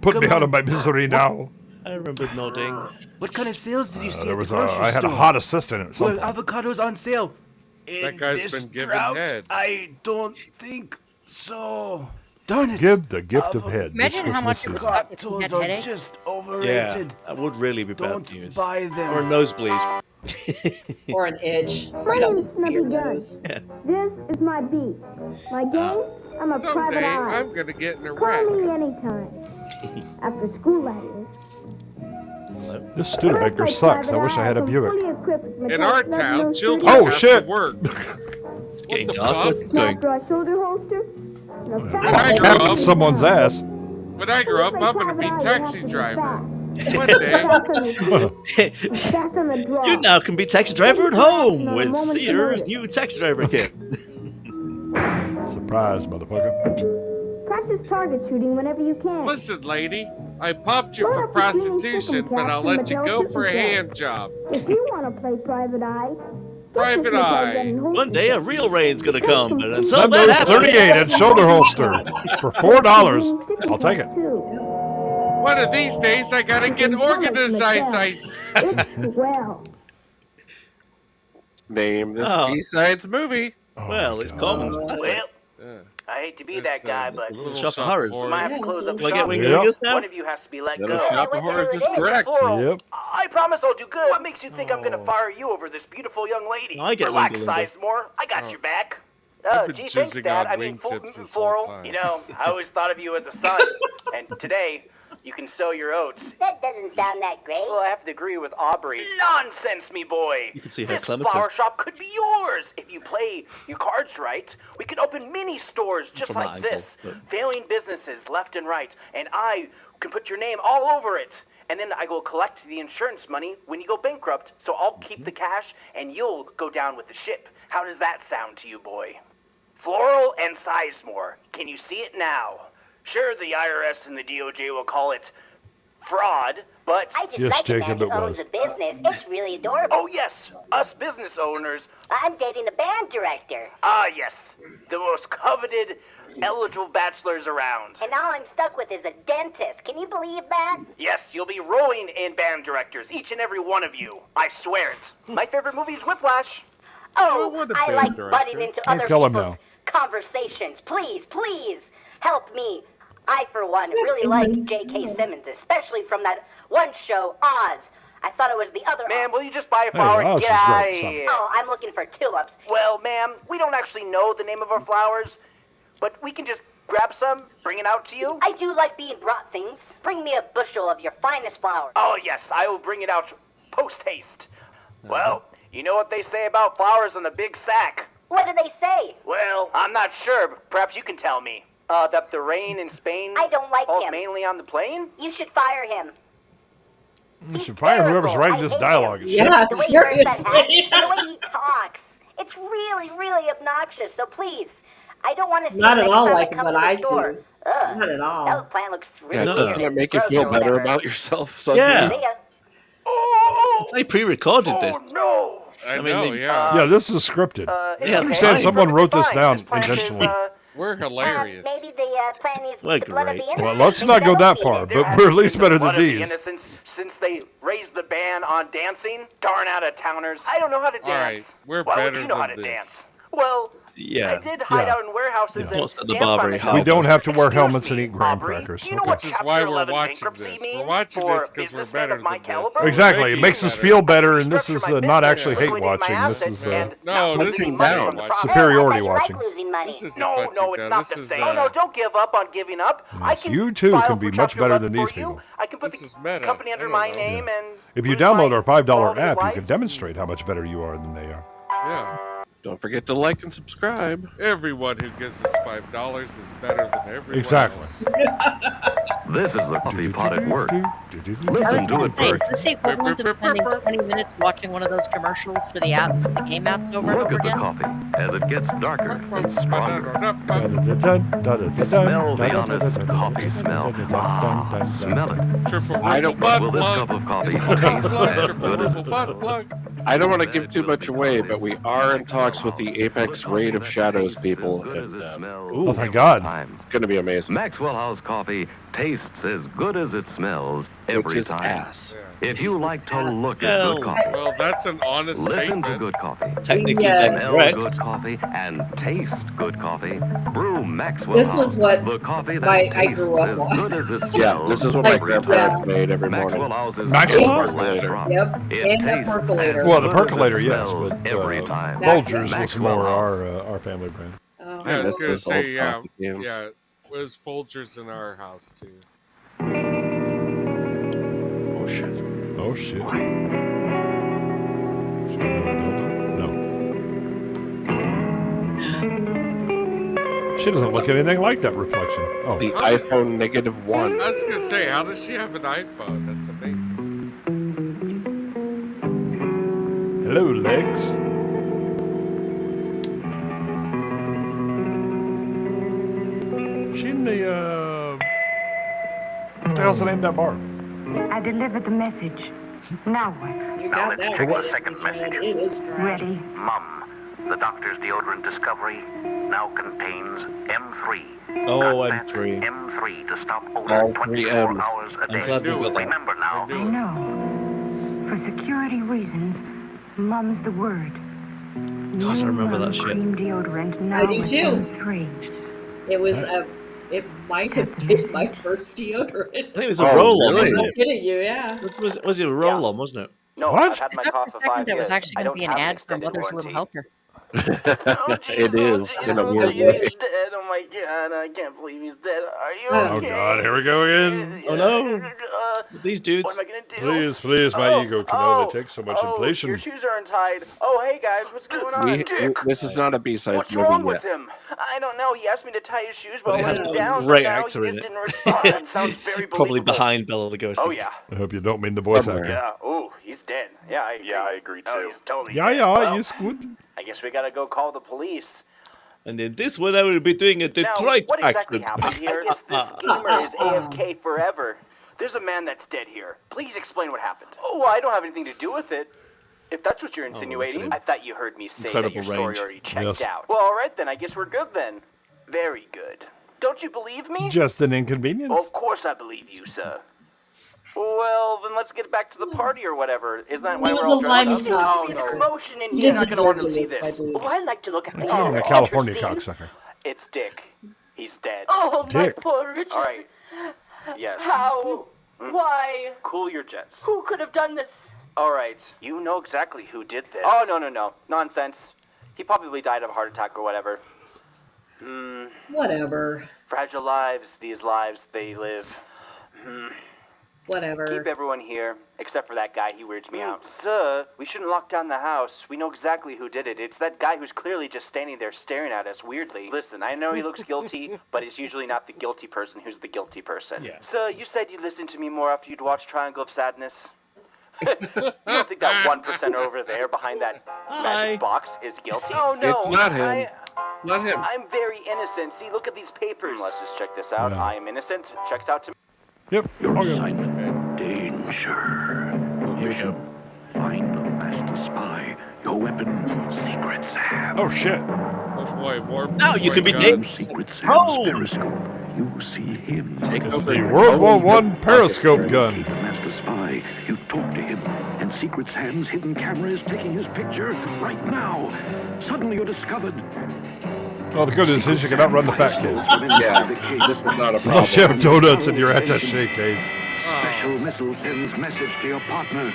Put
Come
me out
on.
of my misery now.
I remember nodding.
What kind of sales did you see
There
at
was
the grocery
I had a
store?
hot assistant at some
Well,
point.
avocados on sale.
That
In
guy's
this
been given
drought,
head.
I don't think so. Darn it.
Give the gift of head. This
Imagine how much
Christmas
it would
season.
cost if you
Avocados
had
are
headache.
just
Yeah,
overrated.
that would really be bad
Don't
news.
buy them.
Or a nosebleed.
Or an itch.
My
Right on
name
the
is
tip of your
Snuffy Gun.
nose.
Yeah.
This is my beat. My game? I'm a private
Someday
eye.
I'm gonna get in a
Call
wreck.
me anytime. After school, that is.
This Studebaker sucks. I wish I had a Buick.
In our town, children
Oh,
have
shit.
to work.
It's getting
the
dark.
fuck?
Where's this going?
After a shoulder holster. And a
When
fat
I grow
Tap
up,
in someone's ass.
when I grow up, I'm gonna be taxi driver. One day.
Fast on your feet. Fast on the draw.
You now can be taxi driver at home with Sears' new taxi driver kit.
Surprise, motherfucker.
Practice target shooting whenever you can.
Listen, lady, I popped you for prostitution, but I'll let you go for a hand job.
If you want to play private eye,
Private eye.
One day a real rain's gonna come, and until
Send
that
those
happens,
38 and shoulder holster for $4. I'll take it.
One of these days, I gotta get organized.
Well,
Name this
Oh.
B-Sides movie.
well, it's Coleman's classic.
Well,
Yeah.
I hate to be that guy, but
Little
Shop of
Shop
Horrors.
of
might have to close up
Will I get
shop.
Wing
Yep.
Wingers now?
One of you has to be let
Little
go.
Shop of Horrors is correct.
Yep.
I promise I'll do good. What makes you think I'm gonna fire you over this beautiful young lady?
I get
Relax,
Wingalinga.
Sizemore. I got your back.
I've been
Gee, thanks,
jizzing
Dad.
on
I mean,
wingtips this whole
Floral.
time.
You know, I always thought of you as a son. And today, you can sow your oats.
That doesn't sound that great.
Well, I have to agree with Aubrey. Nonsense, me boy.
You can see her
This
clematis.
flower shop could be yours if you play your cards right. We could open mini stores just
From my
like
uncle,
this,
but-
failing businesses left and right, and I can put your name all over it. And then I go collect the insurance money when you go bankrupt. So I'll keep the cash, and you'll go down with the ship. How does that sound to you, boy? Floral and Sizemore. Can you see it now? Sure, the IRS and the DOJ will call it fraud, but
I just
Yes,
like a man
Jacob,
who
it
owns
was.
a business. It's really adorable.
oh yes, us business owners.
I'm dating the band director.
Ah yes, the most coveted, eligible bachelors around.
And all I'm stuck with is a dentist. Can you believe that?
Yes, you'll be rolling in band directors, each and every one of you. I swear it. My favorite movie is Whiplash.
Oh,
what a
I
band
like
director.
butting into
Don't
other
kill him
people's
now.
conversations. Please, please, help me. I, for one, really like J.K. Simmons, especially from that one show, Oz. I thought it was the other.
Ma'am, will you just buy a flower and
Oz
get
is
out
great,
of
son.
here?
Oh, I'm looking for tulips.
Well, ma'am, we don't actually know the name of our flowers, but we can just grab some, bring it out to you.
I do like being brought things. Bring me a bushel of your finest flowers.
Oh, yes, I will bring it out post-haste. Well, you know what they say about flowers in a big sack.
What do they say?
Well, I'm not sure, but perhaps you can tell me. That the rain in Spain
I don't like
falls
him.
mainly on the plain?
You should fire him.
You should fire whoever's writing this dialogue.
Yeah,
The way he wears that hat,
seriously.
and the way he talks. It's really, really obnoxious. So please, I don't want to see
Not
him
at
next
all
time
like
I come
what
to the
I
store.
do.
Ugh,
Not at all.
that plant looks
Yeah,
really
doesn't
weird.
that make you
Gross
feel
or
better
whatever.
about yourself suddenly?
Yeah.
See ya.
They pre-recorded this.
Oh, no!
I
mean,
know,
they-
yeah.
Yeah, this is scripted.
it's
Yeah,
I understand
okay.
someone wrote this
Fine.
down
This plant is,
intentionally.
We're hilarious.
Maybe the plan is
We're
the blood of
great.
the innocent.
Well, let's not go that far, but we're at least better than
Blood of the
these.
innocents since they raised the ban on dancing. Darn out of towners. I don't know how to dance.
All right, we're
Why would
better
you know how
than
to
this.
dance? Well,
Yeah.
I did hide
Yeah.
out in warehouses and
What's at the
dance
bar
by
very
myself.
We
hard.
don't have to wear
Excuse
helmets and
me,
eat graham
Aubrey,
crackers.
do you know
Okay.
what
Which is why
Chapter
we're
11
watching
bankruptcy
this.
means
We're watching
for
this because we're
businessmen
better
of my
than this.
caliber?
We're
Exactly. It
making
makes us
better.
feel better, and this
Restructure
is
my
not
business,
actually hate
liquidate my
watching. This
assets,
is
and
No,
not
this
losing
is
money
hate
from the
watching.
profit.
superiority
I thought you
watching.
like losing money.
This is
No, it's not the same. No, don't give up on giving up. I
Yes,
can
you too
file
can
for
be much
Chapter
better
11
than these
for you.
people.
I can put
This is
the
meta.
company under
I
my
don't know.
name and
If you
lose
download
my
our $5
quality of
app, you
life.
can demonstrate how much better you are than they are.
Yeah.
Don't forget to like and subscribe.
Everyone who gives us $5 is better than everyone
Exactly.
else.
This is the coffee pot at work.
I was
Listen to
going
it
to say, is
first.
this the equivalent of spending 20 minutes watching one of those commercials for the app, for the game apps over and
Look
over
at the
again?
coffee as it gets darker and stronger.
Smell
Smell the honest coffee smell. Ah, smell it.
Triple
I
wiggle
don't-
butt
Will this
plug.
cup of coffee
It's butt
taste
plug,
as
triple
good as
wiggle
it
butt
smells?
plug.
I don't want to give too much away, but we are in talks with the Apex Raid of Shadows people, and
Oh, thank God.
it's going to be amazing.
Maxwell House coffee tastes as good as it smells
Which
every
is
time.
ass.
If you like to look at good coffee,
Well, that's an honest
listen to
statement.
good coffee,
Technically,
Yeah.
they're
smell
correct.
good coffee, and taste good coffee, brew Maxwell
This
House.
was what
the coffee that
I
tastes
grew up
as
on.
good as it smells.
Yeah, this is what my
every time.
grandparents made every morning.
Maxwell House is
Maxwell
never
House?
last drop.
Yep,
It
and the
tastes
percolator.
as
Well, the
good as it
percolator, yes,
smells
but
every time.
Folgers was
Maxwell
more
House.
our family brand.
Oh,
Yeah, I was
miss
gonna
those
say,
old
yeah,
coffee cans.
yeah. It was Folgers in our house too.
Oh shit.
Oh, shit. She's gonna have a dildo? No. She doesn't look anything like that reflection. Oh,
The iPhone -1.
I was gonna say, how does she have an iPhone? That's amazing.
hello, legs. Is she in the, what the hell's the name of that bar?
I delivered the message. Now what?
You got that
take the
right.
second
It's red.
message.
It is dry.
Ready?
Mum, the doctor's deodorant discovery now contains M3.
Oh,
Got that?
M3.
M3 to stop
All
odor
3
24
M's.
hours a
I'm
day.
glad we got that.
Remember now.
I know. For security reasons, mum's the word.
God, I remember that shit.
Cream deodorant now
I do
with
too.
M3.
It was it might have been my first
I
deodorant.
think it was a
Oh,
roll-on,
really?
wasn't
I'm
it?
kidding you, yeah.
Was it a roll-on, wasn't it?
No,
What?
I've had my
I thought
cough
for
for
a second
5
that was
years.
actually
I
going to
don't
be an
have an
ad for
extended
Mother's
warranty.
Little Helper.
It is in a weird
Jesus,
way.
He's dead. Oh my god, I can't believe he's dead. Are you
Oh,
okay?
God, here we go again.
Oh no! These dudes.
What am I gonna do?
Please, my ego can only take so much inflation.
Your shoes are untied. Oh, hey guys, what's going on?
This is not a B-sides
What's
movie
wrong
yet.
with him? I don't know. He asked me to tie his shoes, but
But it
I
has
let him
a
down.
great
but now
actor
he
in
just
it.
didn't respond. That sounds very believable.
Probably behind Bela Lugosi.
Oh yeah.
I hope you don't mean the voice
Somewhere.
actor.
Yeah. Oh, he's dead. Yeah, I agree too. He's totally
Yeah,
dead.
yeah,
Well,
yes, good.
I guess we gotta go call the police.
And in this one, I will be doing a
Now,
Detroit
what exactly
accent.
happened here? I guess this gamer is AFK forever. There's a man that's dead here. Please explain what happened. Oh, well, I don't have anything to do with it. If that's what you're insinuating, I thought you heard me say
Incredible
that your story
range.
already checked
Yes.
out. Well, all right then. I guess we're good then. Very good. Don't you believe me?
Just an inconvenience.
Well, of course I believe you, sir. Well, then let's get back to the party or whatever. Isn't that why
He
we're
was
all
a
dressed
limey
up?
cocksucker.
See the commotion in
He
here.
didn't
You're not gonna want to
deserve
see
to live by
this.
boobs.
Oh, I like to look at things.
I'm a California cocksucker.
It's Dick. He's dead.
Oh,
Dick.
my poor Richard.
All right. Yes.
How? Why?
Cool your jets.
Who could have done this?
All right. You know exactly who did this. Oh, no. Nonsense. He probably died of a heart attack or whatever.
Whatever.
Fragile lives, these lives they live.
Whatever.
Keep everyone here, except for that guy. He weirds me out. Sir, we shouldn't lock down the house. We know exactly who did it. It's that guy who's clearly just standing there staring at us weirdly. Listen, I know he looks guilty, but it's usually not the guilty person who's the guilty person.
Yeah.
Sir, you said you'd listen to me more after you'd watch Triangle of Sadness. You don't think that 1% over there behind that magic box is guilty? Oh, no.
It's not him. Not him.
I'm very innocent. See, look at these papers. Let's just check this out.
Yeah.
I am innocent. Checks out to me.
Yep.
Your
Okay.
assignment, danger. Mission, find the master spy. Your weapon, secret Sam.
Oh, shit.
Oh boy, more.
Now you can be
guns.
Dave.
Secret Sam's
Oh!
periscope. You see him.
It's the World War I periscope gun.
Master spy. You talk to him, and Secret's hands hidden camera is taking his picture right now. Suddenly you're discovered.
Well, the good news is you can outrun the fat kid.
Yeah, this is not a problem.
Unless you have donuts in your attaché case.
Special missile sends message to your partner.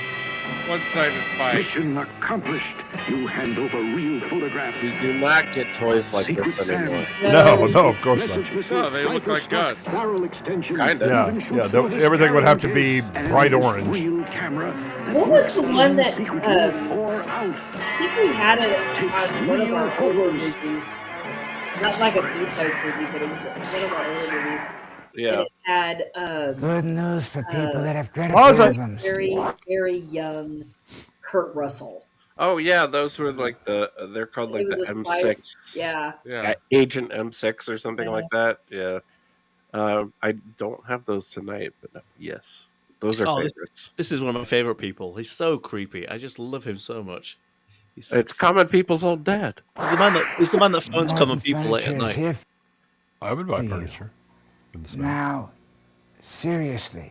One-sided fight.
Mission accomplished. You hand over real photograph.
We do not get toys like this anymore.
No, of course not.
No, they look like guns.
Kinda.
Yeah. Everything would have to be bright orange.
What was the one that I think we had it on one of our older movies? Not like a B-sides movie, but it was one of our older movies.
Yeah.
It had
good news for people that have credit
problems. Very, very young Kurt Russell.
Oh yeah, those were like they're called like the M6.
Yeah.
Agent M6 or something like that. Yeah. I don't have those tonight, but yes, those are favorites.
This is one of my favorite people. He's so creepy. I just love him so much.
It's Common People's old dad.
He's the man that phones Common People late at night.
I would buy furniture.
Now, seriously,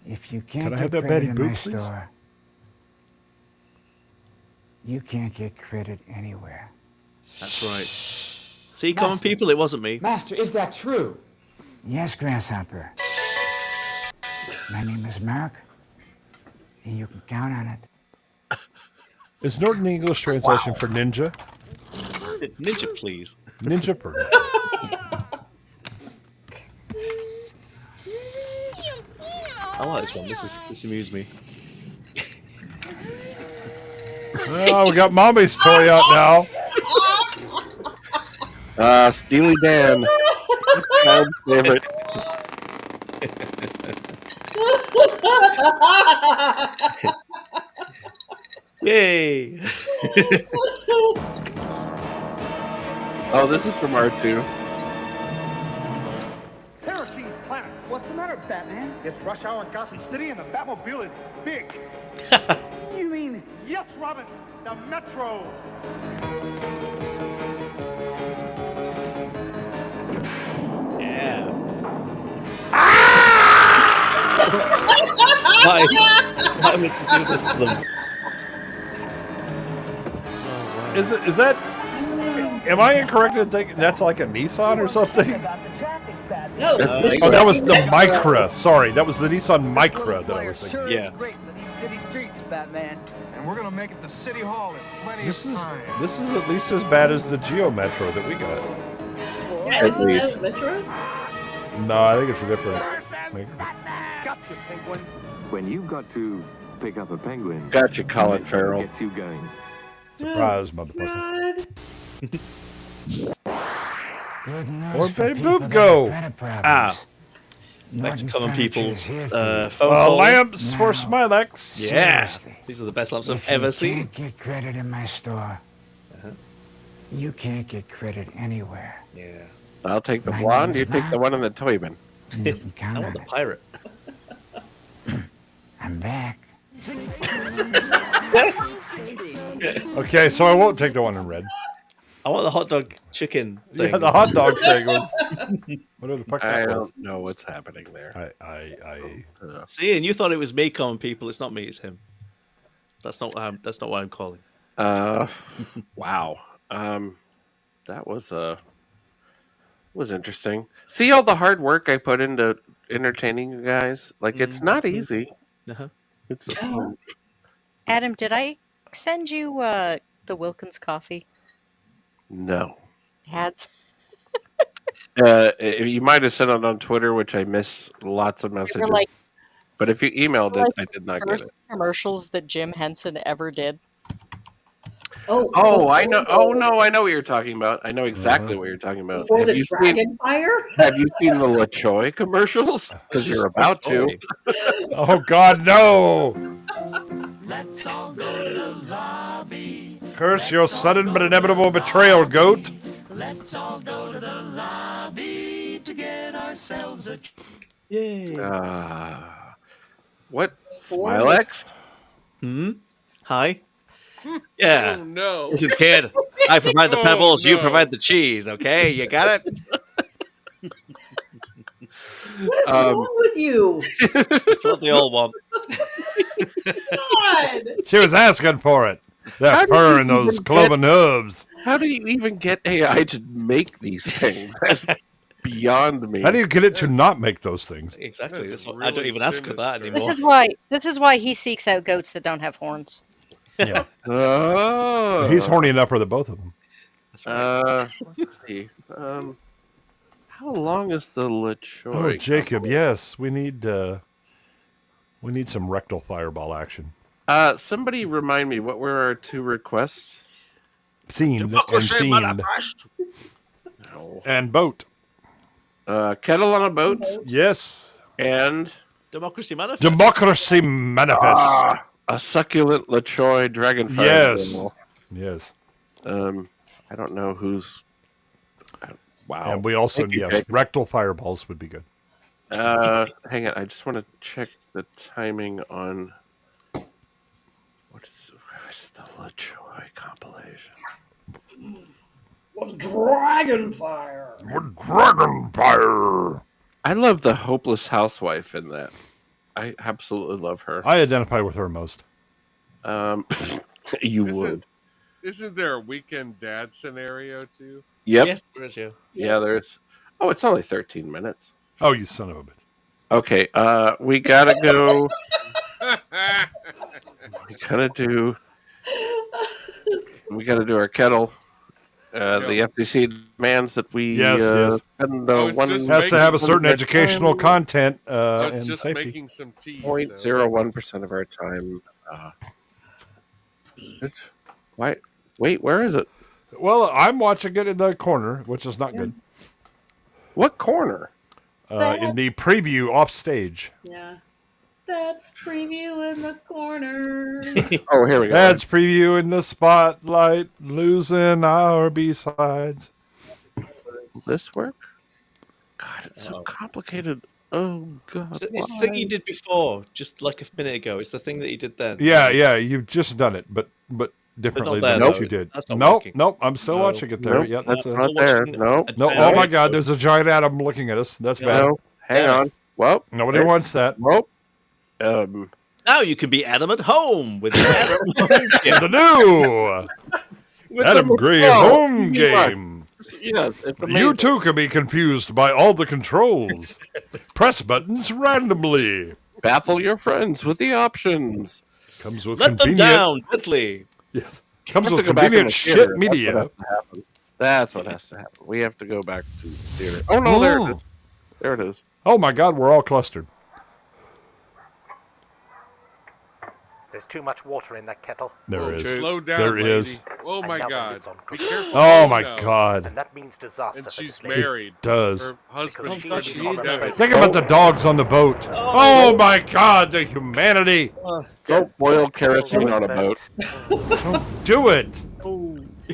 if you can't
I have
get
that
credit
Betty
in
Boop,
my
please?
store, you can't get credit anywhere.
That's right. See, Common People, it wasn't me.
Master, is that true? Yes, Grasshopper. My name is Mark, and you can count on it.
Is Norton the English translation for ninja?
Ninja, please.
Ninja per.
I like this one. This amused me.
Oh, we got Mommy's toy out now.
Steely Dan. Child's favorite.
Yay!
Oh, this is from R2.
Kerosene planet. What's the matter, Batman? It's rush hour in Gotham City and the Batmobile is big. You mean, yes, Robin, the Metro.
Yeah. Why would you do this to them?
Is that? Am I incorrect in thinking that's like a Nissan or something?
No,
oh, that was the Micra. Sorry, that was the Nissan Micra that I was thinking.
Yeah. Great for these city streets, Batman. And we're gonna make it to City Hall in plenty
This
of
is
time.
at least as bad as the Geo Metro that we got.
Yeah, isn't that a Metro?
No, I think it's a different.
Gotcha, Penguin.
When you've got to pick up a penguin,
Gotcha, Colin Farrell.
Gets you going.
Surprise, motherfucker.
Good
Or
news for
Betty
people
Boop
that
go.
have credit problems.
Back to
Norton
Common People's
Furniture's
phone
here
call.
Lamps for Smylexx.
Yeah,
Seriously.
these are the best lamps I've
If you
ever seen.
can't get credit in my store, you can't get credit anywhere.
Yeah.
I'll take the
My
blonde.
name's
You take the one in the toy bin.
And you can count
I
on
want the
it.
pirate.
I'm back.
Okay, so I won't take the one in red.
I want the hot dog chicken thing.
Yeah, the hot dog thing was. Whatever the fuck
I
that was.
don't know what's happening there.
See, and you thought it was me, Common People. It's not me. It's him. That's not why I'm calling.
Wow. That was interesting. See all the hard work I put into entertaining you guys. Like it's not easy.
Uh-huh.
It's
Adam, did I send you the Wilkins coffee
no.
ads?
You might have sent it on Twitter, which I miss lots of messages.
like-
but if you emailed
like
it, I did not get
First
it.
commercials that Jim Henson ever did.
Oh, I know. Oh no, I know what you're talking about. I know exactly what you're talking about.
Before
Have
the
you
Dragon Fire?
Have you seen the LaChoy commercials? Because you're about to.
Oh God, no!
Let's all go to the lobby.
Curse your sudden but inevitable betrayal, goat.
Let's all go to the lobby to get ourselves a.
Yay.
What? Smylexx?
Hi. Yeah.
Oh no.
Listen, kid. I provide the
Oh,
pebbles. You
no.
provide the cheese. Okay, you got it.
What is wrong with you?
That's what they all want.
God.
She was asking for it. That
How do
fur
you
and those
even
cloven hooves.
How do you even get AI to make these things? That's beyond me.
How do you get it to not make those things?
Exactly.
That's
I don't
really
even ask for that
sinister.
anymore.
This is why he seeks out goats that don't have horns.
Yeah.
Oh.
He's horny enough for the both of them.
That's right.
Let's see. How long is the LaChoy?
Oh, Jacob, yes. We need some rectal fireball action.
Somebody remind me, what were our 2 requests?
Themed and themed.
No.
And boat.
Kettle on a boat.
Yes.
And
Democracy Manifest.
Democracy Manifest.
A succulent LaChoy dragonfire.
Yes.
Animal.
Yes.
I don't know who's. Wow.
And we also,
Thank you,
yes,
Jacob.
rectal fireballs would be good.
Hang on. I just want to check the timing on. Where's the LaChoy compilation?
What Dragonfire?
Dragonfire.
I love the hopeless housewife in that. I absolutely love her.
I identify with her most.
You would.
Isn't there a weekend dad scenario too?
Yep.
Yes, there is, yeah.
Yeah, there is. Oh, it's only 13 minutes.
Oh, you son of a bitch.
Okay, we gotta go. We gotta do our kettle. The FCC demands that we spend one
has to have a certain educational content
I was
and
just
safety.
making some tea.
0.01% of our time. Why? Wait, where is it?
Well, I'm watching it in the corner, which is not good.
What corner?
In the preview off stage.
Yeah. That's preview in the corner.
Oh, here we go.
That's preview in the spotlight, losing our B-sides.
Will this work? God, it's so complicated. Oh, God.
It's the thing you did before, just like a minute ago. It's the thing that you did then.
Yeah, you've just done it, but differently
there,
than what
though.
you did.
That's not
Nope,
working.
I'm still
No.
watching it there.
Nope,
Yeah,
that's
a-
not there. Nope.
No, oh my God, there's a giant atom looking at us. That's bad.
No, hang on. Well,
nobody wants that.
Nope.
Now you can be Adam at home with Adam.
In the new Adam Gray at home game.
Yes, it's
You too can be confused by all the controls. Press buttons randomly.
Baffle your friends with the options.
Comes with
Let them
convenient.
down quickly.
Yes. Comes
We have
with
to go back in
convenient
the
shit
theater.
media.
That's what has to happen. We have to go back to the theater. Oh no, there it is. There it is.
Oh my God, we're all clustered.
There's too much water in that kettle.
There is.
Slow down,
There
lady.
is.
Oh my
Another
God.
lid's on
Be
cooking.
careful.
Oh my
no.
God.
And that means disaster.
And
for
she's
this lady.
married.
does.
Her husband's
Because
going
she
to be
is
devastated.
Think about the dogs on the boat. Oh my God, the humanity.
Don't boil kerosene on a boat.
Don't do it.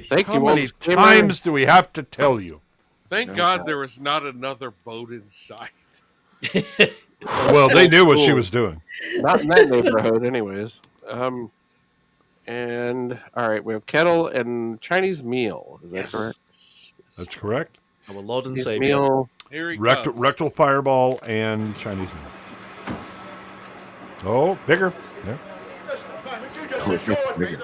Thank
How
you.
many
Old Steamer.
times do we have to tell you?
Thank God there was not another boat in sight.
Well, they knew what she was doing.
Not in that neighborhood, anyways. And all right, we have kettle and Chinese meal. Is that
Yes.
correct?
That's correct.
Our Lord and
Chinese
Savior.
meal.
Here he
Rectal,
comes.
rectal fireball and Chinese meal. Oh, bigger. Yeah.
Oh, it's just bigger.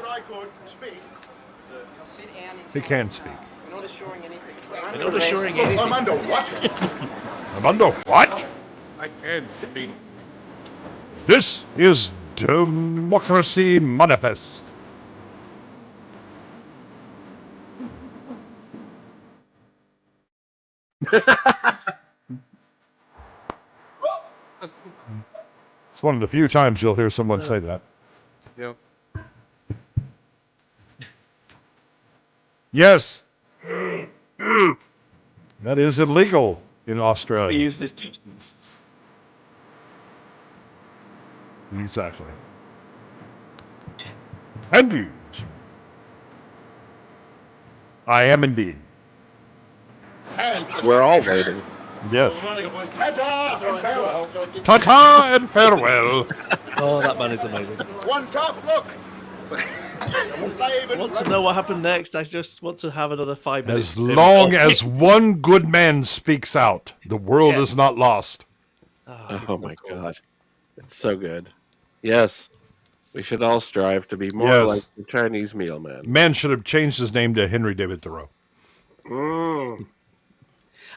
He can speak.
I know the shoring anything.
I'm under what?
I'm under what?
I can't speak.
This is Democracy Manifest. It's one of the few times you'll hear someone say that.
Yep.
Yes. That is illegal in
We
Australia.
use this distance.
Exactly. And you. I am indeed.
We're all waiting.
Yes.
Ta-ta and farewell.
Ta-ta and farewell.
Oh, that man is amazing.
One cup, look.
I want to know what happened next. I just want to have another 5 minutes.
As long as one good man speaks out, the world
Yeah.
is not lost.
Oh my god. It's so good. Yes. We should all strive to be more like the Chinese meal man.
Man should have changed his name to Henry David Thoreau.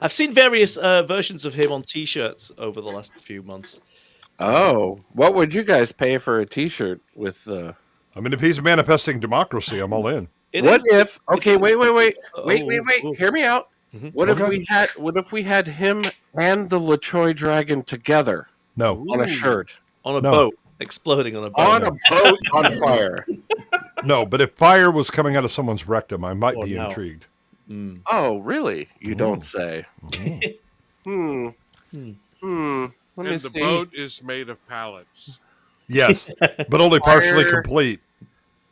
I've seen various versions of him on T-shirts over the last few months.
Oh, what would you guys pay for a T-shirt with the?
I mean, if he's manifesting democracy, I'm all in.
What if? Okay, wait. Hear me out. What if we had him and the LaCroix dragon together?
No,
on a shirt,
on a boat, exploding on a boat,
on a boat on fire.
No, but if fire was coming out of someone's rectum, I might be intrigued.
Oh, really? You don't say. Let me
And
see.
the boat is made of pallets.
Yes, but only partially complete.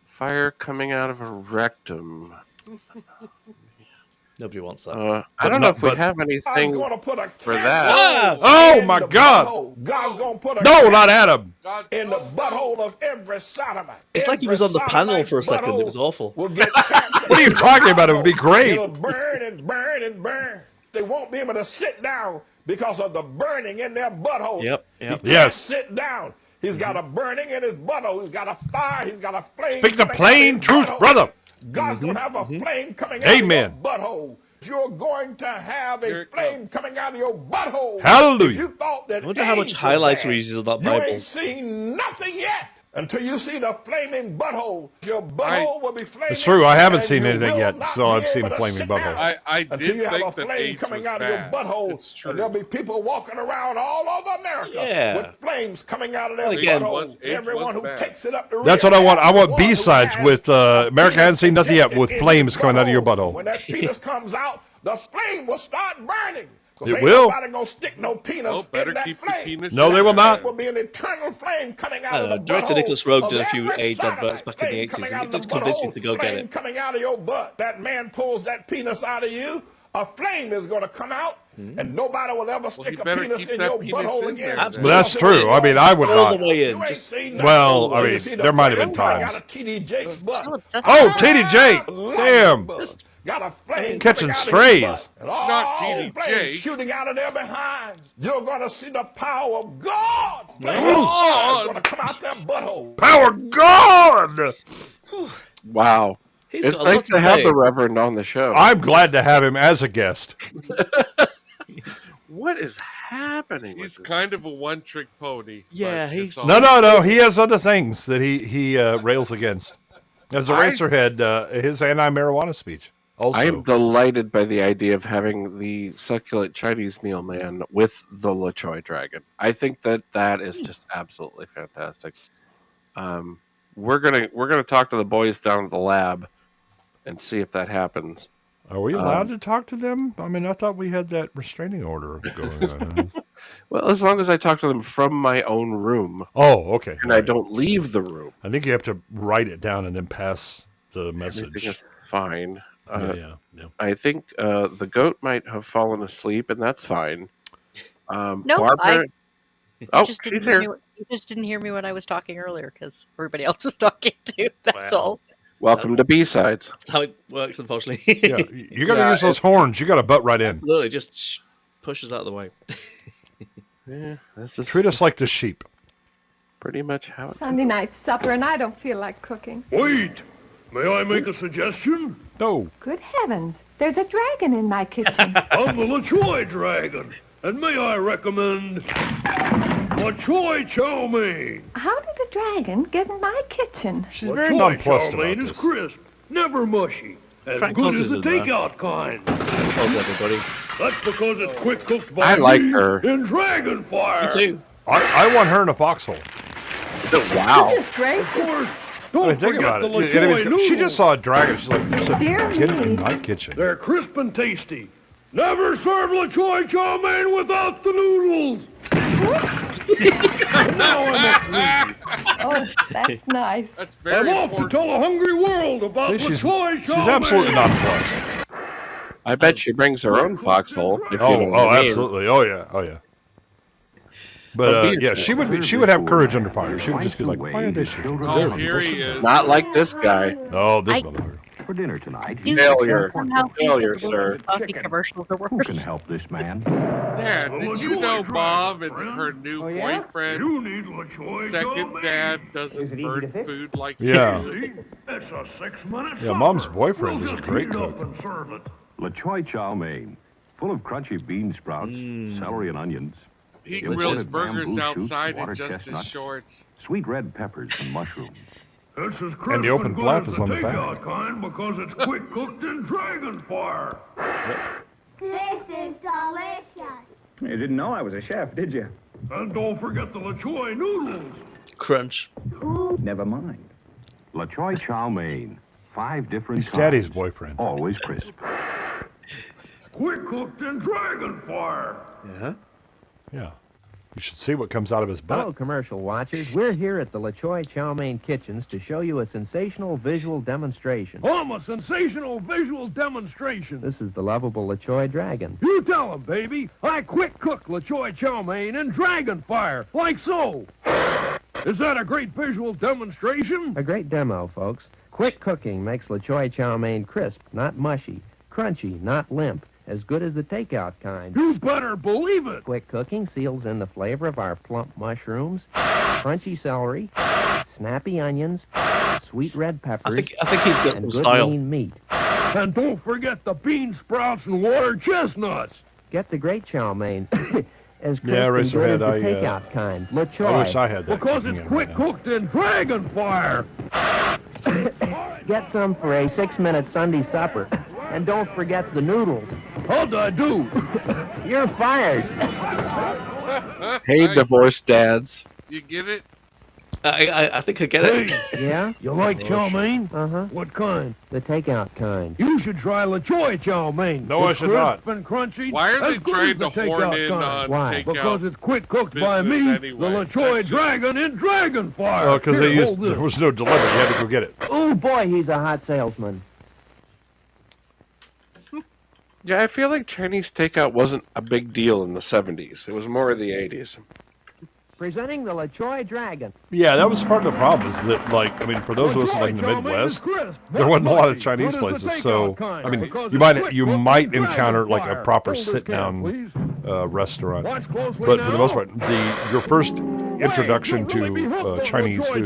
Fire coming out of a rectum.
Nobody wants that.
I don't know if we have anything for that.
Oh my God!
God's gonna put a
No, not Adam.
in the butthole of every sodomite.
It's like he was on the panel for a second. It was awful.
What are you talking about? It would be great.
It'll burn and burn and burn. They won't be able to sit down because of the burning in their butthole.
Yep.
He can't
Yes.
sit down. He's got a burning in his butthole. He's got a fire. He's got a flame.
Speak the
coming out
plain
of his
truth,
butthole.
brother.
God's going to have a flame coming out
Amen.
of your butthole. You're going to have a flame coming out of your butthole.
Hallelujah.
If you thought that
I wonder how much
AIDS was
highlights
bad,
we use of that
you
Bible.
ain't seen nothing yet until you see the flaming butthole. Your butthole will be flaming.
It's true. I haven't
and
seen
you
anything
will
yet,
not
so I've
be
seen a
able to
flaming
sit
butthole.
down
I
until
did
you have
think
a
that
flame
AIDS
coming
was
out
bad.
of your butthole.
It's true.
And there'll be people walking around all over America
Yeah.
with flames coming out of their
And again-
butthole.
AIDS was
Everyone who
bad.
takes it up the
That's
rear
what I want. I
end,
want
one who
B-sides
has
with America hasn't seen nothing yet with
in
flames
his
coming out of your
butthole.
butthole.
When that penis comes out, the flame will start burning. 'Cause
It
ain't
will.
Nobody gonna stick no penis
Oh, better
in that
keep the
flame.
penis
No, they will not.
It will be an eternal flame coming out
I
of
don't
the
know. Director
butthole
Nicholas Rogue
of
did a few
every
AIDS adverts
sodomite.
back in the
Flame
80s.
coming
It
out of the
did convince me
butthole,
to go get
flame
it.
coming out of your butt. That man pulls that penis out of you. A flame is going to come out, and nobody will ever stick
he
a
better
penis
keep
in
that
your
penis
butthole
in
again.
there, then.
Well, that's true. I mean, I would
All
not.
the way in.
You ain't
Just
seen
Well,
nothing.
I
You see
mean,
the
there might have
flame
been
coming
times.
out of TD Jake's butt.
So obsessed
Oh,
with
TD Jake. Damn.
Got a flame
Catching
coming out of his
strays.
butt, and all
Not TD
flames
Jake.
shooting out of their behinds. You're gonna see the power of God.
God.
Gonna come out that butthole.
Power God.
Wow.
He's
It's
got a lot
nice
to
to have
say.
the Reverend on the show.
I'm glad to have him as a guest.
What is happening?
He's kind of a one-trick pony.
Yeah,
but
he's-
it's all-
No. He has other things that he rails against. As a
I-
Racerhead, his anti-marijuana speech. Also,
I am delighted by the idea of having the succulent Chinese meal man with the LaCroix dragon. I think that is just absolutely fantastic. We're gonna talk to the boys down at the lab and see if that happens.
are we allowed to talk to them? I mean, I thought we had that restraining order going on.
Well, as long as I talk to them from my own room
Oh, okay.
and I don't leave the room,
I think you have to write it down and then pass the message.
everything is fine.
Yeah.
I think the goat might have fallen asleep, and that's fine.
Nope,
Barbara,
You
oh,
just didn't
she's
hear
here.
me. You just didn't hear me when I was talking earlier because everybody else was talking too. That's
Wow.
all.
Welcome to B-Sides.
That's how it works, unfortunately.
Yeah, you got to
Yeah,
use those horns. You got to butt right in.
Literally, just push us out of the way.
Yeah, this is
Treat us like the sheep.
pretty much how it.
Sunday night supper, and I don't feel like cooking.
Wait! May I make a suggestion?
No.
Good heavens, there's a dragon in my kitchen.
I'm the LaCroix dragon, and may I recommend LaCroix chow mein.
How did a dragon get in my kitchen?
She's very
LaCroix
nonplussed
chow mein
about
is
this.
crisp, never mushy, as
Frank
good
Oz
as the
is in there.
takeout kind.
How's everybody?
That's because it's quick cooked by
I like
me
her.
in dragon fire.
Me too.
I want her in a foxhole.
Wow.
This is great.
Of course,
I mean,
don't
think
forget
about
the
it.
LaCroix
She
noodles.
just saw a dragon. She's like, there's a
Dear
dragon in
me.
my kitchen.
They're crisp and tasty. Never serve LaCroix chow mein without the noodles. Now I'm at least.
Oh, that's nice.
That's
I'm
very
off to
important.
tell a hungry world about
See, she's
LaCroix chow mein.
absolutely nonplussed.
I bet she brings her own foxhole. If you know what I mean.
Absolutely. Oh yeah. But
That'd be
yeah, she would be. She would have courage under fire. She would just be like, "Why are they shooting?"
Oh, here he is.
Not like this guy.
Oh, this
I-
motherfucker.
for dinner tonight.
Do
Failure.
somehow think
Failure,
that the
sir.
coffee commercials are
Who can
worse.
help this man?
Dad, did you know Mom and her new boyfriend,
You need LaChoy
second
Chow
dad,
Mein.
doesn't burn food like
Yeah.
you?
See? It's a 6-minute
Yeah, Mom's
supper.
boyfriend
We'll
is a
just
great
heat it up
cook.
and serve it.
LaChoy Chow Mein, full of crunchy bean sprouts, celery and onions.
He
It was
grills
added bamboo
burgers
shoots,
outside in
water
just his
chestnuts,
shorts.
sweet red peppers and mushrooms.
It's as crisp
And the open
and good
flap
as
is
the
on the back.
takeout kind because it's quick cooked in dragon fire.
This is delicious.
You didn't know I was a chef, did you?
And don't forget the LaChoy noodles.
Crunch.
Never mind.
LaChoy Chow Mein, 5 different
He's Daddy's
kinds,
boyfriend.
always crisp.
Quick cooked in dragon fire.
Yeah.
Yeah. You should see what comes out of his
Hello,
butt.
commercial watchers. We're here at the LaChoy Chow Mein Kitchens to show you a sensational visual demonstration.
A sensational visual demonstration.
This is the lovable LaChoy Dragon.
You tell him, baby. I quick cook LaChoy Chow Mein in dragon fire, like so. Is that a great visual demonstration?
A great demo, folks. Quick cooking makes LaChoy Chow Mein crisp, not mushy. Crunchy, not limp. As good as the takeout kind.
You better believe it.
Quick cooking seals in the flavor of our plump mushrooms, crunchy celery, snappy onions, sweet red peppers,
I think he's got
and
some
good
style.
lean meat.
And don't forget the bean sprouts and water chestnuts.
Get the great chow mein. As crisp
Yeah,
and good as
Eraserhead,
the
I,
takeout kind. LaChoy.
I wish I had that.
Because
cooking
it's
in
quick
right now.
cooked in dragon fire.
Get some for a 6-minute Sunday supper. And don't forget the noodles.
How'd I do?
You're fired.
Hey,
Nice.
divorced dads.
You get it?
I think I get it.
Yeah?
You like chow mein?
Uh-huh.
What kind?
The takeout kind.
You should try LaChoy chow mein.
No, I
It's
should
crisp
not.
and crunchy.
Why are
as
they
good
trying
as the
to horn
takeout
in
kind.
on
Why?
takeout?
Because it's quick cooked by
business
me,
anyway.
the LaChoy
That's just-
Dragon in dragon fire.
Oh, because
Here,
they used
hold this.
there was no delivery. You had to go get it.
Oh, boy, he's a hot salesman.
Yeah, I feel like Chinese takeout wasn't a big deal in the 70s. It was more of the 80s.
Presenting the LaChoy Dragon.
Yeah, that was part of the problem. Is that like I mean, for those of us like in the Midwest, there wasn't a lot of Chinese places. So I mean, you might encounter like a proper sit-down restaurant, but for the most part, your first introduction to Chinese food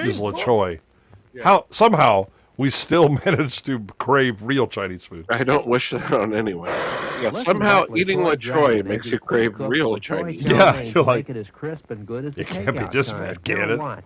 is LaChoy. How somehow we still managed to crave real Chinese food.
I don't wish that on anyone. Yeah, somehow eating LaChoy makes you crave real Chinese.
Yeah, you're like,
Make it as crisp and good as the
it can't be
takeout
this
kind.
bad, can
Now
it?
watch.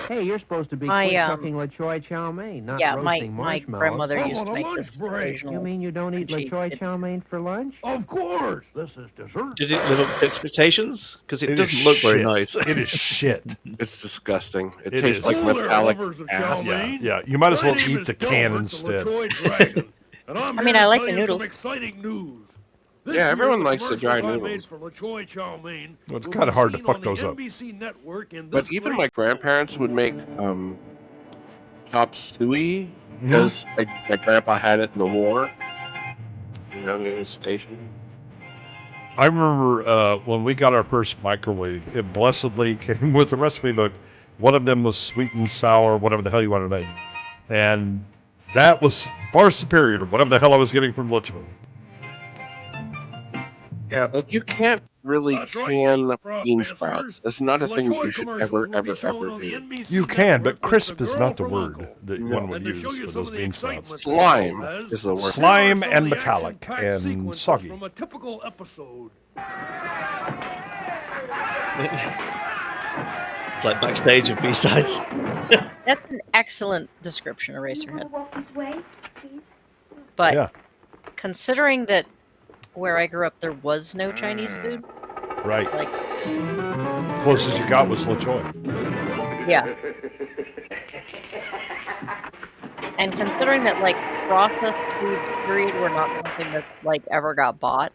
Hey, you're supposed to be
My,
quick cooking LaChoy chow mein, not
Yeah,
roasting
my
marshmallows.
grandmother
How
used to
about a
make
lunch
this
break?
occasional.
You mean you don't eat
She
LaChoy
did-
chow mein for lunch?
Of course. This is dessert.
Did it live up to expectations? Because it
It
doesn't
is
look very
shit.
nice.
It is shit.
It's disgusting. It
It
tastes
is.
like
Hello there,
metallic
lovers of
ass.
chow
Yeah,
mein.
yeah. You might as well
My name
eat
is
the
Delbert,
can
the
instead.
LaChoy Dragon, and I'm
I mean,
here
I
to
like
tell
the
you
noodles.
Some exciting news. This
Yeah,
year,
everyone
the
likes the dry
commercials I made
noodles.
for LaChoy chow mein
Well, it's
will
kinda
be
hard to
seen
fuck
on
those
the
up.
NBC network in
But
this
even
great
my grandparents would make chop suey because my grandpa had it in the war. You know, in his station.
I remember when we got our first microwave, it blessedly came with a recipe book. One of them was sweet and sour, whatever the hell you wanted to make. And that was far superior to whatever the hell I was getting from LaChoy.
Yeah, like you can't really can bean sprouts. It's not a thing that you should ever do.
You can, but crisp is not the word that one would use for those bean sprouts.
Slime is the word.
Slime and metallic and soggy.
from a typical episode.
Like backstage of B-sides.
That's an excellent description, Eraserhead.
Walk this way, please.
But
Yeah.
considering that where I grew up there was no Chinese food,
Right.
like
Closest you got was LaChoy.
yeah. And considering that like processed foods period were not something that like ever got bought.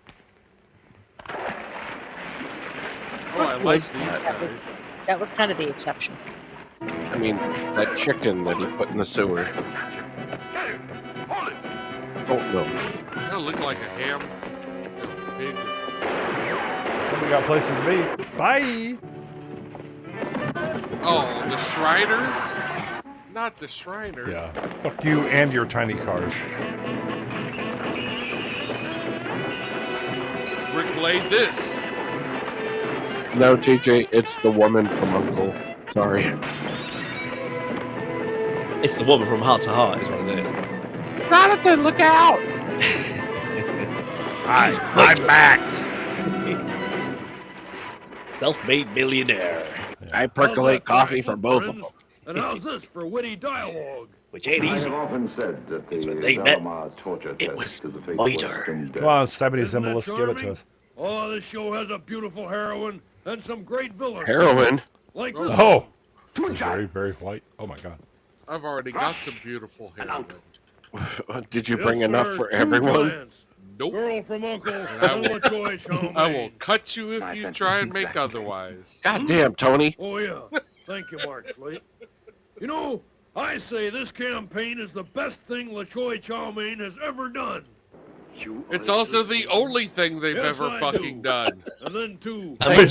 Oh, I like these guys.
That was kind of the exception.
I mean, that chicken that he put in the sewer. Oh no.
That look like a ham. A pig or something.
We got places to be. Bye.
Oh, the Shriners? Not the Shriners.
Yeah. Fuck you and your tiny cars.
Brickblade this.
No, TJ, it's the woman from Uncle. Sorry.
It's the woman from Heart to Heart, is what it is.
Jonathan, look out!
I'm Max. Self-made millionaire.
I percolate coffee for both of them.
And how's this for witty dialogue?
Which ain't easy.
I've often said that the
when they met,
Dharma torture
it
test
was
to the faithful
murder.
has been
Come on, Stephanie Zimbalist, give it to us.
Oh, this show has a beautiful heroine and some great villains.
Heroine?
Like this.
Oh! Very, very white. Oh my god.
I've already got some beautiful hair.
Did you bring enough for everyone?
Nope.
Girl from Uncle.
I will cut you if you try and make otherwise.
God damn, Tony.
Oh, yeah. Thank you, Mark Slate. You know, I say this campaign is the best thing LaChoy Chow Mein has ever done.
It's also the only thing they've
Yes,
ever
I
fucking done.
And then, too.
I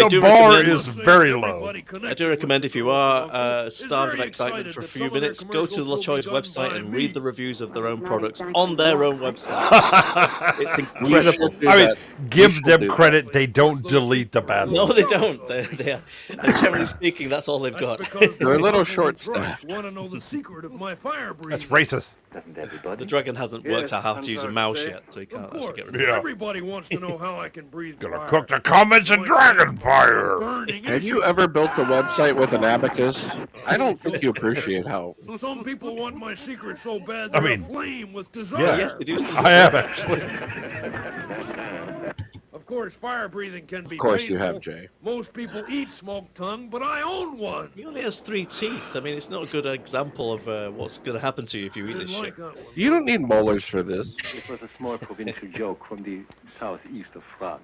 do
bar
recommend-
is very low.
I do recommend if you are starved of excitement for a few minutes, go to LaChoy's website and read the reviews of their own products on their own website. It's incredible.
I mean, give them credit. They don't delete the bad
No,
ones.
they don't. They are, and generally speaking, that's all they've got.
They're a little short-staffed.
Want to know the secret of my fire breathing?
That's racist.
The dragon hasn't worked out how to use a mouse yet, so he can't actually get rid of it.
Everybody wants to know how I can breathe
Gonna
fire.
cook the comments in dragon fire.
Have you ever built a website with an abacus? I don't think you appreciate how.
Some people want my secret so bad
I
they're
mean,
aflame with desire.
Yeah,
yes, they do still
I have actually.
Of course, fire breathing can be
Of course you
painful.
have, Jay.
Most people eat smoked tongue, but I own one.
He only has 3 teeth. I mean, it's not a good example of what's going to happen to you if you eat this shit.
You don't need molars for this.
It was a small provincial joke from the southeast of France.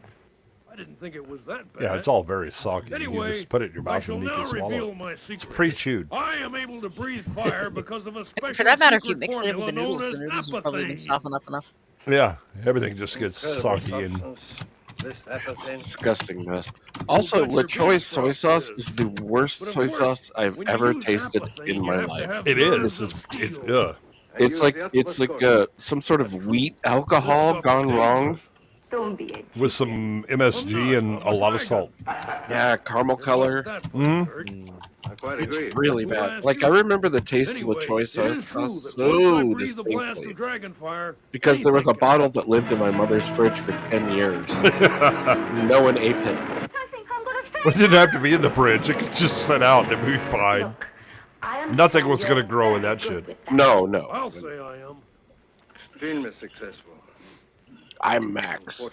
I didn't think it was that bad.
Yeah, it's all very soggy.
Anyway,
You just put it in your
I
mouth
shall
and you
now
can swallow
reveal
it.
my
It's
secret.
pre-chewed.
I am able to breathe fire because of a special
For that matter, if you
secret
mix it in with the
formula
noodles, the
known
noodles
as
will probably even
apathy.
soften up enough.
Yeah, everything just gets soggy and.
Disgusting mess. Also, LaChoy soy sauce is the worst soy sauce I've ever tasted in my life.
It is.
It's like some sort of wheat alcohol gone wrong.
With some MSG and a lot of salt.
Yeah, caramel color. It's really bad. Like, I remember the taste of LaChoy soy sauce so distinctly. Because there was a bottle that lived in my mother's fridge for 10 years. No one ate it.
But it didn't have to be in the fridge. It could just sit out and it'd be fine. Nothing was going to grow in that shit.
No.
I'll say I am.
Extremely successful.
I'm Max.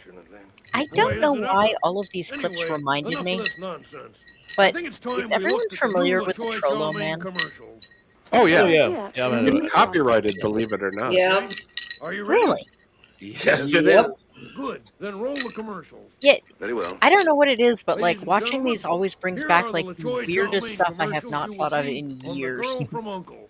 I don't know why all of these clips reminded me, but is everyone familiar with the Trollo Man?
Oh, yeah.
Yeah, man.
It's copyrighted, believe it or not.
Yeah.
Are you ready?
Really?
Yes, it
Yep.
is.
Good. Then roll the commercial.
Yeah,
Very well.
I don't know what it is, but like
Ladies and
watching
gentlemen,
these always brings
here
back
are
like
the
the
LaChoy
weirdest
Chow Mein
stuff I have
commercials
not
you
thought
will
of
see
in
on the
years.
Girl from Uncle.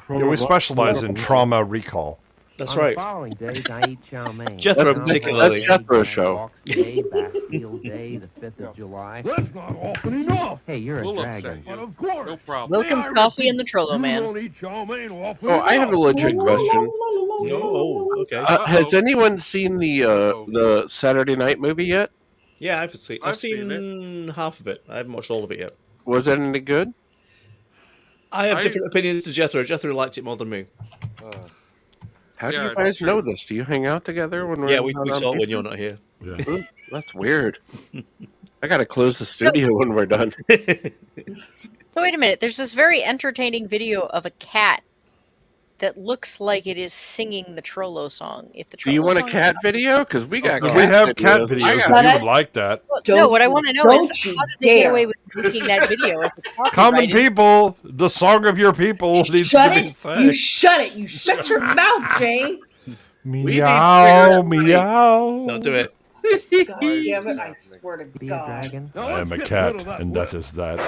Yeah, we specialize in trauma recall.
That's
On
right.
The following days, I eat chow mein.
Jethro particularly.
That's Jethro's show.
Day, Bastille Day, the 5th of July.
That's not often enough.
Hey, you're a
We'll
dragon.
upset you.
But of course.
No problem.
Wilkins
Hey, I
Coffee
repeat,
and the Trollo
you
Man.
don't eat chow mein often
Oh, I have a
enough.
legit question.
Oh, okay.
Has anyone seen the Saturday Night movie yet?
Yeah, I've seen
I've seen
half of it. I haven't watched all of it yet.
Was it any good?
I have different opinions to Jethro. Jethro liked it more than me.
How do
Yeah,
you
it's
guys
true.
know this? Do you hang out together when we're
Yeah, we
not on
saw it when
PC?
you're not here.
Ooh, that's weird. I gotta close the studio when we're done.
So wait a minute. There's this very entertaining video of a cat that looks like it is singing the Trollo song. If the
Do you
Trollo
want a
song-
cat video? Because we got cat
We have cat
videos.
videos if
got
you
it.
would like that.
Well,
Don't
no, what I
you-
want to know
don't
is
you
how did they get
dare.
away with making that video? If it's
Common
copyrighted?
people, the song of your people needs
Shut
to be
it!
sang.
You shut it! You shut your mouth, Jay!
Meow,
need
meow.
Don't do it.
God damn it! I swear to
Be a
God.
dragon?
I am a cat, and that is that.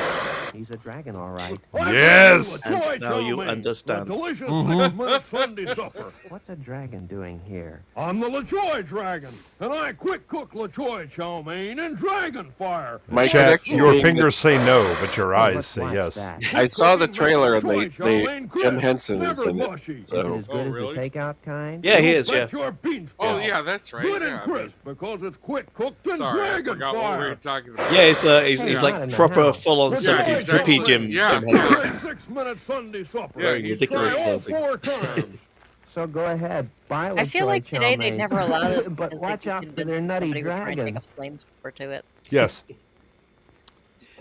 He's a dragon, all right.
Yes!
And now you understand.
Delicious
Mhm.
next-minute Sunday supper.
What's a dragon doing here?
I'm the LaChoy Dragon, and I quick cook LaChoy chow mein in dragon fire.
My
Chat,
connection
your
being
fingers say no, but your eyes
let's
say
watch
yes.
that.
I saw the trailer and
Choy chow mein
Jim
crisp,
Henson is
never
in it.
mushy.
Is it
So
as good
really?
as the takeout kind?
Yeah, he is. Yeah.
Bet your beans
Oh,
sprout.
yeah, that's right.
Good
Yeah,
and
I mean,
crisp because it's quick cooked in
sorry, I
dragon
forgot what we were
fire.
talking about.
Yeah, he's
Hey,
he's
not
like
in the
proper
house.
full-on
Yeah,
70s
he's
hippie
actually-
Jim.
yeah.
Jim Henson.
Great 6-minute Sunday supper.
Yeah, he's
ridiculous
Try all
clothing.
4 times.
So go ahead, buy
I feel
LaChoy
like
chow
today they'd
mein.
never allow this
But
because
watch
they'd
out
be
for their
convinced
nutty
somebody would try and take a
dragons.
flamethrower to it.
Yes.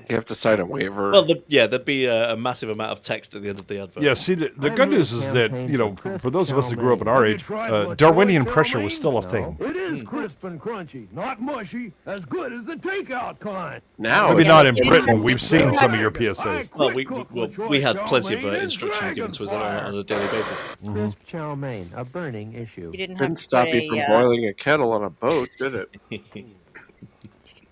you have to sign a waiver.
Well, there'd be a massive amount of text at the end of the advert.
Yeah, see, the
I'm
good
here
news is that,
campaign
you know,
for
for those of us
chow
that grew up in
mein.
our
Have you
age,
tried LaChoy
Darwinian
chow
pressure
mein?
was still a
No.
thing.
It is crisp and crunchy, not mushy, as good as the takeout kind.
Now
Maybe
it's
not in
it is
Britain. We've seen
Dragon.
some of your
I
PSAs.
Well,
quick cook
we
LaChoy
had
chow
plenty of
mein in
instruction given to us on
dragon
a daily basis.
Mm-hmm.
Crisp chow mein, a burning issue.
You didn't have
didn't
to
stop
put
you from
a,
boiling a kettle on a boat, did it?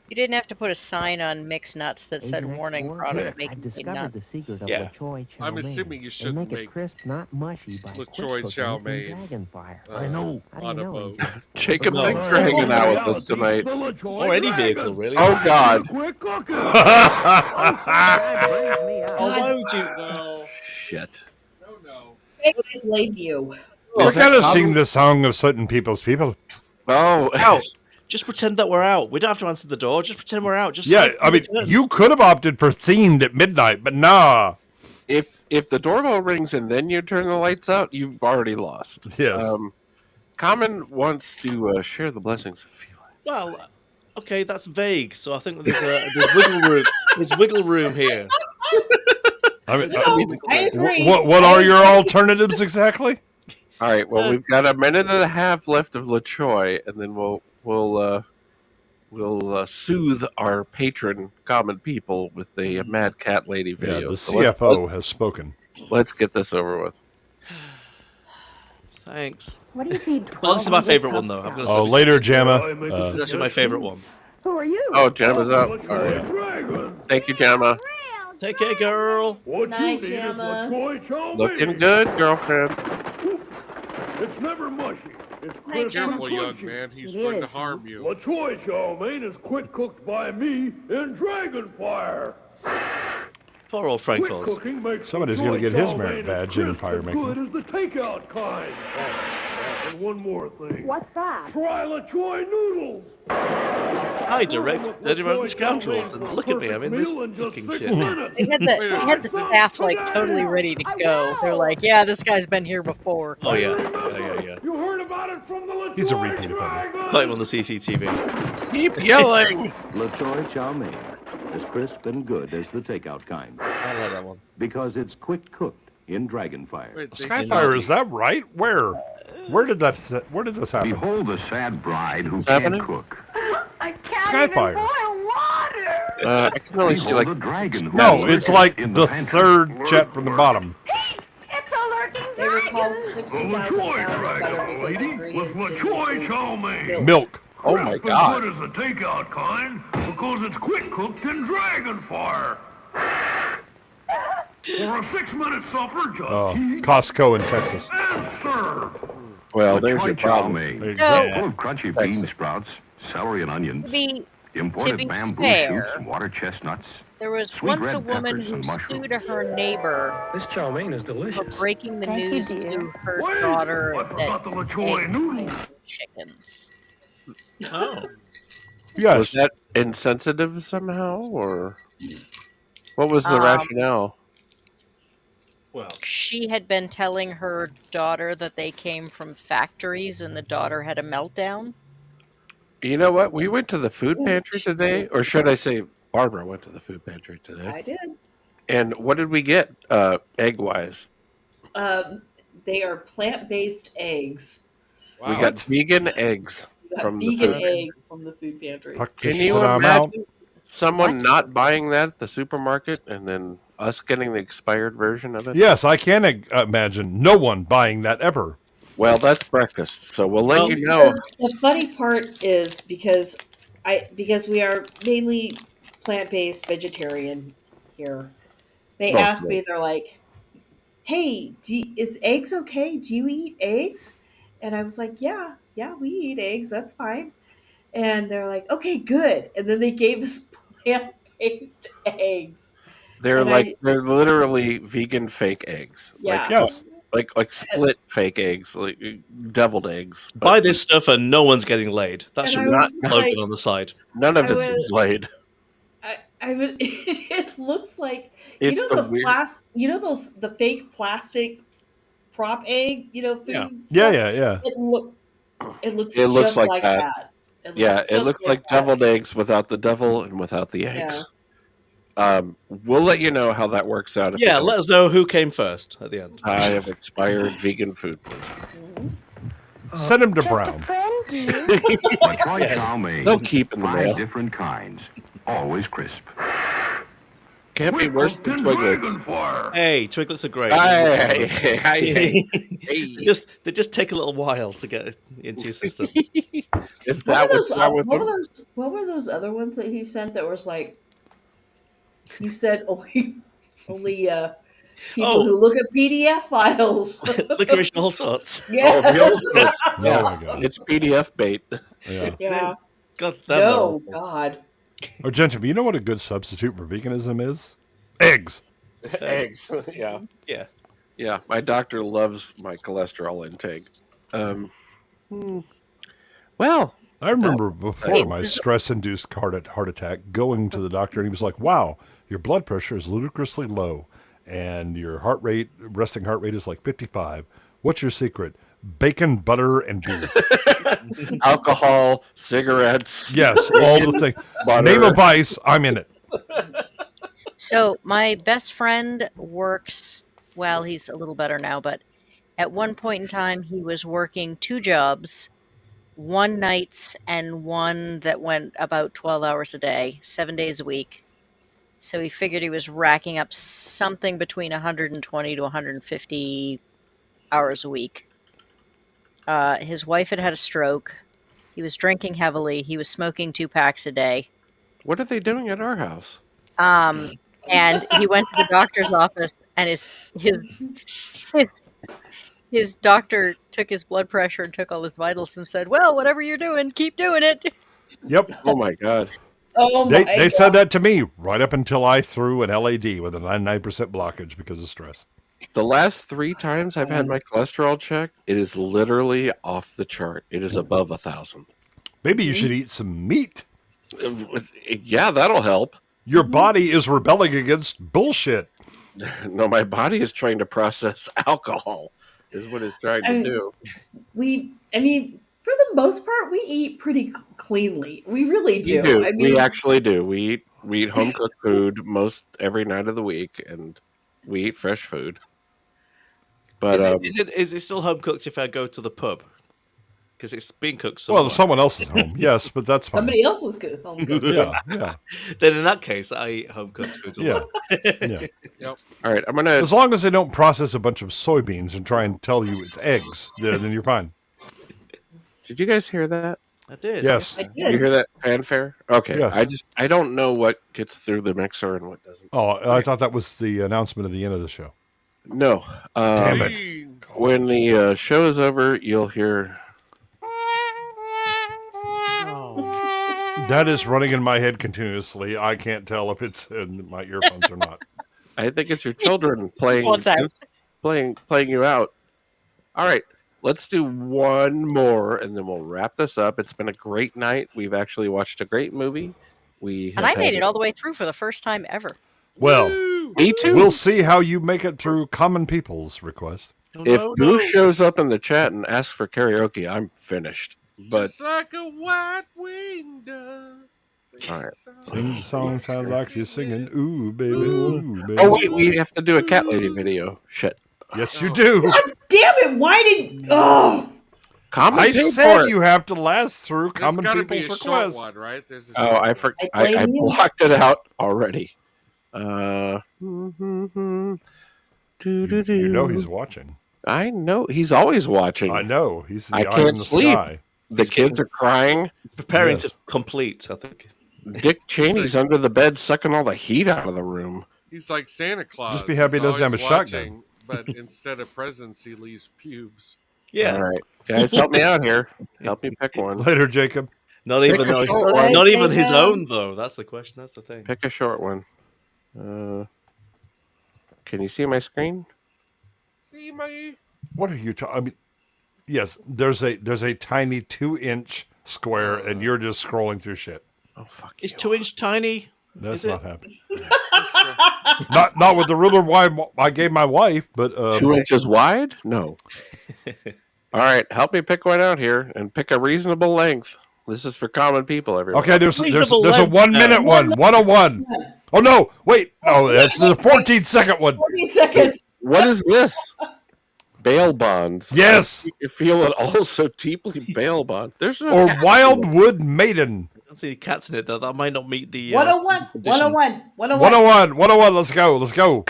you didn't have to put a sign on mixed nuts that said
Agent
warning
X4,
product
I've
making
discovered the
nuts.
secret of
Yeah.
LaChoy chow
I'm
mein.
assuming you
They
shouldn't
make it
make
crisp, not mushy, by quick
LaChoy
cooking
chow
in
mein,
dragon fire.
I know,
How do
on
you
a
know
boat.
anything?
Jacob,
No.
thanks for hanging out with us tonight.
Or any vehicle, really.
Oh, God.
Quick cooking.
That brings me up.
Oh, why would you?
No,
Shit.
no.
I blame you.
We're
Is that
kind of
common?
sing the song of certain people's people.
Oh,
Out. Just pretend that we're out. We don't have to answer the door. Just pretend we're out. Just
Yeah,
hide
I
from the
mean,
curtains.
you could have opted for themed at midnight, but nah.
if the doorbell rings and then you turn the lights out, you've already lost.
Yes.
Common wants to share the blessings of feline.
Well, okay, that's vague. So I think there's wiggle room. There's wiggle room here.
I mean,
I agree.
what are your alternatives exactly?
All right. Well, we've got a minute and a half left of LaChoy, and then we'll soothe our patron common people with the Mad Cat Lady
Yeah,
video.
the
So
CFO has spoken.
let's get this over with.
Thanks.
What do you feed?
Well, this is my favorite one, though. I'm gonna say
Oh,
this-
later, Jamma.
This is actually my favorite one.
Who are you?
Oh, Gemma's up. All right.
Dragon.
Thank you, Gemma.
Take care, girl.
What
Night,
you need is
Gemma.
LaChoy chow
Looking
mein.
good, girlfriend.
It's never mushy. It's
Night,
crisp
Gemma.
and
Careful, young
crunchy.
man. He's
It
going to
is.
harm you.
LaChoy chow mein is quick cooked by me in dragon fire.
Poor old
Quick
Frankos.
cooking makes
Somebody's
LaChoy
gonna get his
chow
merit
mein
badge
as
in
crisp
fire
and
making.
good as the takeout kind. And one more thing.
What's that?
Try LaChoy noodles.
I direct Dirty Rotten Scoundrels, and look at me. I'm in this fucking shit.
They had the staff like totally ready to go. They're like, yeah, this guy's been here before.
Oh yeah.
You heard about it from the LaChoy
He's a repeat offender.
Dragon.
Play him on the CCTV.
Keep yelling.
LaChoy chow mein, as crisp and good as the takeout kind,
I like that one.
because it's quick cooked in dragon fire.
Wait, they-
Skyfire, is that right? Where? Where did this happen?
Behold the sad bride who
What's
can't
happening?
cook.
I can't
Skyfire.
even boil water.
I can only see
Behold
like
the dragon who
No,
lurks
it's like
in
the
pantry.
third jet from the bottom.
It's a lurking
They were called
The
60,000
LaChoy
pounds of butter
Dragon,
because
lady, with
ingredients didn't
LaChoy
include
chow mein.
Milk.
Oh my
Crisp
God.
as good as the takeout kind, because it's quick cooked in dragon fire. For a 6-minute supper, just
Oh,
heat
Costco in Texas.
and serve.
Well, there's your
LaChoy chow
problem.
mein,
Exactly.
full of crunchy bean sprouts, celery and onions,
To be
imported bamboo
fair,
shoots, water chestnuts.
there was
Sweet
once
red
a woman
peppers
who
and mushrooms.
sued her neighbor
This chow mein is
for
delicious.
breaking the
Thank you,
news
dear.
to her
Wait,
daughter
I forgot
that
the LaChoy
eggs
noodles.
came from chickens.
Oh.
Was
Yes.
that insensitive somehow, or what was the
Um,
rationale?
Well,
She had been telling her daughter that they came from factories, and the daughter had a meltdown.
You know what? We went to the food pantry today, or should I say, Barbara went to the food pantry today.
I did.
And what did we get, egg-wise?
They are plant-based eggs.
We got vegan eggs
We got
from the
vegan
food.
eggs from the food pantry.
Can you imagine someone not buying that at the supermarket and then us getting the expired version of it?
Yes, I can imagine no one buying that ever.
Well, that's breakfast, so we'll let
Well,
you know.
The funny part is because we are mainly plant-based vegetarian here. They asked
Mostly.
me, they're like, "Hey, is eggs okay? Do you eat eggs?" And I was like, "Yeah, yeah, we eat eggs. That's fine." And they're like, "Okay, good." And then they gave us plant-based eggs,
They're
and
like they're literally vegan fake eggs,
yeah,
like split fake eggs, like deviled eggs. But
buy this stuff and no one's getting laid. That
and
should
I
be
was
the
just
slogan
like,
on the side.
none of
I
it's
was,
laid.
I was. It looks like
It's the weird.
the fake plastic prop egg,
Yeah.
food
Yeah,
stuff.
yeah, yeah.
It looks
It looks
just
like
like
that.
that. It
Yeah, it
just
looks like
that.
deviled eggs without the devil and without the eggs. We'll let you know how that works out. If
Yeah,
it
let us know who came first at the end.
I have expired vegan food poisoning.
Send him to Brown.
Detroit chow mein.
They'll keep in the
5
mail.
different kinds, always crisp.
Can't be worse than Twiglets.
Hey, Twiglets are great.
Hey.
They just take a little while to get into your system.
Is that what's wrong with them?
What were those other ones that he sent that was like? You said only people who look at PDF files.
Licorice and all sorts.
Yeah.
Oh, the old sorts.
Oh
Yeah,
my God.
it's PDF bait.
Yeah.
Yeah.
God damn
No, God.
Oh, gentlemen, you know what a good substitute for veganism is? Eggs.
Eggs. Yeah.
Yeah.
Yeah. My doctor loves my cholesterol intake. Well,
I remember before my stress-induced heart attack, going to the doctor, and he was like, "Wow, your blood pressure is ludicrously low, and your resting heart rate is like 55. What's your secret? Bacon, butter, and beer."
Alcohol, cigarettes.
Yes, all the things.
Butter.
Name a vice, I'm in it.
So my best friend works, well, he's a little better now, but at one point in time, he was working 2 jobs, one nights and one that went about 12 hours a day, 7 days a week. So he figured he was racking up something between 120 to 150 hours a week. His wife had a stroke. He was drinking heavily. He was smoking 2 packs a day.
What are they doing at our house?
And he went to the doctor's office, and his doctor took his blood pressure and took all his vitals and said, "Well, whatever you're doing, keep doing it."
Yep.
Oh my God.
Oh my
They said that to me right up until I threw an LAD with a 99% blockage because of stress.
The last 3 times I've had my cholesterol checked, it is literally off the chart. It is above 1,000.
Maybe you should eat some meat.
Yeah, that'll help.
Your body is rebelling against bullshit.
No, my body is trying to process alcohol, is what it's trying to do.
For the most part, we eat pretty cleanly. We really do.
We do.
I mean,
We actually do. We eat home cooked food most every night of the week, and we eat fresh food. But
is it still home cooked if I go to the pub? Because it's being cooked somewhere.
Well, someone else's home, yes, but that's fine.
somebody else's home cooked.
Yeah.
Then in that case, I eat home cooked food.
Yeah. Yeah.
Yep.
All right, I'm gonna.
As long as they don't process a bunch of soybeans and try and tell you it's eggs, then you're fine.
Did you guys hear that?
I did.
Yes.
I did.
You hear that fanfare? Okay.
Yes.
I don't know what gets through the mixer and what doesn't.
Oh, I thought that was the announcement at the end of the show.
No.
Damn it.
When the show is over, you'll hear.
That is running in my head continuously. I can't tell if it's in my earphones or not.
I think it's your children playing
One's out.
playing you out. All right, let's do one more, and then we'll wrap this up. It's been a great night. We've actually watched a great movie.
And I made it all the way through for the first time ever.
Well,
me too.
We'll see how you make it through Common People's request.
If Boo shows up in the chat and asks for karaoke, I'm finished. But
Just like a white winged dove.
all right.
Sing the song sounds like you're singing, ooh, baby, ooh, baby.
Oh wait, we have to do a cat lady video. Shit.
Yes, you do.
God damn it! Why did? Oh,
Common
I
paid
said
for it.
you have to last through
There's
Common
gotta be
People's
a short
request.
one, right? There's a
Oh, I
blame you.
blocked it out already.
You know he's watching.
I know. He's always watching.
I know. He's the
I
eyes
can't
in the
sleep.
sky.
The kids are crying.
Preparing
Yes.
to complete, I think.
Dick Cheney's under the bed sucking all the heat out of the room.
He's like Santa Claus.
Just be happy he
He's
doesn't have
always
a shotgun.
watching, but instead of presents, he leaves pubes.
Yeah.
All right, guys, help me out here. Help me pick one.
Later, Jacob.
Not
Pick
even
a short one.
not even his own though. That's the question. That's the thing.
Pick a short one. Can you see my screen?
See my.
What are you talking? I mean, yes, there's a tiny 2-inch square, and you're just scrolling through shit.
Oh fuck!
Is 2-inch tiny?
That's
Is
not
it?
happening. not with the ruler I gave my wife, but
2 inches wide? No. All right, help me pick one out here and pick a reasonable length. This is for common people, everyone.
Okay, there's a 1-minute one. 101. Oh no! Wait, no, that's the 14-second one.
14 seconds.
What is this? Bail bonds.
Yes.
You feel it also deeply bail bond. There's no
Or
cat.
Wildwood Maiden.
I don't see cats in it though. That might not meet the
101.
condition.
101.
101. Let's go. Let's go.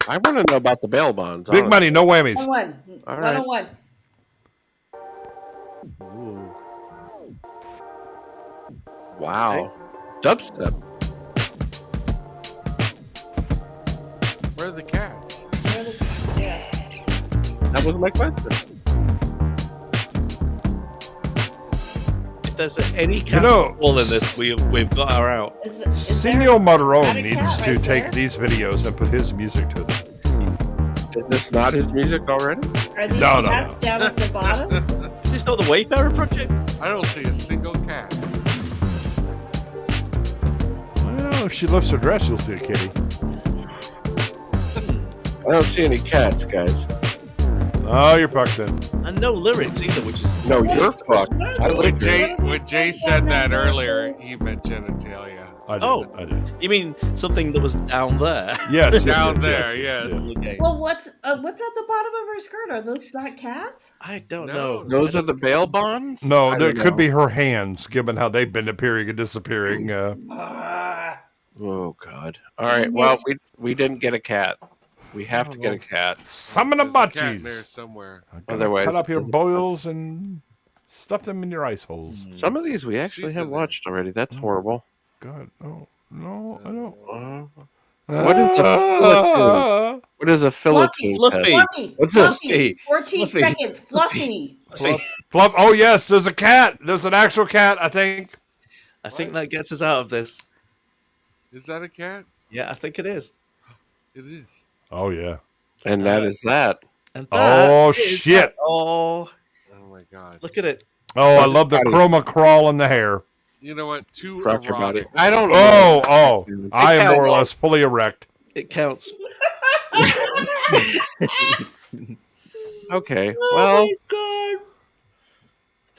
I want to know about the bail bonds.
Big money, no whammies.
101.
All right.
101.
Wow. Dubstep.
Where are the cats?
Yeah.
That was my question.
If there's any cat all in this, we've got our out.
Senor Marron needs
cat
to
right
take
there?
these videos and put his music to them.
Is this not his music already?
Are these
No.
cats down at the bottom?
Is this not the Wayfarer project?
I don't see a single cat.
Well, if she lifts her dress, you'll see a kitty.
I don't see any cats, guys.
Oh, you're fucked in.
And no lyrics either, which is
No, you're fucked. I
When
like
Jay said that earlier, he meant genitalia.
I did.
Oh.
I did.
you mean something that was down there?
Yes.
Down
yes,
there,
yes.
yes.
Okay.
Well, what's at the bottom of her skirt? Are those not cats?
I don't
No.
know.
Those are the bail bonds?
No,
I
there
don't
could
know.
be her hands, given how they've been appearing and disappearing.
Oh God! All right. Well, we didn't get a cat. We have to get a cat.
Summon a
There's a cat in there
butchies.
somewhere.
Otherwise,
Cut up
it
your
doesn't-
boils and stuff them in your ice holes.
Some of these we actually
She's
have
in there.
watched already. That's horrible.
God, no, I don't.
What is a Philitoon? What is a Philitoon?
Fluffy.
Fluffy.
What's this?
Fluffy. 14
Fluffy.
seconds. Fluffy.
Plump. Oh yes, there's a cat. There's an actual cat, I think.
I think that gets us out of this.
Is that a cat?
Yeah, I think it is.
It is.
Oh yeah.
And that is that.
And that
Oh
is
shit.
that. Oh,
Oh my god.
look at it.
Oh, I love the chroma crawl in the hair.
You know what? Too
Rock your body.
erotic.
I don't know.
Oh. I am more or less fully erect.
It counts.
Okay. Well,
God.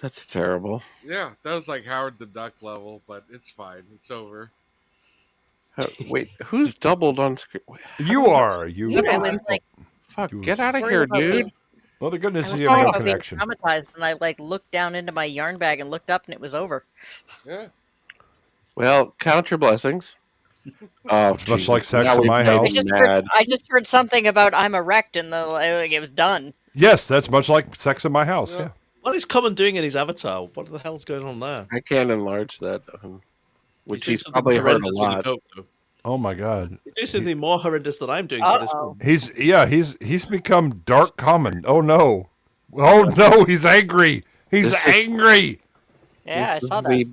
that's terrible.
Yeah, that was like Howard the Duck level, but it's fine. It's over.
Wait, who's doubled on screen?
You are. You.
I was like,
Fuck, get out of here,
worried about
dude.
being-
Well, the
I
goodness
was
you
worried
have no
about being
connection.
traumatized, and I like looked down into my yarn bag and looked up, and it was over.
Yeah.
Well, count your blessings. Oh,
It's much
Jesus.
like sex
Now
in
we've
my
made
house.
me mad.
I just heard something about I'm erect, and like, it was done.
Yes, that's much like sex in my house. Yeah.
What is Common doing in his avatar? What the hell's going on there?
I can't enlarge that, which
doing
he's
something
probably heard a
horrendous with the
lot.
coke, though.
Oh my God.
He's doing something more horrendous than I'm doing to this one.
He's become dark common. Oh no. Oh no, he's angry. He's
This is-
angry.
Yeah, I
This
saw
is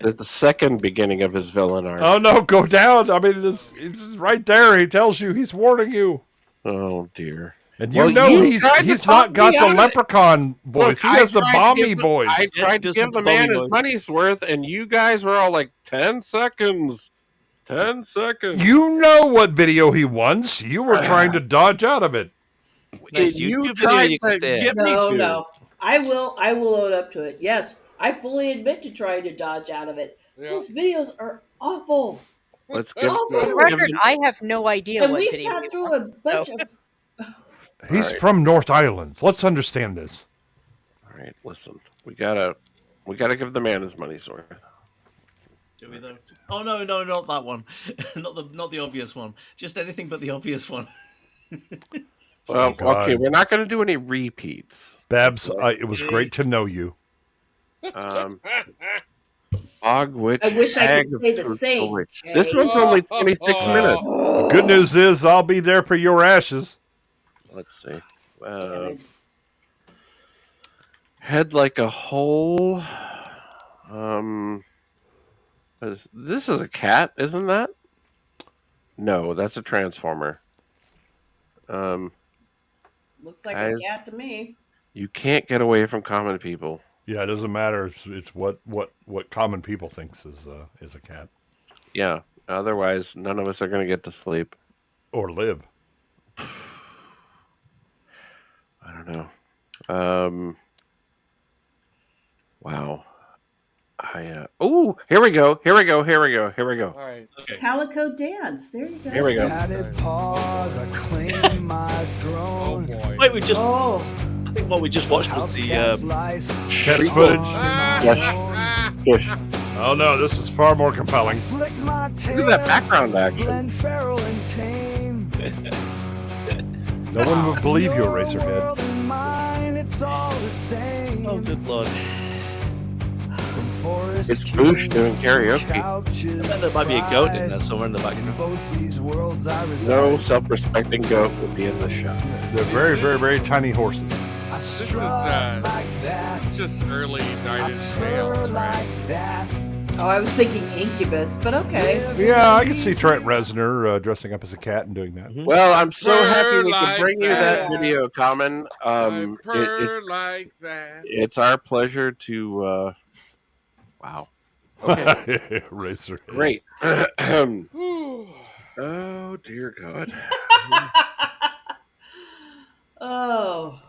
that.
the second beginning of his villain arc.
Oh no, go down. I mean, it's right there. He tells you, he's warning you.
Oh dear.
And you
Well,
know
you tried to
he's
talk
not got
me
the
out of it.
leprechaun voice.
Look,
He has the
I tried to
balmy
give the-
voice.
I tried to
just
give
the
the man
balmy
his
voice.
money's worth, and you guys were all like, 10 seconds. 10 seconds.
You know what video he wants. You were trying to dodge out of it.
Nice
You
YouTube video
tried
you
to
can stare.
get me
No,
to.
no. I will own up to it. Yes, I fully admit to trying to dodge out of it.
Yeah.
Those videos are awful.
Let's give
Oh,
For the
give
record,
him-
I have no idea
And
what
we
video
sat
he
through a
wants,
bunch
so-
of.
He's
All right.
from North Ireland. Let's understand this.
All right, listen. We gotta give the man his money's worth.
Do we though? Oh no, not that one. not the obvious one. Just anything but the obvious one.
Well,
God.
okay, we're not going to do any repeats.
Babs, it was great to know you.
Og Witch.
I wish I
Hag
could
of
say the
Toad
same.
Witch. This one's only 26 minutes.
The good news is I'll be there for your ashes.
Let's see. Head like a hole. This is a cat, isn't that? No, that's a transformer.
Looks like
guys,
a cat to me.
You can't get away from common people.
Yeah, it doesn't matter. It's what common people thinks is a cat.
Yeah. Otherwise, none of us are going to get to sleep
or live.
I don't know. Wow. Oh, here we go. Here we go.
All right.
Okay. Calico Dance. There you go.
Here we go.
Paws, I claim my throne.
Oh boy.
Wait, I think what we just watched was the
Cat's footage.
Fish.
Oh no, this is far more compelling.
Look at that background action.
No one would believe you, Eraserhead.
Oh, good lord.
It's Boosh doing karaoke.
I bet there might be a goat in there somewhere in the background.
No self-respecting goat would be in the show.
They're very, very, very tiny horses.
This is just early 9-inch nails, right?
Oh, I was thinking Incubus, but okay.
Yeah, I can see Trent Reznor dressing up as a cat and doing that.
Well, I'm so happy we could bring you that video, Common.
Like that.
It's our pleasure to. Wow. Okay.
Razor.
Great. Oh dear God.
Oh.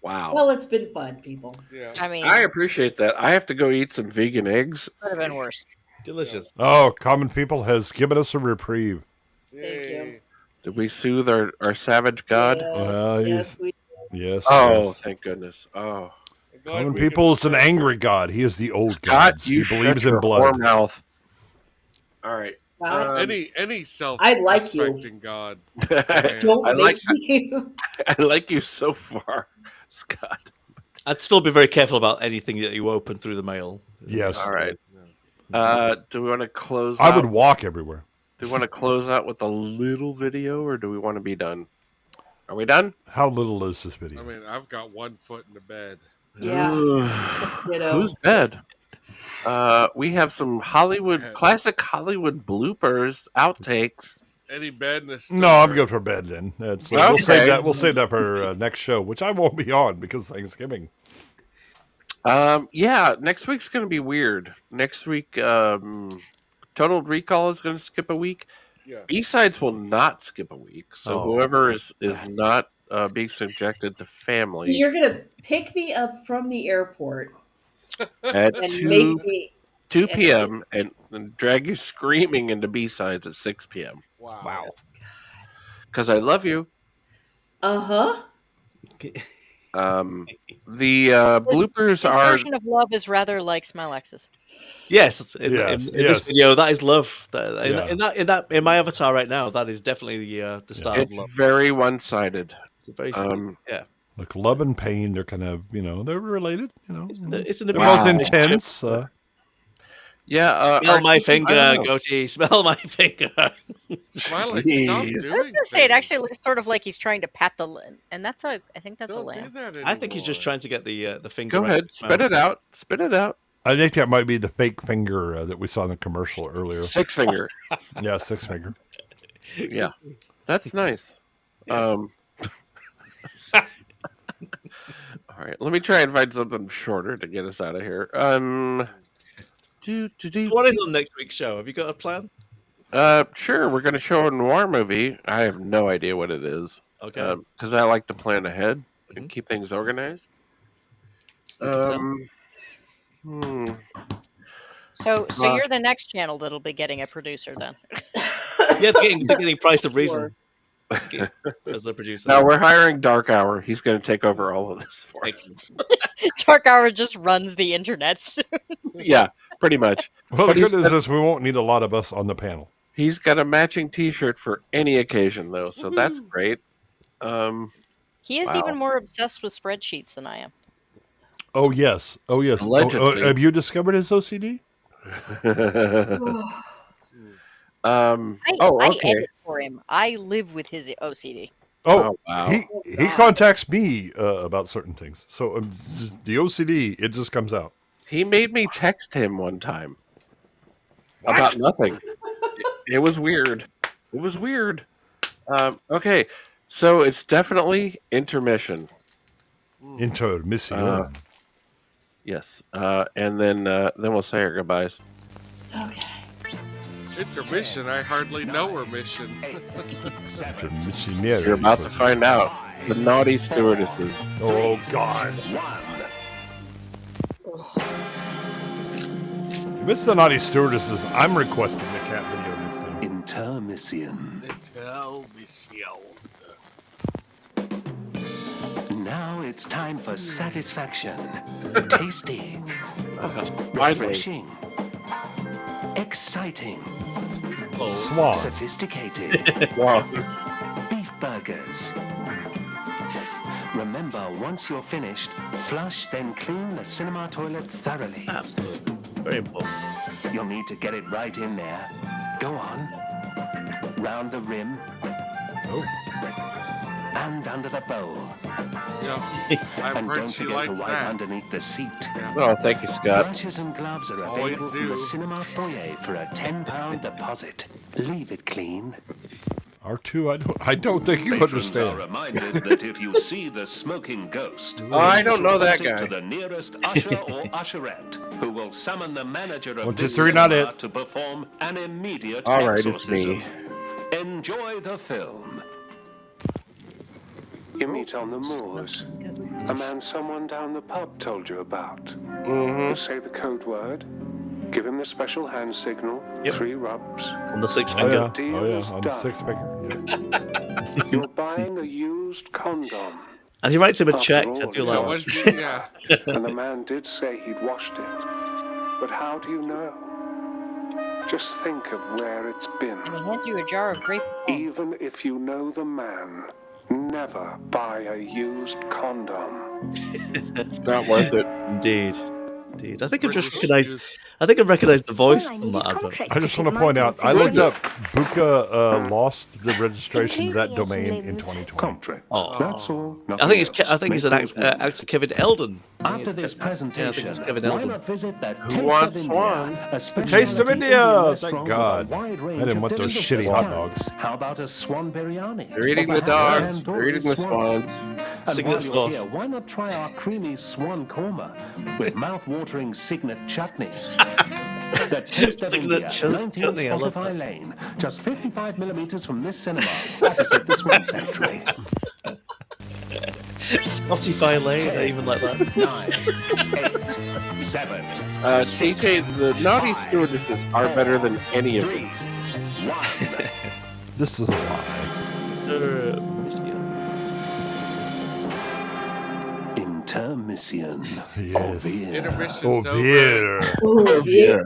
Wow.
Well, it's been fun, people.
Yeah.
I mean,
I appreciate that. I have to go eat some vegan eggs.
could have been worse.
Delicious.
Oh, Common People has given us a reprieve.
Thank you.
Did we soothe our savage god?
Well,
Yes, we
yes.
Oh,
yes.
thank goodness. Oh.
Common People is an angry god. He is the old
Scott,
god.
you
He believes in
shut your
blood.
whore mouth. All right.
Any
I
self-respecting
like you.
God.
Don't
I
make me.
I like you so far, Scott.
I'd still be very careful about anything that you open through the mail.
Yes.
All right. Do we want to close
I
out?
would walk everywhere.
Do we want to close out with a little video, or do we want to be done? Are we done?
How little is this video?
I mean, I've got one foot in the bed.
Yeah.
Who's dead? We have some classic Hollywood bloopers, outtakes.
Any badness?
No, I'm good for bed then. We'll save
Okay.
that. We'll save that for next show, which I won't be on because Thanksgiving.
Yeah, next week's going to be weird. Next week, Total Recall is going to skip a week.
Yeah.
B-Sides will not skip a week. So
Oh.
whoever is not being subjected to
So
family
you're gonna pick me up from the airport
at
and
2
make me
2 p.m. and drag you screaming into B-Sides at 6 p.m.
Wow.
Because I love you.
Uh-huh.
The bloopers
His
are
version of love is rather like Smylexx's.
Yes, in
Yes,
this
yes.
video, that is love.
Yeah.
In my avatar right now, that is definitely the start
it's
of love.
very one-sided.
It's very yeah.
Look, love and pain, they're kind of, they're related.
It's an
they're
Wow.
both intense.
Yeah.
Smell my
I
finger,
don't know.
goatee. Smell my finger.
Smylexx, stop
Jeez.
I was
doing
gonna say it
things.
actually looks sort of like he's trying to pat the and that's I think that's a
Don't do
lamb.
that
I think he's just
anymore.
trying to get the finger.
Go
right
ahead,
in
spit
his
it out. Spit it out.
I think that might be the fake finger that we saw in the commercial earlier.
Six finger.
Yeah, six finger.
Yeah, that's nice. All right, let me try and find something shorter to get us out of here.
What is on next week's show? Have you got a plan?
Sure, we're going to show a noir movie. I have no idea what it is.
Okay.
Because I like to plan ahead and keep things organized.
So you're the next channel that'll be getting a producer then.
Yeah, they're getting Price of Reason as the producer.
Now we're hiring Dark Hour. He's going to take over all of this for us.
Dark Hour just runs the internet soon.
Yeah, pretty much.
Well,
But
the
he's
good news
got-
is we won't need a lot of us on the panel.
He's got a matching T-shirt for any occasion, though, so that's great.
He is
Wow.
even more obsessed with spreadsheets than I am.
Oh yes. Oh yes.
Allegedly.
Have you discovered his OCD?
I
Okay.
edit for him. I live with his OCD.
Oh,
wow.
He contacts me about certain things. So the OCD, it just comes out.
He made me text him one time about nothing. It was weird. It was weird. Okay, so it's definitely intermission.
Intermission.
Yes, and then we'll say our goodbyes.
Intermission, I hardly know her mission.
You're about to find out. The naughty stewardesses.
Oh God. If it's the naughty stewardesses, I'm requesting the cat video next time.
Intermission. Now it's time for satisfaction. Tasty. Refreshing. Exciting.
Swan.
Sophisticated. Beef burgers. Remember, once you're finished, flush, then clean the cinema toilet thoroughly.
Absolutely. Very important.
You'll need to get it right in there. Go on. Round the rim.
Oh.
And under the bowl.
Yeah, I've
And
heard
don't
she
forget to
likes
wipe
that.
underneath the seat.
Oh, thank you, Scott.
Brushes and gloves are
Always
available from the
do.
cinema foyer for a £10 deposit. Leave it clean.
R2, I don't think you
Patrons
understand.
are reminded that if you see the smoking ghost,
Oh, I don't know that
report it
guy.
to the nearest usher or usherette, who will summon the manager of
1, 2,
this
3, not
cinema
it.
to perform an immediate
All right, it's me.
exorcism. Enjoy the film. You meet on the moors. A man someone down the pub told you about.
Mm-hmm.
You say the code word. Give him the special hand signal.
Yep.
3 rubs.
On the 6
Oh
finger.
yeah,
Deal
oh yeah,
is
on the
done.
6 finger.
You're buying a used condom.
And he writes him a
After
check.
all,
I do
Yeah,
like
what's
that.
it? Yeah.
And the man did say he'd washed it. But how do you know? Just think of where it's been.
And he hands you a jar of grape.
Even if you know the man, never buy a used condom.
It's not worth it.
Indeed. Indeed. I think I've just
British
recognized.
news.
I think I've recognized the voice on that advert.
I just want to point out, I looked up, Buka lost the registration to that domain in 2020.
Contract.
Oh.
That's all.
I think it's an actor Kevin Eldon.
After this
Yeah, I think
presentation,
it's Kevin
why
Eldon.
not visit the
Who
Taste
Wants
of
Swan?
India, a
The Taste of
specialty
India!
Indian
Thank
restaurant
God.
with a wide
I
range
didn't
of
want those
delicious
shitty hot
desserts.
dogs.
How about a swan biryani?
They're eating
Or
the
perhaps
dogs. They're
tandoori
eating the swans.
And
Signet
while you're
sauce.
here, why not try our creamy swan korma with mouth-watering signet chutney? The Taste of
Signet
India,
chutney,
19
I love
Spotify
that.
Lane, just 55 millimeters from this cinema, opposite the Swan Sanctuary.
Spotify Lane, I even like that.
9, 8, 7,
TJ, the naughty stewardesses are better than any of these.
1.
This is a lie.
Intermission.
Yes.
Intermission's
Oh,
over.
beer.
Oh, yeah.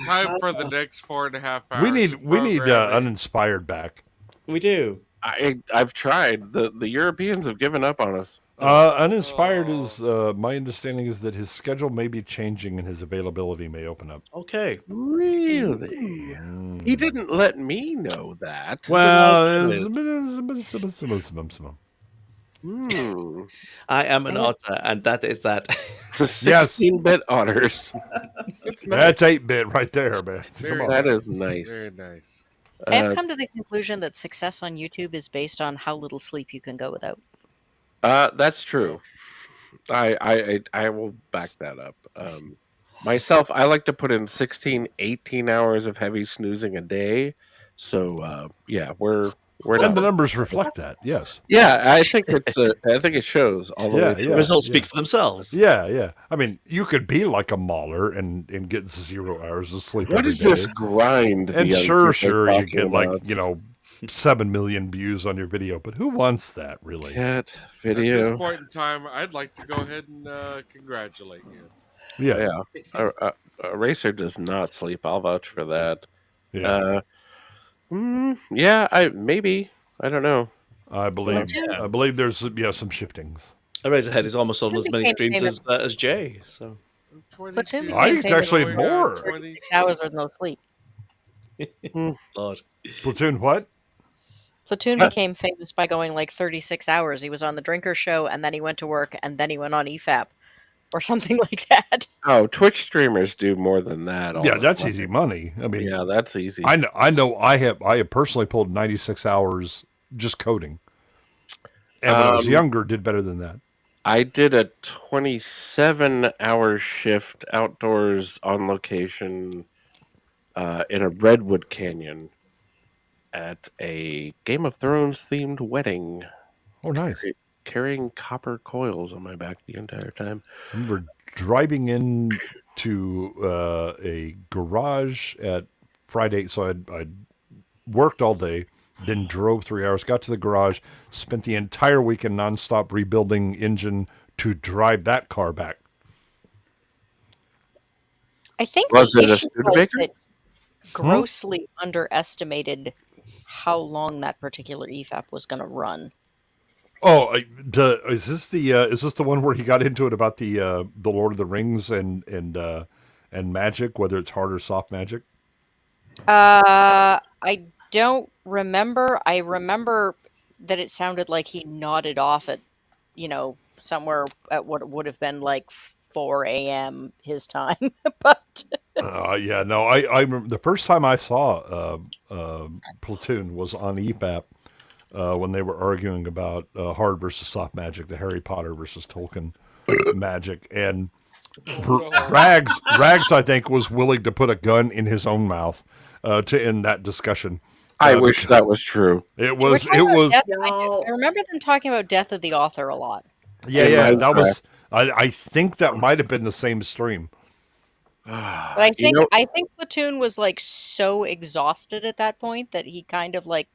Time for the next 4.5 hours.
We need
of programming.
uninspired back.
We do.
I've tried. The Europeans have given up on us.
Uninspired is my understanding is that his schedule may be changing and his availability may open up.
Okay.
Really? He didn't let me know that.
Well,
I am an otter, and that is that.
16-bit otters.
That's 8-bit right there, man.
Very
Come on.
That
nice.
is nice.
Very nice.
I have come to the conclusion that success on YouTube is based on how little sleep you can go without.
That's true. I will back that up. Myself, I like to put in 16, 18 hours of heavy snoozing a day. So yeah, we're
And
done.
the numbers reflect that, yes.
Yeah, I think I think it shows all the way through.
The results speak for themselves.
Yeah, yeah. I mean, you could be like a mauler and get 0 hours of sleep
What
every
is this
day.
grind?
And
the young
sure,
people are
you
talking
get
about?
like, 7 million views on your video, but who wants that, really?
Cat
At
video.
this point in time, I'd like to go ahead and congratulate you.
Yeah.
Racer does not sleep. I'll vouch for that.
Yeah.
Yeah, I don't know.
I believe there's some shiftings.
Eraserhead is almost on as many
became
streams
famous.
as Jay. So
Platoon
I
became
think it's
famous
actually
for
more.
36 hours with no sleep.
Lord.
Platoon what?
Platoon became famous by going like 36 hours. He was on the Drinker Show, and then he went to work, and then he went on EFAP, or something like that.
Oh, Twitch streamers do more than that.
Yeah, that's easy money. I mean,
yeah, that's easy.
I know. I have personally pulled 96 hours just coding, and when I was younger, did better than that.
I did a 27-hour shift outdoors on location in a redwood canyon at a Game of Thrones themed wedding.
Oh, nice.
Carrying copper coils on my back the entire time.
I remember driving into a garage at Friday. So I'd worked all day, then drove 3 hours, got to the garage, spent the entire weekend nonstop rebuilding engine to drive that car back.
I think
Was
the
it a
issue was
Studebaker?
that grossly underestimated how long that particular EFAP was going to run.
Oh, is this the one where he got into it about the Lord of the Rings and magic, whether it's hard or soft magic?
I don't remember. I remember that it sounded like he nodded off at, somewhere at what would have been like 4 a.m. his time. But
yeah, no, I remember the first time I saw Platoon was on EFAP. When they were arguing about hard versus soft magic, the Harry Potter versus Tolkien magic, and Rags, I think, was willing to put a gun in his own mouth to end that discussion.
I wish that was true.
It was.
I remember them talking about death of the author a lot.
Yeah, that was. I think that might have been the same stream.
But I think Platoon was like so exhausted at that point that he kind of like.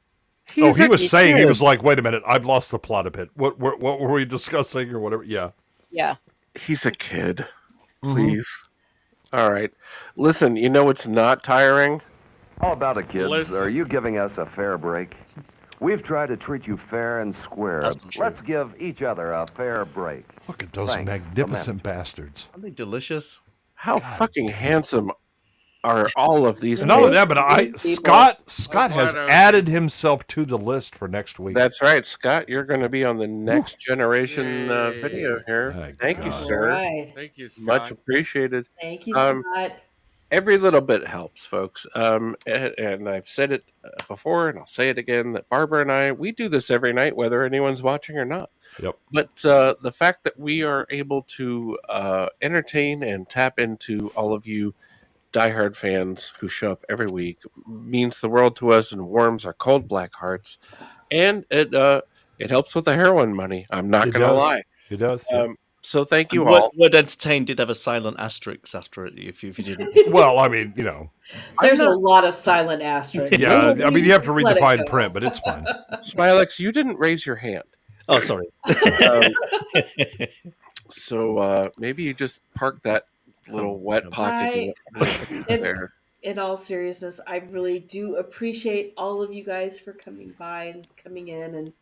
He was saying, he was like, wait a minute, I've lost the plot a bit. What were we discussing or whatever? Yeah.
Yeah.
He's a kid. Please. All right. Listen, it's not tiring?
How about it, kids?
Listen.
Are you giving us a fair break? We've tried to treat you fair and square. Let's give each other a fair break.
Look at those magnificent bastards.
Aren't they delicious?
How fucking handsome are all of these?
Not only that, but Scott has added himself to the list for next week.
That's right, Scott. You're going to be on the next generation video here. Thank you, sir.
Right.
Thank you, Scott.
Much appreciated.
Thank you, Scott.
Every little bit helps, folks. And I've said it before, and I'll say it again, that Barbara and I, we do this every night, whether anyone's watching or not.
Yep.
But the fact that we are able to entertain and tap into all of you diehard fans who show up every week means the world to us and warms our cold black hearts. And it helps with the heroin money. I'm not going to lie.
It does.
So thank you
And
all.
Word Entertained did have a silent asterisk after it, if you didn't.
Well, I mean,
There's a lot of silent asterisks.
Yeah, I mean, you have to read the fine print, but it's fine.
Smylexx, you didn't raise your hand.
Oh, sorry.
So maybe you just park that little wet pocket there.
In all seriousness, I really do appreciate all of you guys for coming by and coming in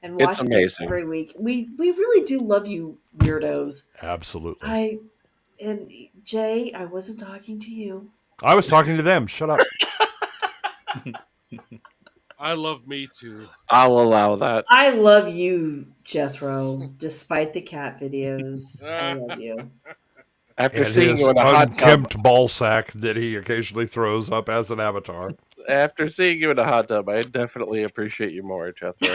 and watching us every week. We really do love you, weirdos.
Absolutely.
And Jay, I wasn't talking to you.
I was talking to them. Shut up.
I love me too.
I'll allow that.
I love you, Jethro, despite the cat videos. I love you.
After
and
seeing
his
you in a hot
unkempt
tub,
ball sack that he occasionally throws up as an avatar.
After seeing you in a hot tub, I definitely appreciate you more, Jethro.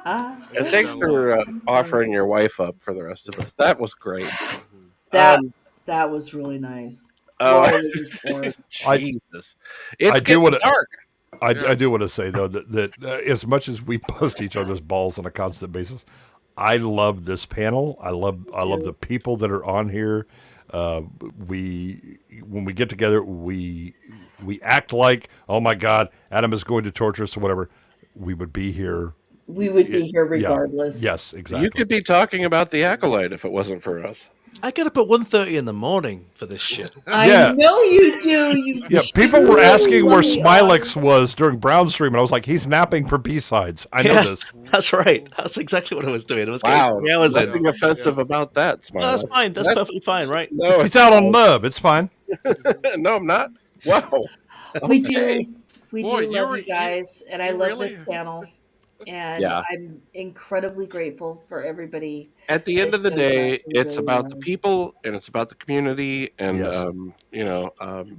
And thanks for offering your wife up for the rest of us. That was great.
That was really nice.
Jesus, it's getting dark.
I do want to say though that as much as we bust each other's balls on a constant basis, I love this panel. I love the people that are on here. When we get together, we act like, oh my God, Adam is going to torture us or whatever. We would be here.
We would be here regardless.
Yeah. Yes, exactly.
You could be talking about the Acolyte if it wasn't for us.
I get up at 1:30 in the morning for this shit.
I know you do. You
Yeah, people were asking where
truly
Smylexx was during Brown Stream, and I was like, he's napping for B-sides. I know
Yes,
this.
That's right. That's exactly what I was doing. I was
Wow,
getting 3 hours in.
nothing offensive about that,
No, that's
Smylexx.
fine. That's perfectly fine, right?
No,
He's out on nub. It's fine.
No, I'm not. Wow.
We
Okay.
do. We
Boy,
do
you
love
were-
you guys, and I
you
love
really-
this panel. And
Yeah.
I'm incredibly grateful for everybody.
At the end
that
of the
shows
day,
up. We
it's
really
about the
are.
people and it's about the community, and
Yes.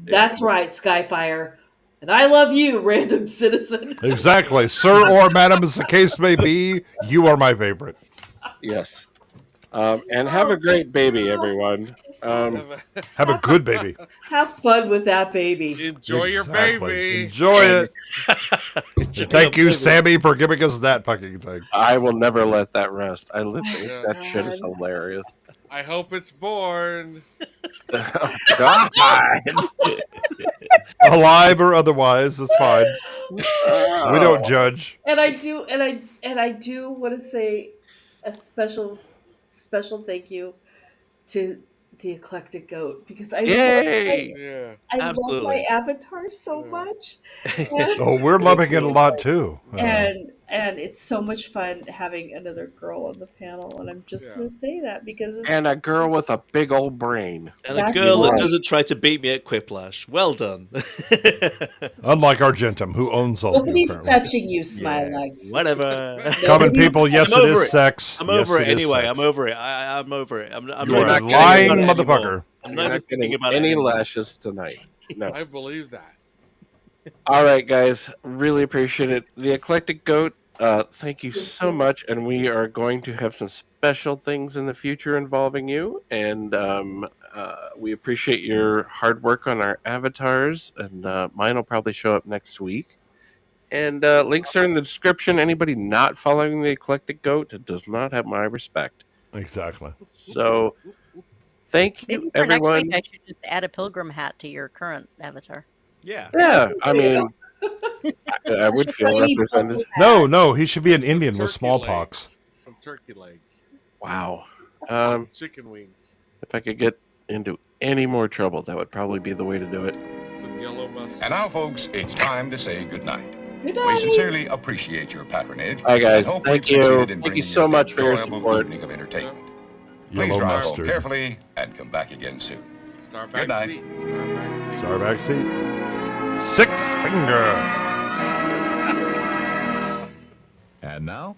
That's right, Skyfire. And I love you, random citizen.
Exactly. Sir or madam, as the case may be, you are my favorite.
Yes. And have a great baby, everyone.
Have a good baby.
Have fun with that baby.
Enjoy your
Exactly.
baby.
Enjoy it. And thank you, Sammy, for giving us that fucking thing.
I will never let that rest. I literally think that shit is hilarious.
I hope it's born.
Oh, God.
Alive or otherwise, it's fine. We don't judge.
And I do want to say a special thank you to the Eclectic Goat, because I
Yay!
love my
Absolutely.
avatar so much.
Oh, we're loving it a lot too.
And it's so much fun having another girl on the panel, and I'm just going to say that because it's
And a girl with a big old brain.
And a
That's
girl that
right.
doesn't try to beat me at Quiplash. Well done.
Unlike Argentum, who owns all
nobody's
of you, apparently.
touching you, Smylexx.
Whatever.
Common people, yes,
I'm
it
over
is sex.
I'm
Yes,
over it
it is
anyway.
sex.
I'm over it. I'm over it. I'm
You
not
are
even
a
thinking
lying
about it
motherfucker.
anymore. I'm
You're
not even
not
thinking
getting
about it
any
anymore.
lashes tonight. No.
I believe that.
All right, guys. Really appreciate it. The Eclectic Goat, thank you so much. And we are going to have some special things in the future involving you. And we appreciate your hard work on our avatars. And mine will probably show up next week. And links are in the description. Anybody not following the Eclectic Goat does not have my respect.
Exactly.
So thank you,
Maybe for next
everyone.
week, I should just add a pilgrim hat to your current avatar.
Yeah.
Yeah, I mean, I would feel represented.
No, he should be an
Some
Indian with
turkey
smallpox.
legs. Some turkey legs.
Wow.
Some chicken wings.
If I could get into any more trouble, that would probably be the way to do it.
Some yellow mustard.
And now, folks, it's time to say goodnight.
Good
We
night.
sincerely appreciate your patronage.
Hi, guys.
and hope
Thank
we've
you.
succeeded in
Thank you
bringing
so much for your
enjoyable
support.
evening of entertainment.
Yellow
Please drive home
mustard.
carefully and come back again soon.
Starback
Good night.
seat. Starback seat.
Starback seat. Six finger.
And now,